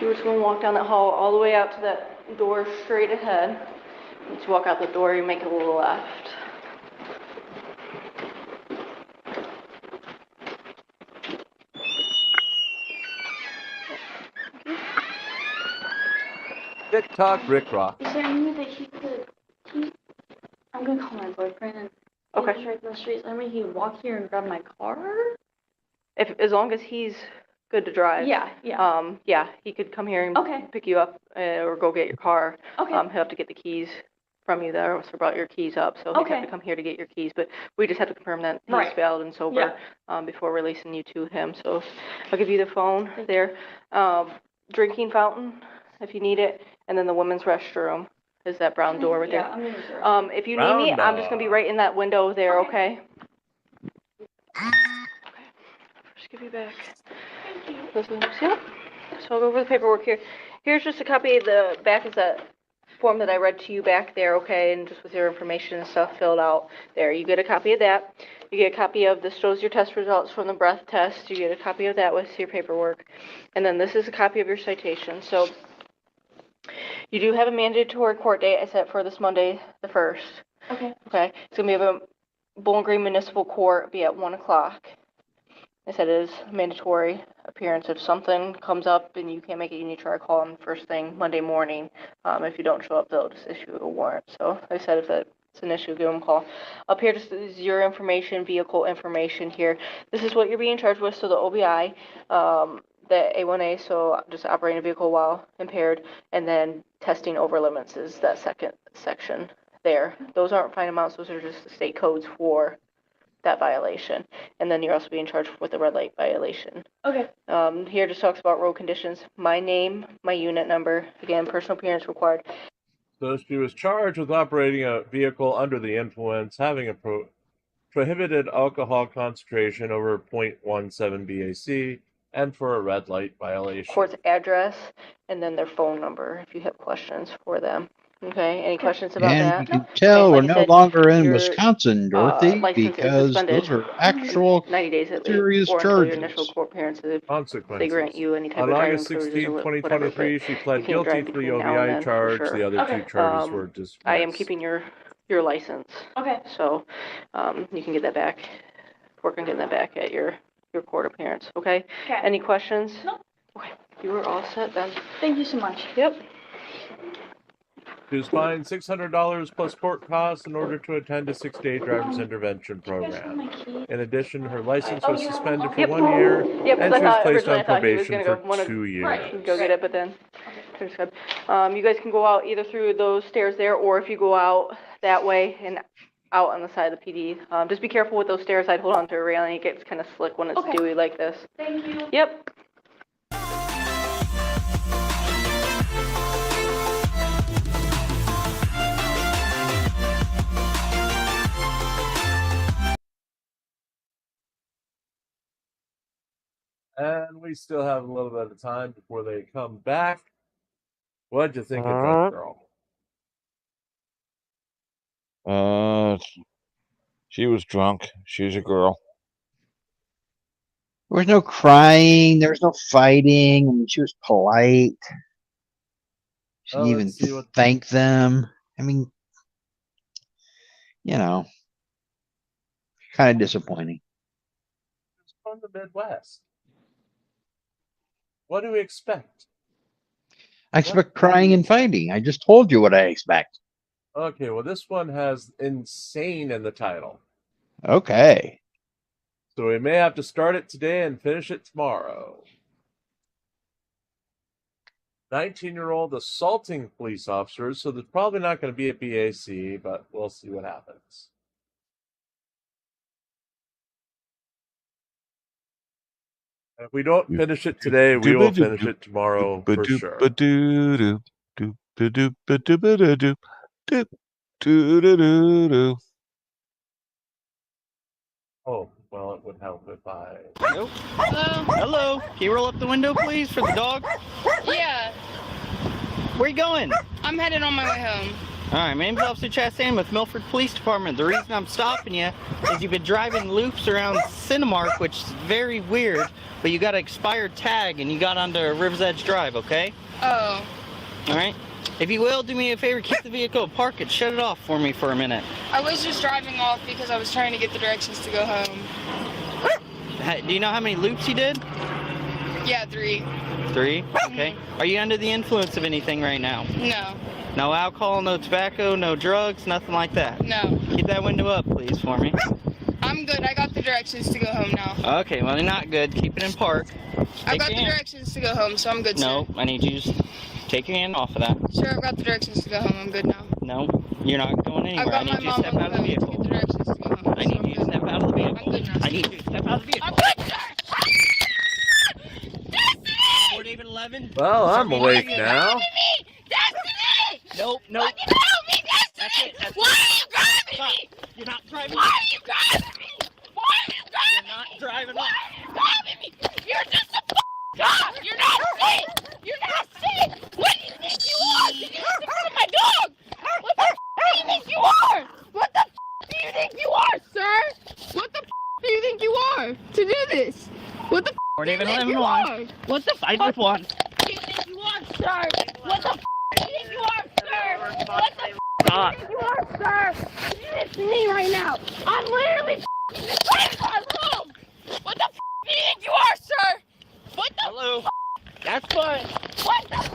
You're just going to walk down that hall all the way out to that door straight ahead. Once you walk out the door, you make a little left. TikTok Rick Rock. Is there any way that he could, I'm gonna call my boyfriend and he's right in the streets. I mean, he could walk here and grab my car? As long as he's good to drive. Yeah. Yeah, he could come here and pick you up or go get your car. He'll have to get the keys from you there, so brought your keys up, so he'd have to come here to get your keys, but we just have to confirm that he's valid and sober before releasing you to him. So I'll give you the phone there. Drinking fountain, if you need it, and then the women's restroom is that brown door right there. I'm in the If you need me, I'm just gonna be right in that window there, okay? Just give you back. Thank you. Yep. So I'll go over the paperwork here. Here's just a copy of the back of that form that I read to you back there, okay, and just with your information and stuff filled out there. You get a copy of that. You get a copy of this shows your test results from the breath test. You get a copy of that with your paperwork. And then this is a copy of your citation. So you do have a mandatory court date I set for this Monday, the 1st. Okay. Okay. It's going to be at Bowling Green Municipal Court, be at 1 o'clock. I said it is a mandatory appearance. If something comes up and you can't make it, you need to try to call them first thing Monday morning. If you don't show up, they'll just issue a warrant. So like I said, if that's an issue, give them a call. Up here just is your information, vehicle information here. This is what you're being charged with. So the OBI, the A1A, so just operating a vehicle while impaired, and then testing over limits is that second section there. Those aren't fine amounts. Those are just the state codes for that violation. And then you're also being charged with the red light violation. Okay. Here just talks about road conditions. My name, my unit number, again, personal appearance required. So she was charged with operating a vehicle under the influence, having a prohibited alcohol concentration over 0.17 BAC, and for a red light violation. Court's address, and then their phone number if you have questions for them. Okay, any questions about And that? you can tell we're like I no said, longer in your, Wisconsin, Dorothy, license is because suspended those are actual 90 days at least, serious or until your charges. initial court appearance if Consequences. they grant you any type On of driving August privileges 16, or whatever. 2023, but she you pled can't guilty drive to the between now and OBI then, for charge. sure. The other two charges were dismissed. I am keeping your license. Okay. So you can get that back. Work on getting that back at your court appearance. Okay. Okay. Any questions? No. Okay. You are all set then. Thank you so much. Yep. She was fined $600 plus court costs in order to attend a 6-day driver's intervention program. In addition, her license was suspended for 1 year, Yep, and she was placed originally on I thought he was probation gonna for go 2 years. Go get it, but then it's good. You guys can go out either through those stairs there, or if you go out that way and out on the side of the PD. Just be careful with those stairs. I'd hold on to a railing. It gets kind of slick when it's dewy like this. Thank you. Yep. And we still have a little bit of time before they come back. What'd you think of Drunk Girl? She was drunk. She's a girl. There was no crying. There was no fighting. I mean, she was polite. She didn't even thank them. I mean, kind of disappointing. It's from the Midwest. What do we expect? I expect crying and fighting. I just told you what I expect. Okay, well, this one has insane in the title. Okay. So we may have to start it today and finish it tomorrow. 19-year-old assaulting police officers, so there's probably not going to be a BAC, but we'll see what happens. And if we don't finish it today, we will finish it tomorrow for sure. Oh, well, it would help if I... Nope. Hello. Can you roll up the window, please, for the dog? Yeah. Where you going? I'm headed on my way home. All right, my name's Officer Chastain with Milford Police Department. The reason I'm stopping you is you've been driving loops around Cinemark, which is very weird, but you got an expired tag and you got onto River's Edge Drive, okay? Oh. All right. If you will, do me a favor, keep the vehicle, park it, shut it off for me for a minute. I was just driving off because I was trying to get the directions to go home. Do you know how many loops you did? Yeah, 3. 3? Okay. Are you under the influence of anything right now? No. No alcohol, no tobacco, no drugs, nothing like that? No. Keep that window up, please, for me. I'm good. I got the directions to go home now. Okay, well, they're not good. Keep it in park. I got the directions to go home, so I'm good, No, sir. I need you to just take your hand off of that. Sure, I've got the directions to go home. I'm good now. No, you're not going anywhere. I need you to step out of the vehicle. I need you to step out of the vehicle. I need you to step out of the vehicle. I'm good, sir. Fort David 11. Well, I'm awake now. Nope, nope. That's it. That's Why are you grabbing me? You're not driving. Why are you grabbing me? Why are you grabbing You're not driving. Why are you grabbing me? You're just a dog. You're not safe. You're not safe. What do you think you are? Did you just hurt my dog? What the do you think you are? What the do you think you are, sir? What the do you think you are to do this? What the Fort do you David think 11 you one. are? What the Side with 1. do you think you are, sir? What the do you think you are, sir? What the Stop. do you think you are, sir? It's me right now. I'm literally right in my room. What the do you think you are, sir? What the Hello. That's fine. What the help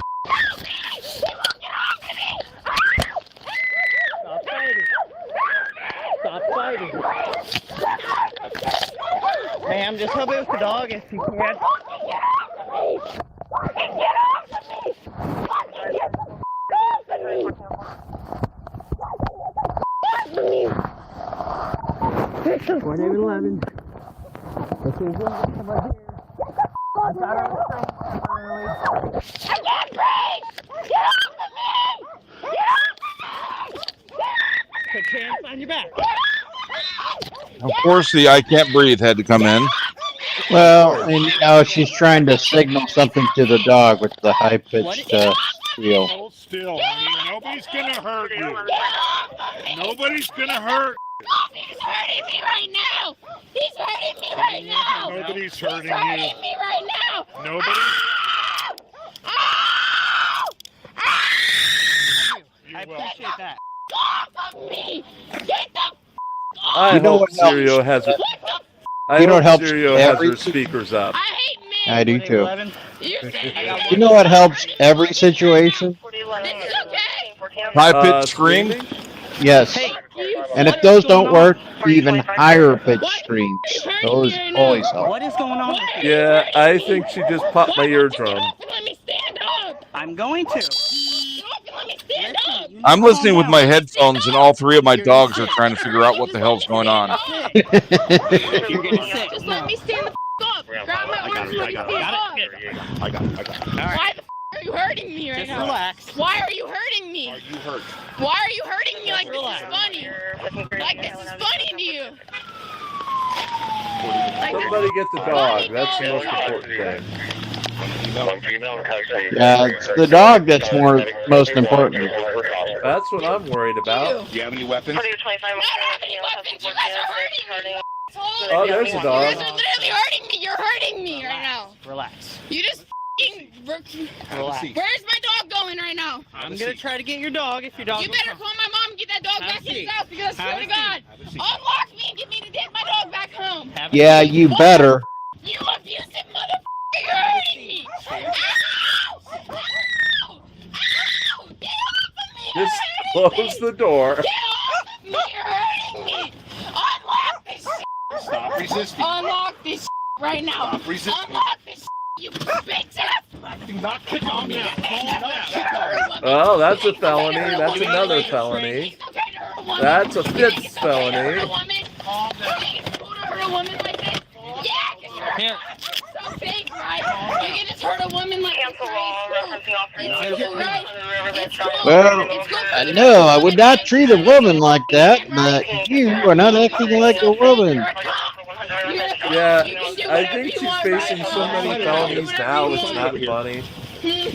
me! They won't get off of me! Stop fighting. Stop fighting. Hey, I'm just helping with the dog if you can. Get off of me! Get off of me! Fort David 11. This is somebody here. I can't breathe! Get off of me! Get off of me! Put your hands on your back. Of course, the I can't breathe had to come in. Well, and she's trying to signal something to the dog with the high-pitched squeal. Hold still, honey. Nobody's gonna hurt you. Nobody's gonna hurt. He's hurting me right now! He's hurting me right now! Nobody's hurting you. He's hurting me right now! Nobody. I appreciate that. Off of me! Get the I hope Sirio has her. I You know what hope helps Sirio has every- her speakers up. I do too. You know what helps every situation? High-pitched scream? Screaming? Yes. And if those don't work, even higher pitched screams. Those always help. What is going on with you? Yeah, I think she just popped my eardrum. Let me stand up! I'm going to. Let me stand up! I'm listening with my headphones, and all 3 of my dogs are trying to figure out what the hell's going on. You're getting sick. Just let me stand the up! Grab my arms and let me stand up! I got it. Why the are you hurting me right Just now? relax. Why are you hurting me? Are you hurt? Why are you hurting me like this is funny? Like this is funny to you? Somebody get the dog. That's the most important thing. Yeah, it's the dog that's most important. That's what I'm worried about. Do you have any weapons? Oh, there's a dog. You guys are literally hurting me. You're hurting me right now. Relax. You just Relax. Where's my dog going right now? I'm gonna try to get your dog if your dog. You better call my mom and get that dog back in his house because I swear to God, unlock me and get me to take my dog back home. Yeah, you better. You abusive motherfucker! You're hurting me. Ow! Ow! Ow! Get off of me! Just close the door. Get off of me! You're hurting me! Unlock this shit! Stop resisting. Unlock this shit right now! Stop resisting. Unlock this shit, you bitch ass! Do not kick on me. Oh, that's a felony. That's another felony. That's a fifth felony. Here. So fake, right? You can just hurt a woman like this, right? It's cool. Well, I know I would not treat a woman like that, but you are not acting like a woman. Yeah, I think she's facing so many felonies now, it's not funny. You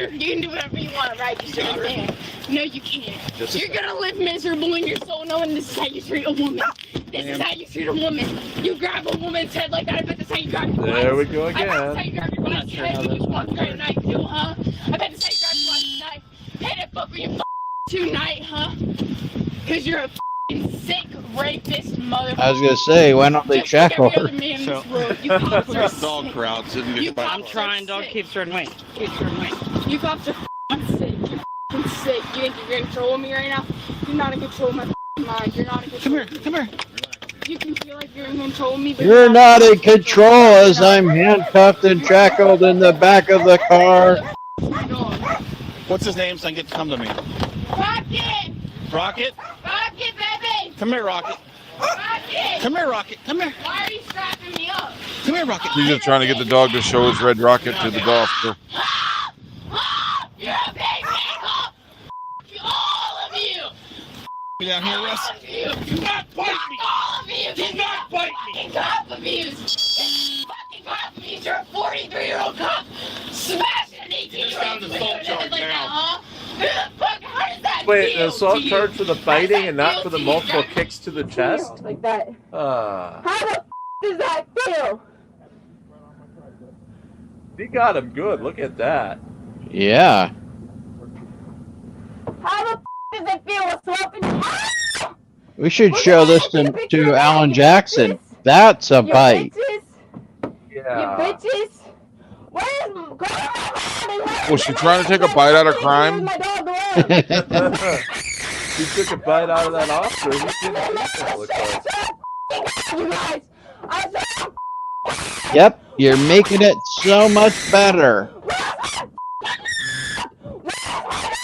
can do whatever you want, right? You understand? No, you can't. You're gonna live miserable in your soul knowing this is how you treat a woman. This is how you treat a woman. You grab a woman's head like that. I bet this is how you grab your There we go I bet this is how again. you grab your wife's head when you fuck her at night too, huh? I bet this is how you grab your wife's night. Hey, that fuck you tonight, huh? Cause you're a sick rapist motherfucker. I was gonna say, why don't they check her? Dog crowd sitting good. I'm trying, dog. Keep certain way. Keep certain way. You cops are sick. You're sick. You think you're in control of me right now? You're not in control of my mind. You're not in control. Come here. You can feel like you're in control of me, but You're not in control as I'm handcuffed and shackled in the back of the car. What's his name so I can get to come to me? Rocket! Rocket? Rocket, baby! Come here, Rocket. Rocket! Come here, Rocket. Come here. Why are you strapping me up? Come here, Rocket. He's just trying to get the dog to show his red rocket to the officer. You're a big asshole! All of you! You down here, Russ? Do not bite me! All of you! Do not bite me! Fucking cop abuse! Fucking cop abuse! You're a 43-year-old cop! Smashing an 18-year-old like that, huh? Who the fuck, how does that Wait, feel an assault to you? charge for the biting and not for the Feel to you? multiple kicks to the chest? Like that. Ah, How the does that feel? he got him good. Look at that. Yeah. How the does it feel slapping? We should show this to Alan Jackson. That's a bite. Yeah. You bitches! Was she trying to take a bite out of crime? He took a bite out of that officer. He didn't think it looked like. You guys! Yep, you're making it so much better.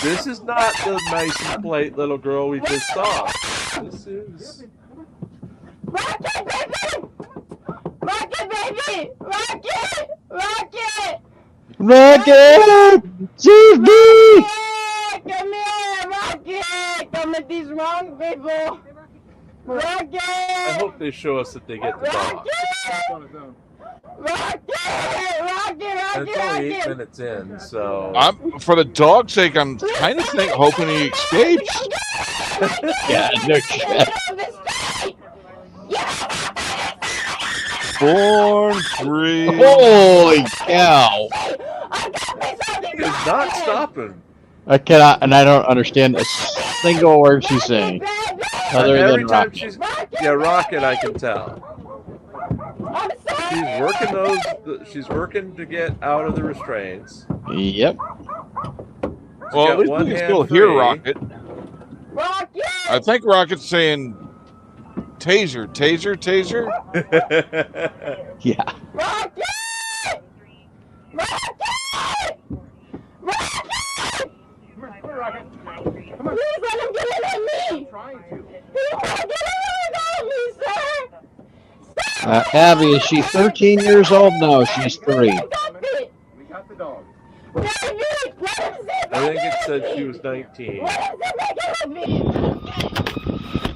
This is not the nice and polite little girl we just saw. This is. Rocket, baby! Rocket, baby! Rocket! Rocket! Rocket! Save me! Come here, Rocket! Come at these wrong people! Rocket! I hope they show us that they get the dog. Rocket! Rocket! And it's only 8 minutes in, so. For the dog's sake, I'm kind of hoping he escapes. Yeah, no shit. 4 and 3. Holy cow! He is not stopping. I cannot, and I don't understand a single word she's saying. Other Every than time rocket. she's. Yeah, Rocket, I can tell. She's working those. She's working to get out of the restraints. Yep. Well, at least one we can hand still hear free. Rocket. I think Rocket's saying taser, taser, taser. Yeah. Rocket! Rocket! Rocket! Please let him get in at me! He's not getting in at me, sir! Abby, is she 13 years old? No, she's 3. We got the dog. Baby, let him zip I think it said she was 19.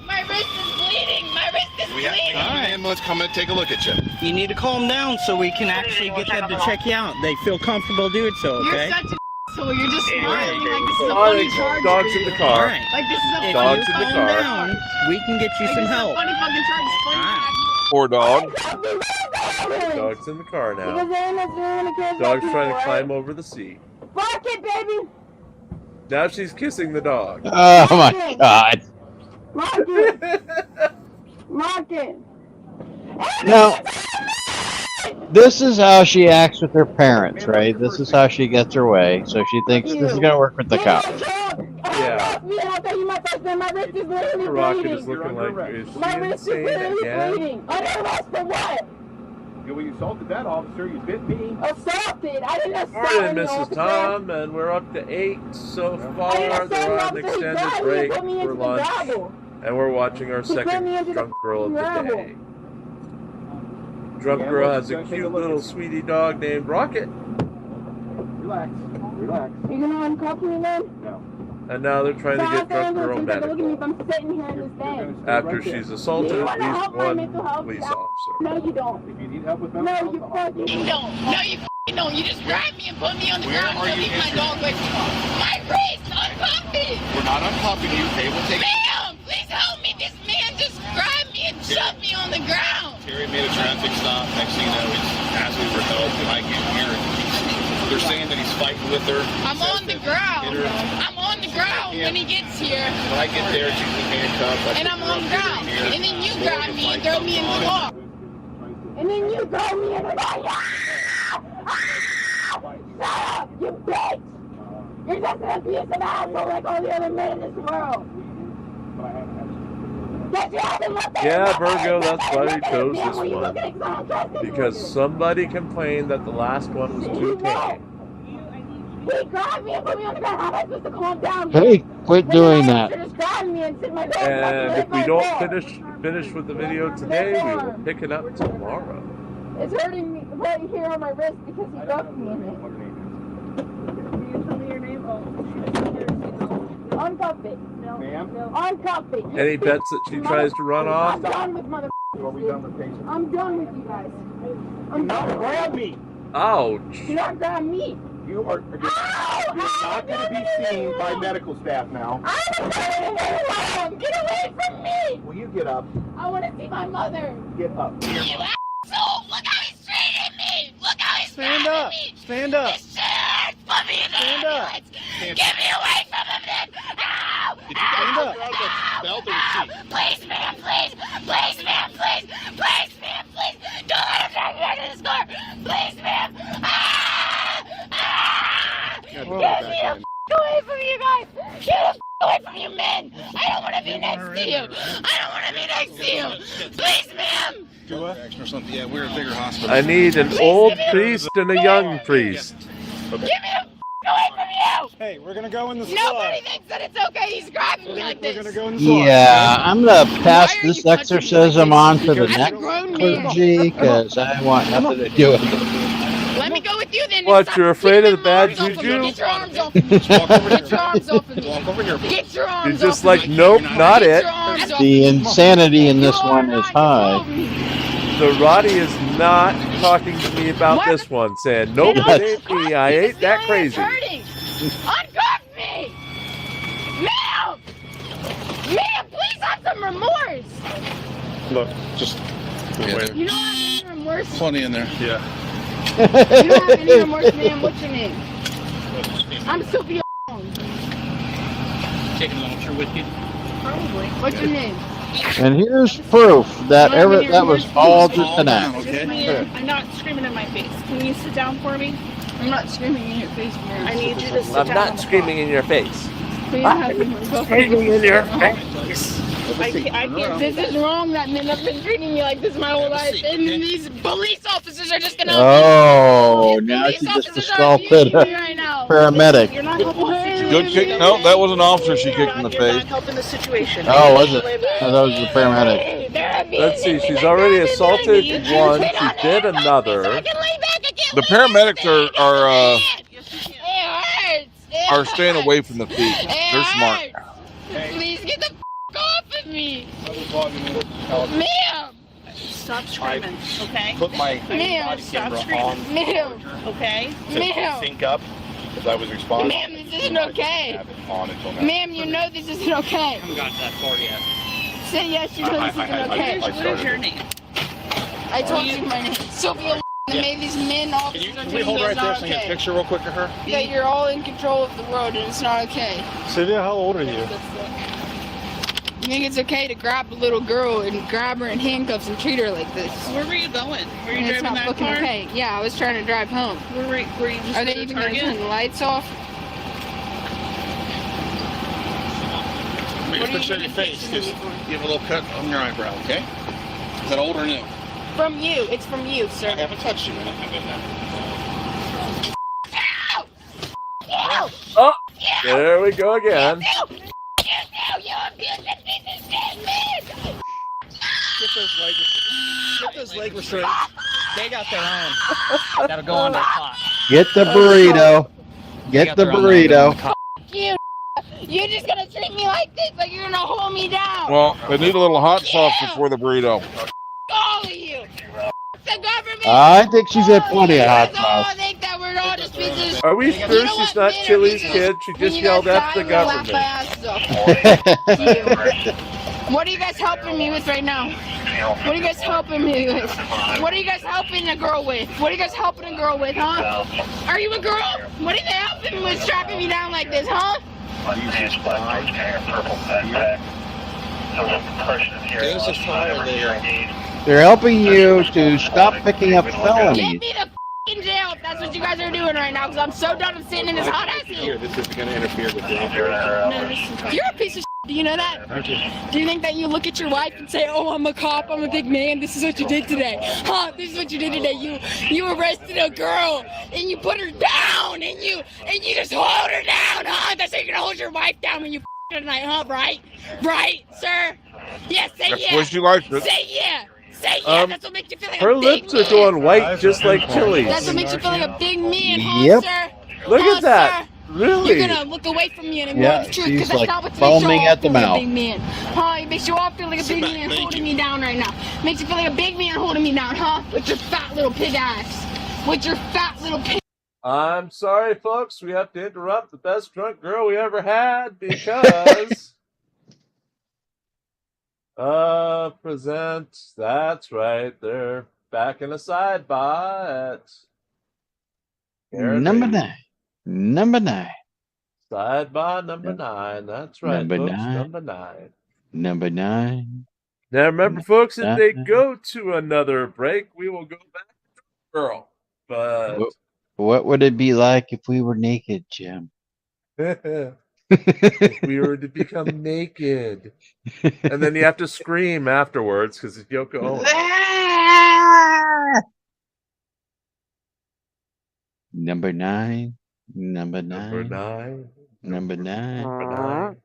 My wrist is bleeding! My wrist We have an ambulance coming to take a look at you. You need to calm down so we can actually get them to check you out. They feel comfortable doing so, okay? You're such an asshole. You're just smiling like this is a Oh, funny charge. dogs in the car. All right. Like this is a If Dogs you in the calm car. down, we can get you like some this is a help. funny fucking charge. It's funny. Poor dog. Dog's in the car now. Dog's trying to climb over the seat. Fuck it, baby. Now she's kissing the dog. Oh my God. Lock it. Lock it. Now, this is how she acts with her parents, right? This is how she gets her way. So she thinks this is going to work with the cop. Yeah. My wrist is literally Rocket bleeding. is looking like, is she My wrist is insane literally again? bleeding. Under arrest for what? Well, you assaulted that officer, you bit me. Assaulted. I didn't assault Morning, any Mrs. officer. Tom, and we're up to 8 so I didn't far. assault They're an on officer. He extended grabbed me break and put me for into the lunch, gravel. and we're watching our He put me second into the drunk girl of the gravel. day. Drunk Yeah, girl we're has a gonna take a cute look little at- sweetie dog named Rocket, Relax, relax. You gonna uncuff me then? No. and now they're trying to get drunk girl Look at me medical if I'm sitting here in this bed. after she's assaulted You at wanna least help my one mental health? police officer. No, you don't. If you need help with No, mental you health, fucking don't. No, you fucking don't. You just grabbed me and put me on the Where ground are and you leave my injured? dog away from me. My wrist! Uncuff me! We're not uncuffing you. They will take. Ma'am, please help me. This man just grabbed me and shoved me on the ground. Terry made a traffic stop. Next thing you know, he's asking for help. And I get here. They're saying that he's fighting with her. I'm on the ground. I'm on the ground when he gets here. When I get there, she's in handcuffs. And I'm on the ground. And then you grab me and throw me in the car. And then you throw me in the car. Shut up, you bitch! You're just an abusive asshole like all the other men in this world. Get your ass and look at Yeah, it. Virgo, that's why we chose Damn, this will you one. look at it? 'Cause I don't trust him. Because somebody complained that the last one was too tame. He grabbed me and put me on the ground. How am I supposed to calm down? Hey, quit doing that. Just grabbed me and sit my dog And if we my don't dog. finish with the video today, we will pick it up tomorrow. It's hurting me right here on my wrist because he ducked me in it. Can you tell me your name? Uncuff it. Ma'am? Uncuff it. Any bets that she tries to run off? I'm done with mother. Are we done with patients? I'm done with you guys. I'm Not done. grab me! Ouch. Do not grab me. You're not going to be seen by medical staff now. I'm alone. Get away from me. Will you get up? I want to see my mother. Get up. You asshole! Look how he's treating me! Look how he's Stand grabbing up. me! Stand up. This shit hurts! Put me in the Stand up. ambulance! Get me away from him, man! Ow! Did you stand up? Belt or seat? Please, man, please! Please, man, please! Please, man, please! Don't let him back here to this car! Please, man! Ah! Ah! Get me the f*** away from you guys! Get the f*** away from you men! I don't want to be next to you! I don't want to be next to you! Please, ma'am! Or something. Yeah, we're a bigger hospital. I need an old priest and a young priest. Get me the f*** away from you! Hey, we're gonna go in the squad. Nobody thinks that it's okay. He's grabbing me like this. We're gonna go in the squad. Yeah, I'm going to pass Why are this you touching me exorcism like on this? to the As a next grown man. clergy because I want nothing to do with it. Let me go with you then. What, Stop you're afraid of the keeping bad my arms off of me. juju? Get your arms off of me. Get your arms off of me. Walk over here. Get your arms You're off just of like, me. nope, not Get it. your arms off The me. insanity in this You are one is not high. involved. So Roddy is not talking to me about What? this one, saying, nope, it ain't me. I ain't that crazy. Hurting. Uncuff me. Ma'am. Ma'am, please have some remorse. Look, just wait. You don't have any remorse. Plenty in there. Yeah. You don't have any remorse, ma'am. What's your name? I'm Sophia. Taking a little with you. Probably. What's your name? And here's proof that that was all just an act. I'm not screaming in my face. Can you sit down for me? I'm not screaming in your face, ma'am. I need you to sit down. I'm not screaming in your face. Please have some Screaming in your face. I can't. This is wrong. That men have been treating me like this my whole life, and these police officers are just gonna. Oh, now she just assaulted a paramedic. You're not helping the situation. Good kick. No, that was an officer she kicked in the face. Helping the situation. Oh, was it? Oh, that was the paramedic. Let's see, she's already assaulted one, she did another. The paramedics are staying away from the feet. They're smart. Please get the f*** off of me. I was logging in. Ma'am! Stop screaming, okay? Put my Ma'am, body stop camera screaming. on. Ma'am, okay? Ma'am. Sync up, because I was responding. Ma'am, this isn't okay. Have it on until now. Ma'am, you know this isn't okay. I haven't got that far yet. Say yes, you know this isn't okay. What is your name? I told you my name. Sylvia that made these men officers Can we hold right there so I can get a picture real quick of her? That you're all in control of the road and it's not okay. Sylvia, how old are you? You think it's okay to grab a little girl and grab her in handcuffs and treat her like this? Where were you going? Were you It's driving not that looking car? okay. Yeah, I was trying to drive home. Were you just Are they at the even going to Target? turn the lights off? Let me just picture your face, because you have a little cut on your eyebrow, okay? Is that old or new? From you. It's from you, sir. I haven't touched you in it. Oh, there we go again. Get those leg restraints. They got their own. That'll go on their pot. Get the burrito. Get the burrito. You. You're just going to treat me like this, like you're going to hold me down. Well, they need a little hot sauce before the burrito. All of you. The government. I think she's had plenty of hot all sauce. think that we're all just pieces of Are we sure she's not Chili's kid? She just yelled at the government. What are you guys helping me with right now? What are you guys helping me with? What are you guys helping a girl with? What are you guys helping a girl with, huh? Are you a girl? What are they helping me with strapping me down like this, huh? There's a fire there. They're helping you to stop picking up Get felonies. me the f***ing jail if that's what you guys are doing right now, because I'm so done of sitting in this hot ass Here, seat. this is going to interfere with the operation. You're a piece of shit. Do you know that? Do you think that you look at your wife and say, "Oh, I'm a cop, I'm a big man. This is what you did today, huh? This is what you did today. You arrested a girl and you put her down and you just hold her down, huh? That's how you're gonna hold your wife down when you f her tonight, huh? Right, sir? Yes, say That's yeah. what she likes it. Say yeah. Say yeah. That's what makes you feel like Her a big lips man. are going white just like Chili's. That's what makes you feel like a big man, huh, Yep. sir? Look Huh, at that. sir? Really? You're gonna look away from me and ignore Yeah, the truth, she's because that's like not what makes you foaming all at the feel like mouth. a big man. Huh? It makes you all feel like a big man holding me down right now. Makes you feel like a big man holding me down, huh? With your fat little pig ass. With your fat little pig. I'm sorry, folks. We have to interrupt the best drunk girl we ever had because present. That's right. They're back in a sidebar at Number 9. Number 9. Sidebar number 9. That's right, Number folks. 9. Number 9. Number 9. Now remember, folks, if they 9. go to another break, we will go back to girl. But What would it be like if we were naked, Jim? if we were to become naked, and then you have to scream afterwards because it's Yoko Ono. Number 9. Number 9. Number 9. Number 9. Number 9.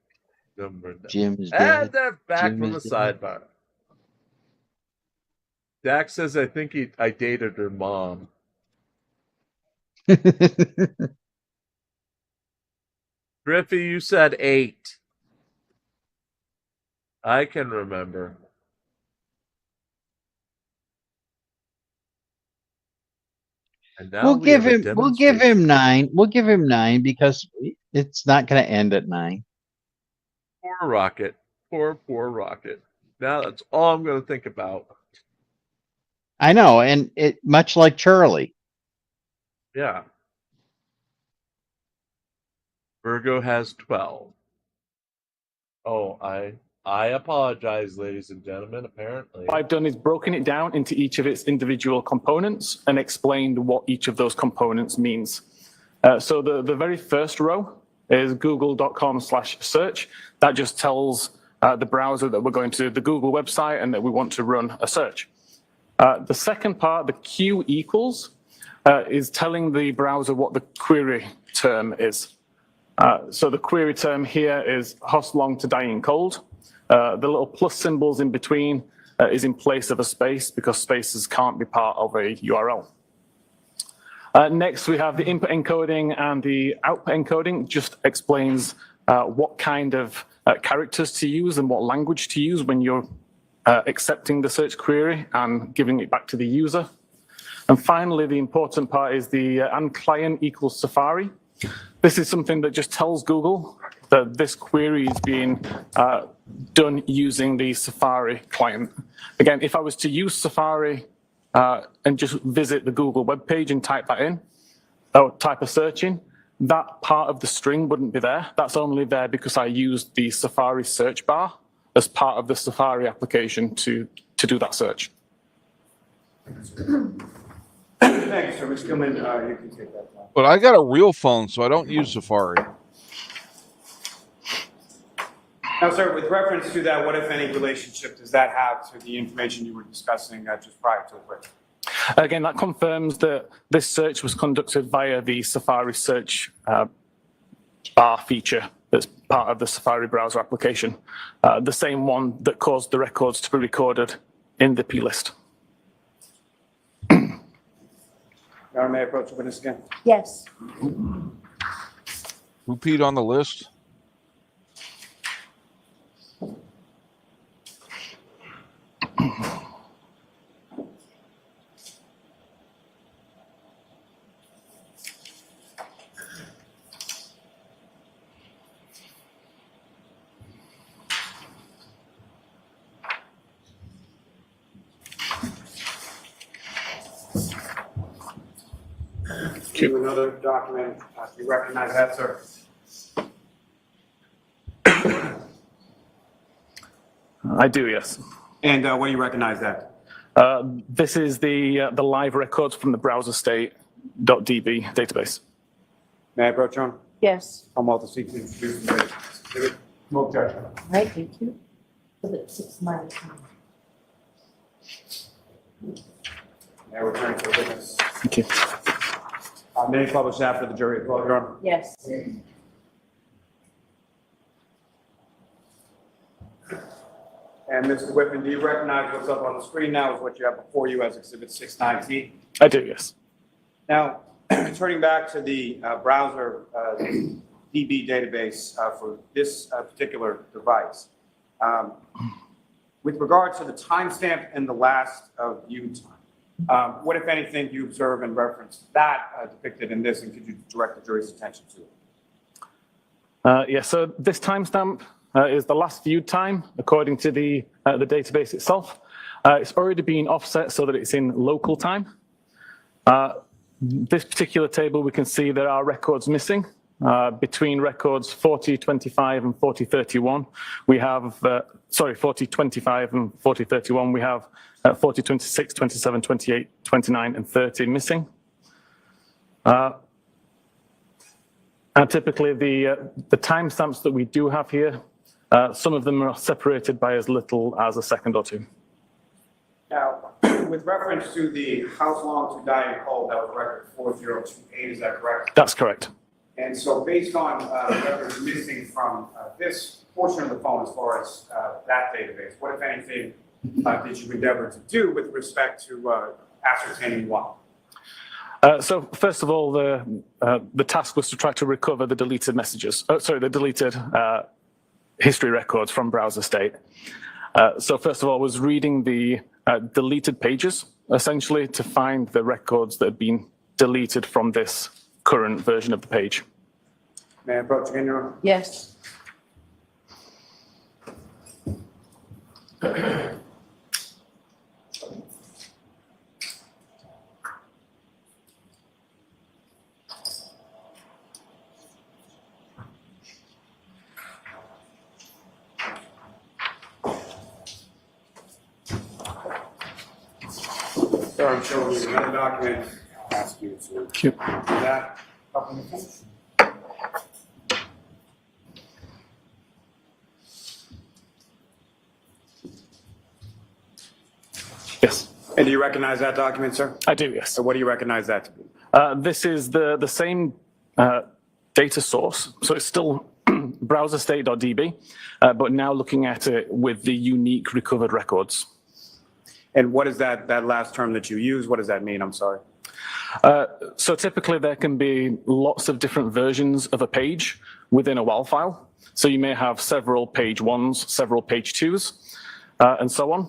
Number 9. Jim's And dead. they're back Jim from the is dead. sidebar. Dak says, I think I dated her mom. Griffey, you said 8. I can remember. And now We'll we give have a him. We'll give demonstration. him 9. We'll give him 9 because it's not going to end at 9. Poor Rocket. Poor Rocket. Now that's all I'm going to think about. I know, and it much like Charlie. Yeah. Virgo has 12. Oh, I apologize, ladies and gentlemen. Apparently, What I've done is broken it down into each of its individual components and explained what each of those components means. So the very first row is google.com/search. That just tells the browser that we're going to the Google website and that we want to run a search. The second part, the Q equals, is telling the browser what the query term is. So the query term here is host long to dying cold. The little plus symbols in between is in place of a space because spaces can't be part of a URL. Next, we have the input encoding, and the output encoding just explains what kind of characters to use and what language to use when you're accepting the search query and giving it back to the user. And finally, the important part is the and client equals Safari. This is something that just tells Google that this query is being done using the Safari client. Again, if I was to use Safari and just visit the Google web page and type that in, or type a search in, that part of the string wouldn't be there. That's only there because I used the Safari search bar as part of the Safari application to do that search. Thank you, sir. Ms. Gilman, you can take that now. But I got a real phone, so I don't use Safari. Now, sir, with reference to that, what, if any, relationship does that have to the information you were discussing just prior to the question? Again, that confirms that this search was conducted via the Safari search bar feature that's part of the Safari browser application, the same one that caused the records to be recorded in the plist. Your Honor, may I approach the witness again? Yes. Who peed on the list? To another document, do you recognize that, sir? I do, yes. And what do you recognize that? This is the live records from the browser state.db database. May I approach, Your Honor? Yes. I'm Walter Seek to introduce the witness. Smoke judge. Right, thank you. Was it 6 miles? May I return to the witness? Thank you. Minutes published after the jury as well, Your Honor. Yes. And Mr. Whitman, do you recognize what's up on the screen now is what you have before you as Exhibit 619? I do, yes. Now, turning back to the browser DB database for this particular device, with regard to the timestamp and the last view time, what, if anything, do you observe and reference that depicted in this, and could you direct the jury's attention to it? Yeah, so this timestamp is the last viewed time according to the database itself. It's already been offset so that it's in local time. This particular table, we can see there are records missing. Between records 4025 and 4031, we have, 4025 and 4031, we have 4026, 27, 28, 29, and 30 missing. And typically the timestamps that we do have here, some of them are separated by as little as a second or two. Now, with reference to the How Long to Die in Cold, that was record 4028, is that correct? That's correct. And so based on records missing from this portion of the phone as far as that database, what, if anything, did you endeavor to do with respect to ascertaining what? So first of all, the task was to try to recover the deleted messages. The deleted history records from browser state. So first of all, was reading the deleted pages, essentially, to find the records that had been deleted from this current version of the page. May I approach again, Your Honor? Yes. Sir, I'm showing you another document. I'll ask you to do that. Up in the finish. Yes. And do you recognize that document, sir? I do, yes. So what do you recognize that to be? This is the same data source. So it's still browser state.db, but now looking at it with the unique recovered records. And what is that last term that you use? What does that mean? I'm sorry. So typically there can be lots of different versions of a page within a WAL file. So you may have several page 1s, several page 2s, and so on.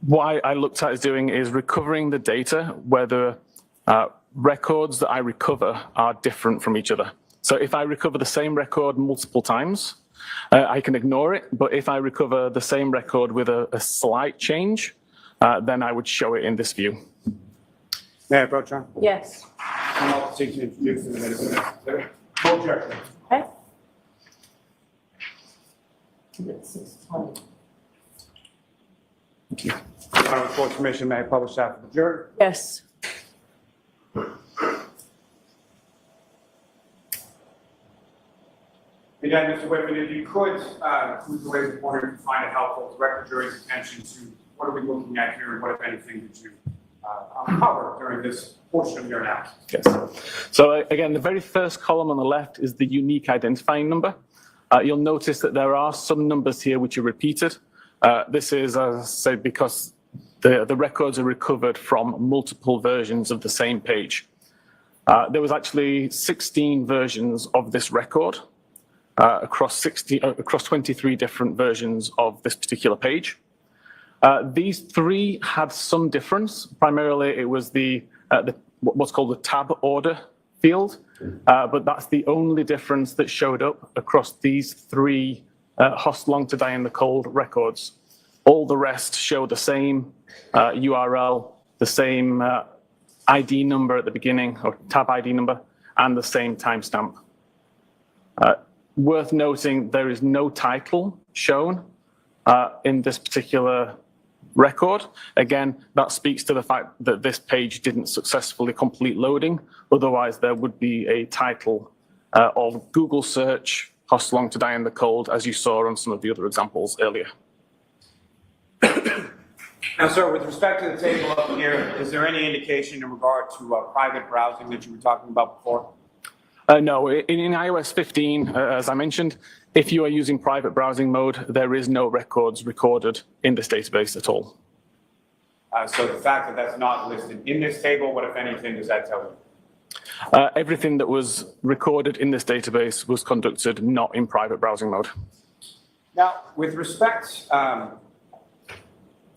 What I looked at is doing is recovering the data where the records that I recover are different from each other. So if I recover the same record multiple times, I can ignore it. But if I recover the same record with a slight change, then I would show it in this view. May I approach, John? Yes. I'll seek to introduce in a minute. No objection. Okay. Thank you. With court permission, may I publish that for the jury? Yes. Again, Mr. Whitman, if you could, move away from order to find it helpful to direct the jury's attention to what are we looking at here and what, if anything, did you uncover during this portion of your analysis? Yes. So again, the very first column on the left is the unique identifying number. You'll notice that there are some numbers here which are repeated. This is, as I say, because the records are recovered from multiple versions of the same page. There was actually 16 versions of this record across 23 different versions of this particular page. These three had some difference. Primarily, it was what's called the tab order field, but that's the only difference that showed up across these three host long to die in the cold records. All the rest show the same URL, the same ID number at the beginning, or tab ID number, and the same timestamp. Worth noting, there is no title shown in this particular record. Again, that speaks to the fact that this page didn't successfully complete loading. Otherwise, there would be a title of Google search, host long to die in the cold, as you saw on some of the other examples earlier. Now, sir, with respect to the table up here, is there any indication in regard to private browsing that you were talking about before? No, in iOS 15, as I mentioned, if you are using private browsing mode, there is no records recorded in this database at all. So the fact that that's not listed in this table, what, if anything, does that tell you? Everything that was recorded in this database was conducted not in private browsing mode. Now, with respect to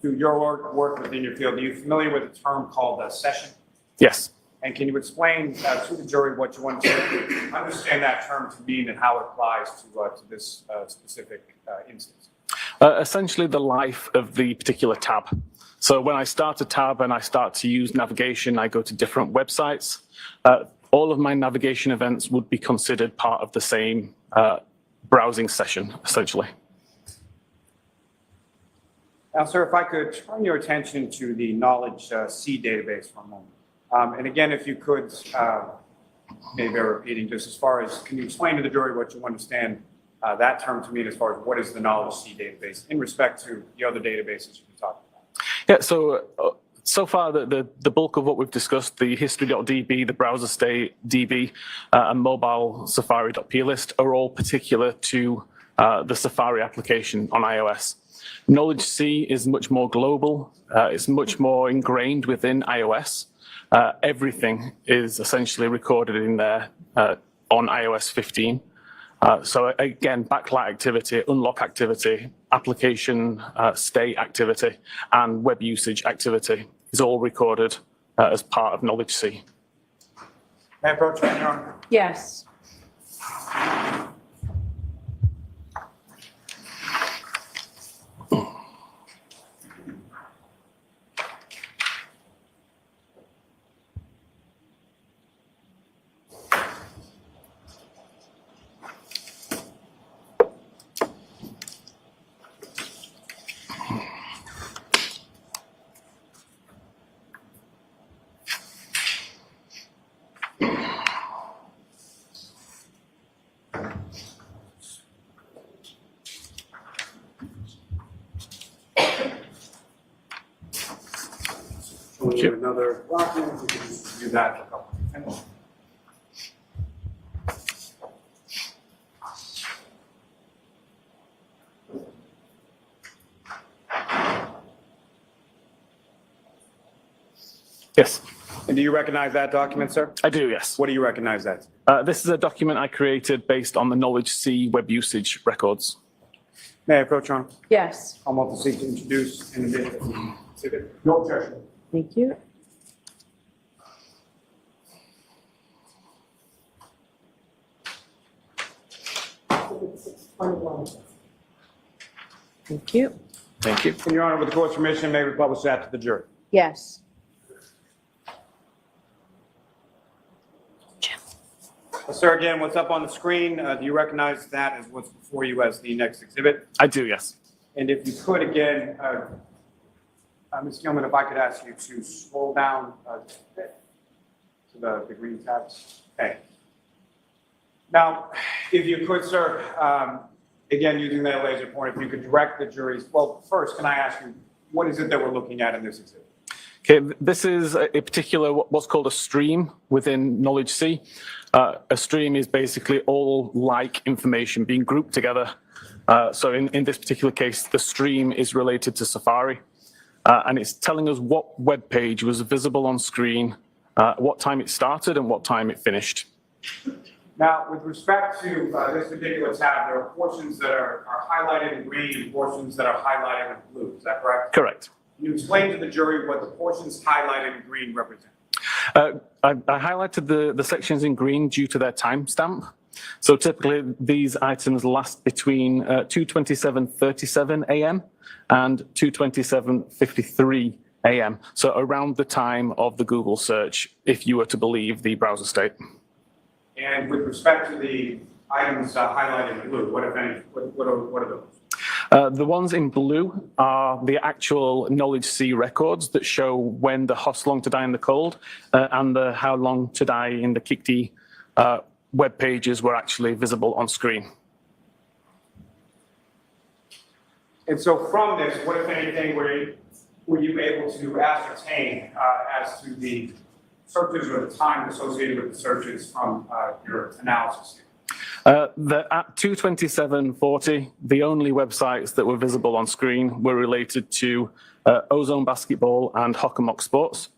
your work within your field, are you familiar with a term called a session? Yes. And can you explain to the jury what you want to understand that term to mean and how it applies to this specific instance? Essentially the life of the particular tab. So when I start a tab and I start to use navigation, I go to different websites. All of my navigation events would be considered part of the same browsing session, essentially. Now, sir, if I could turn your attention to the Knowledge C database for a moment. And again, if you could, maybe repeating just as far as, can you explain to the jury what you understand that term to mean as far as what is the Knowledge C database in respect to the other databases you've been talking about? Yeah, so far the bulk of what we've discussed, the history.db, the browser state DB, and mobile safari.plist are all particular to the Safari application on iOS. Knowledge C is much more global. It's much more ingrained within iOS. Everything is essentially recorded in there on iOS 15. So again, backlight activity, unlock activity, application state activity, and web usage activity is all recorded as part of Knowledge C. May I approach you, Your Honor? Yes. We'll do another document. We can just do that for a couple of minutes. Yes. And do you recognize that document, sir? I do, yes. What do you recognize that? This is a document I created based on the Knowledge C web usage records. May I approach, Your Honor? Yes. I'm about to seek to introduce and admit the exhibit. No objection. Thank you. Thank you. Thank you. And Your Honor, with the court's permission, may we publish that to the jury? Yes. Sir, again, what's up on the screen, do you recognize that as what's before you as the next exhibit? I do, yes. And if you could, again, Ms. Gilman, if I could ask you to scroll down just a bit to the green tabs. Okay. Now, if you could, sir, again, using that laser pointer, if you could direct the jury's, well, first, can I ask you, what is it that we're looking at in this exhibit? Okay, this is a particular, what's called a stream within Knowledge C. A stream is basically all like information being grouped together. So in this particular case, the stream is related to Safari. And it's telling us what web page was visible on screen, what time it started and what time it finished. Now, with respect to this particular tab, there are portions that are highlighted in green and portions that are highlighted in blue. Is that correct? Correct. Can you explain to the jury what the portions highlighted in green represent? I highlighted the sections in green due to their timestamp. So typically these items last between 2:27:37 a.m. and 2:27:53 a.m. So around the time of the Google search, if you were to believe the browser state. And with respect to the items highlighted in blue, what if any, what are those? The ones in blue are the actual Knowledge C records that show when the Host Long to Die in the Cold and the How Long to Die in the Kikti web pages were actually visible on screen. And so from this, what if anything were you able to ascertain as to the searches or the time associated with the searches from your analysis? At 2:27:40, the only websites that were visible on screen were related to Ozone Basketball and Hockomock Sports,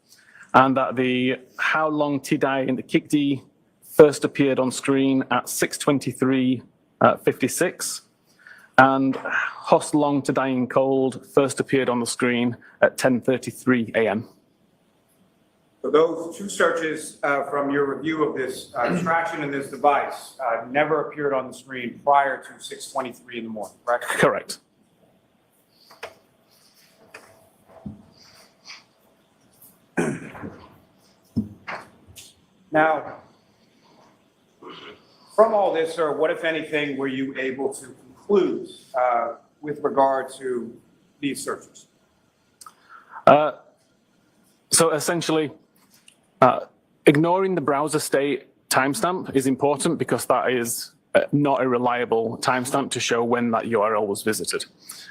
and that the How Long to Die in the Kikti first appeared on screen at 6:23:56, and Host Long to Die in Cold first appeared on the screen at 10:33 a.m. So those two searches from your review of this extraction in this device never appeared on the screen prior to 6:23 in the morning, correct? Correct. Now, from all this, sir, what, if anything, were you able to conclude with regard to these searches? So essentially, ignoring the browser state timestamp is important because that is not a reliable timestamp to show when that URL was visited.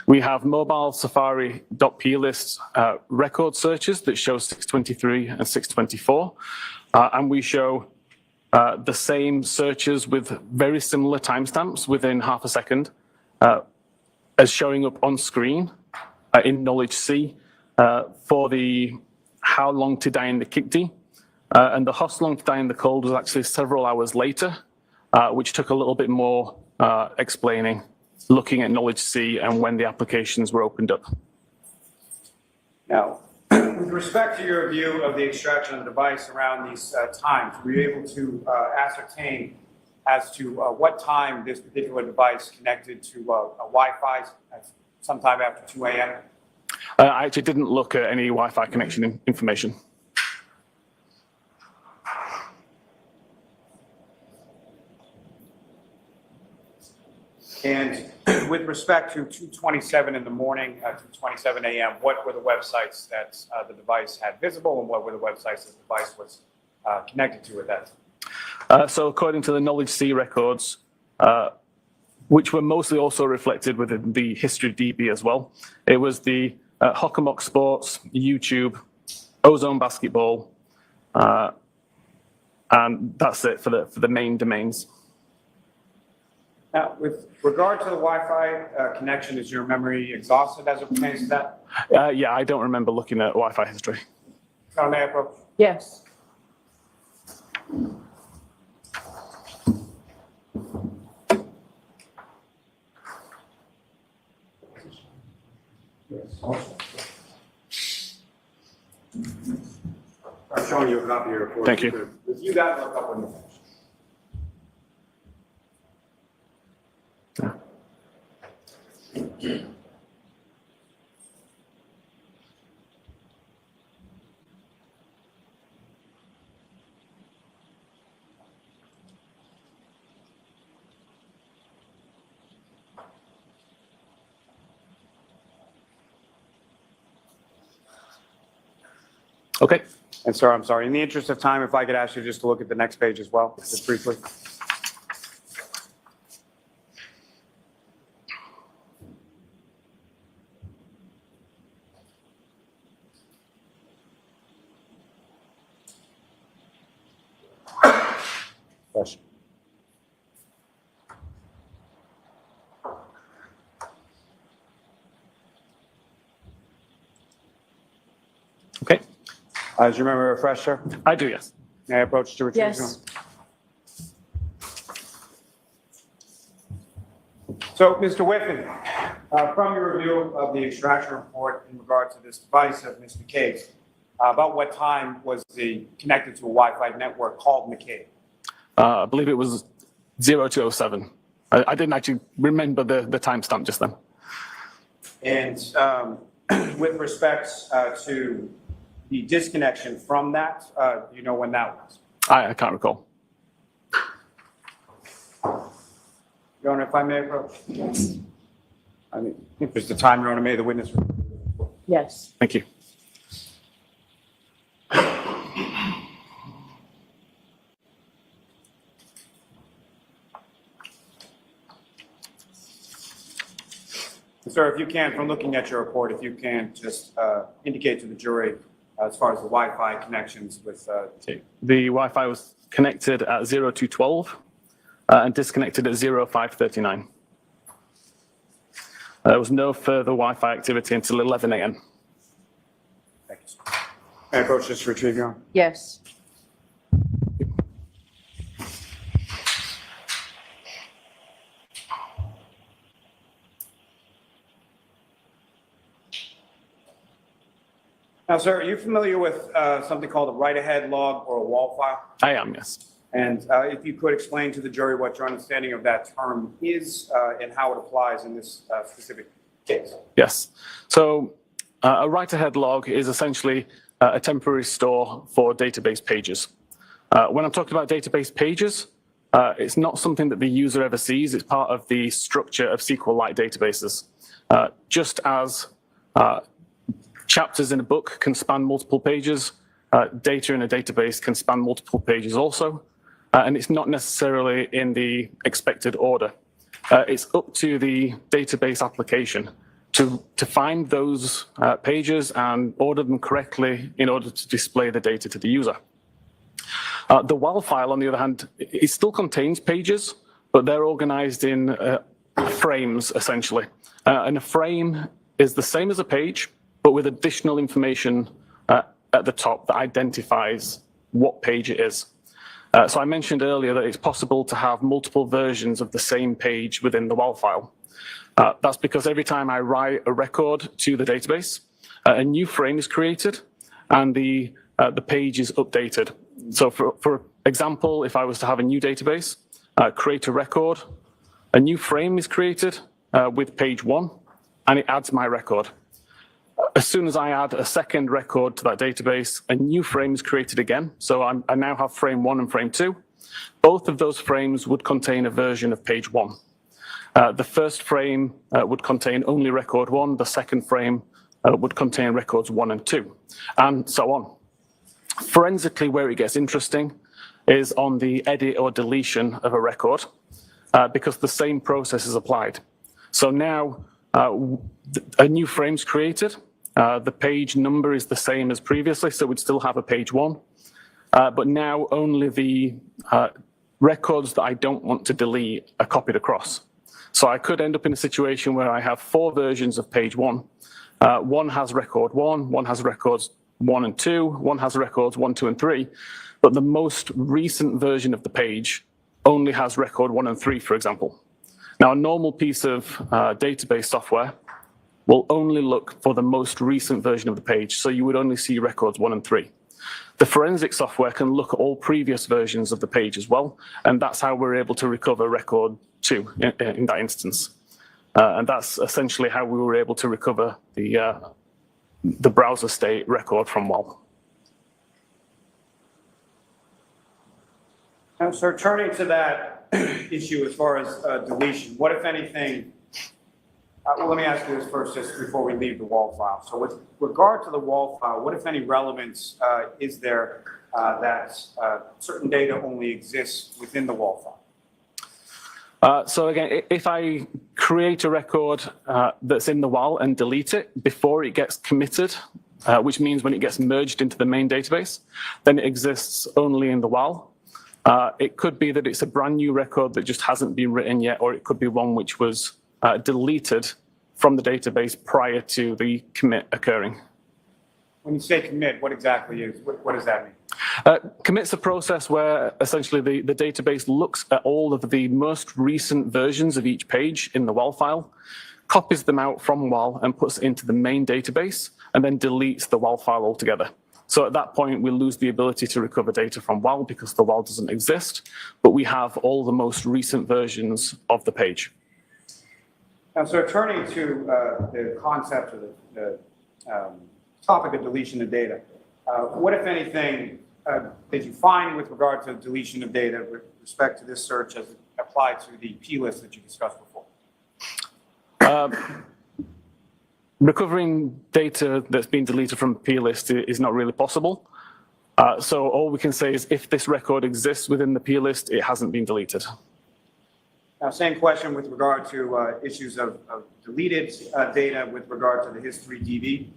We have mobile Safari.plist record searches that show 6:23 and 6:24, and we show the same searches with very similar timestamps within half a second as showing up on screen in Knowledge C for the How Long to Die in the Kikti. And the Host Long to Die in the Cold was actually several hours later, which took a little bit more explaining, looking at Knowledge C and when the applications were opened up. Now, with respect to your view of the extraction of the device around these times, were you able to ascertain as to what time this particular device connected to a Wi-Fi sometime after 2 a.m.? I actually didn't look at any Wi-Fi connection information. And with respect to 2:27 in the morning, 2:27 a.m., what were the websites that the device had visible, and what were the websites that the device was connected to at that time? So according to the Knowledge C records, which were mostly also reflected within the history DB as well, it was the Hockomock Sports, YouTube, Ozone Basketball, and that's it for the main domains. Now, with regard to the Wi-Fi connection, is your memory exhausted as it pertains to that? Yeah, I don't remember looking at Wi-Fi history. Count, may I approach? Yes. I'm showing you a copy of your report. Thank you. You guys look up when you finish. Okay. And sir, I'm sorry, in the interest of time, if I could ask you just to look at the next page as well, just briefly. Question. Okay. Do you remember a refresh, sir? I do, yes. May I approach to retrieve? Yes. So, Mr. Whiffen, from your review of the extraction report in regard to this device of Ms. McCabe's, about what time was the connected to a Wi-Fi network called McCabe? I believe it was 0207. I didn't actually remember the timestamp just then. And with respects to the disconnection from that, do you know when that was? I can't recall. Your Honor, if I may approach? Yes. I mean, if there's the time, Your Honor, may the witness. Yes. Thank you. Sir, if you can, from looking at your report, if you can just indicate to the jury as far as the Wi-Fi connections with. The Wi-Fi was connected at 0212 and disconnected at 0539. There was no further Wi-Fi activity until 11 a.m. Thank you, sir. May I approach this to retrieve, Your Honor? Yes. Now, sir, are you familiar with something called a write-ahead log or a wall file? I am, yes. And if you could explain to the jury what your understanding of that term is and how it applies in this specific case. Yes. So a write-ahead log is essentially a temporary store for database pages. When I'm talking about database pages, it's not something that the user ever sees. It's part of the structure of SQLite databases. Just as chapters in a book can span multiple pages, data in a database can span multiple pages also. And it's not necessarily in the expected order. It's up to the database application to find those pages and order them correctly in order to display the data to the user. The WAL file, on the other hand, it still contains pages, but they're organized in frames, essentially. And a frame is the same as a page, but with additional information at the top that identifies what page it is. So I mentioned earlier that it's possible to have multiple versions of the same page within the WAL file. That's because every time I write a record to the database, a new frame is created and the page is updated. So for example, if I was to have a new database, create a record, a new frame is created with page 1 and it adds my record. As soon as I add a second record to that database, a new frame is created again. So I now have frame 1 and frame 2. Both of those frames would contain a version of page 1. The first frame would contain only record 1. The second frame would contain records 1 and 2, and so on. Forensically, where it gets interesting is on the edit or deletion of a record, because the same process is applied. So now a new frame is created. The page number is the same as previously, so we'd still have a page 1. But now only the records that I don't want to delete are copied across. So I could end up in a situation where I have 4 versions of page 1. One has record 1, one has records 1 and 2, one has records 1, 2, and 3, but the most recent version of the page only has record 1 and 3, for example. Now, a normal piece of database software will only look for the most recent version of the page, so you would only see records 1 and 3. The forensic software can look at all previous versions of the page as well, and that's how we're able to recover record 2 in that instance. And that's essentially how we were able to recover the browser state record from WAL. Now, sir, turning to that issue as far as deletion, what, if anything, well, let me ask you this first, just before we leave the WAL file. So with regard to the WAL file, what, if any, relevance is there that certain data only exists within the WAL file? So again, if I create a record that's in the WAL and delete it before it gets committed, which means when it gets merged into the main database, then it exists only in the WAL. It could be that it's a brand new record that just hasn't been written yet, or it could be one which was deleted from the database prior to the commit occurring. When you say commit, what exactly is, what does that mean? Commit's a process where essentially the database looks at all of the most recent versions of each page in the WAL file, copies them out from WAL and puts it into the main database, and then deletes the WAL file altogether. So at that point, we lose the ability to recover data from WAL because the WAL doesn't exist, but we have all the most recent versions of the page. Now, so turning to the concept of the topic of deletion of data, what, if anything, did you find with regard to deletion of data with respect to this search as applied to the P list that you discussed before? Recovering data that's been deleted from the P list is not really possible. So all we can say is if this record exists within the P list, it hasn't been deleted. Now, same question with regard to issues of deleted data with regard to the history DB.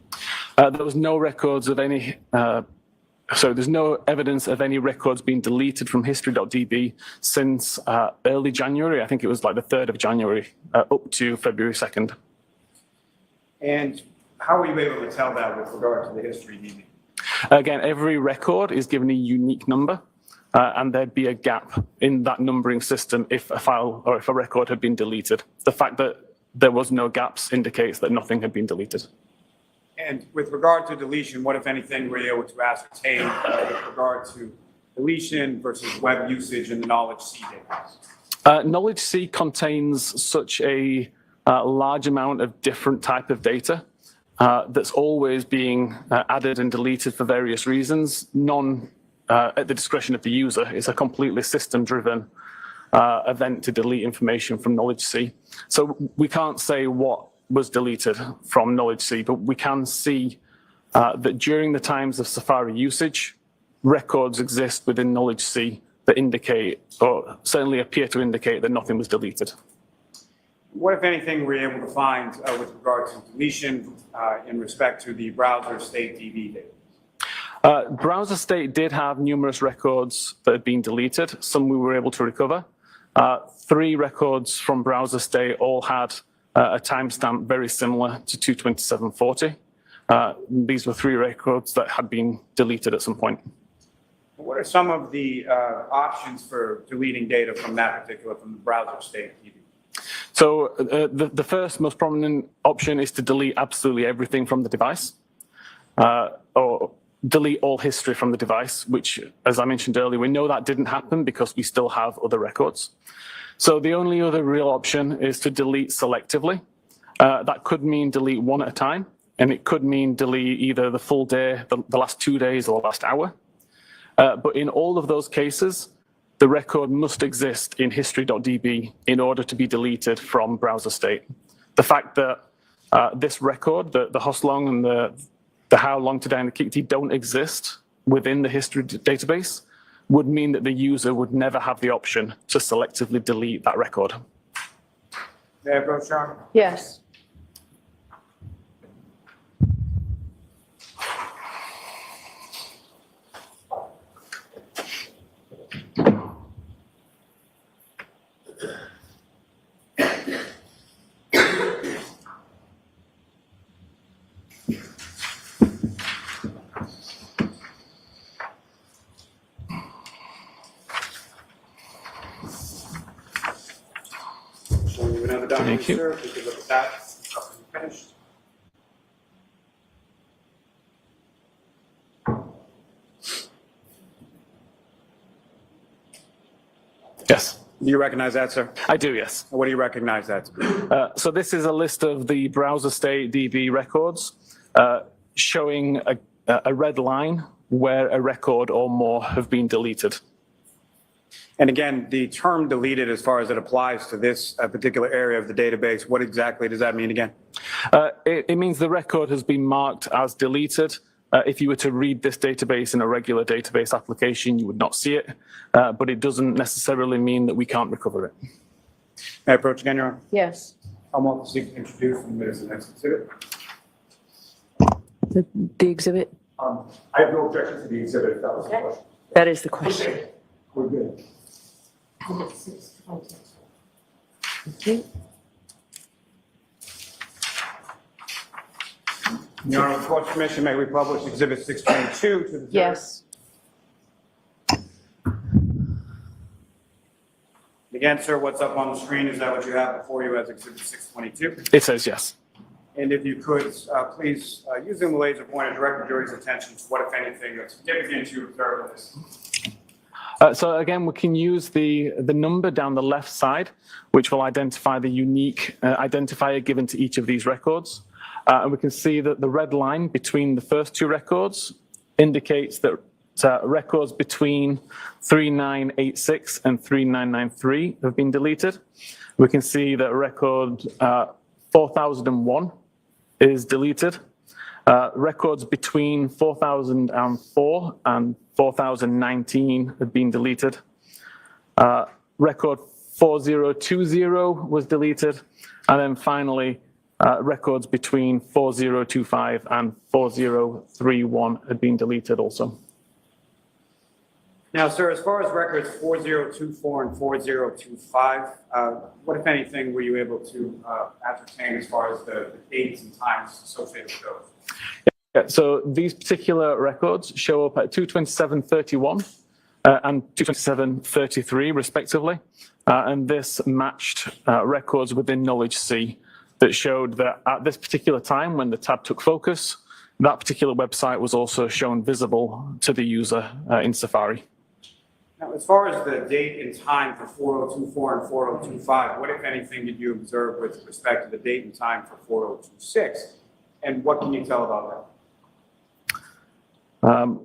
There was no records of any, so there's no evidence of any records being deleted from history.db since early January. I think it was like the 3rd of January up to February 2nd. And how were you able to tell that with regard to the history DB? Again, every record is given a unique number, and there'd be a gap in that numbering system if a file or if a record had been deleted. The fact that there was no gaps indicates that nothing had been deleted. And with regard to deletion, what, if anything, were you able to ascertain with regard to deletion versus web usage in the Knowledge C database? Knowledge C contains such a large amount of different type of data that's always being added and deleted for various reasons, none at the discretion of the user. It's a completely system-driven event to delete information from Knowledge C. So we can't say what was deleted from Knowledge C, but we can see that during the times of Safari usage, records exist within Knowledge C that indicate, or certainly appear to indicate, that nothing was deleted. What, if anything, were you able to find with regard to deletion in respect to the browser state DB data? Browser state did have numerous records that had been deleted. Some we were able to recover. 3 records from browser state all had a timestamp very similar to 22740. These were 3 records that had been deleted at some point. What are some of the options for deleting data from that particular, from the browser state DB? So the first most prominent option is to delete absolutely everything from the device, or delete all history from the device, which, as I mentioned earlier, we know that didn't happen because we still have other records. So the only other real option is to delete selectively. That could mean delete one at a time, and it could mean delete either the full day, the last 2 days, or the last hour. But in all of those cases, the record must exist in history.db in order to be deleted from browser state. The fact that this record, the host long and the how long today and the key don't exist within the history database would mean that the user would never have the option to selectively delete that record. There goes Sean. Yes. done Thank with you. sir, we can look at that. Finished. Yes. Do you recognize that, sir? I do, yes. What do you recognize that to be? So this is a list of the browser state DB records showing a red line where a record or more have been deleted. And again, the term deleted, as far as it applies to this particular area of the database, what exactly does that mean again? It means the record has been marked as deleted. If you were to read this database in a regular database application, you would not see it, but it doesn't necessarily mean that we can't recover it. May I approach again, Your Honor? Yes. I'm going to seek to introduce and admit as the next exhibit. The exhibit? I have no objection to the exhibit, if that was the question. That is the question. Okay, we're good. Okay. Your Honor, with court's permission, may we publish exhibit 622 to the jury? Yes. Again, sir, what's up on the screen, is that what you have before you as exhibit 622? It says yes. And if you could, please, using the laser pointer, direct the jury's attention to what, if anything, that's significant you observe in this. So again, we can use the number down the left side, which will identify the unique identifier given to each of these records. And we can see that the red line between the first two records indicates that records between 3986 and 3993 have been deleted. We can see that record 4001 is deleted. Records between 4004 and 4019 have been deleted. Record 4020 was deleted. And then finally, records between 4025 and 4031 had been deleted also. Now, sir, as far as records 4024 and 4025, what, if anything, were you able to ascertain as far as the dates and times associated with those? Yeah, so these particular records show up at 227.31 and 227.33 respectively. And this matched records within Knowledge C that showed that at this particular time when the tab took focus, that particular website was also shown visible to the user in Safari. Now, as far as the date and time for 4024 and 4025, what, if anything, did you observe with respect to the date and time for 4026? And what can you tell about that?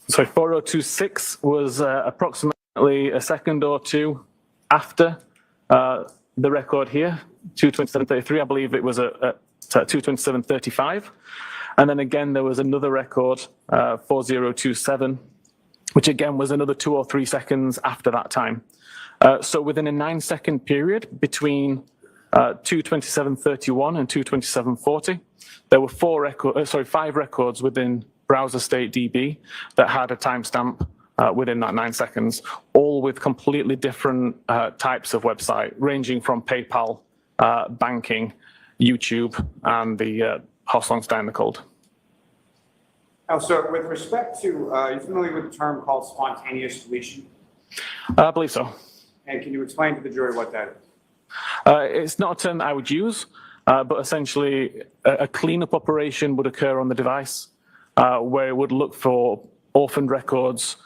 So 4026 was approximately a second or two after the record here, 227.33. I believe it was at 227.35. And then again, there was another record, 4027, which again was another 2 or 3 seconds after that time. So within a 9-second period between 227.31 and 227.40, there were 5 records within browser state DB that had a timestamp within that 9 seconds, all with completely different types of website, ranging from PayPal, banking, YouTube, and the Hoslongstein code. Now, sir, with respect to, are you familiar with the term called spontaneous deletion? I believe so. And can you explain to the jury what that is? It's not a term that I would use, but essentially a cleanup operation would occur on the device where it would look for orphaned records,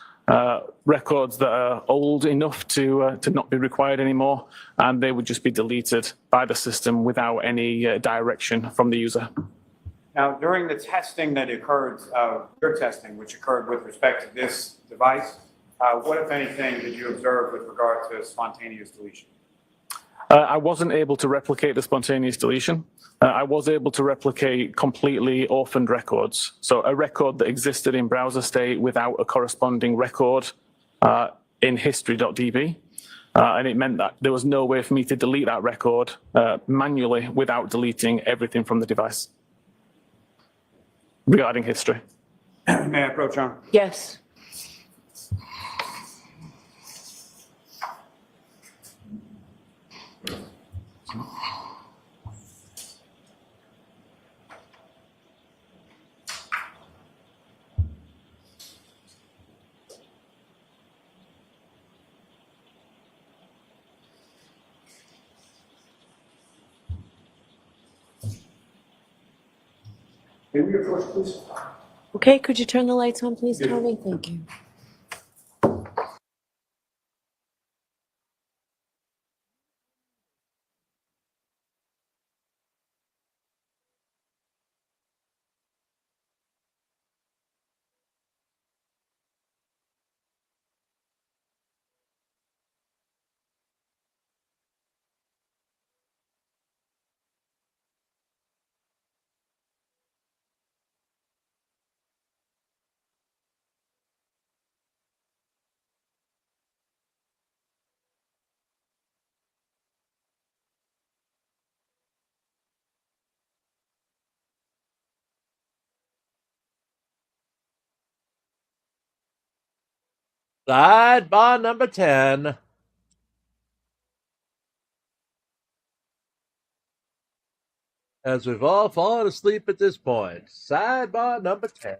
records that are old enough to not be required anymore, and they would just be deleted by the system without any direction from the user. Now, during the testing that occurred, your testing, which occurred with respect to this device, what, if anything, did you observe with regard to spontaneous deletion? I wasn't able to replicate the spontaneous deletion. I was able to replicate completely orphaned records. So a record that existed in browser state without a corresponding record in history.db. And it meant that there was no way for me to delete that record manually without deleting everything from the device regarding history. May I approach, Your Honor? Yes. May we approach, please? Okay, could you turn the lights on, please, Tony? Thank you. Sidebar number 10. As we've all fallen asleep at this point. Sidebar number 10.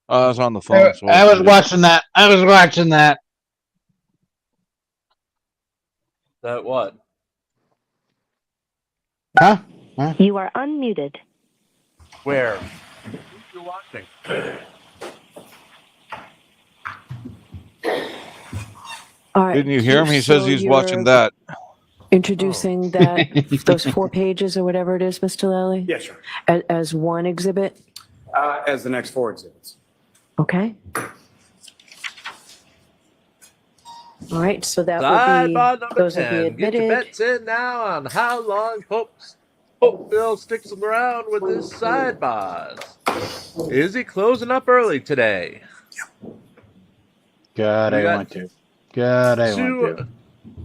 I was on the phone, so I was watching that. I was watching that. That what? Huh? You are unmuted. Where? Who you watching? All right. Didn't you hear him? He so says he's you're watching that. Introducing that, those 4 pages or whatever it is, Mr. Lally? Yes, sir. As one exhibit? As the next 4 exhibits. Okay. All right, so that Sidebar will number be, those will 10. be Get your admitted. bets in now on how long Hope Bill sticks around with his sidebars. Is he closing up early today? God, We I got want to. God, I want to.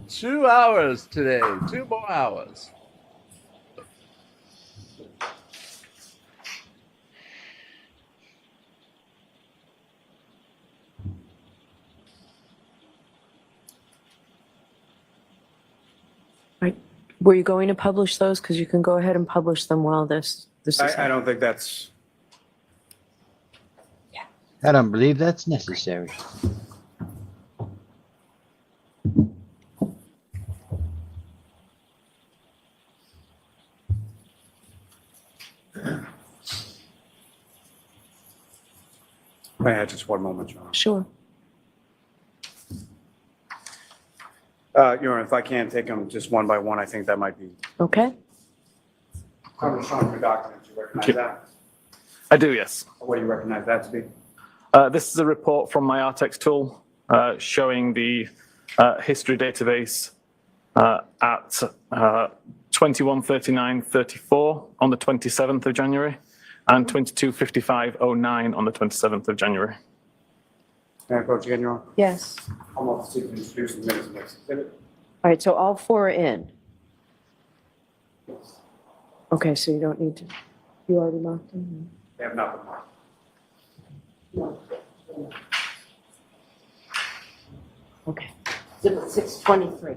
2 hours today. 2 more hours. Right. Were you going to publish those? Because you can go ahead and publish them while this is. I don't think that's. I don't believe that's necessary. I had just 1 moment, John. Sure. Your Honor, if I can take them just one by one, I think that might be. Okay. I'm showing your documents. You recognize that? I do, yes. What do you recognize that to be? This is a report from my Artex tool showing the history database at 2139.34 on the 27th of January and 2255.09 on the 27th of January. Can I approach again, Your Honor? Yes. I'm off to introduce the minutes of the next exhibit. All right, so all 4 are in. Okay, so you don't need to, you already marked them? They have not been marked. Okay. Exhibit 623.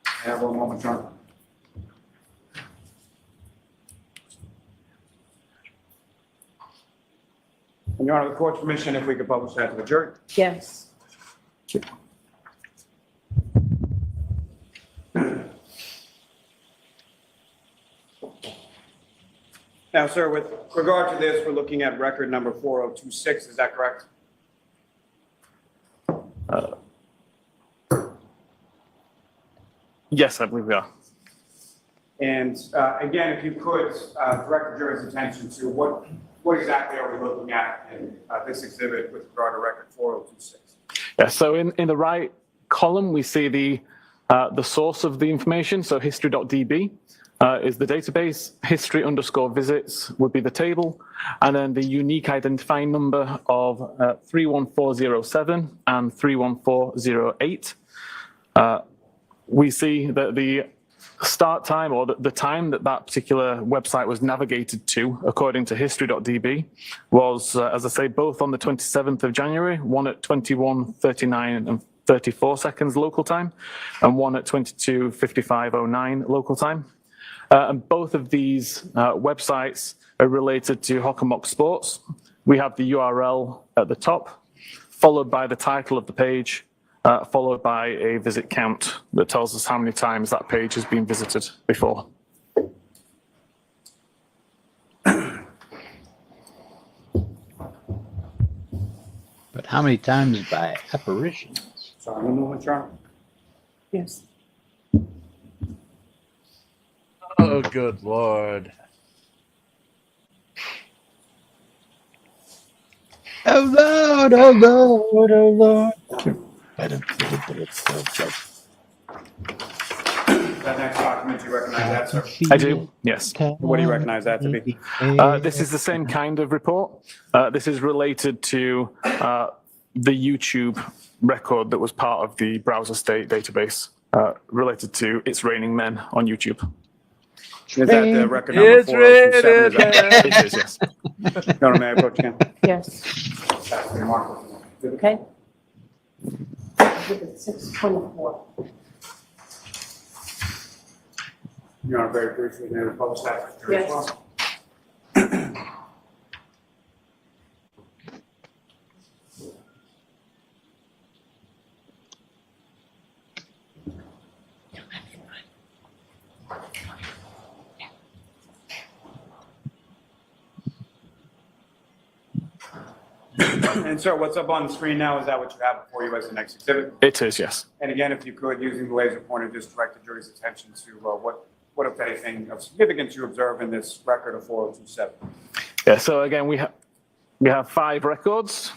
I have 1 moment, Your Honor. And Your Honor, the court's permission if we could publish that to the jury. Yes. Now, sir, with regard to this, we're looking at record number 4026, is that correct? Yes, I believe we are. And again, if you could direct the jury's attention to what exactly are we looking at in this exhibit with regard to record 4026? Yeah, so in the right column, we see the source of the information. So history.db is the database. History_visits would be the table. And then the unique identifying number of 31407 and 31408. We see that the start time or the time that particular website was navigated to, according to history.db, was, as I say, both on the 27th of January, one at 21:39 and 34 seconds local time, and one at 22:55:09 local time. And both of these websites are related to Hockomock Sports. We have the URL at the top, followed by the title of the page, followed by a visit count that tells us how many times that page has been visited before. How many times by apparitions? Sorry, one moment, Your Honor. Yes. Oh, good Lord. Oh Lord, oh Lord, oh Lord. That next document, you recognize that, sir? I do, yes. What do you recognize that to be? This is the same kind of report. This is related to the YouTube record that was part of the browser state database related to It's Raining Men on YouTube. Is that the record number It's 4027? Is that raining It is, yes. No, may I approach again? Yes. That's the marker. Okay. Exhibit 624. Your Honor, very briefly, may I publish that? Yes. And sir, what's up on the screen now, is that what you have before you as the next exhibit? It is, yes. And again, if you could, using the laser pointer, just direct the jury's attention to what, if anything, of significance you observe in this record of 4027. Yeah, so again, we have 5 records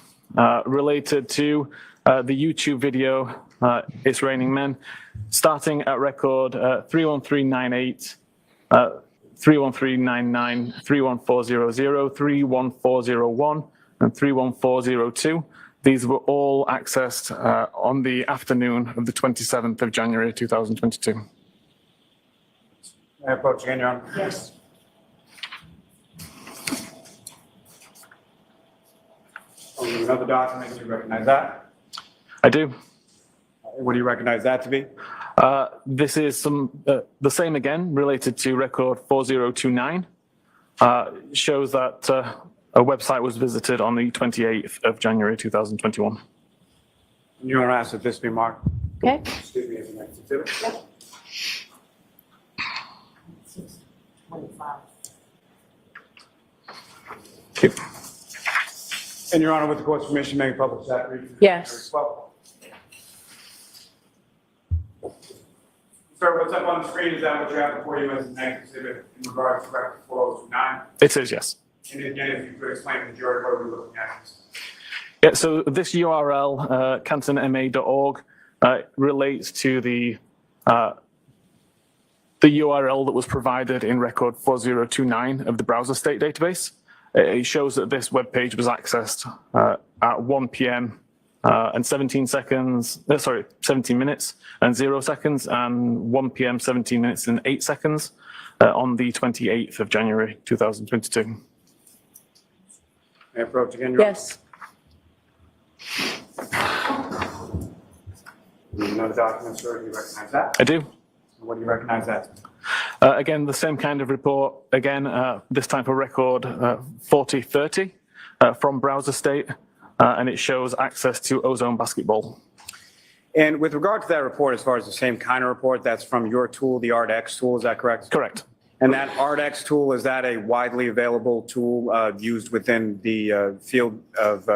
related to the YouTube video, It's Raining Men, starting at record 31398, 31399, 31400, 31401, and 31402. These were all accessed on the afternoon of the 27th of January 2022. May I approach again, Your Honor? Yes. Another document, do you recognize that? I do. What do you recognize that to be? This is the same again, related to record 4029. Shows that a website was visited on the 28th of January 2021. And Your Honor, ask that this be marked. Okay. Excuse me, as the next exhibit. 625. And Your Honor, with the court's permission, may I publish that briefly? Yes. Well. Sir, what's up on the screen, is that what you have before you as the next exhibit in regards to record 4029? It is, yes. And again, if you could explain to the jury what we're looking at. Yeah, so this URL, cantonma.org, relates to the URL that was provided in record 4029 of the browser state database. It shows that this web page was accessed at 1 p.m. And 17 minutes and 0 seconds, and 1 p.m. 17 minutes and 8 seconds on the 28th of January 2022. May I approach again, Your Honor? Yes. Another document, sir, do you recognize that? I do. What do you recognize that? Again, the same kind of report, again, this time for record 4030 from browser state, and it shows access to Ozone Basketball. And with regard to that report, as far as the same kind of report, that's from your tool, the ArtX tool, is that correct? Correct. And that ArtX tool, is that a widely available tool used within the field of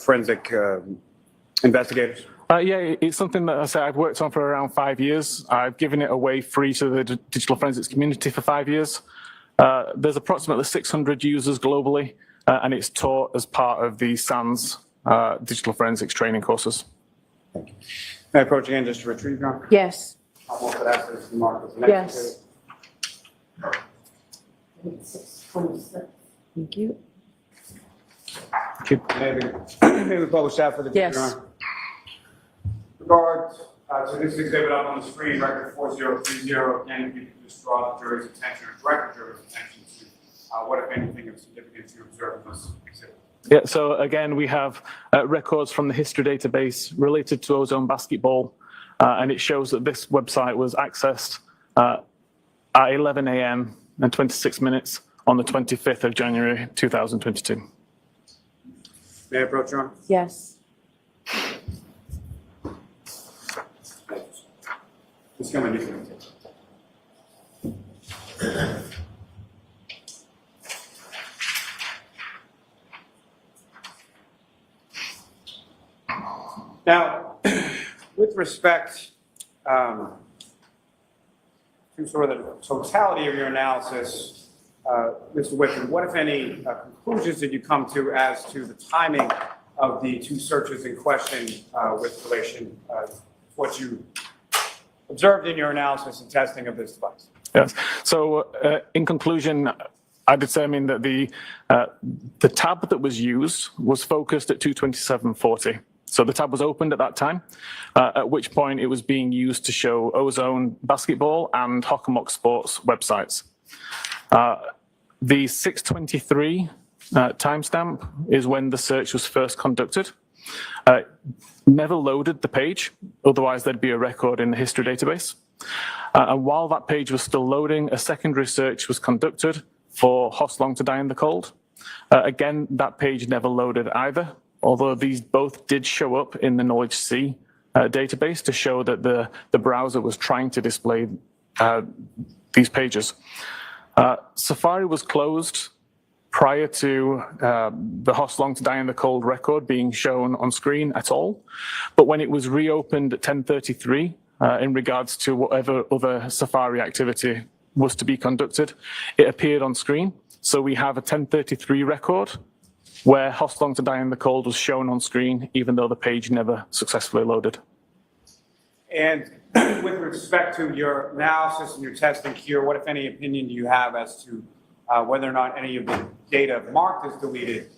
forensic investigators? Yeah, it's something that I say I've worked on for around 5 years. I've given it away free to the digital forensics community for 5 years. There's approximately 600 users globally, and it's taught as part of the SANS digital forensics training courses. Thank you. May I approach again just to retrieve, Your Honor? Yes. I'll move for that, as the mark of the next Yes. exhibit. 626. Thank you. May we publish that for the Yes. Your Honor? Regards to this exhibit up on the screen, record 4030, again, if you could just draw the jury's attention, or direct the jury's attention to what, if anything, of significance you observe in this exhibit. Yeah, so again, we have records from the history database related to Ozone Basketball, and it shows that this website was accessed at 11 a.m. and 26 minutes on the 25th of January 2022. May I approach, Your Honor? Yes. Ms. Gilman, you can take. Now, with respect to sort of the totality of your analysis, Mr. Whitman, what, if any, conclusions did you come to as to the timing of the two searches in question with relation to what you observed in your analysis and testing of this device? Yes. So in conclusion, I determined that the tab that was used was focused at 227.40. So the tab was opened at that time, at which point it was being used to show Ozone basketball and Hockomock Sports websites. The 6:23 timestamp is when the search was first conducted. Never loaded the page, otherwise there'd be a record in the history database. And while that page was still loading, a secondary search was conducted for Hoslong to Die in the Cold. Again, that page never loaded either, although these both did show up in the Knowledge C database to show that the browser was trying to display these pages. Safari was closed prior to the Hoslong to Die in the Cold record being shown on screen at all. But when it was reopened at 10:33, in regards to whatever other Safari activity was to be conducted, it appeared on screen. So we have a 10:33 record where Hoslong to Die in the Cold was shown on screen, even though the page never successfully loaded. And with respect to your analysis and your testing here, what, if any, opinion do you have as to whether or not any of the data marked as deleted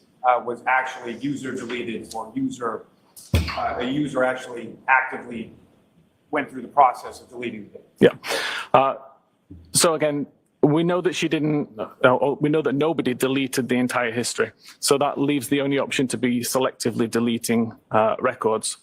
was actually user deleted, or a user actually actively went through the process of deleting the data? Yeah. So again, we know that she didn't, we know that nobody deleted the entire history. So that leaves the only option to be selectively deleting records.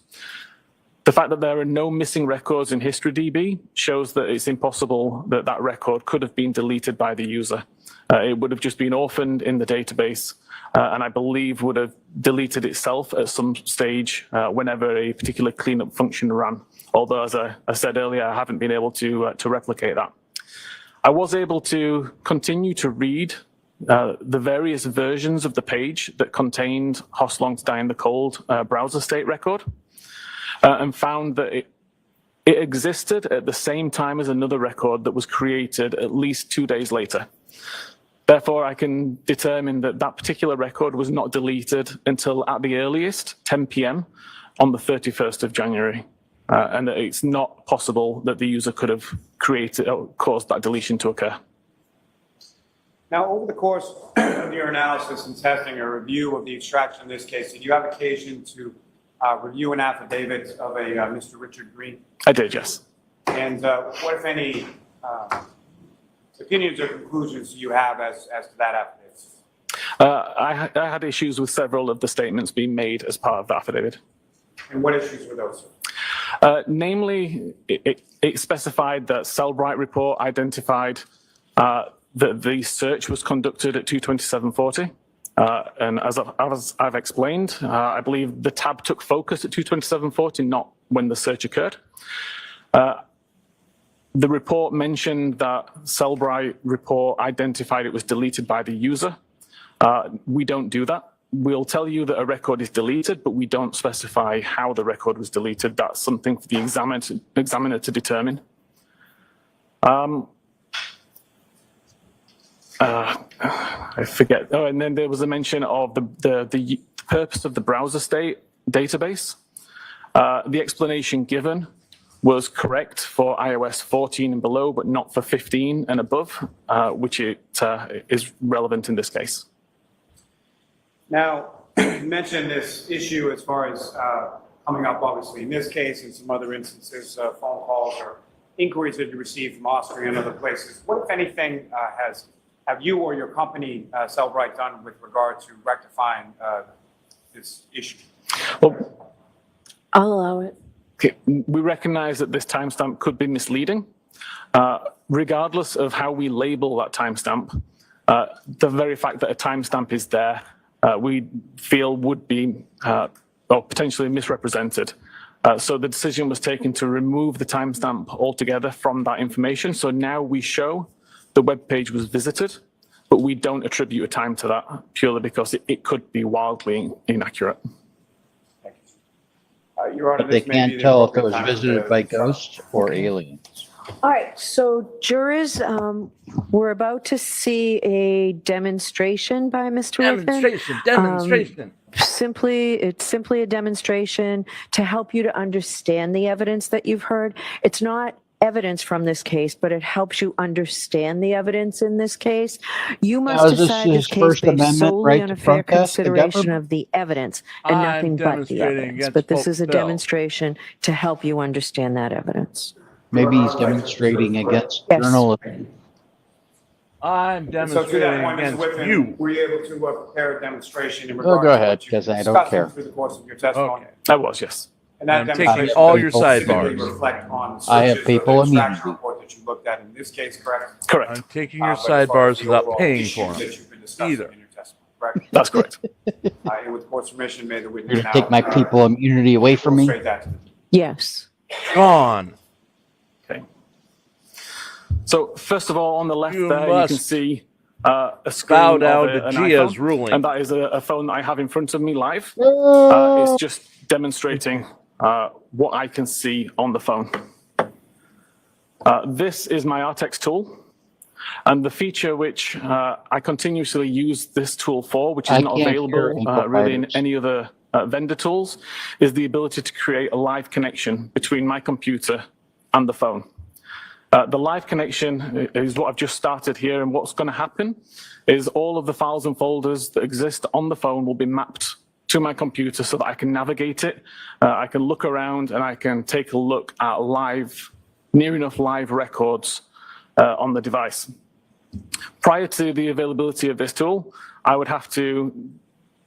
The fact that there are no missing records in HistoryDB shows that it's impossible that that record could have been deleted by the user. It would have just been orphaned in the database, and I believe would have deleted itself at some stage whenever a particular cleanup function ran. Although, as I said earlier, I haven't been able to replicate that. I was able to continue to read the various versions of the page that contained Hoslong to Die in the Cold browser state record, and found that it existed at the same time as another record that was created at least 2 days later. Therefore, I can determine that that particular record was not deleted until at the earliest 10 p.m. on the 31st of January. And that it's not possible that the user could have created or caused that deletion to occur. Now, over the course of your analysis and testing or review of the extraction in this case, did you have occasion to review an affidavit of a Mr. Richard Green? I did, yes. And what, if any, opinions or conclusions do you have as to that affidavit? I had issues with several of the statements being made as part of the affidavit. And what issues were those? Namely, it specified that Cellbrite report identified that the search was conducted at 227.40. And as I've explained, I believe the tab took focus at 227.40, not when the search occurred. The report mentioned that Cellbrite report identified it was deleted by the user. We don't do that. We'll tell you that a record is deleted, but we don't specify how the record was deleted. That's something for the examiner to determine. I forget. Oh, and then there was a mention of the purpose of the browser state database. The explanation given was correct for iOS 14 and below, but not for 15 and above, which is relevant in this case. Now, you mentioned this issue as far as coming up, obviously, in this case and some other instances, phone calls or inquiries that you received from Austria and other places. What, if anything, have you or your company, Cellbrite, done with regard to rectifying this issue? Well, I'll allow it. Okay. We recognize that this timestamp could be misleading. Regardless of how we label that timestamp, the very fact that a timestamp is there, we feel would be or potentially misrepresented. So the decision was taken to remove the timestamp altogether from that information. So now we show the web page was visited, but we don't attribute a time to that purely because it could be wildly inaccurate. Thank you. Your Honor, but they this may be can't the tell if it appropriate was time visited to- by ghosts or aliens. All right, so jurors, we're about to see a demonstration by Mr. Whitman. Demonstration. It's simply a demonstration to help you to understand the evidence that you've heard. It's not evidence from this case, but it helps you understand the evidence in this case. You must Now, is this decide his this case First based Amendment solely right on to a fair protest the consideration government? of the evidence and I'm nothing but the demonstrating evidence. against But this is a Pope Bill. demonstration to help you understand that evidence. Maybe he's demonstrating against Yes. journalism. I'm So to that demonstrating point, Mr. against Whitman, you. were you able to prepare a demonstration in Oh, regard go to ahead, what you because I don't discussed care. through the course of your testimony? Okay. I was, yes. And that I'm taking demonstration all would your specifically sidebars. reflect on I have searches of people the extraction immunity. report that you looked at in this case, correct? Correct. I'm taking your But as far as sidebars the without overall paying issues for that them. you've been discussing Either. in your testimony, correct? That's correct. And with the court's permission, may the You're witness going now. to take my people immunity away from me? illustrate that to the Yes. Gone. Okay. So first of all, on the left You there, you can must see a screen bow of down to an Gia's iPhone, ruling. and that is a phone that I have in front of me live. It's just demonstrating what I can see on the phone. This is my RTX tool, and the feature which I continuously use this tool for, which is I not can't available hear ankle really in biters. any other vendor tools, is the ability to create a live connection between my computer and the phone. The live connection is what I've just started here, and what's going to happen is all of the files and folders that exist on the phone will be mapped to my computer so that I can navigate it. I can look around and I can take a look at near enough live records on the device. Prior to the availability of this tool, I would have to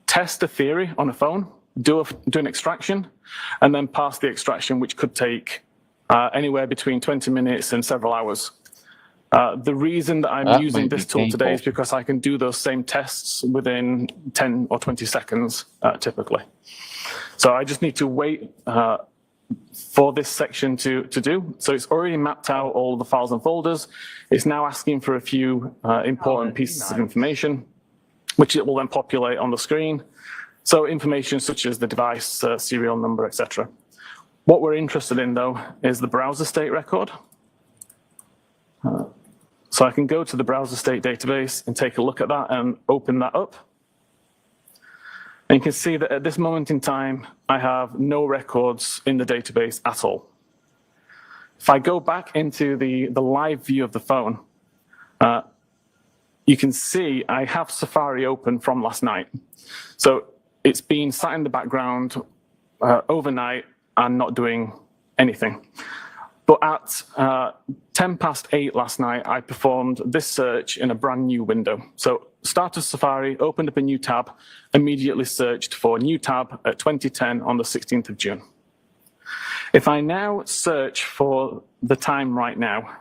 test a theory on a phone, do an extraction, and then pass the extraction, which could take anywhere between 20 minutes and several hours. The reason that I'm That using might be this tool today is painful. because I can do those same tests within 10 or 20 seconds, typically. So I just need to wait for this section to do. So it's already mapped out all the files and folders. It's now asking for a few important pieces of information, which it will then populate on the screen. So information such as the device, serial number, etc. What we're interested in, though, is the browser state record. So I can go to the browser state database and take a look at that and open that up. And you can see that at this moment in time, I have no records in the database at all. If I go back into the live view of the phone, you can see I have Safari open from last night. So it's been sat in the background overnight and not doing anything. But at 8:10 last night, I performed this search in a brand new window. So started Safari, opened up a new tab, immediately searched for new tab at 2010 on the 16th of June. If I now search for the time right now,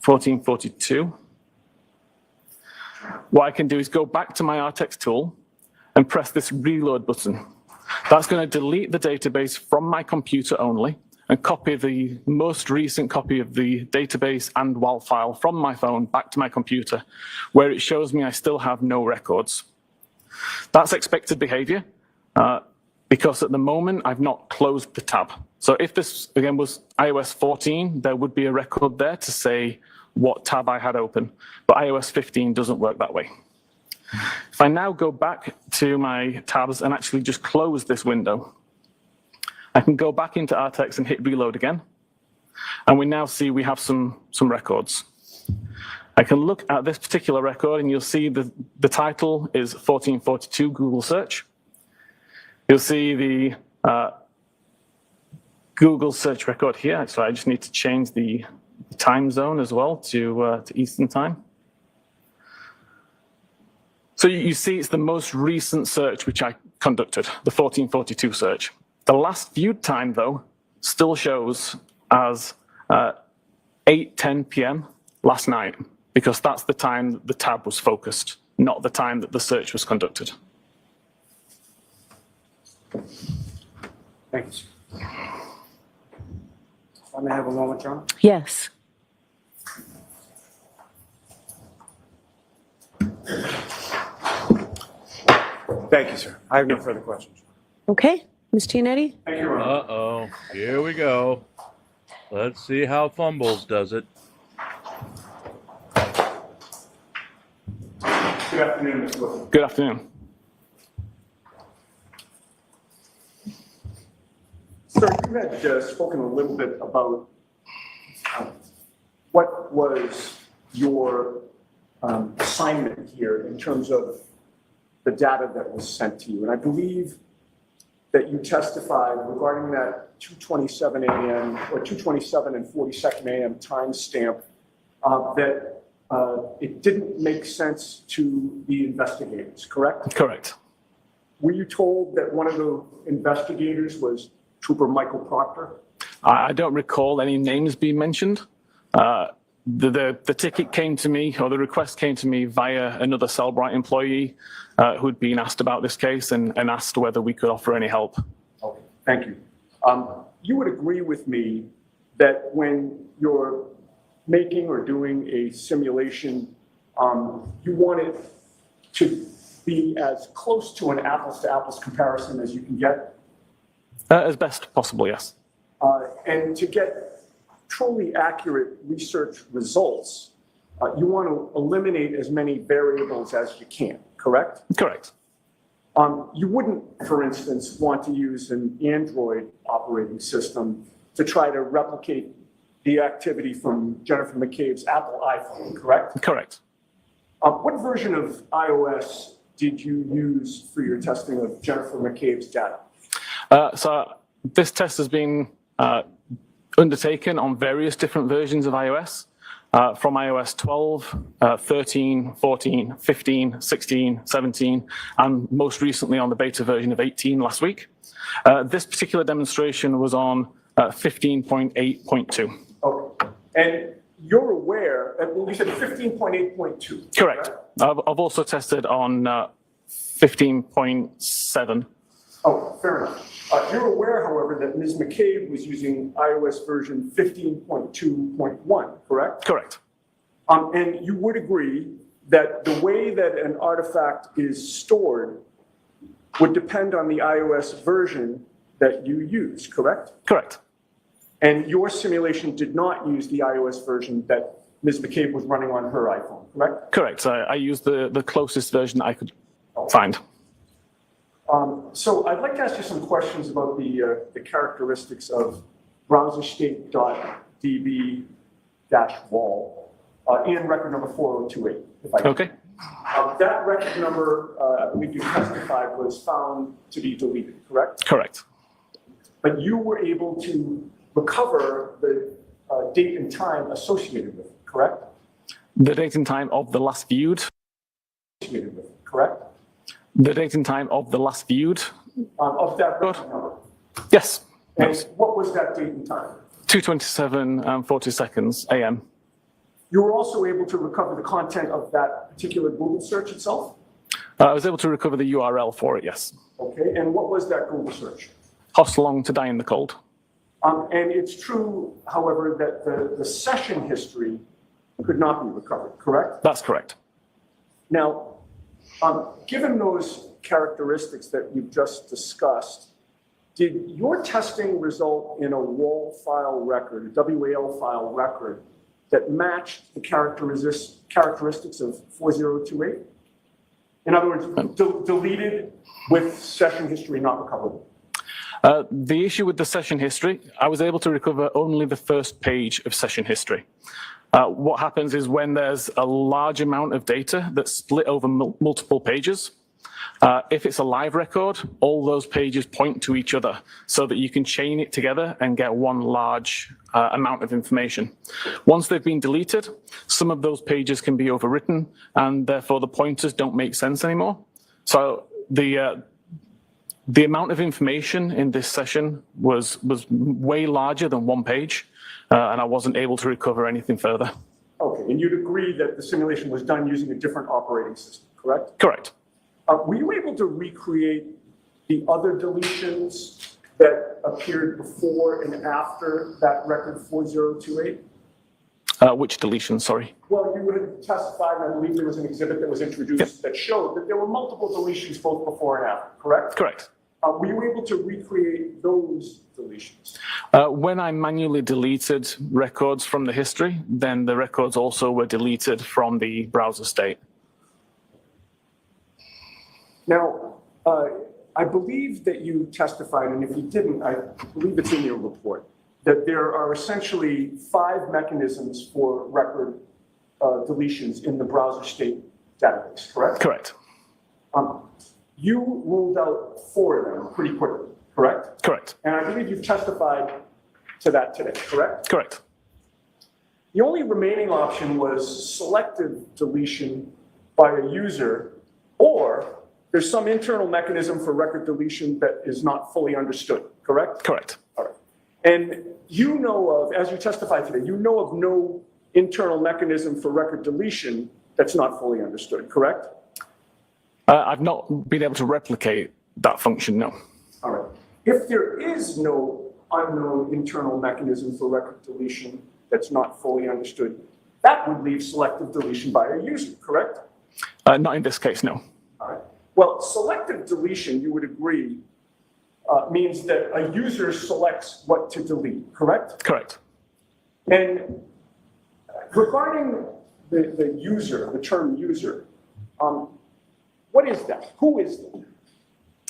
14:42, what I can do is go back to my RTX tool and press this reload button. That's going to delete the database from my computer only and copy the most recent copy of the database and WAL file from my phone back to my computer, where it shows me I still have no records. That's expected behavior because at the moment I've not closed the tab. So if this, again, was iOS 14, there would be a record there to say what tab I had open, but iOS 15 doesn't work that way. If I now go back to my tabs and actually just close this window, I can go back into RTX and hit reload again. And we now see we have some records. I can look at this particular record and you'll see the title is 1442 Google search. You'll see the Google search record here. So I just need to change the time zone as well to Eastern time. So you see it's the most recent search which I conducted, the 1442 search. The last viewed time, though, still shows as 8:10 p.m. last night, because that's the time that the tab was focused, not the time that the search was conducted. Thanks. If I may have a moment, John? Yes. Thank you, sir. I have no further questions. Okay, Ms. Giannetti? Uh-oh, here we go. Let's see how Fumbles does it. Good afternoon, Mr. Wilson. Good afternoon. Sir, you had spoken a little bit about what was your assignment here in terms of the data that was sent to you. And I believe that you testified regarding that 2:27 a.m. or 2:27 and 42nd a.m. timestamp that it didn't make sense to the investigators, correct? Correct. Were you told that one of the investigators was Trooper Michael Proctor? I don't recall any names being mentioned. The ticket came to me, or the request came to me via another Cellbrite employee who'd been asked about this case and asked whether we could offer any help. Okay, thank you. You would agree with me that when you're making or doing a simulation, you want it to be as close to an apples-to-apples comparison as you can get? As best possible, yes. And to get truly accurate research results, you want to eliminate as many variables as you can, correct? Correct. You wouldn't, for instance, want to use an Android operating system to try to replicate the activity from Jennifer McCabe's Apple iPhone, correct? Correct. What version of iOS did you use for your testing of Jennifer McCabe's data? So this test has been undertaken on various different versions of iOS, from iOS 12, 13, 14, 15, 16, 17, and most recently on the beta version of 18 last week. This particular demonstration was on 15.8.2. Okay. And you're aware, you said 15.8.2. Correct. I've also tested on 15.7. Oh, fair enough. You're aware, however, that Ms. McCabe was using iOS version 15.2.1, correct? Correct. And you would agree that the way that an artifact is stored would depend on the iOS version that you use, correct? Correct. And your simulation did not use the iOS version that Ms. McCabe was running on her iPhone, correct? Correct. I used the closest version I could find. So I'd like to ask you some questions about the characteristics of browserstate.db-wall and record number 4028, if I can. Okay. That record number, I believe you testified, was found to be deleted, correct? Correct. But you were able to recover the date and time associated with it, correct? The date and time of the last viewed. Associated with it, correct? The date and time of the last viewed. Of that record number. Yes. And what was that date and time? 2:27 and 40 seconds a.m. You were also able to recover the content of that particular Google search itself? I was able to recover the URL for it, yes. Okay, and what was that Google search? Hostelong to die in the cold. And it's true, however, that the session history could not be recovered, correct? That's correct. Now, given those characteristics that you've just discussed, did your testing result in a WAL file record, a WAL file record, that matched the characteristics of 4028? In other words, deleted with session history not recoverable? The issue with the session history, I was able to recover only the first page of session history. What happens is when there's a large amount of data that's split over multiple pages, if it's a live record, all those pages point to each other so that you can chain it together and get one large amount of information. Once they've been deleted, some of those pages can be overwritten and therefore the pointers don't make sense anymore. So the amount of information in this session was way larger than one page, and I wasn't able to recover anything further. Okay, and you'd agree that the simulation was done using a different operating system, correct? Correct. Were you able to recreate the other deletions that appeared before and after that record 4028? Which deletion, sorry? Well, you had testified, and I believe there was an exhibit that was introduced that showed that there were multiple deletions both before and after, correct? Correct. Were you able to recreate those deletions? When I manually deleted records from the history, then the records also were deleted from the browser state. Now, I believe that you testified, and if you didn't, I believe it's in your report, that there are essentially 5 mechanisms for record deletions in the browser state database, correct? Correct. You ruled out 4 of them pretty quickly, correct? Correct. And I believe you've testified to that today, correct? Correct. The only remaining option was selective deletion by a user, or there's some internal mechanism for record deletion that is not fully understood, correct? Correct. All right. And you know of, as you testified today, you know of no internal mechanism for record deletion that's not fully understood, correct? I've not been able to replicate that function, no. All right. If there is no unknown internal mechanism for record deletion that's not fully understood, that would leave selective deletion by a user, correct? Not in this case, no. All right. Well, selective deletion, you would agree, means that a user selects what to delete, correct? Correct. And regarding the user, the term user, what is that? Who is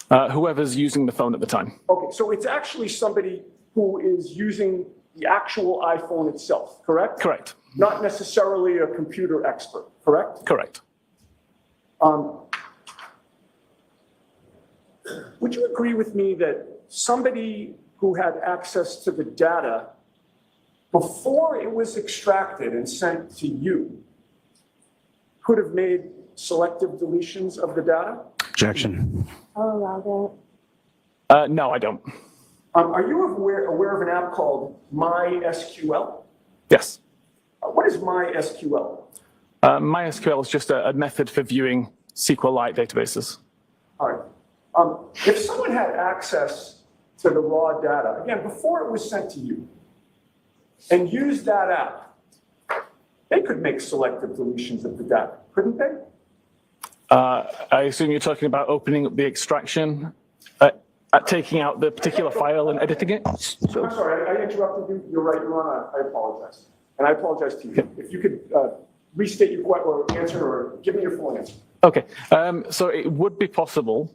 that? Whoever's using the phone at the time. Okay, so it's actually somebody who is using the actual iPhone itself, correct? Correct. Not necessarily a computer expert, correct? Correct. Would you agree with me that somebody who had access to the data before it was extracted and sent to you could have made selective deletions of the data? Objection. I'll allow No, I don't. Are you aware of an app called MySQL? Yes. What is MySQL? MySQL is just a method for viewing SQLite databases. All right. If someone had access to the raw data, again, before it was sent to you, and used that app, they could make selective deletions of the data, couldn't they? I assume you're talking about opening up the extraction, taking out the particular file and editing it? I'm sorry, I interrupted you. You're right, you're on. I apologize. And I apologize to you. If you could restate your question or answer or give me your full answer. Okay, so it would be possible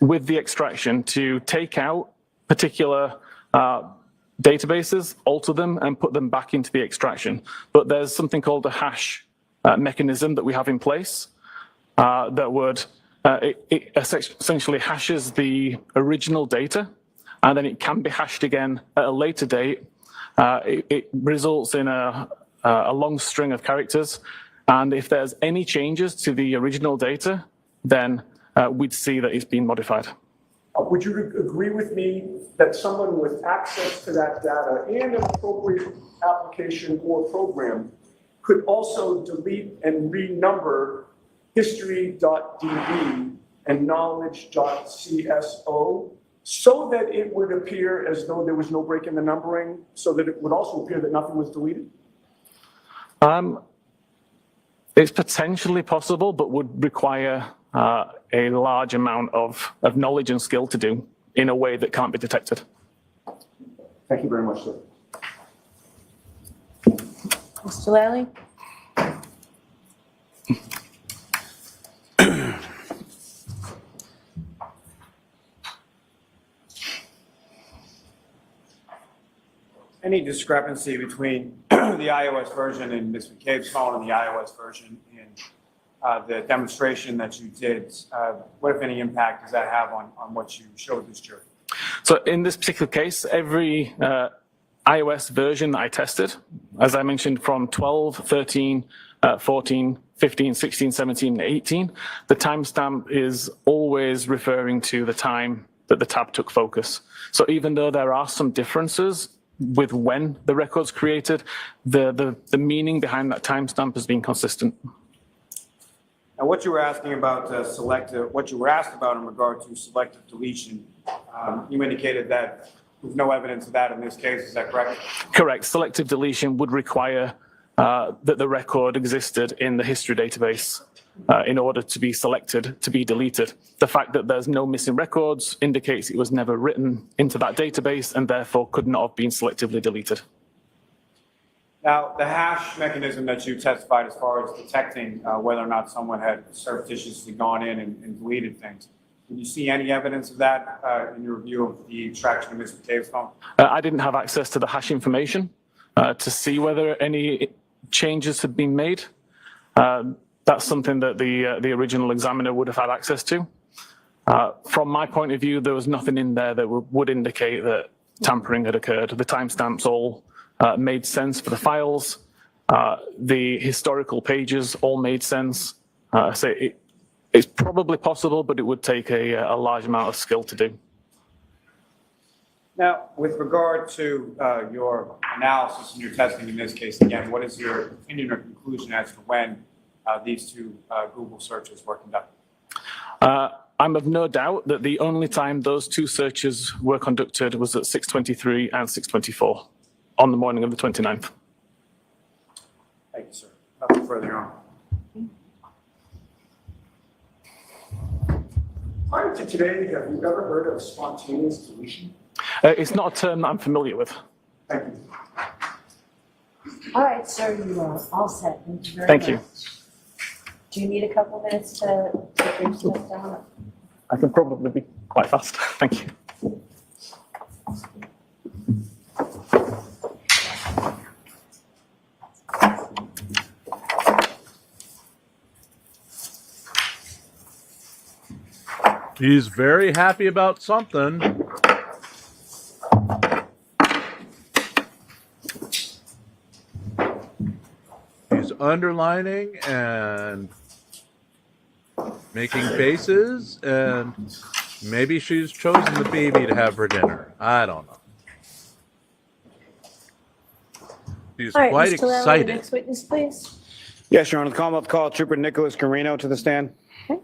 with the extraction to take out particular databases, alter them, and put them back into the extraction. But there's something called a hash mechanism that we have in place that would, it essentially hashes the original data, and then it can be hashed again at a later date. It results in a long string of characters, and if there's any changes to the original data, then we'd see that it's been modified. Would you agree with me that someone with access to that data and an appropriate application or program could also delete and renumber history.db and knowledge.cso so that it would appear as though there was no break in the numbering, so that it would also appear that nothing was deleted? It's potentially possible, but would require a large amount of knowledge and skill to do in a way that can't be detected. Thank you very much, sir. Mr. Lally? Any discrepancy between the iOS version and Ms. McCabe's phone and the iOS version in the demonstration that you did, what, if any, impact does that have on what you showed this jury? So in this particular case, every iOS version that I tested, as I mentioned, from 12, 13, 14, 15, 16, 17, and 18, the timestamp is always referring to the time that the tab took focus. So even though there are some differences with when the record's created, the meaning behind that timestamp has been consistent. Now, what you were asking about what you were asked about in regard to selective deletion, you indicated that there's no evidence of that in this case. Is that correct? Correct. Selective deletion would require that the record existed in the history database in order to be selected to be deleted. The fact that there's no missing records indicates it was never written into that database and therefore could not have been selectively deleted. Now, the hash mechanism that you testified as far as detecting whether or not someone had surreptitiously gone in and deleted things, did you see any evidence of that in your review of the extraction of Mr. Tave's phone? I didn't have access to the hash information to see whether any changes had been made. That's something that the original examiner would have had access to. From my point of view, there was nothing in there that would indicate that tampering had occurred. The timestamps all made sense for the files. The historical pages all made sense. So it's probably possible, but it would take a large amount of skill to do. Now, with regard to your analysis and your testing in this case, again, what is your opinion or conclusion as to when these two Google searches were conducted? I'm of no doubt that the only time those two searches were conducted was at 6:23 and 6:24 on the morning of the 29th. Thank you, sir. Nothing further on. Prior to today, have you ever heard of spontaneous deletion? It's not a term that I'm familiar with. Thank you. All right, sir, you are all set. Thank you very Thank much. you. Do you need a couple minutes to take your stuff down? I can probably be quite fast. Thank you. He's very happy about something. He's underlining and making faces, and maybe she's chosen the baby to have for dinner. I don't know. She's All right, quite Mr. Lally, excited. next witness, please. Yes, Your Honor. The Commonwealth call Trooper Nicholas Carino to the stand. Okay.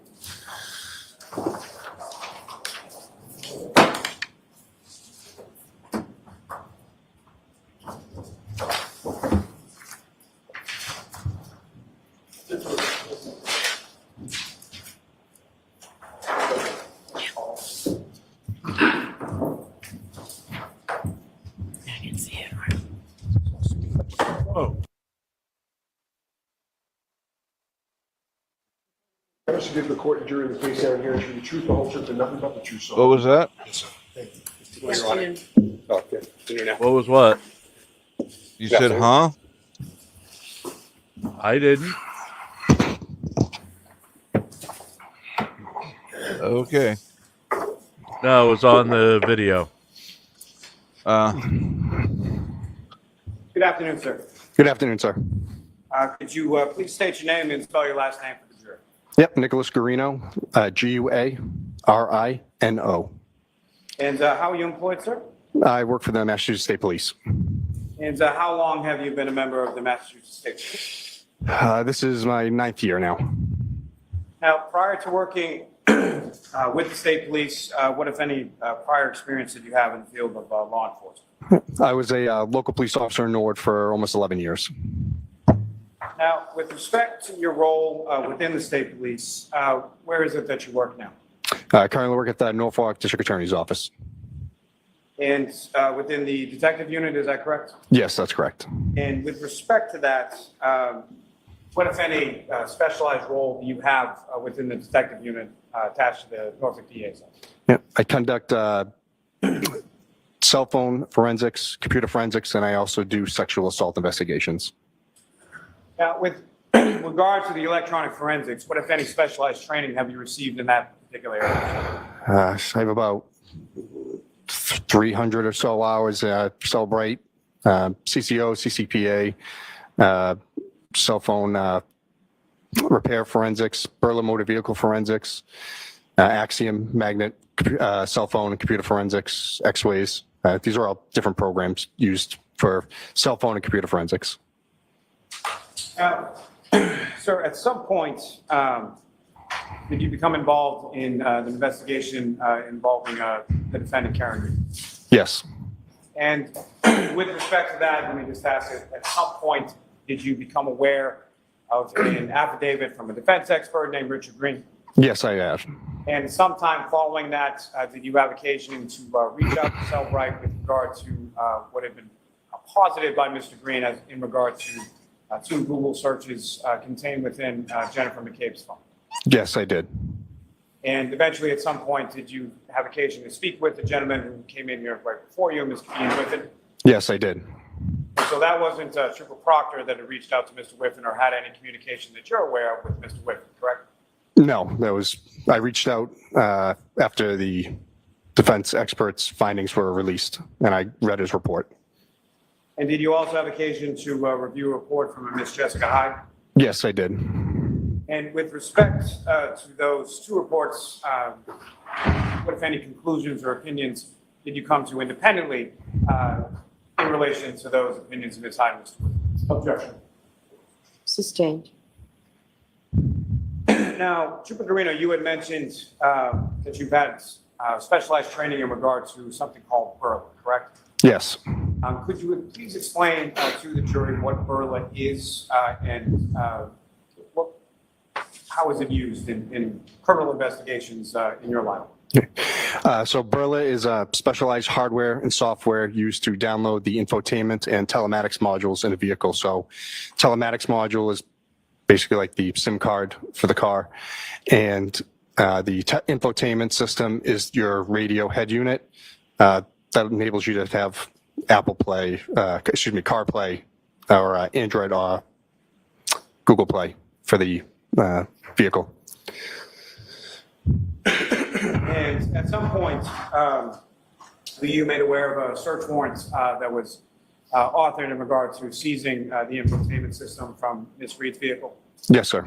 Oh. I should give the court and jury the case down here and show the truth, the whole truth, and nothing but the truth. So What was that? Yes, sir. Thank you. Yes, Your Honor. Jim. Oh, good. You're now. What was what? You Yeah, said, sir. huh? I didn't. Okay. No, it was on the video. Good afternoon, sir. Good afternoon, sir. Could you please state your name and spell your last name for the jury? Yep, Nicholas Guarino, Guarino. And how are you employed, sir? I work for the Massachusetts State Police. And how long have you been a member of the Massachusetts State Police? This is my 9th year now. Now, prior to working with the state police, what, if any, prior experience did you have in the field of law enforcement? I was a local police officer in Norwood for almost 11 years. Now, with respect to your role within the state police, where is it that you work now? I currently work at the Norfolk District Attorney's Office. And within the detective unit, is that correct? Yes, that's correct. And with respect to that, what, if any, specialized role do you have within the detective unit attached to the Norfolk DA's office? Yeah, I conduct cell phone forensics, computer forensics, and I also do sexual assault investigations. Now, with regard to the electronic forensics, what, if any, specialized training have you received in that particular area? I have about 300 or so hours Celebrate, CCO, CCPA, cell phone repair forensics, Berlin motor vehicle forensics, Axiom magnet cell phone and computer forensics, X-Ways. These are all different programs used for cell phone and computer forensics. Now, sir, at some point, did you become involved in the investigation involving the defendant, Karen Reed? Yes. And with respect to that, let me just ask you, at some point, did you become aware of an affidavit from a defense expert named Richard Green? Yes, I have. And sometime following that, did you have occasion to reach out to Cellbrite with regard to what had been posited by Mr. Green as in regard to two Google searches contained within Jennifer McCabe's phone? Yes, I did. And eventually, at some point, did you have occasion to speak with the gentleman who came in here right before you, Mr. Ian Whiffen? Yes, I did. And so that wasn't Trooper Proctor that had reached out to Mr. Whiffen or had any communication that you're aware of with Mr. Whiffen, correct? No, I reached out after the defense expert's findings were released, and I read his report. And did you also have occasion to review a report from a Miss Jessica Hyde? Yes, I did. And with respect to those two reports, what, if any, conclusions or opinions did you come to independently in relation to those opinions of Ms. Hyde? Objection. Sustained. Now, Trooper Garino, you had mentioned that you've had specialized training in regard to something called BURLA, correct? Yes. Could you please explain to the jury what BURLA is and how is it used in criminal investigations in your line? So BURLA is a specialized hardware and software used to download the infotainment and telematics modules in a vehicle. So telematics module is basically like the SIM card for the car. And the infotainment system is your radio head unit that enables you to have CarPlay or Android or Google Play for the vehicle. And at some point, were you made aware of a search warrant that was authored in regard to seizing the infotainment system from Ms. Reed's vehicle? Yes, sir.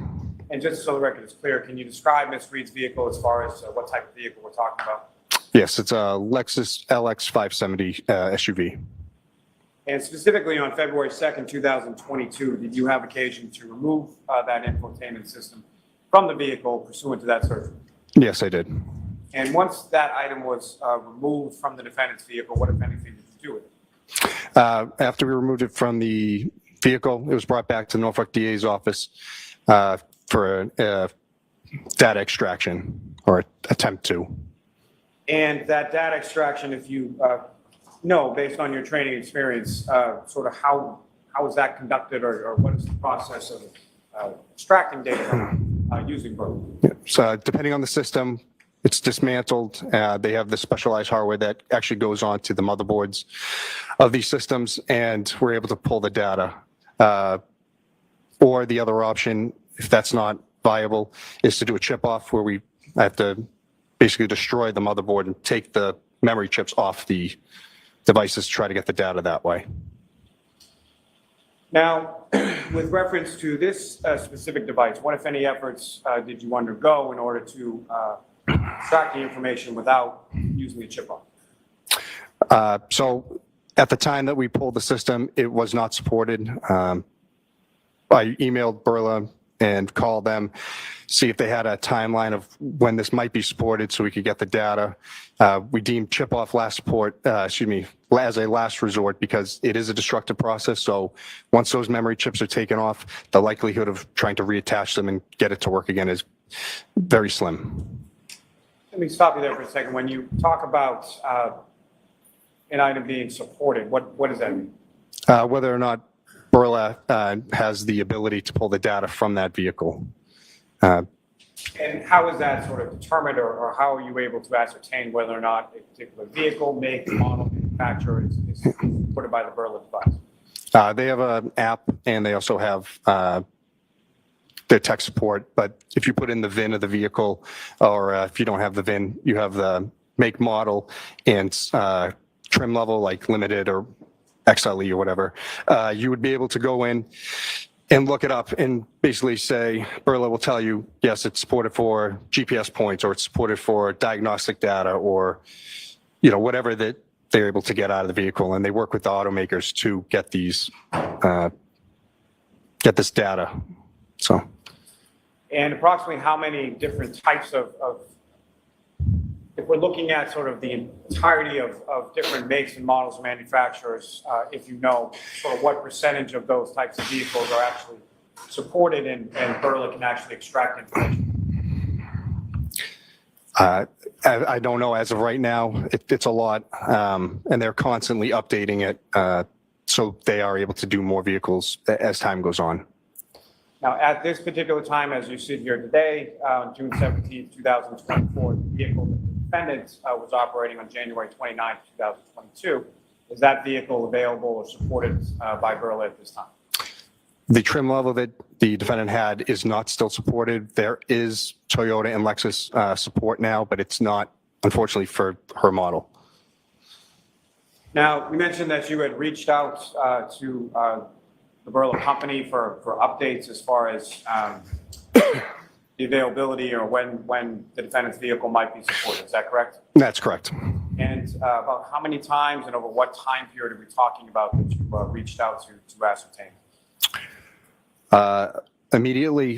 And just so the record is clear, can you describe Ms. Reed's vehicle as far as what type of vehicle we're talking about? Yes, it's a Lexus LX 570 SUV. And specifically on February 2nd, 2022, did you have occasion to remove that infotainment system from the vehicle pursuant to that search? Yes, I did. And once that item was removed from the defendant's vehicle, what, if anything, did you do with it? After we removed it from the vehicle, it was brought back to the Norfolk DA's office for data extraction or attempt to. And that data extraction, if you know, based on your training experience, sort of how is that conducted or what is the process of extracting data using BURLA? So depending on the system, it's dismantled. They have the specialized hardware that actually goes on to the motherboards of these systems, and we're able to pull the data. Or the other option, if that's not viable, is to do a chip off where we have to basically destroy the motherboard and take the memory chips off the devices to try to get the data that way. Now, with reference to this specific device, what, if any, efforts did you undergo in order to extract the information without using the chip off? So at the time that we pulled the system, it was not supported. I emailed BURLA and called them, see if they had a timeline of when this might be supported so we could get the data. We deemed chip off as a last resort because it is a destructive process. So once those memory chips are taken off, the likelihood of trying to reattach them and get it to work again is very slim. Let me stop you there for a second. When you talk about an item being supported, what does that mean? Whether or not BURLA has the ability to pull the data from that vehicle. And how is that sort of determined, or how are you able to ascertain whether or not a particular vehicle, make, model, manufacturer is supported by the BURLA device? They have an app, and they also have their tech support. But if you put in the VIN of the vehicle, or if you don't have the VIN, you have the make, model, and trim level, like limited or XLE or whatever, you would be able to go in and look it up and basically say, BURLA will tell you, yes, it's supported for GPS points, or it's supported for diagnostic data, or, whatever that they're able to get out of the vehicle. And they work with the automakers to get these, get this data. So. And approximately how many different types of if we're looking at sort of the entirety of different makes and models of manufacturers, if you know sort of what percentage of those types of vehicles are actually supported and Burla can actually extract information? I don't know as of right now. It's a lot, and they're constantly updating it, so they are able to do more vehicles as time goes on. Now, at this particular time, as you sit here today, June 17, 2024, the vehicle that the defendant was operating on January 29, 2022, is that vehicle available or supported by Burla at this time? The trim level that the defendant had is not still supported. There is Toyota and Lexus support now, but it's not, unfortunately, for her model. Now, we mentioned that you had reached out to the Burla company for updates as far as the availability or when the defendant's vehicle might be supported. Is that correct? That's correct. And about how many times and over what time period are we talking about that you reached out to ascertain? Immediately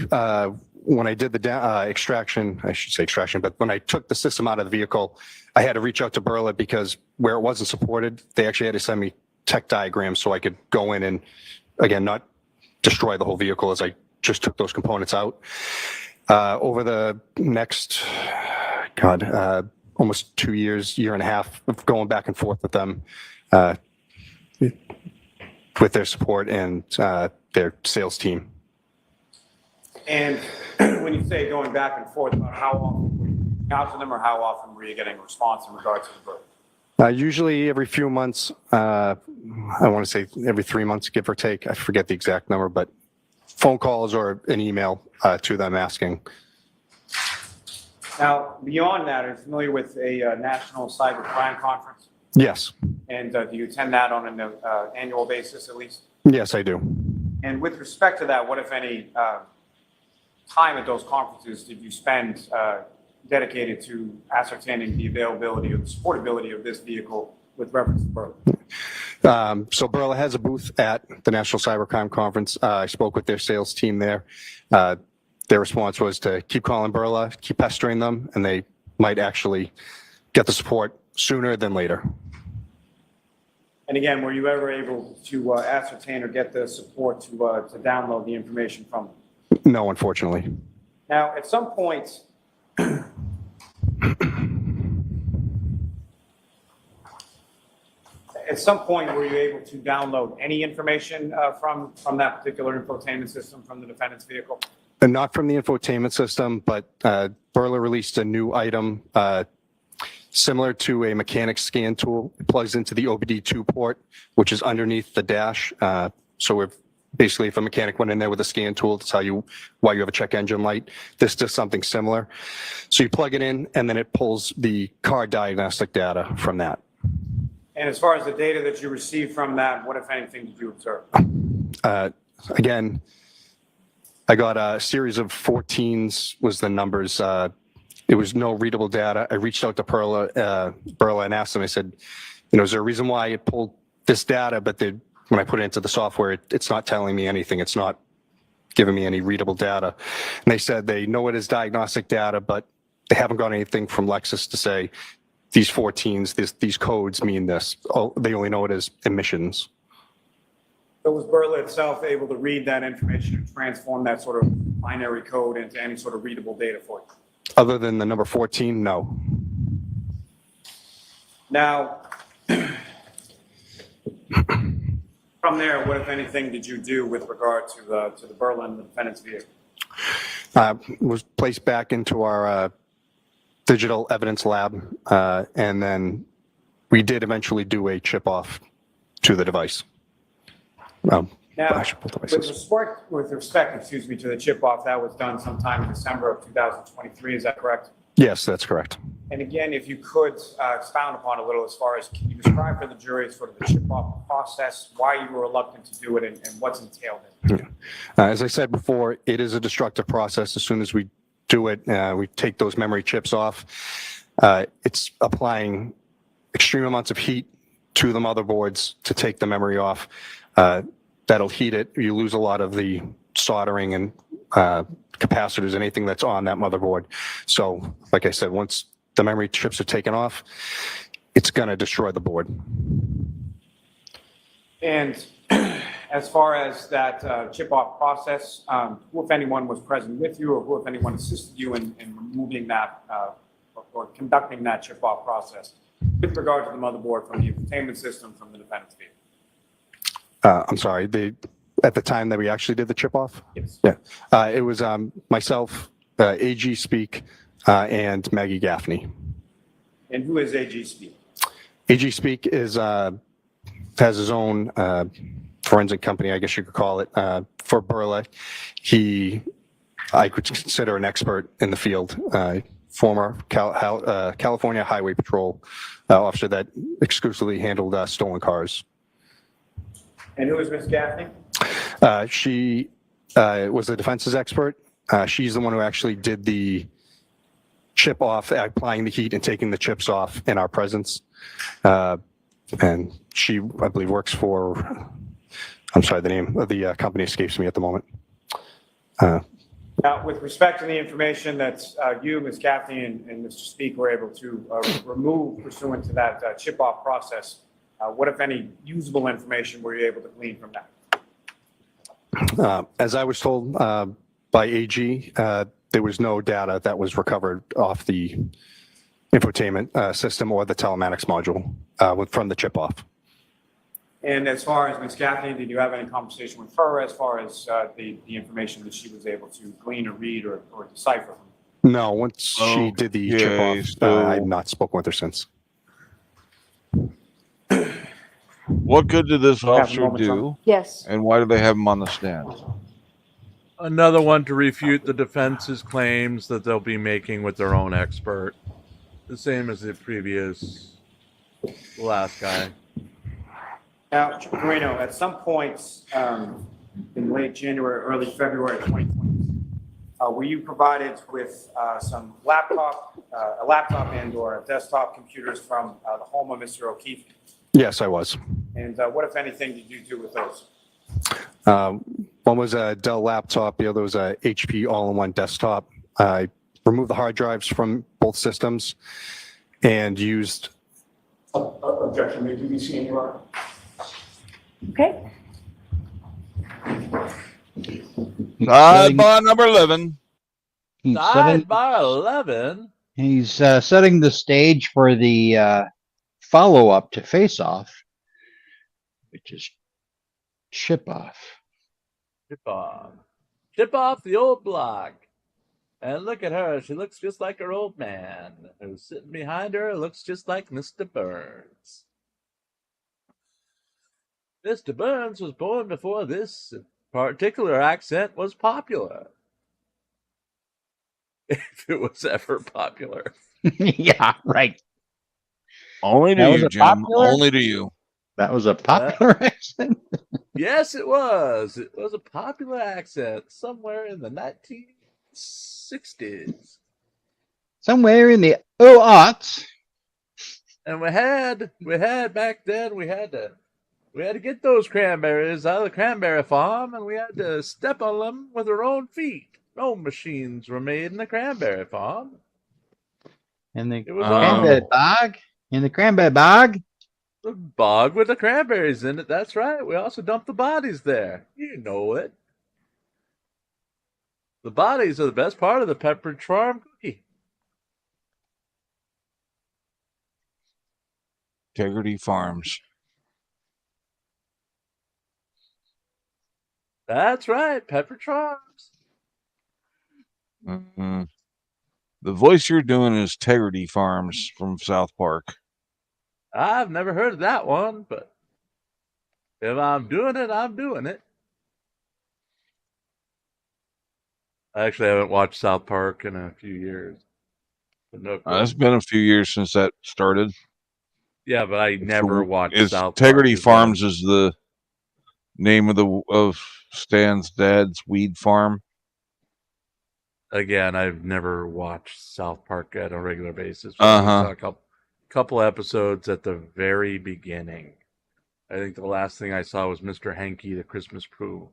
when I did the extraction, I should say extraction, but when I took the system out of the vehicle, I had to reach out to Burla because where it wasn't supported, they actually had to send me tech diagrams so I could go in and, again, not destroy the whole vehicle as I just took those components out. Over the next, almost 2 years, year and a half of going back and forth with them, with their support and their sales team. And when you say going back and forth, about how often were you reaching out to them or how often were you getting a response in regards to the Burla? Usually every few months, I want to say every 3 months, give or take. I forget the exact number, but phone calls or an email to them asking. Now, beyond that, are you familiar with a National Cyber Crime Conference? Yes. And do you attend that on an annual basis at least? Yes, I do. And with respect to that, what, if any, time at those conferences did you spend dedicated to ascertaining the availability or the supportability of this vehicle with reference to Burla? So Burla has a booth at the National Cybercrime Conference. I spoke with their sales team there. Their response was to keep calling Burla, keep pestering them, and they might actually get the support sooner than later. And again, were you ever able to ascertain or get the support to download the information from them? No, unfortunately. Now, at some point, were you able to download any information from that particular infotainment system from the defendant's vehicle? And not from the infotainment system, but Burla released a new item similar to a mechanic scan tool. It plugs into the OBD2 port, which is underneath the dash. So we're basically, if a mechanic went in there with a scan tool to tell you why you have a check engine light, this does something similar. So you plug it in, and then it pulls the car diagnostic data from that. And as far as the data that you received from that, what, if anything, did you observe? Again, I got a series of 14s was the numbers. It was no readable data. I reached out to Burla and asked them, I said, is there a reason why it pulled this data, but when I put it into the software, it's not telling me anything. It's not giving me any readable data. And they said they know it is diagnostic data, but they haven't got anything from Lexus to say these 14s, these codes mean this. Oh, they only know it as emissions. So was Burla itself able to read that information and transform that sort of binary code into any sort of readable data for you? Other than the number 14, no. Now, from there, what, if anything, did you do with regard to the Burla and the defendant's vehicle? Was placed back into our digital evidence lab, and then we did eventually do a chip off to the device. Now, with respect, to the chip off, that was done sometime in December of 2023, is that correct? Yes, that's correct. And again, if you could expound upon a little as far as, can you describe for the jury sort of the chip off process, why you were reluctant to do it, and what's entailed in it? As I said before, it is a destructive process. As soon as we do it, we take those memory chips off. It's applying extreme amounts of heat to the motherboards to take the memory off. That'll heat it. You lose a lot of the soldering and capacitors, anything that's on that motherboard. So, like I said, once the memory chips are taken off, it's going to destroy the board. And as far as that chip-off process, who, if anyone, was present with you, or who, if anyone, assisted you in removing that or conducting that chip-off process with regard to the motherboard from the infotainment system from the defendant's vehicle? I'm sorry, at the time that we actually did the chip off? Yes. Yeah. It was myself, AG Speak, and Maggie Gaffney. And who is AG Speak? AG Speak is has his own forensic company, I guess you could call it, for Burla. I could consider an expert in the field, former California Highway Patrol officer that exclusively handled stolen cars. And who is Ms. Gaffney? She was a defense's expert. She's the one who actually did the chip off, applying the heat and taking the chips off in our presence. And she, I believe, works for, I'm sorry, the name of the company escapes me at the moment. Now, with respect to the information that you, Ms. Gaffney, and Mr. Speak were able to remove pursuant to that chip-off process, what, if any, usable information were you able to glean from that? As I was told by AG, there was no data that was recovered off the infotainment system or the telematics module from the chip-off. And as far as Ms. Gaffney, did you have any conversation with her as far as the information that she was able to glean or read or decipher? No, once she did the chip-off, I've not spoken with her since. What good did this officer do? Yes. And why do they have him on the stand? Another one to refute the defense's claims that they'll be making with their own expert. The same as the previous last guy. Now, Moreno, at some point in late January, early February 2020, were you provided with some a laptop and/or desktop computers from the home of Mr. O'Keefe? Yes, I was. And what, if anything, did you do with those? One was a Dell laptop, the other was a HP all-in-one desktop. I removed the hard drives from both systems and used... Objection, may be seen, Your Honor. Okay. Sidebar number 11. Sidebar 11? He's setting the stage for the follow-up to Face Off, which is Chip Off. Chip off. Chip off the old block. And look at her. She looks just like her old man. Who's sitting behind her looks just like Mr. Burns. Mr. Burns was born before this particular accent was popular. If it was ever popular. Yeah, right. Only to you, Jim. Popular? Only to you. That was a popular accent? Yes, it was. It was a popular accent somewhere in the 1960s. Somewhere in the aughts. And we had back then, we had to get those cranberries out of the cranberry farm, and we had to step on them with our own feet. No machines were made in the cranberry farm. And the was cranberry bog. In the cranberry bog. The bog with the cranberries in it. That's right. We also dumped the bodies there. You know it. The bodies are the best part of the Pepperidge Farm cookie. Integrity Farms. That's right. Pepperidge Farms. Mm-hmm. The voice you're doing is Integrity Farms from South Park. I've never heard of that one, but if I'm doing it, I'm doing it. I actually haven't watched South Park in a few years. No, it's been a few years since that started. Yeah, but I never watched South Park. Integrity Farms is the name of Stan's dad's weed farm. Again, I've never watched South Park at a regular basis. I saw a couple episodes at the very beginning. I think the last thing I saw was Mr. Hanky, the Christmas Pooh.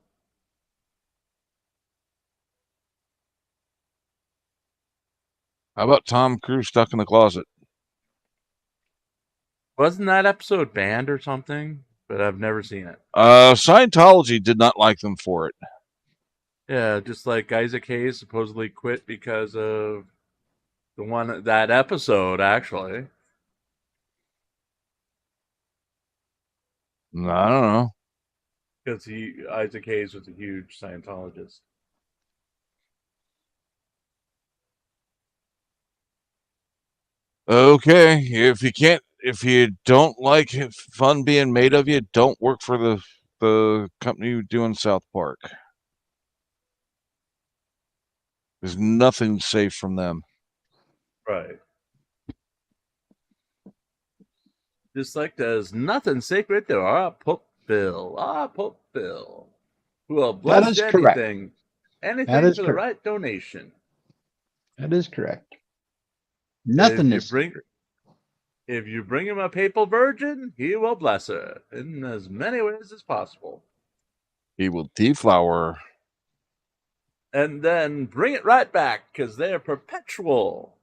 How about Tom Cruise stuck in the closet? Wasn't that episode banned or something? but I've never seen it. Scientology did not like them for it. Yeah, just like Isaac Hayes supposedly quit because of that episode, actually. I don't know. Because Isaac Hayes was a huge Scientologist. Okay, if you don't like fun being made of you, don't work for the company doing South Park. There's nothing safe from them. Right. Just like there's nothing sacred to our Pope Bill. Our Pope Bill. Who will bless is correct. anything. Anything That is for the correct. right donation. That is correct. Nothing is. If you bring him a papal virgin, he will bless her in as many ways as possible. He will deflower her. And then bring it right back, because they're perpetual.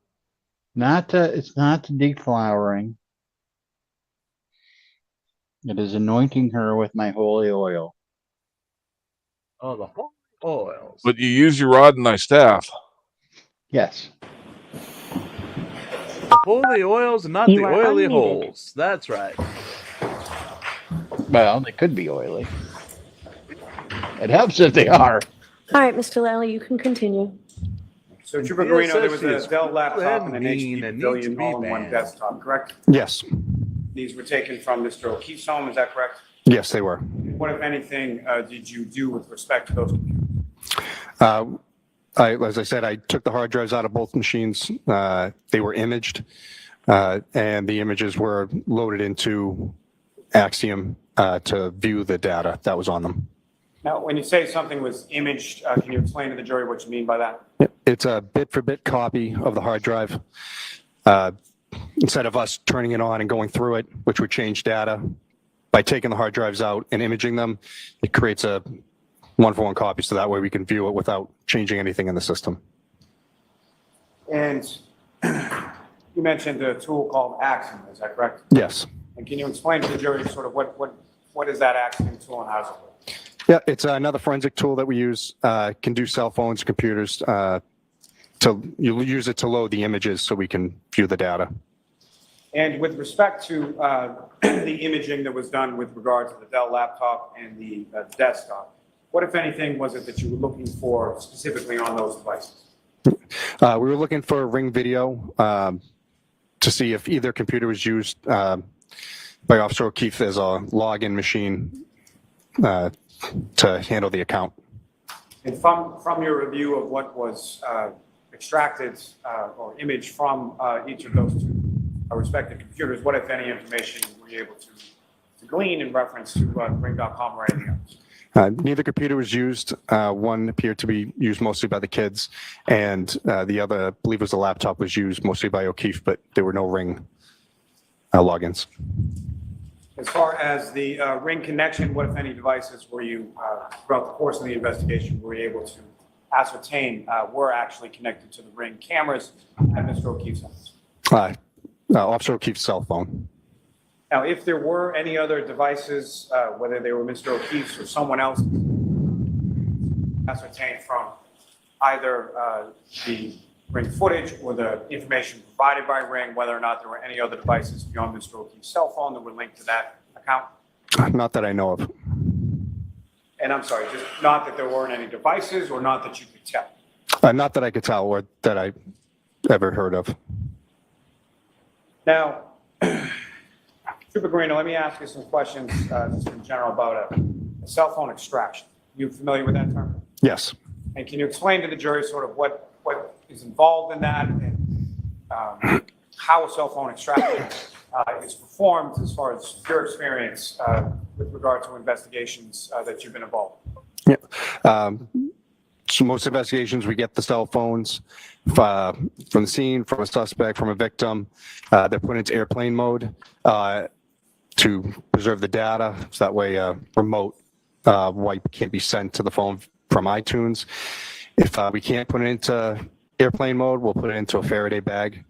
It's not deflowering. It is anointing her with my holy oil. Oh, the holy oils. But you use your rod and thy staff. Yes. The holy oils and not the oily holes. That's right. Well, they could be oily. It helps if they are. All right, Mr. Lally, you can continue. So, Trooper Guarino, there was a Dell laptop and an HP Pavilion all-in-one desktop, correct? Yes. These were taken from Mr. O'Keefe's home, is that correct? Yes, they were. What, if anything, did you do with respect to those computers? As I said, I took the hard drives out of both machines. They were imaged, and the images were loaded into Axiom to view the data that was on them. Now, when you say something was imaged, can you explain to the jury what you mean by that? It's a bit-for-bit copy of the hard drive. Instead of us turning it on and going through it, which would change data, by taking the hard drives out and imaging them, it creates a one-for-one copy, so that way we can view it without changing anything in the system. And you mentioned a tool called Axiom, is that correct? Yes. And can you explain to the jury sort of what is that Axiom tool and how does it work? Yeah, it's another forensic tool that we use. Can do cell phones, computers. You'll use it to load the images so we can view the data. And with respect to the imaging that was done with regard to the Dell laptop and the desktop, what, if anything, was it that you were looking for specifically on those devices? We were looking for Ring video to see if either computer was used by Officer O'Keefe as a login machine to handle the account. And from your review of what was extracted or imaged from each of those two respective computers, what, if any, information were you able to glean in reference to Ring.com or anything else? Neither computer was used. One appeared to be used mostly by the kids, and the other, I believe it was the laptop, was used mostly by O'Keefe, but there were no Ring logins. As far as the Ring connection, what, if any, devices were you, throughout the course of the investigation, were you able to ascertain were actually connected to the Ring cameras at Mr. O'Keefe's house? Officer O'Keefe's cell phone. Now, if there were any other devices, whether they were Mr. O'Keefe's or someone else, ascertained from either the Ring footage or the information provided by Ring, whether or not there were any other devices beyond Mr. O'Keefe's cell phone that were linked to that account? Not that I know of. And I'm sorry, just not that there weren't any devices or not that you could tell? Not that I could tell or that I ever heard of. Now, Trooper Guarino, let me ask you some questions just in general about a cell phone extraction. You familiar with that term? Yes. And can you explain to the jury sort of what is involved in that and how a cell phone extraction is performed as far as your experience with regard to investigations that you've been involved in? Yeah. So most investigations, we get the cell phones from the scene, from a suspect, from a victim. They're put into airplane mode to preserve the data. So that way remote wipe can't be sent to the phone from iTunes. If we can't put it into airplane mode, we'll put it into a Faraday bag,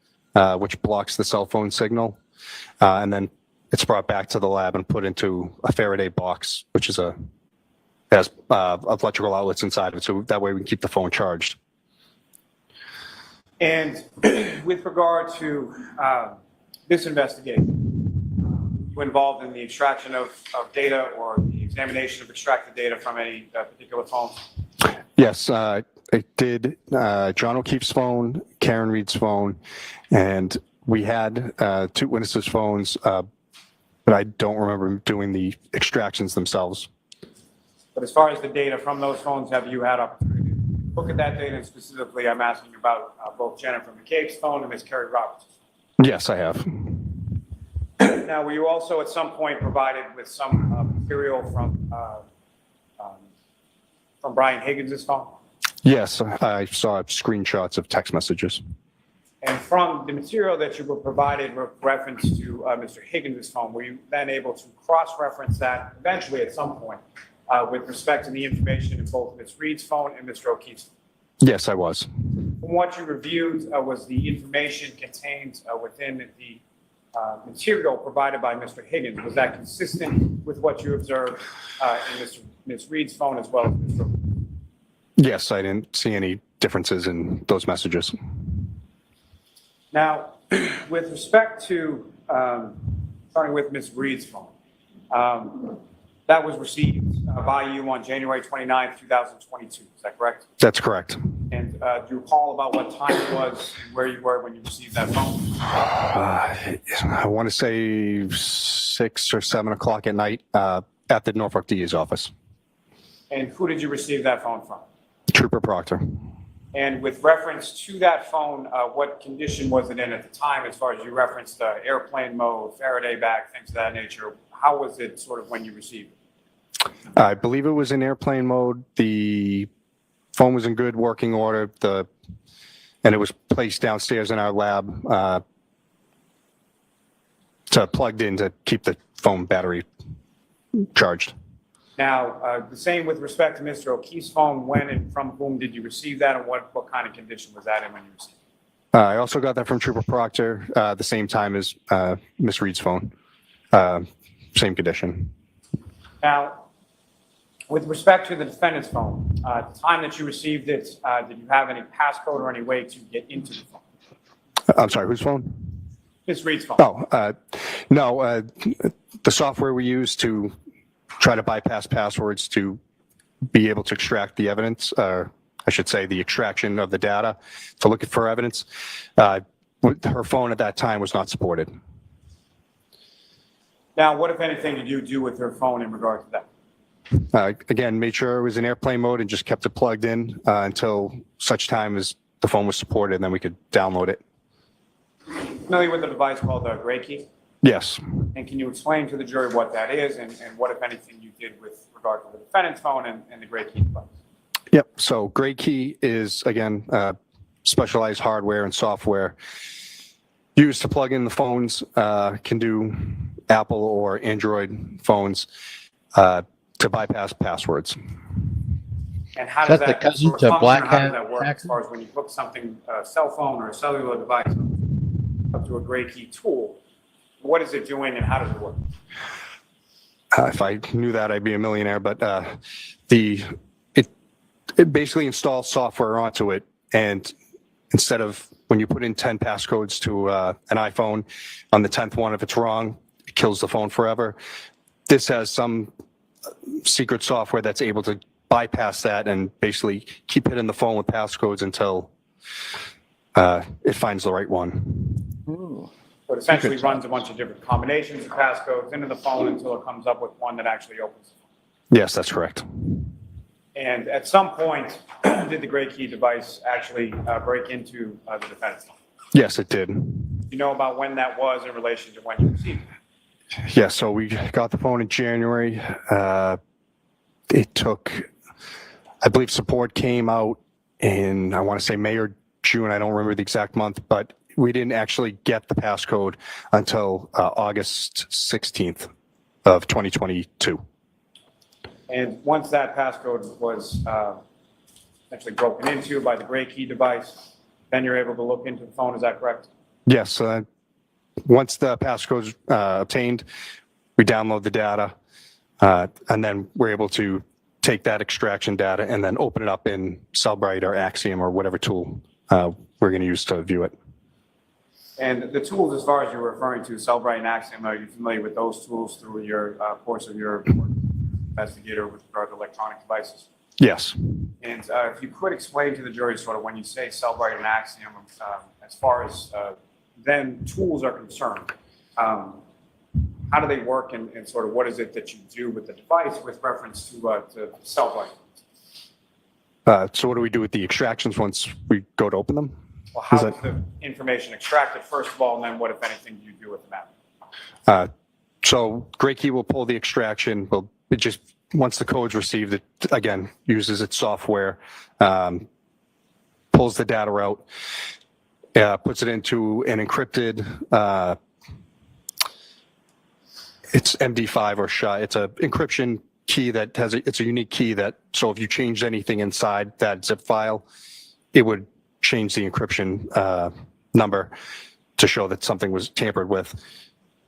which blocks the cell phone signal. And then it's brought back to the lab and put into a Faraday box, which has electrical outlets inside of it, so that way we can keep the phone charged. And with regard to this investigation, you involved in the extraction of data or the examination of extracted data from any particular phones? Yes, I did John O'Keefe's phone, Karen Reed's phone, and we had 2 witnesses' phones, but I don't remember doing the extractions themselves. But as far as the data from those phones, have you had opportunity to look at that data? And specifically, I'm asking about both Jennifer McCabe's phone and Ms. Carrie Roberts' phone. Yes, I have. Now, were you also at some point provided with some material from Brian Higgins' phone? Yes, I saw screenshots of text messages. And from the material that you were provided with reference to Mr. Higgins' phone, were you then able to cross-reference that eventually at some point with respect to the information in both Ms. Reed's phone and Mr. O'Keefe's phone? Yes, I was. From what you reviewed, was the information contained within the material provided by Mr. Higgins, was that consistent with what you observed in Ms. Reed's phone as well as Mr. O'Keefe's? Yes, I didn't see any differences in those messages. Now, with respect to starting with Ms. Reed's phone, that was received by you on January 29th, 2022. Is that correct? That's correct. And do you recall about what time it was and where you were when you received that phone? I want to say 6 or 7 o'clock at night at the Norfolk DA's office. And who did you receive that phone from? Trooper Proctor. And with reference to that phone, what condition was it in at the time as far as you referenced airplane mode, Faraday bag, things of that nature? How was it sort of when you received it? I believe it was in airplane mode. The phone was in good working order. And it was placed downstairs in our lab plugged in to keep the phone battery charged. Now, the same with respect to Mr. O'Keefe's phone. When and from whom did you receive that, and what kind of condition was that in when you received it? I also got that from Trooper Proctor the same time as Miss Reed's phone. Same condition. Now, with respect to the defendant's phone, at the time that you received it, did you have any passcode or any way to get into the phone? I'm sorry, whose phone? Ms. Reed's phone. Oh, no. The software we use to try to bypass passwords to be able to extract the evidence, I should say the extraction of the data to look for evidence, her phone at that time was not supported. Now, what, if anything, did you do with her phone in regard to that? Again, made sure it was in airplane mode and just kept it plugged in until such time as the phone was supported, and then we could download it. Familiar with the device called the Gray Key? Yes. And can you explain to the jury what that is and what, if anything, you did with regard to the defendant's phone and the Gray Key device? Yep. So Gray Key is, again, specialized hardware and software used to plug in the phones, can do Apple or Android phones to bypass passwords. And how does that, cousin sort to of function, Black or how does Hat that work as far as when you hook something, a cell phone or a cellular device up to a Gray Key tool? What is it doing and how does it work? If I knew that, I'd be a millionaire. But it basically installs software onto it, and instead of when you put in 10 passcodes to an iPhone, on the 10th one, if it's wrong, it kills the phone forever. This has some secret software that's able to bypass that and basically keep hitting the phone with passcodes until it finds the right one. Ooh. So it essentially runs a bunch of different combinations of passcodes into the phone until it comes up with one that actually opens the phone. Yes, that's correct. And at some point, did the Gray Key device actually break into the defendant's phone? Yes, it did. You know about when that was in relation to when you received it? Yeah, so we got the phone in January. It took, I believe support came out in, I want to say May or June. I don't remember the exact month, but we didn't actually get the passcode until August 16th of 2022. And once that passcode was actually broken into by the Gray Key device, then you're able to look into the phone. Is that correct? Yes, once the passcode's obtained, we download the data, and then we're able to take that extraction data and then open it up in Cellbrite or Axiom or whatever tool we're going to use to view it. And the tools, as far as you're referring to, Cellbrite and Axiom, are you familiar with those tools through your course of your investigator with regard to electronic devices? Yes. And if you could explain to the jury sort of when you say Cellbrite and Axiom, as far as then tools are concerned, how do they work and sort of what is it that you do with the device with reference to Cellbrite? So what do we do with the extractions once we go to open them? Well, how is the information extracted, first of all, and then what, if anything, do you do with the map? So Gray Key will pull the extraction. Well, it just, once the code's received, it again uses its software, pulls the data out, puts it into an encrypted, it's MD5 or SHA. It's an encryption key that has it's a unique key that, so if you changed anything inside that zip file, it would change the encryption number to show that something was tampered with.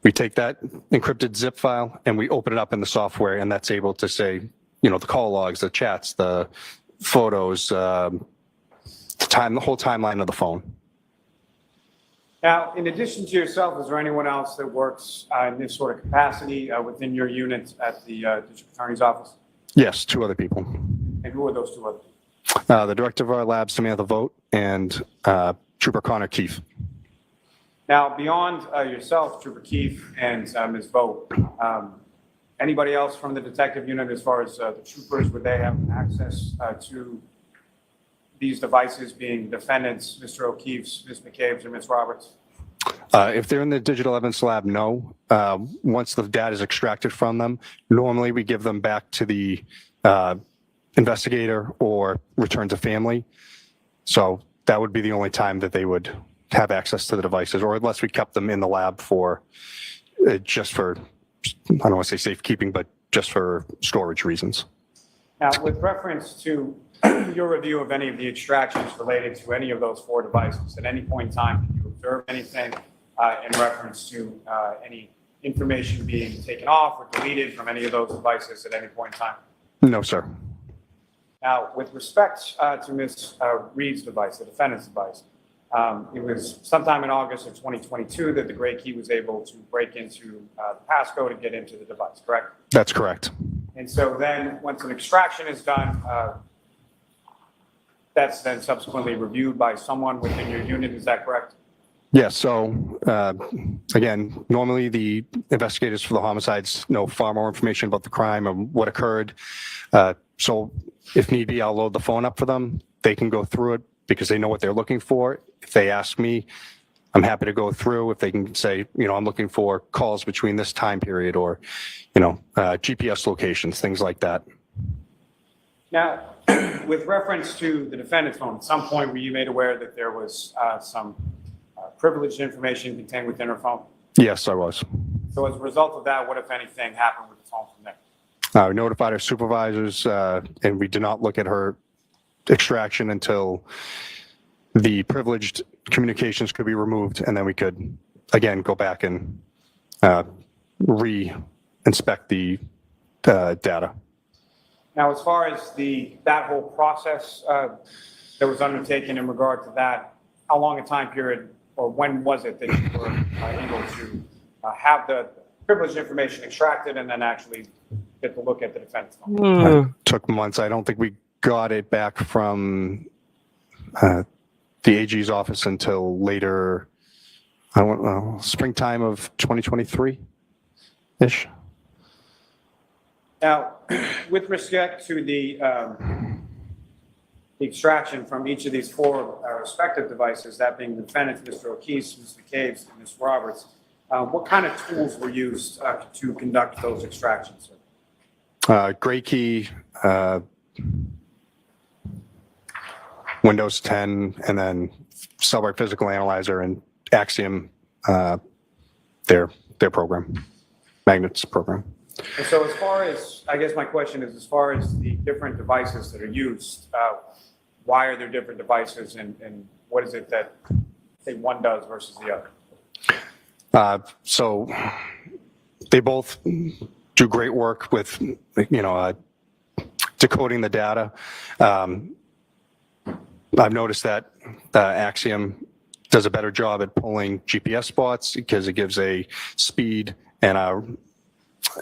We take that encrypted zip file and we open it up in the software, and that's able to say, you know, the call logs, the chats, the photos, the whole timeline of the phone. Now, in addition to yourself, is there anyone else that works in this sort of capacity within your unit at the district attorney's office? Yes, 2 other people. And who are those 2 other people? The director of our lab, Samantha Vogt, and Trooper Connor Keefe. Now, beyond yourself, Trooper Keefe, and Ms. Vogt, anybody else from the detective unit, as far as the troopers, would they have access to these devices, being defendants, Mr. O'Keefe's, Ms. McCabe's, or Ms. Roberts? If they're in the digital evidence lab, no. Once the data is extracted from them, normally we give them back to the investigator or return to family. So that would be the only time that they would have access to the devices, or unless we kept them in the lab for just for, I don't want to say safekeeping, but just for storage reasons. Now, with reference to your review of any of the extractions related to any of those 4 devices, at any point in time, did you observe anything in reference to any information being taken off or deleted from any of those devices at any point in time? No, sir. Now, with respect to Ms. Reed's device, the defendant's device, it was sometime in August of 2022 that the Gray Key was able to break into the passcode and get into the device, correct? That's correct. And so then once an extraction is done, that's then subsequently reviewed by someone within your unit, is that correct? Yes. So again, normally the investigators for the homicides know far more information about the crime and what occurred. So if need be, I'll load the phone up for them. They can go through it because they know what they're looking for. If they ask me, I'm happy to go through. If they can say, you know, I'm looking for calls between this time period, or, you know, GPS locations, things like that. Now, with reference to the defendant's phone, at some point were you made aware that there was some privileged information contained within her phone? Yes, I was. So as a result of that, what, if anything, happened with the phone from there? We notified our supervisors, and we did not look at her extraction until the privileged communications could be removed, and then we could, again, go back and re-inspect the data. Now, as far as that whole process that was undertaken in regard to that, how long a time period, or when was it that you were able to have the privileged information extracted and then actually get to look at the defendant's phone? Took months. I don't think we got it back from the AG's office until later, I don't know, springtime of 2023-ish. Now, with respect to the extraction from each of these 4 respective devices, that being the defendant, Mr. O'Keefe, Ms. McCabe, and Ms. Roberts, what kind of tools were used to conduct those extractions? Gray Key, Windows 10, and then Cellbrite Physical Analyzer and Axiom, their program, Magnets program. And so as far as, I guess my question is, as far as the different devices that are used, why are there different devices, and what is it that, say, one does versus the other? So they both do great work with, decoding the data. I've noticed that Axiom does a better job at pulling GPS spots because it gives a speed and a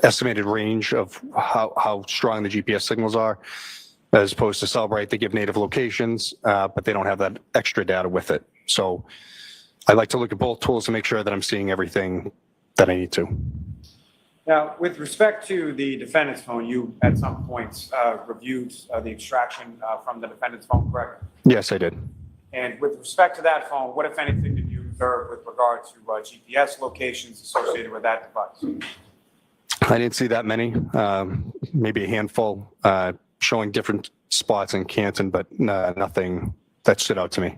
estimated range of how strong the GPS signals are, as opposed to Cellbrite. They give native locations, but they don't have that extra data with it. So I like to look at both tools to make sure that I'm seeing everything that I need to. Now, with respect to the defendant's phone, you at some points reviewed the extraction from the defendant's phone, correct? Yes, I did. And with respect to that phone, what, if anything, did you observe with regard to GPS locations associated with that device? I didn't see that many, maybe a handful showing different spots in Canton, but nothing that stood out to me.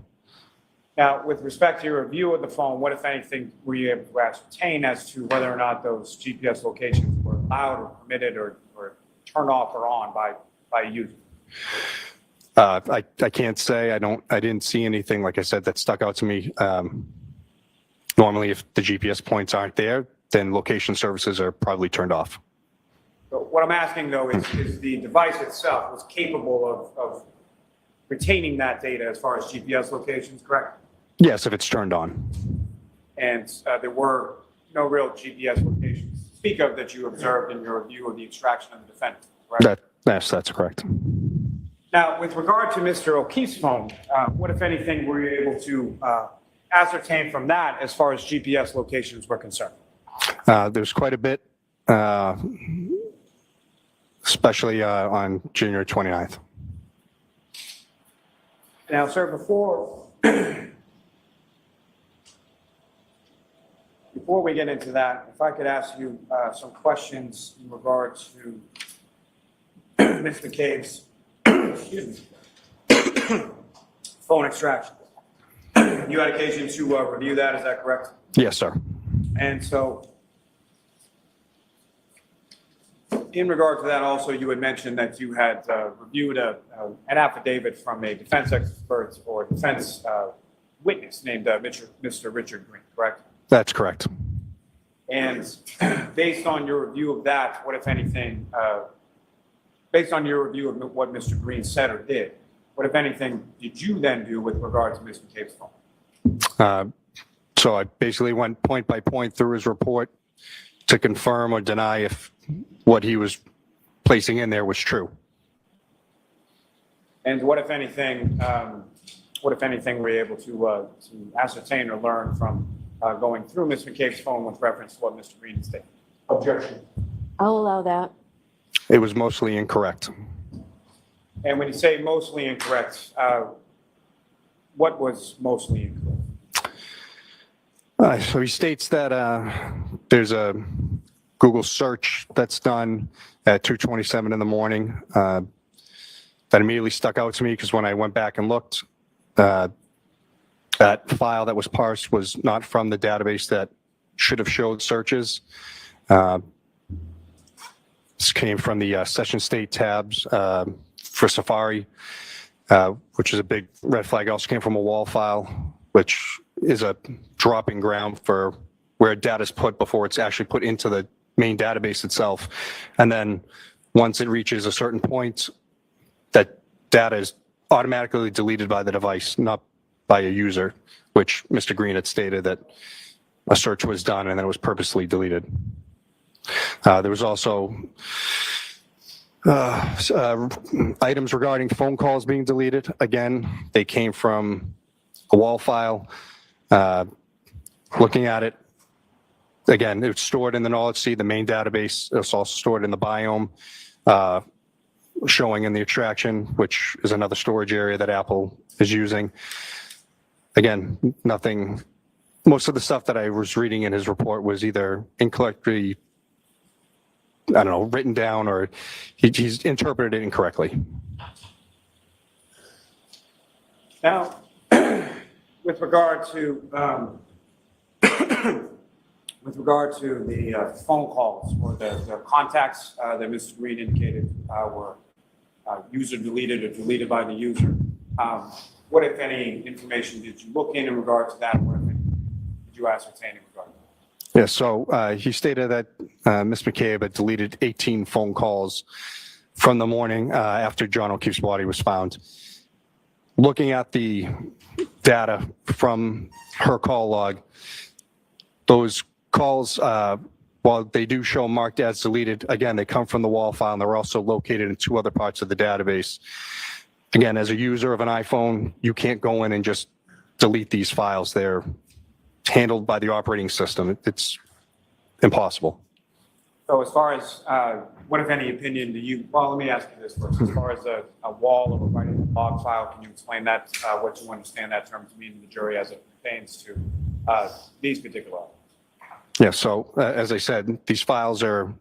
Now, with respect to your review of the phone, what, if anything, were you able to ascertain as to whether or not those GPS locations were allowed or permitted or turned off or on by a user? I can't say. I didn't see anything, like I said, that stuck out to me. Normally, if the GPS points aren't there, then location services are probably turned off. So what I'm asking, though, is the device itself was capable of retaining that data as far as GPS locations, correct? Yes, if it's turned on. And there were no real GPS locations to speak of that you observed in your review of the extraction of the defendant, correct? That's correct. Now, with regard to Mr. O'Keefe's phone, what, if anything, were you able to ascertain from that as far as GPS locations were concerned? There's quite a bit, especially on January 29th. Now, sir, before we get into that, if I could ask you some questions in regard to Ms. McCabe's phone extraction. You had occasion to review that, is that correct? Yes, sir. And so, in regard to that also, you had mentioned that you had reviewed an affidavit from a defense expert or defense witness named Mr. Richard Green, correct? That's correct. And based on your review of that, what, if anything, based on your review of what Mr. Green said or did, what, if anything, did you then do with regard to Ms. McCabe's phone? So I basically went point by point through his report to confirm or deny if what he was placing in there was true. And what, if anything, were you able to ascertain or learn from going through Ms. McCabe's phone with reference to what Mr. Green stated? Objection. I'll allow that. It was mostly incorrect. And when you say mostly incorrect, what was mostly incorrect? So he states that there's a Google search that's done at 2:27 in the morning that immediately stuck out to me because when I went back and looked, that file that was parsed was not from the database that should have showed searches. This came from the session state tabs for Safari, which is a big red flag. It also came from a wall file, which is a dropping ground for where data is put before it's actually put into the main database itself. And then once it reaches a certain point, that data is automatically deleted by the device, not by a user, which Mr. Green had stated that a search was done and then it was purposely deleted. There was also items regarding phone calls being deleted. Again, they came from a wall file. Looking at it, again, it's stored in the knowledge seed, the main database. It's also stored in the biome, showing in the extraction, which is another storage area that Apple is using. Again, nothing, most of the stuff that I was reading in his report was either incorrectly, I don't know, written down or he's interpreted it incorrectly. Now, with regard to the phone calls or the contacts that Mr. Green indicated were user deleted or deleted by the user, what, if any, information did you look in regard to that? What, if any, did you ascertain in regard to Yeah, so he stated that Ms. McCabe had deleted 18 phone calls from the morning after John O'Keefe's body was found. Looking at the data from her call log, those calls, while they do show marked as deleted, again, they come from the wall file and they're also located in 2 other parts of the database. Again, as a user of an iPhone, you can't go in and just delete these files. They're handled by the operating system. It's impossible. So as far as, what if any opinion do you, well, let me ask you this first. As far as a wall of a writing log file, can you explain that, what you understand that term to mean to the jury as it pertains to these particular items? Yeah, so as I said, these files are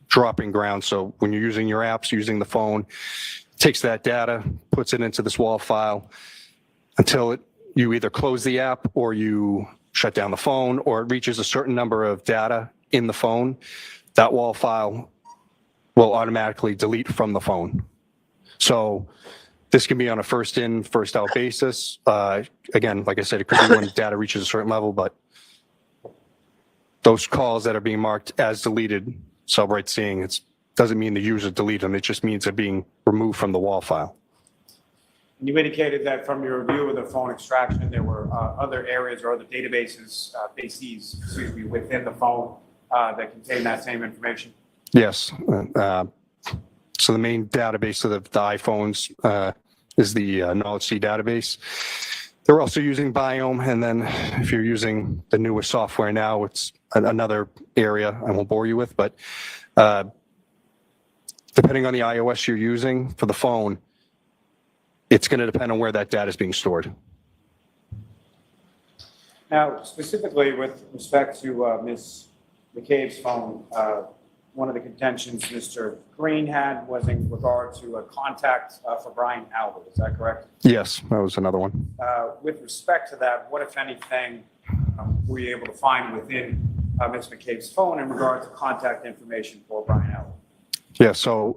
dropping ground. So when you're using your apps, using the phone, it takes that data, puts it into this wall file until you either close the app or you shut down the phone, or it reaches a certain number of data in the phone. That wall file will automatically delete from the phone. So this can be on a first in, first out basis. Again, like I said, it could be when data reaches a certain level, but those calls that are being marked as deleted, Cellbright's seeing, it doesn't mean the user deleted them. It just means they're being removed from the wall file. And you indicated that from your review of the phone extraction, there were other areas or other databases, within the phone that contain that same information? Yes. So the main database of the iPhones is the Knowledge C database. They're also using Biome, and then if you're using the newer software now, it's another area I won't bore you with, but depending on the iOS you're using for the phone, it's going to depend on where that data is being stored. Now, specifically with respect to Ms. McCabe's phone, one of the contentions Mr. Green had was in regard to a contact for Brian Albert. Is that correct? Yes, that was another one. With respect to that, what, if anything, were you able to find within Ms. McCabe's phone in regard to contact information for Brian Albert? Yeah, so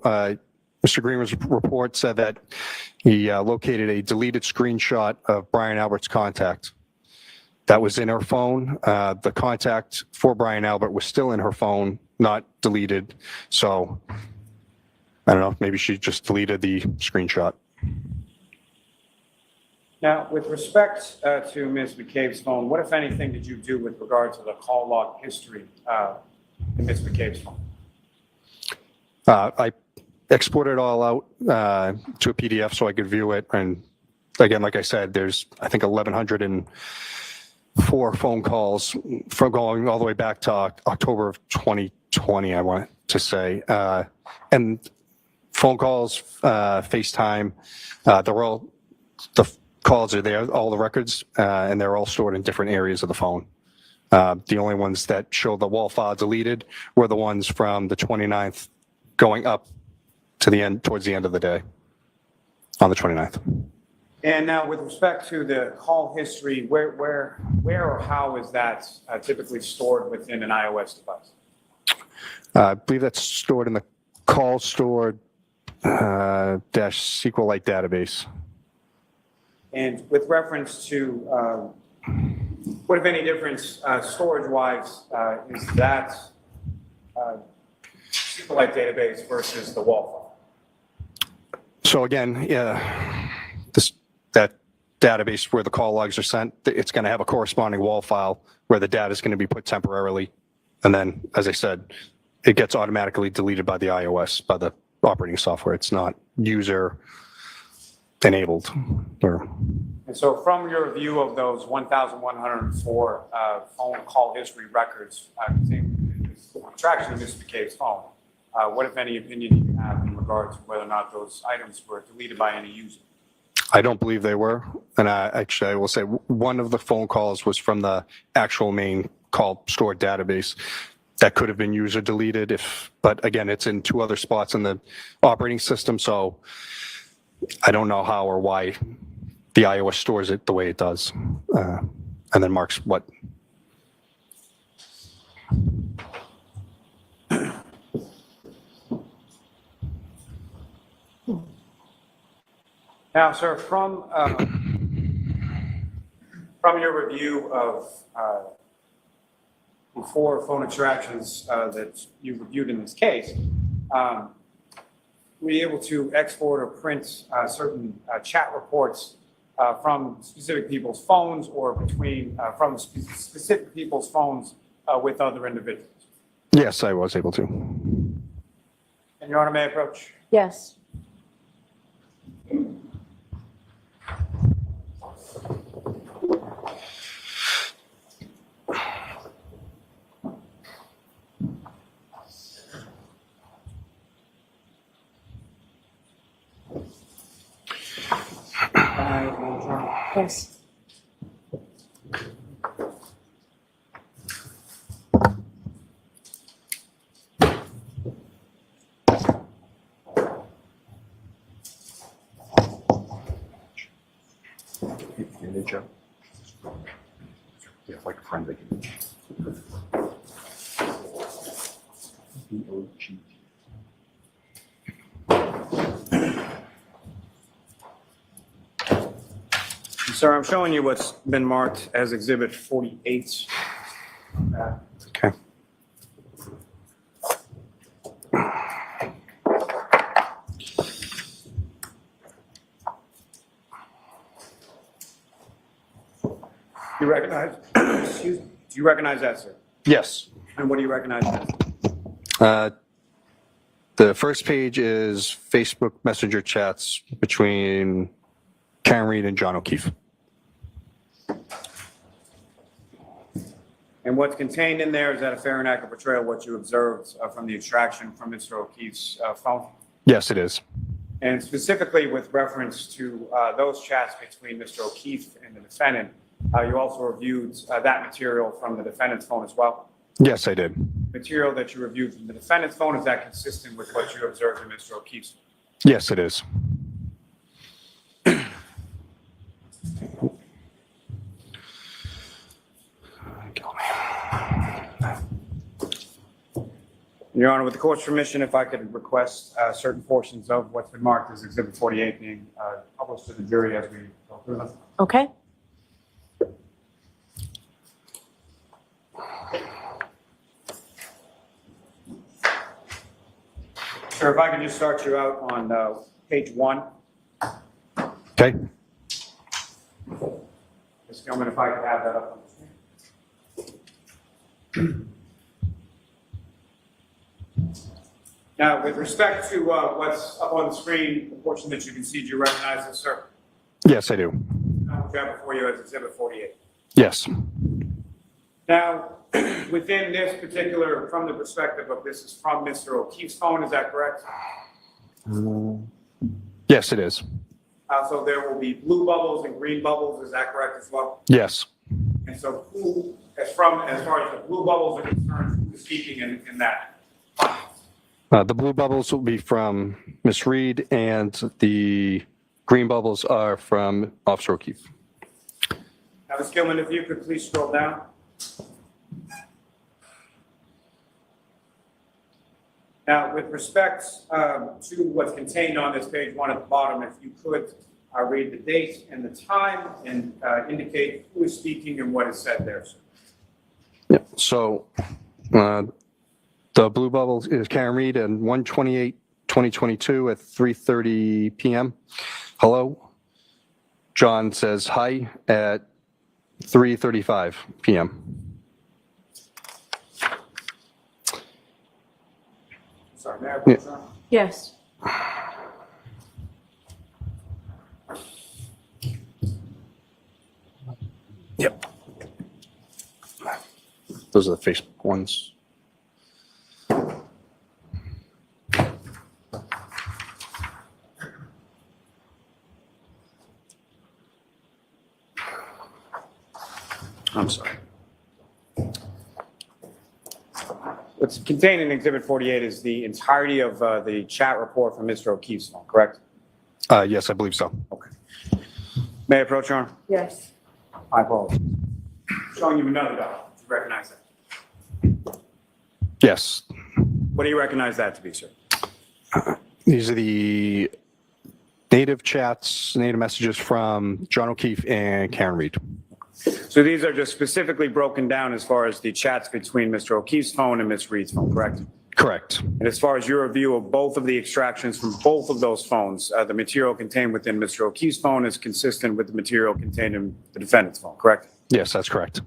Mr. Green's report said that he located a deleted screenshot of Brian Albert's contact. That was in her phone. The contact for Brian Albert was still in her phone, not deleted. So I don't know, maybe she just deleted the screenshot. Now, with respect to Ms. McCabe's phone, what, if anything, did you do with regard to the call log history in Ms. McCabe's phone? I exported it all out to a PDF so I could view it. And again, like I said, there's, I think, 1,104 phone calls from going all the way back to October of 2020, I want to say. And phone calls, FaceTime, they're all, the calls are there, all the records, and they're all stored in different areas of the phone. The only ones that show the wall file deleted were the ones from the 29th going up to the end, towards the end of the day on the 29th. And now with respect to the call history, where or how is that typically stored within an iOS device? I believe that's stored in the call stored dash SQLite database. And with reference to what, if any, difference storage-wise is that SQLite database versus the wall file? So again, yeah, that database where the call logs are sent, it's going to have a corresponding wall file where the data is going to be put temporarily. And then, as I said, it gets automatically deleted by the iOS, by the operating software. It's not user enabled. And so from your review of those 1,104 phone call history records extraction of Ms. McCabe's phone, what, if any, opinion do you have in regard to whether or not those items were deleted by any user? I don't believe they were. And I will say one of the phone calls was from the actual main call stored database. That could have been user deleted but again, it's in 2 other spots in the operating system. So I don't know how or why the iOS stores it the way it does. And then marks what. Now, sir, from your review of 4 phone extractions that you reviewed in this case, were you able to export or print certain chat reports from specific people's phones or from specific people's phones with other individuals? Yes, I was able to. And Your Honor, may I approach? Yes. Yes. Image of. Yeah, like a forensic image. BOG. Sir, I'm showing you what's been marked as Exhibit 48. Okay. You recognize, excuse me, do you recognize that, sir? Yes. And what do you recognize as? The first page is Facebook Messenger chats between Karen Reed and John O'Keefe. And what's contained in there, is that a fair and accurate portrayal of what you observed from the extraction from Mr. O'Keefe's phone? Yes, it is. And specifically with reference to those chats between Mr. O'Keefe and the defendant, you also reviewed that material from the defendant's phone as well? Yes, I did. Material that you reviewed from the defendant's phone, is that consistent with what you observed in Mr. O'Keefe's phone? Yes, it is. Your Honor, with the court's permission, if I could request certain portions of what's been marked as Exhibit 48 being published to the jury as we go through them. Okay. Sir, if I could just start you out on page 1. Okay. Ms. Gilman, if I could have that up on the screen. Now, with respect to what's up on the screen, the portion that you can see, do you recognize this, sir? Yes, I do. Now, we have before you as Exhibit 48. Yes. Now, within this particular, from the perspective of this is from Mr. O'Keefe's phone, is that correct? Yes, it is. So there will be blue bubbles and green bubbles, is that correct as well? Yes. And so who, as far as the blue bubbles are concerned, who is speaking in that? The blue bubbles will be from Ms. Reed, and the green bubbles are from Officer O'Keefe. Now, Ms. Gilman, if you could please scroll down. Now, with respect to what's contained on this page 1 at the bottom, if you could read the date and the time and indicate who is speaking and what is said there, sir. Yeah. So the blue bubble is Karen Reed and 1/28/2022 at 3:30 p.m. Hello. John says hi at 3:35 p.m. Sorry, may I approach, sir? Yes. Yep. Those are the Facebook ones. I'm sorry. What's contained in Exhibit 48 is the entirety of the chat report from Mr. O'Keefe's phone, correct? Yes, I believe so. Okay. May I approach, Your Honor? Yes. I apologize. Showing you another document. Do you recognize that? Yes. What do you recognize that to be, sir? These are the native chats, native messages from John O'Keefe and Karen Reed. So these are just specifically broken down as far as the chats between Mr. O'Keefe's phone and Ms. Reed's phone, correct? Correct. And as far as your review of both of the extractions from both of those phones, the material contained within Mr. O'Keefe's phone is consistent with the material contained in the defendant's phone, correct? Yes, that's correct.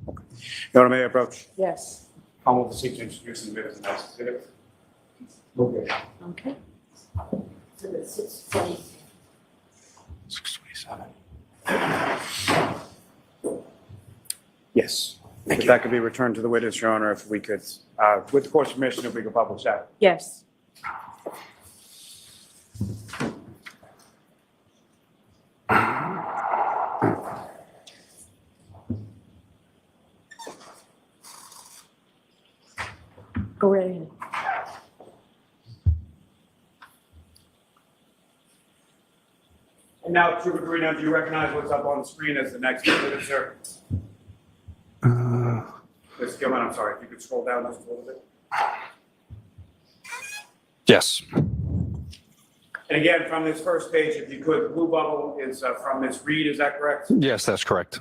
Your Honor, may I approach? Yes. I will seek to introduce and admit as an exhibit. Okay. Okay. So the 6:20. 627. Yes. If that could be returned to the witness, Your Honor, if we could, with the court's permission, if we could publish that. Yes. Go right ahead. And now, Trooper Carino, do you recognize what's up on the screen as the next exhibit, sir? Ms. Gilman, I'm sorry, if you could scroll down just a little bit. Yes. And again, from this first page, if you could, blue bubble is from Ms. Reed, is that correct? Yes, that's correct.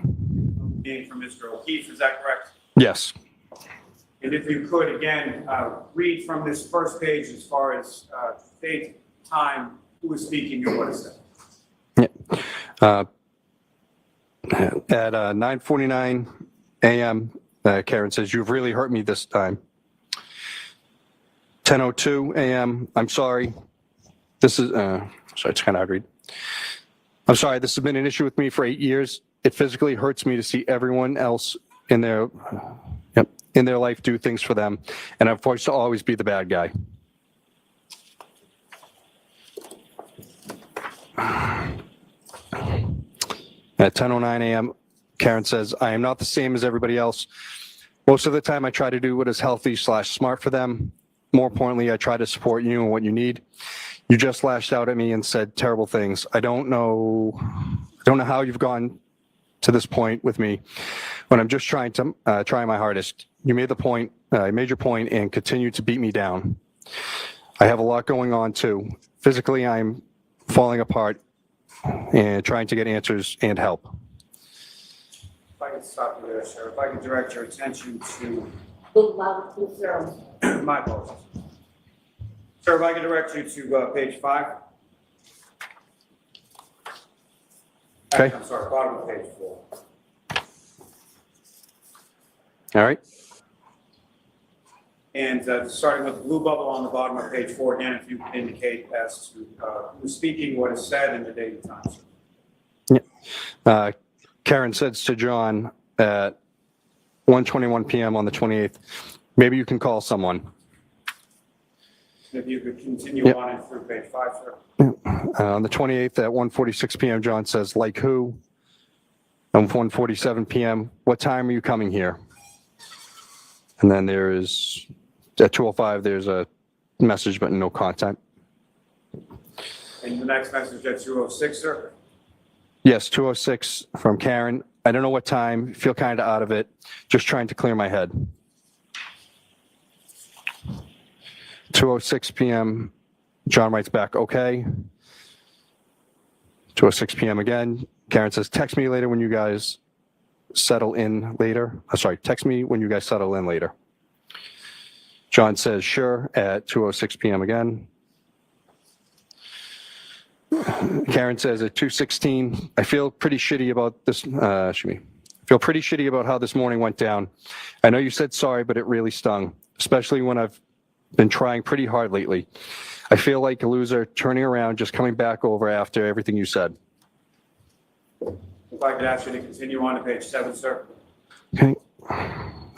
Being from Mr. O'Keefe, is that correct? Yes. And if you could, again, read from this first page as far as date, time, who was speaking, and what is said. At 9:49 a.m., Karen says, "You've really hurt me this time." 10:02 a.m., "I'm sorry. This is, sorry, it's kind of hard to read. I'm sorry, this has been an issue with me for 8 years. It physically hurts me to see everyone else in their life do things for them, and I'm forced to always be the bad guy." At 10:09 a.m., Karen says, "I am not the same as everybody else. Most of the time I try to do what is healthy/smart for them. More importantly, I try to support you and what you need. You just lashed out at me and said terrible things. I don't know how you've gone to this point with me when I'm just trying my hardest. You made your point and continue to beat me down. I have a lot going on too. Physically, I'm falling apart and trying to get answers and help." If I could stop you there, sir. If I could direct your attention to my apologies. Sir, if I could direct you to page 5. Okay. I'm sorry, bottom of page 4. All right. And starting with the blue bubble on the bottom of page 4, again, if you could indicate as to who's speaking, what is said, and the date and time, sir. Yeah. Karen says to John at 1:21 p.m. on the 28th, "Maybe you can call someone." If you could continue on and through page 5, sir. On the 28th at 1:46 p.m., John says, "Like who?" On 1:47 p.m., "What time are you coming here?" And then there is, at 2:05, there's a message, but no content. And the next message at 2:06, sir. Yes, 2:06 from Karen. "I don't know what time, feel kind of out of it, just trying to clear my head." 2:06 p.m., John writes back, "Okay." 2:06 p.m. again, Karen says, "Text me later when you guys settle in later." Text me when you guys settle in later. John says, "Sure," at 2:06 p.m. again. Karen says at 2:16, "I feel pretty shitty about this, feel pretty shitty about how this morning went down. I know you said sorry, but it really stung, especially when I've been trying pretty hard lately. I feel like a loser turning around, just coming back over after everything you said." If I could ask you to continue on to page 7, sir. Okay.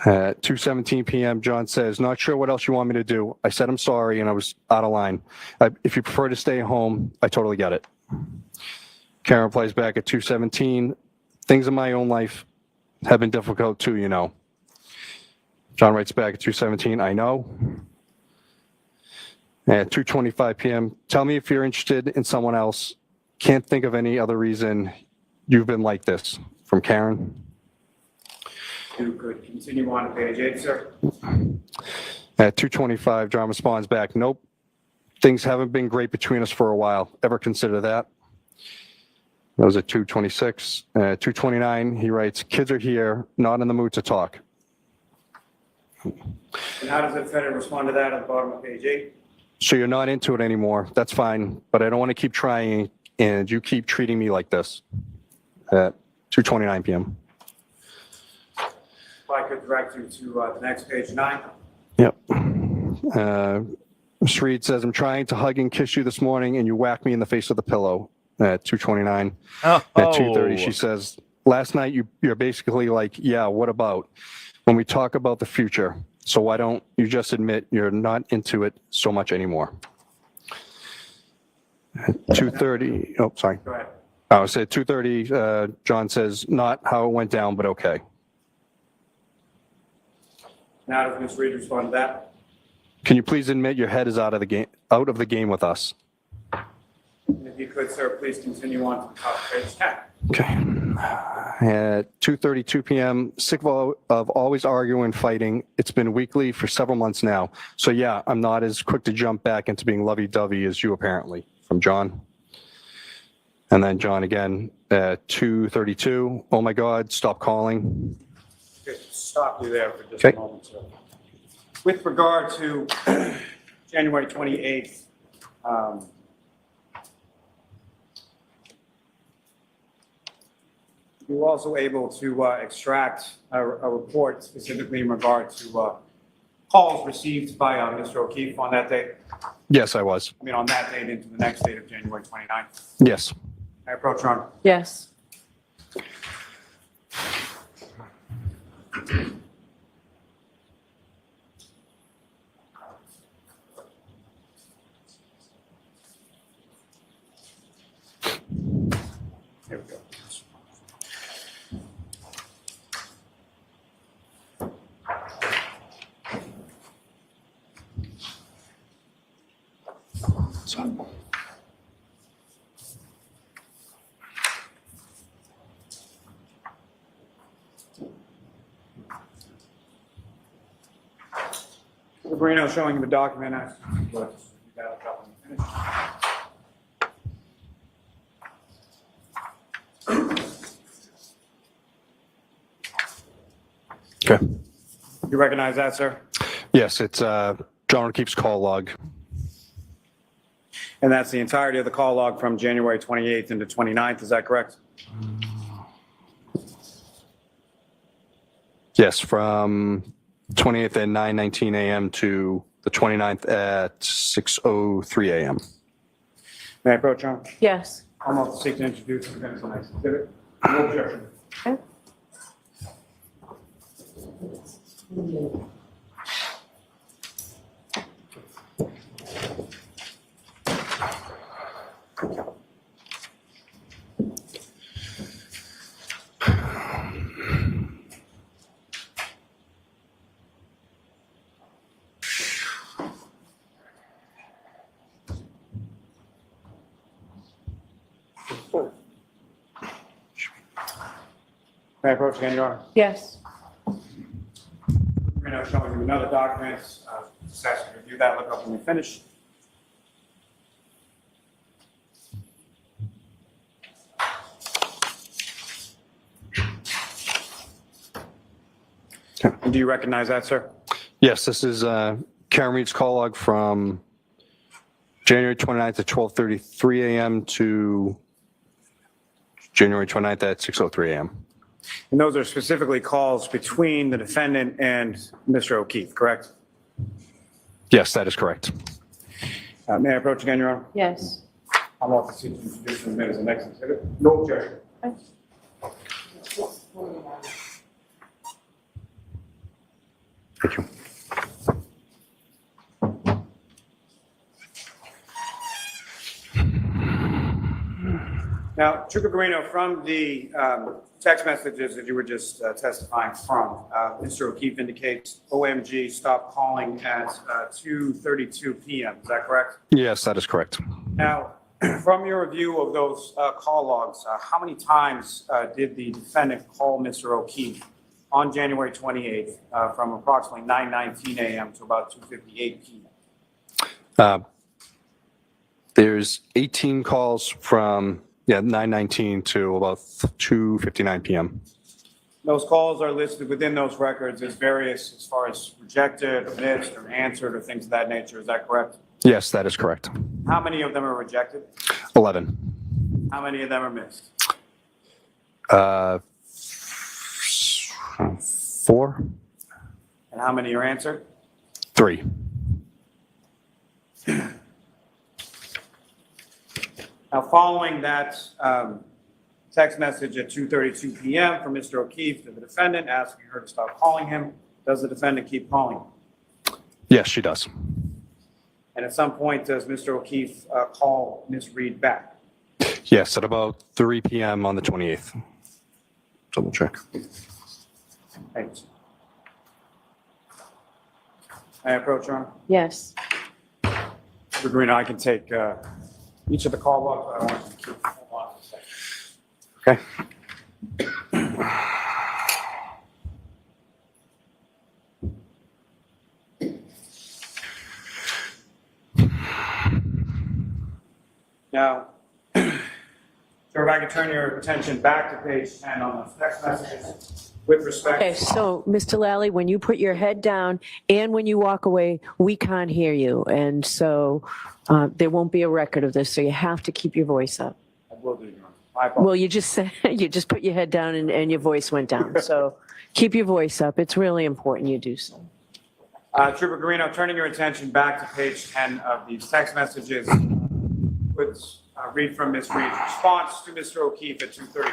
At 2:17 p.m., John says, "Not sure what else you want me to do. I said I'm sorry and I was out of line. If you prefer to stay home, I totally get it." Karen replies back at 2:17, "Things in my own life have been difficult too, you know." John writes back at 2:17, "I know." At 2:25 p.m., "Tell me if you're interested in someone else. Can't think of any other reason you've been like this." From Karen. You could continue on to page 8, sir. At 2:25, John responds back, "Nope. Things haven't been great between us for a while. Ever consider that?" That was at 2:26. 2:29, he writes, kids are here, not in the mood to talk. And how does the defendant respond to that at the bottom of page 8? So you're not into it anymore. That's fine, but I don't want to keep trying, and you keep treating me like this. At 2:29 p.m. If I could direct you to the next page 9. Yep. Ms. Reed says, I'm trying to hug and kiss you this morning, and you whack me in the face with a pillow at 2:29. Oh. At 2:30, she says, last night you're basically like, yeah, what about? When we talk about the future, so why don't you just admit you're not into it so much anymore? At 2:30, oh, sorry. Go ahead. I said 2:30, John says, not how it went down, but okay. Now does Ms. Reed respond to that? Can you please admit your head is out of the game with us? And if you could, sir, please continue on to the top of page 10. Okay. At 2:32 p.m., sick of always arguing and fighting. It's been weekly for several months now. So yeah, I'm not as quick to jump back into being lovey-dovey as you apparently, from John. And then John again at 2:32. Oh my God, stop calling. Just stop you there for just a moment, sir. With regard to January 28th, you were also able to extract a report specifically in regard to calls received by Mr. O'Keefe on that date? Yes, I was. I mean, on that date into the next date of January 29th? Yes. I approach, Your Honor. Yes. Here we go. Sabrino showing the document. Okay. You recognize that, sir? Yes, it's John O'Keefe's call log. And that's the entirety of the call log from January 28th into 29th, is that correct? Yes, from 20th at 9:19 a.m. to the 29th at 6:03 a.m. May I approach, Your Honor? Yes. I'm about to seek to introduce the next exhibit. No objection. Okay. May I approach again, Your Honor? Yes. We're now showing you another document. Just ask you to review that, look up when we finish. Do you recognize that, sir? Yes, this is Karen Reed's call log from January 29th at 12:33 a.m. to January 29th at 6:03 a.m. And those are specifically calls between the defendant and Mr. O'Keefe, correct? Yes, that is correct. May I approach again, Your Honor? Yes. I'm about to seek to introduce the minutes of the next exhibit. No objection. Thank you. Now, Trooper Guarino, from the text messages that you were just testifying from, Mr. O'Keefe indicates OMG stopped calling at 2:32 p.m. Is that correct? Yes, that is correct. Now, from your review of those call logs, how many times did the defendant call Mr. O'Keefe on January 28th from approximately 9:19 a.m. to about 2:58 p.m.? There's 18 calls from Yeah, 9:19 to about 2:59 p.m. Those calls are listed within those records as various as far as rejected, or missed, or answered, or things of that nature. Is that correct? Yes, that is correct. How many of them are rejected? 11. How many of them are missed? 4. And how many are answered? 3. Now, following that text message at 2:32 p.m. from Mr. O'Keefe to the defendant asking her to stop calling him, does the defendant keep calling him? Yes, she does. And at some point, does Mr. O'Keefe call Ms. Reed back? Yes, at about 3 p.m. on the 28th. Double check. Thanks. May I approach, Your Honor? Yes. Mr. Greeno, I can take each of the call logs, but I want you to keep hold on for a second. Okay. Now, sir, if I could turn your attention back to page 10 on those text messages with respect. Okay, so Mr. Lally, when you put your head down and when you walk away, we can't hear you. And so there won't be a record of this. So you have to keep your voice up. I will do, Your Honor. My apologies. Well, you just said, you just put your head down and your voice went down. So keep your voice up. It's really important you do so. Trooper Greeno, turning your attention back to page 10 of these text messages, would read from Ms. Reed's response to Mr. O'Keefe at 2:32.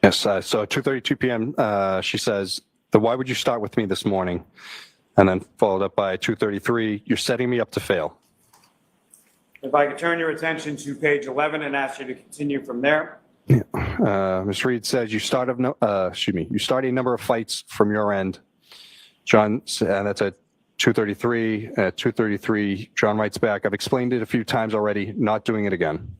Yes, so 2:32 p.m., she says, why would you start with me this morning? And then followed up by 2:33, you're setting me up to fail. If I could turn your attention to page 11 and ask you to continue from there. Ms. Reed says, you start a number of fights from your end. John, and that's at 2:33. At 2:33, John writes back, I've explained it a few times already, not doing it again.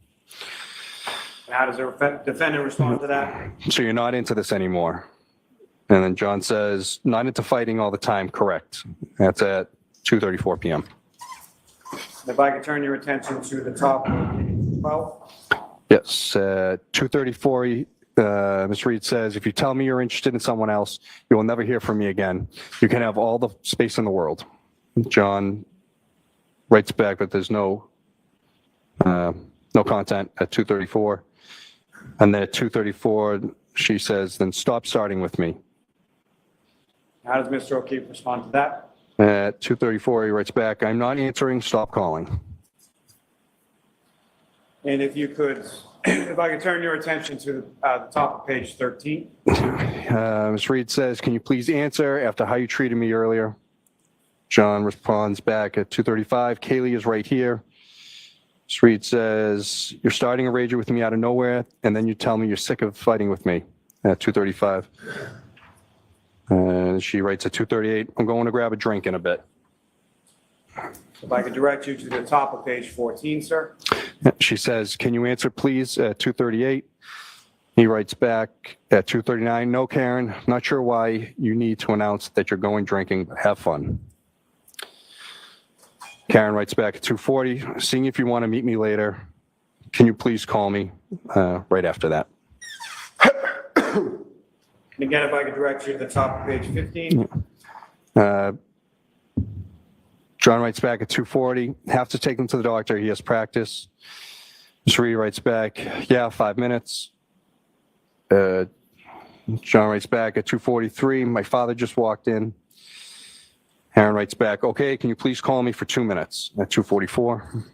How does the defendant respond to that? So you're not into this anymore. And then John says, not into fighting all the time, correct. That's at 2:34 p.m. If I could turn your attention to the top of page 12. Yes, 2:34, Ms. Reed says, if you tell me you're interested in someone else, you will never hear from me again. You can have all the space in the world. John writes back, but there's no content at 2:34. And then at 2:34, she says, then stop starting with me. How does Mr. O'Keefe respond to that? At 2:34, he writes back, I'm not answering, stop calling. And if you could, if I could turn your attention to the top of page 13. Ms. Reed says, can you please answer after how you treated me earlier? John responds back at 2:35, Kaylee is right here. Ms. Reed says, you're starting a rager with me out of nowhere, and then you tell me you're sick of fighting with me at 2:35. And she writes at 2:38, I'm going to grab a drink in a bit. If I could direct you to the top of page 14, sir. She says, can you answer please at 2:38? He writes back at 2:39, no, Karen, not sure why you need to announce that you're going drinking, but have fun. Karen writes back at 2:40, seeing if you want to meet me later. Can you please call me right after that? And again, if I could direct you to the top of page 15. John writes back at 2:40, have to take him to the doctor, he has practice. Ms. Reed writes back, yeah, 5 minutes. John writes back at 2:43, my father just walked in. Aaron writes back, okay, can you please call me for 2 minutes at 2:44.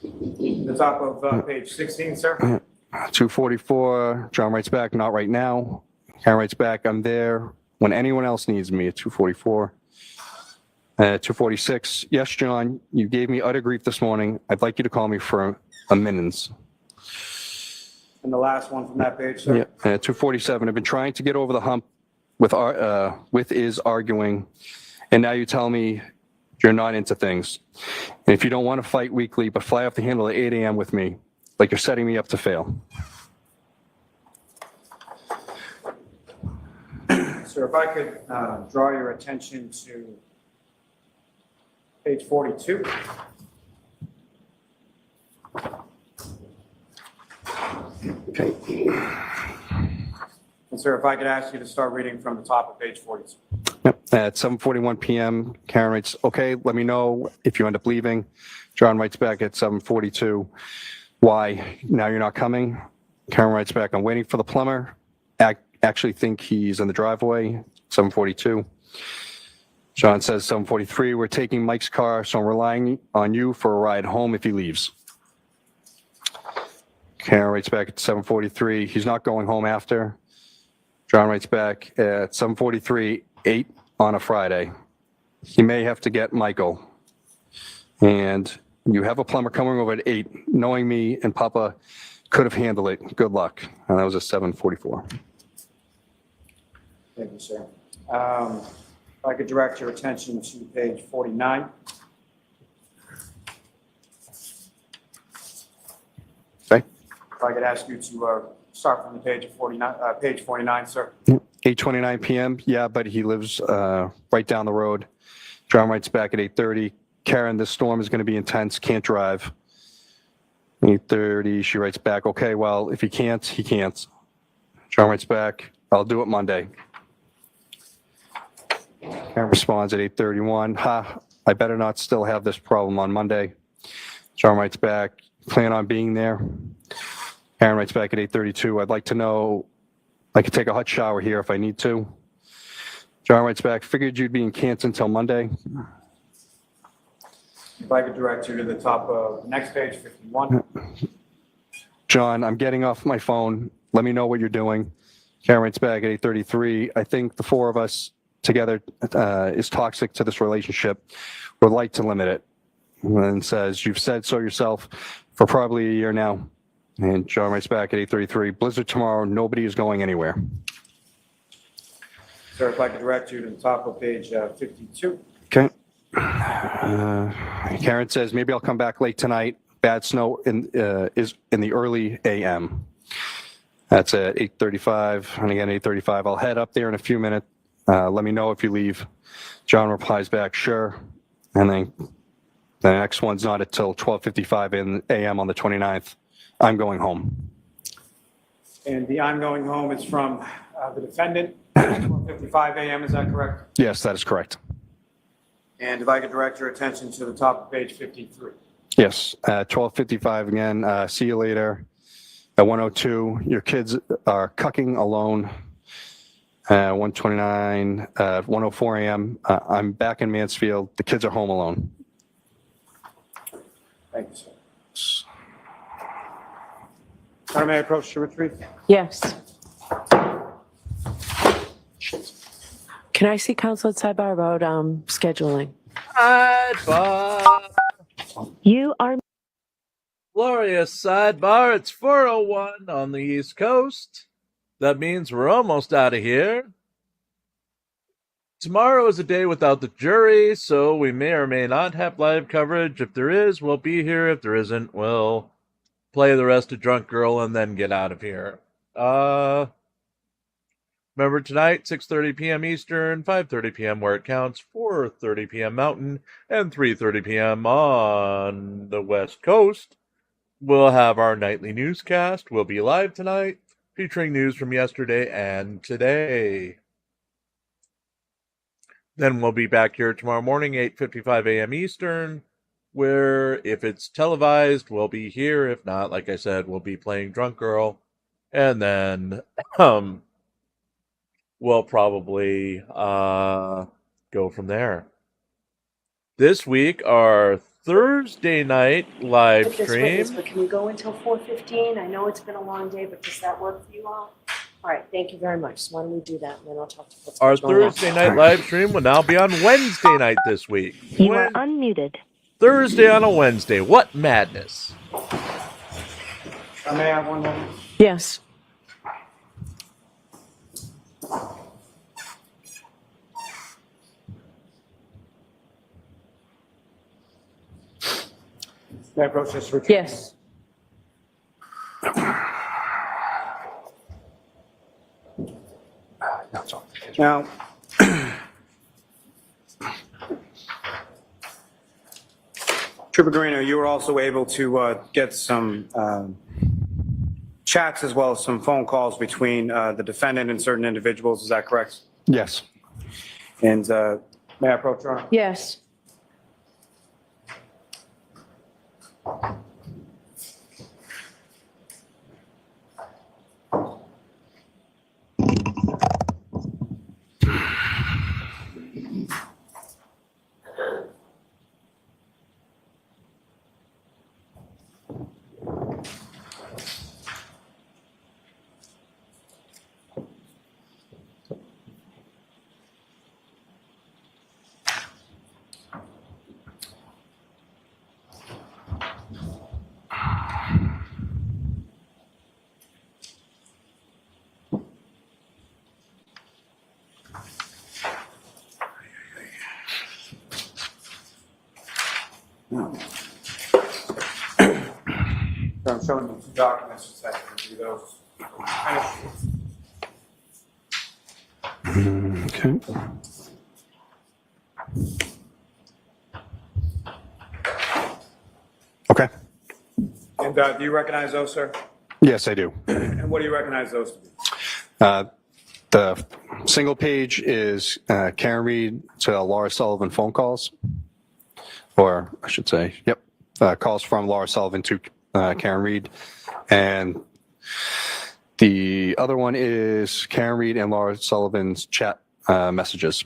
The top of page 16, sir. 2:44, John writes back, not right now. Aaron writes back, I'm there when anyone else needs me at 2:44. At 2:46, yes, John, you gave me utter grief this morning. I'd like you to call me for a minutes. And the last one from that page, sir. Yeah. At 2:47, I've been trying to get over the hump with is arguing, and now you tell me you're not into things. And if you don't want to fight weekly, but fly off the handle at 8 a.m. with me, like you're setting me up to fail. Sir, if I could draw your attention to page 42. Okay. And sir, if I could ask you to start reading from the top of page 42. Yep. At 7:41 p.m., Karen writes, okay, let me know if you end up leaving. John writes back at 7:42, why? Now you're not coming? Karen writes back, I'm waiting for the plumber. Actually think he's in the driveway. 7:42. John says 7:43, we're taking Mike's car, so I'm relying on you for a ride home if he leaves. Karen writes back at 7:43, he's not going home after. John writes back at 7:43, 8 on a Friday. He may have to get Michael. And you have a plumber coming over at 8. Knowing me and Papa could have handled it. Good luck. And that was at 7:44. Thank you, sir. If I could direct your attention to page 49. Okay. If I could ask you to start from the page of 49, page 49, sir. 8:29 p.m. Yeah, but he lives right down the road. John writes back at 8:30. Karen, this storm is going to be intense. Can't drive. 8:30. She writes back, okay, well, if he can't, he can't. John writes back, I'll do it Monday. Karen responds at 8:31. Ha, I better not still have this problem on Monday. John writes back, plan on being there. Karen writes back at 8:32. I'd like to know I could take a hot shower here if I need to. John writes back, figured you'd be in Canton until Monday. If I could direct you to the top of the next page, 51. John, I'm getting off my phone. Let me know what you're doing. Karen writes back at 8:33. I think the four of us together is toxic to this relationship. Would like to limit it. And says, you've said so yourself for probably a year now. And John writes back at 8:33. Blizzard tomorrow. Nobody is going anywhere. Sir, if I could direct you to the top of page 52. Okay. Karen says, maybe I'll come back late tonight. Bad snow is in the early AM. That's at 8:35. And again, 8:35. I'll head up there in a few minutes. Let me know if you leave. John replies back, sure. And then the next one's not until 12:55 in AM on the 29th. I'm going home. And the I'm going home is from the defendant, 12:55 a.m., is that correct? Yes, that is correct. And if I could direct your attention to the top of page 53. Yes, 12:55 again. See you later. At 1:02, your kids are cucking alone. 1:29, 1:04 a.m. I'm back in Mansfield. The kids are home alone. Thank you, sir. Sir, may I approach to retrieve? Yes. Can I see counsel at sidebar about scheduling? Sidebar. You are Glorious sidebar. It's 4:01 on the East Coast. That means we're almost out of here. Tomorrow is a day without the jury, so we may or may not have live coverage. If there is, we'll be here. If there isn't, we'll play the rest of Drunk Girl and then get out of here. Remember tonight, 6:30 p.m. Eastern, 5:30 p.m. where it counts, 4:30 p.m. Mountain, and 3:30 p.m. on the West Coast. We'll have our nightly newscast. We'll be live tonight, featuring news from yesterday and today. Then we'll be back here tomorrow morning, 8:55 a.m. Eastern, where if it's televised, we'll be here. If not, like I said, we'll be playing Drunk Girl. And then we'll probably go from there. This week, our Thursday night live Put this stream. witness, but can we go until 4:15? I know it's been a long day, but does that work for you all? All right, thank you very much. So why don't we do that, and then I'll talk to folks. Our Thursday night live stream will now be on Wednesday night this week. You are unmuted. Thursday on a Wednesday. What madness. May I have one moment? Yes. May I approach this, Richard? Yes. Now, Trooper Garino, you were also able to get some chats as well as some phone calls between the defendant and certain individuals. Is that correct? Yes. And may I approach, Your Honor? Yes. So I'm showing you two documents, just have to review those. Okay. Okay. And do you recognize those, sir? Yes, I do. And what do you recognize those to be? The single page is Karen Reed to Laura Sullivan phone calls, or I should say, yep, calls from Laura Sullivan to Karen Reed. And the other one is Karen Reed and Laura Sullivan's chat messages.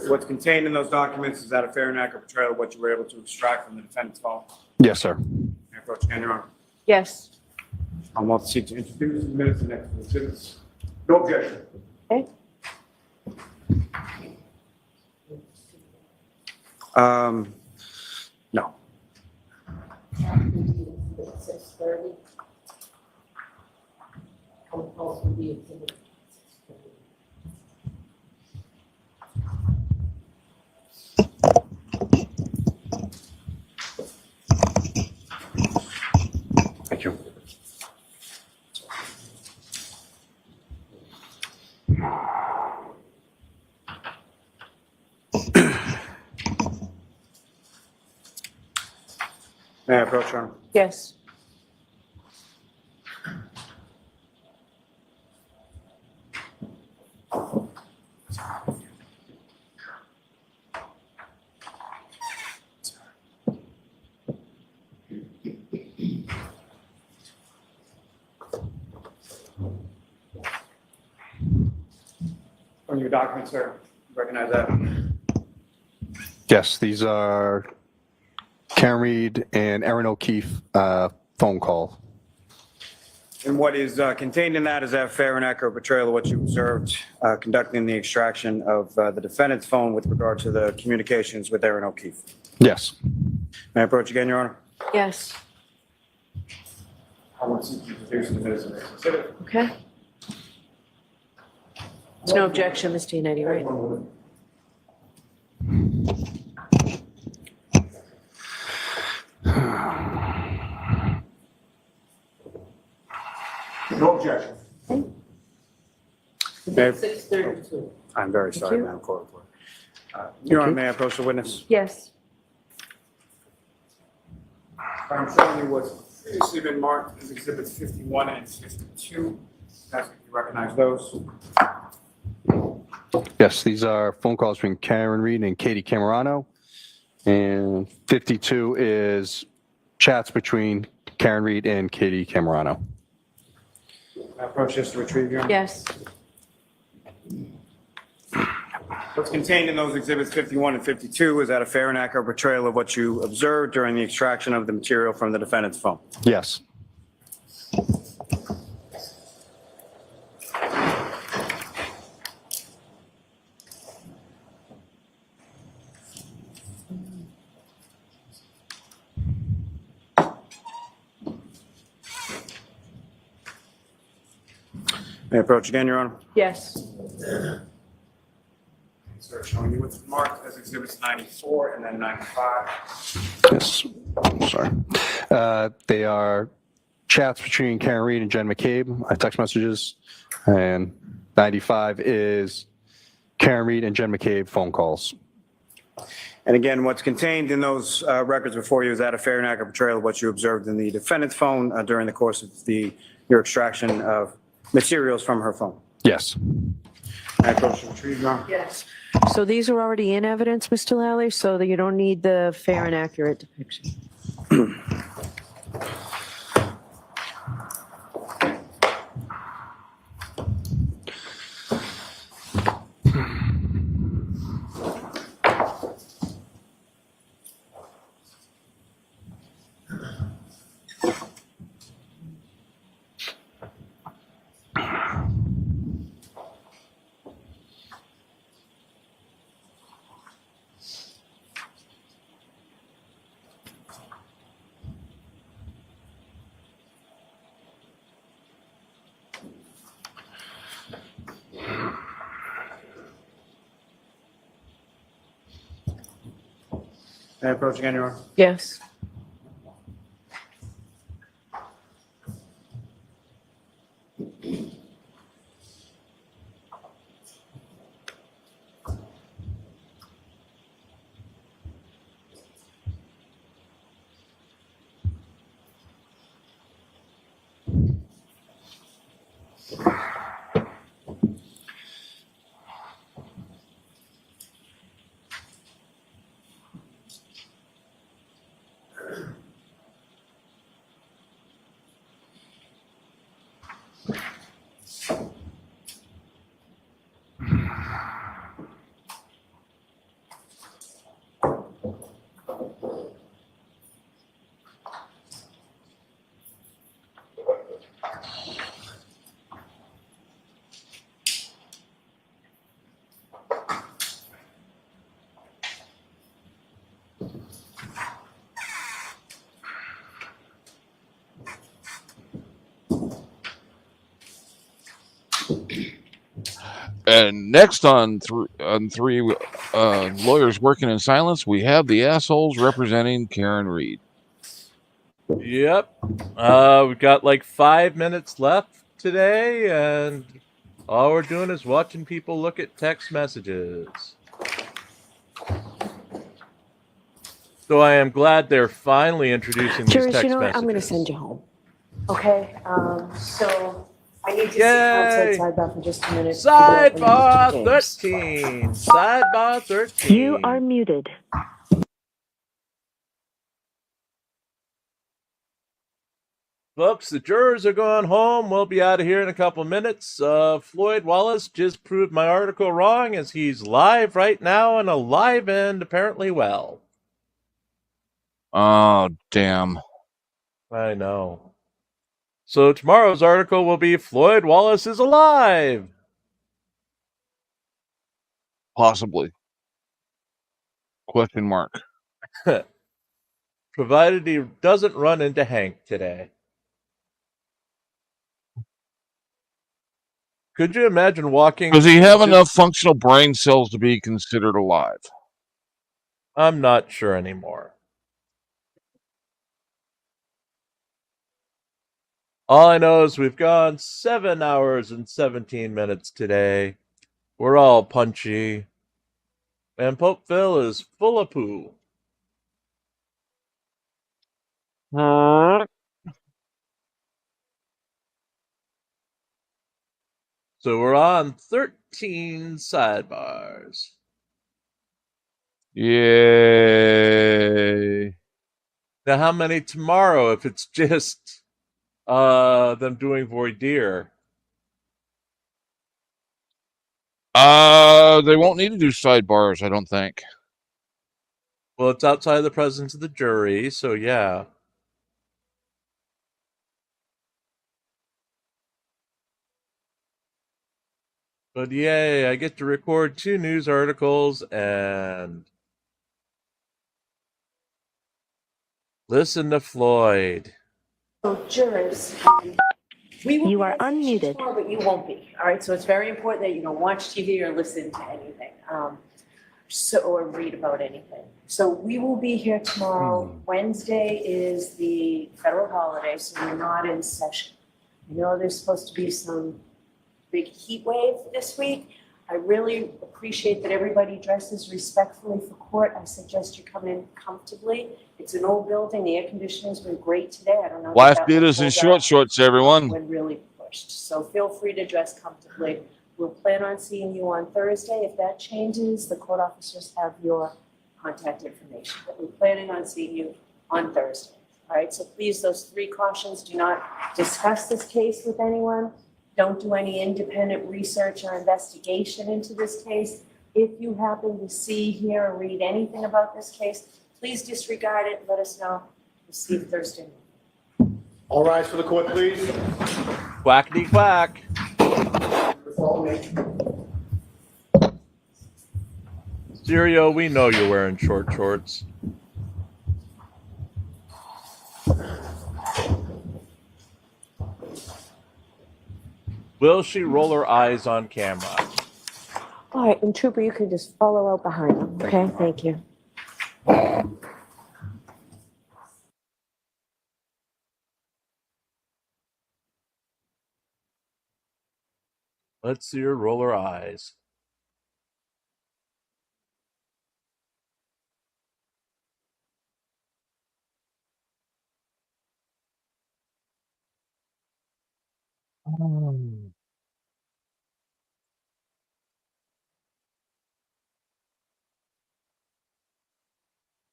What's contained in those documents, is that a fair and accurate portrayal of what you were able to extract from the defendant's phone? Yes, sir. May I approach again, Your Honor? Yes. I'm about to seek to introduce the minutes and next exhibits. No objection. Okay. No. 6:30. Also be exhibit 6:30. Thank you. May I approach, Your Honor? Yes. From your documents, sir, you recognize that? Yes, these are Karen Reed and Erin O'Keefe phone call. And what is contained in that, is that fair and accurate portrayal of what you observed conducting the extraction of the defendant's phone with regard to the communications with Erin O'Keefe? Yes. May I approach again, Your Honor? Yes. I want to seek to introduce the minutes of the next exhibit. Okay. There's no objection, Ms. Giannetti, right? No objection. May I- 6:32. I'm very Thank sorry, you. Madam Court Reporter. Your Honor, may I approach the witness? Yes. I'm showing you what's previously been marked as exhibits 51 and 52. Ask if you recognize those. Yes, these are phone calls between Karen Reed and Katie Camerano. And 52 is chats between Karen Reed and Katie Camerano. May I approach this to retrieve, Your Honor? Yes. What's contained in those exhibits 51 and 52, is that a fair and accurate portrayal of what you observed during the extraction of the material from the defendant's phone? Yes. May I approach again, Your Honor? Yes. Sir, showing you what's marked as exhibits 94 and then 95. Yes. Sorry. They are chats between Karen Reed and Jen McCabe, text messages. And 95 is Karen Reed and Jen McCabe phone calls. And again, what's contained in those records before you is that a fair and accurate portrayal of what you observed in the defendant's phone during the course of your extraction of materials from her phone? Yes. I approach the retrieve, Your Honor. Yes. So these are already in evidence, Mr. Lally, so that you don't need the fair and accurate depiction. May I approach again, Your Honor? Yes. And next on three lawyers working in silence, we have the assholes representing Karen Reed. Yep. We've got like 5 minutes left today, and all we're doing is watching people look at text messages. So I am glad they're finally introducing these Juris, text you know what? messages. I'm going to send you home. Okay? So I need to sit Yay! outside sidebar for just a minute. Sidebar 13. Sidebar 13. You are muted. Folks, the jurors are going home. We'll be out of here in a couple minutes. Floyd Wallace just proved my article wrong, as he's live right now and alive and apparently well. Oh, damn. I know. So tomorrow's article will be Floyd Wallace is alive. Possibly. Question mark. Provided he doesn't run into Hank today. Could you imagine walking... Does he have enough functional brain cells to be considered alive? I'm not sure anymore. All I know is we've gone 7 hours and 17 minutes today. We're all punchy. And Popeville is full of poo. So we're on 13 sidebars. Yay. Now, how many tomorrow if it's just them doing voir dire? They won't need to do sidebars, I don't think. Well, it's outside the presence of the jury, so yeah. But yay, I get to record 2 news articles and listen to Floyd. So, jurors, we will You be are listening unmuted. tomorrow, but you won't be. All right, so it's very important that you don't watch TV or listen to anything, or read about anything. So we will be here tomorrow. Wednesday is the federal holiday, so we're not in session. I know there's supposed to be some big heat wave this week. I really appreciate that everybody dresses respectfully for court. I suggest you come in comfortably. It's an old building. The air conditioning's been great today. I don't know. Wife that beaters will and hold up short shorts, everyone. when really pushed. So feel free to dress comfortably. We'll plan on seeing you on Thursday. If that changes, the court officers have your contact information. But we're planning on seeing you on Thursday. All right, so please, those 3 cautions: do not discuss this case with anyone. Don't do any independent research or investigation into this case. If you happen to see, hear, or read anything about this case, please disregard it and let us know. We'll see you Thursday. All rise for the court, please. Quackity quack. Follow me. Stereo, we know you're wearing short shorts. Will she roll her eyes on camera? All right, and Trooper, you can just follow out behind them, okay? Thank you. Let's see her roll her eyes.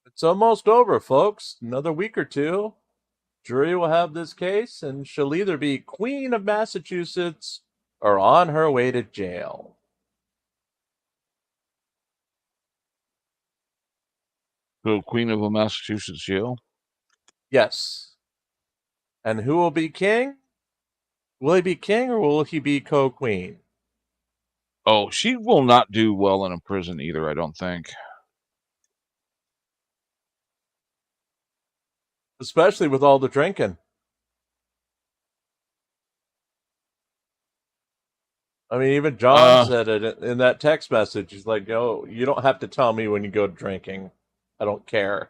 It's almost over, folks. Another week or 2. Jury will have this case, and she'll either be Queen of Massachusetts or on her way to jail. So, Queen of a Massachusetts jail? Yes. And who will be king? Will he be king or will he be co-queen? Oh, she will not do well in a prison either, I don't think. Especially with all the drinking. I mean, even John said it in that text message. He's like, "No, you don't have to tell me when you go drinking. I don't care."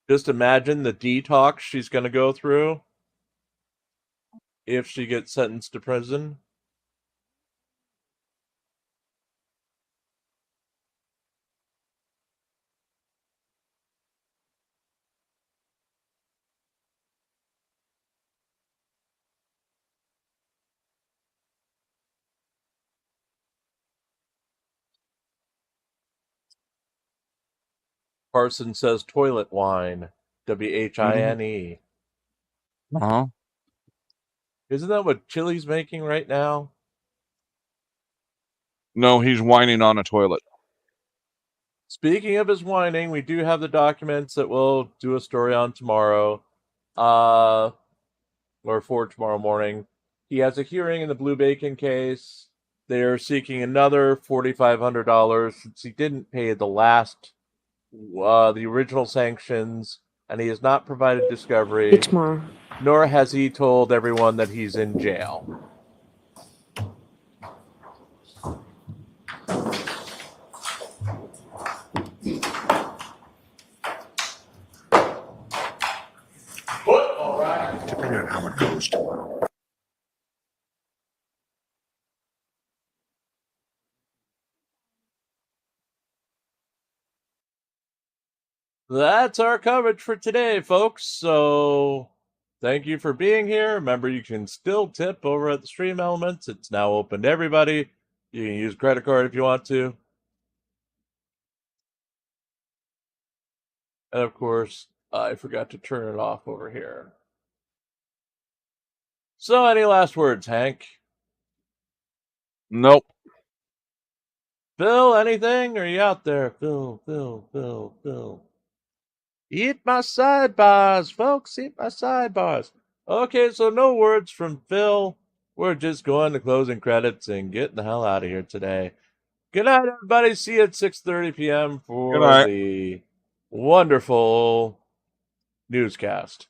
Just imagine the detox she's going to go through if she gets sentenced to prison. Parson says toilet wine. WHINE. Uh-huh. Isn't that what Chili's making right now? No, he's whining on a toilet. Speaking of his whining, we do have the documents that we'll do a story on tomorrow. Or for tomorrow morning. He has a hearing in the Blue Bacon case. They are seeking another $4,500 since he didn't pay the original sanctions, and he has not provided discovery. Tomorrow. Nor has he told everyone that he's in jail. All right. Depending on how it goes tomorrow. That's our coverage for today, folks. So thank you for being here. Remember, you can still tip over at the Stream Elements. It's now open to everybody. You can use credit card if you want to. And of course, I forgot to turn it off over here. So, any last words, Hank? Nope. Phil, anything? Are you out there? Phil. Eat my sidebars, folks. Eat my sidebars. Okay, so no words from Phil. We're just going to closing credits and getting the hell out of here today. Good night, everybody. See you at 6:30 p.m. for the wonderful newscast.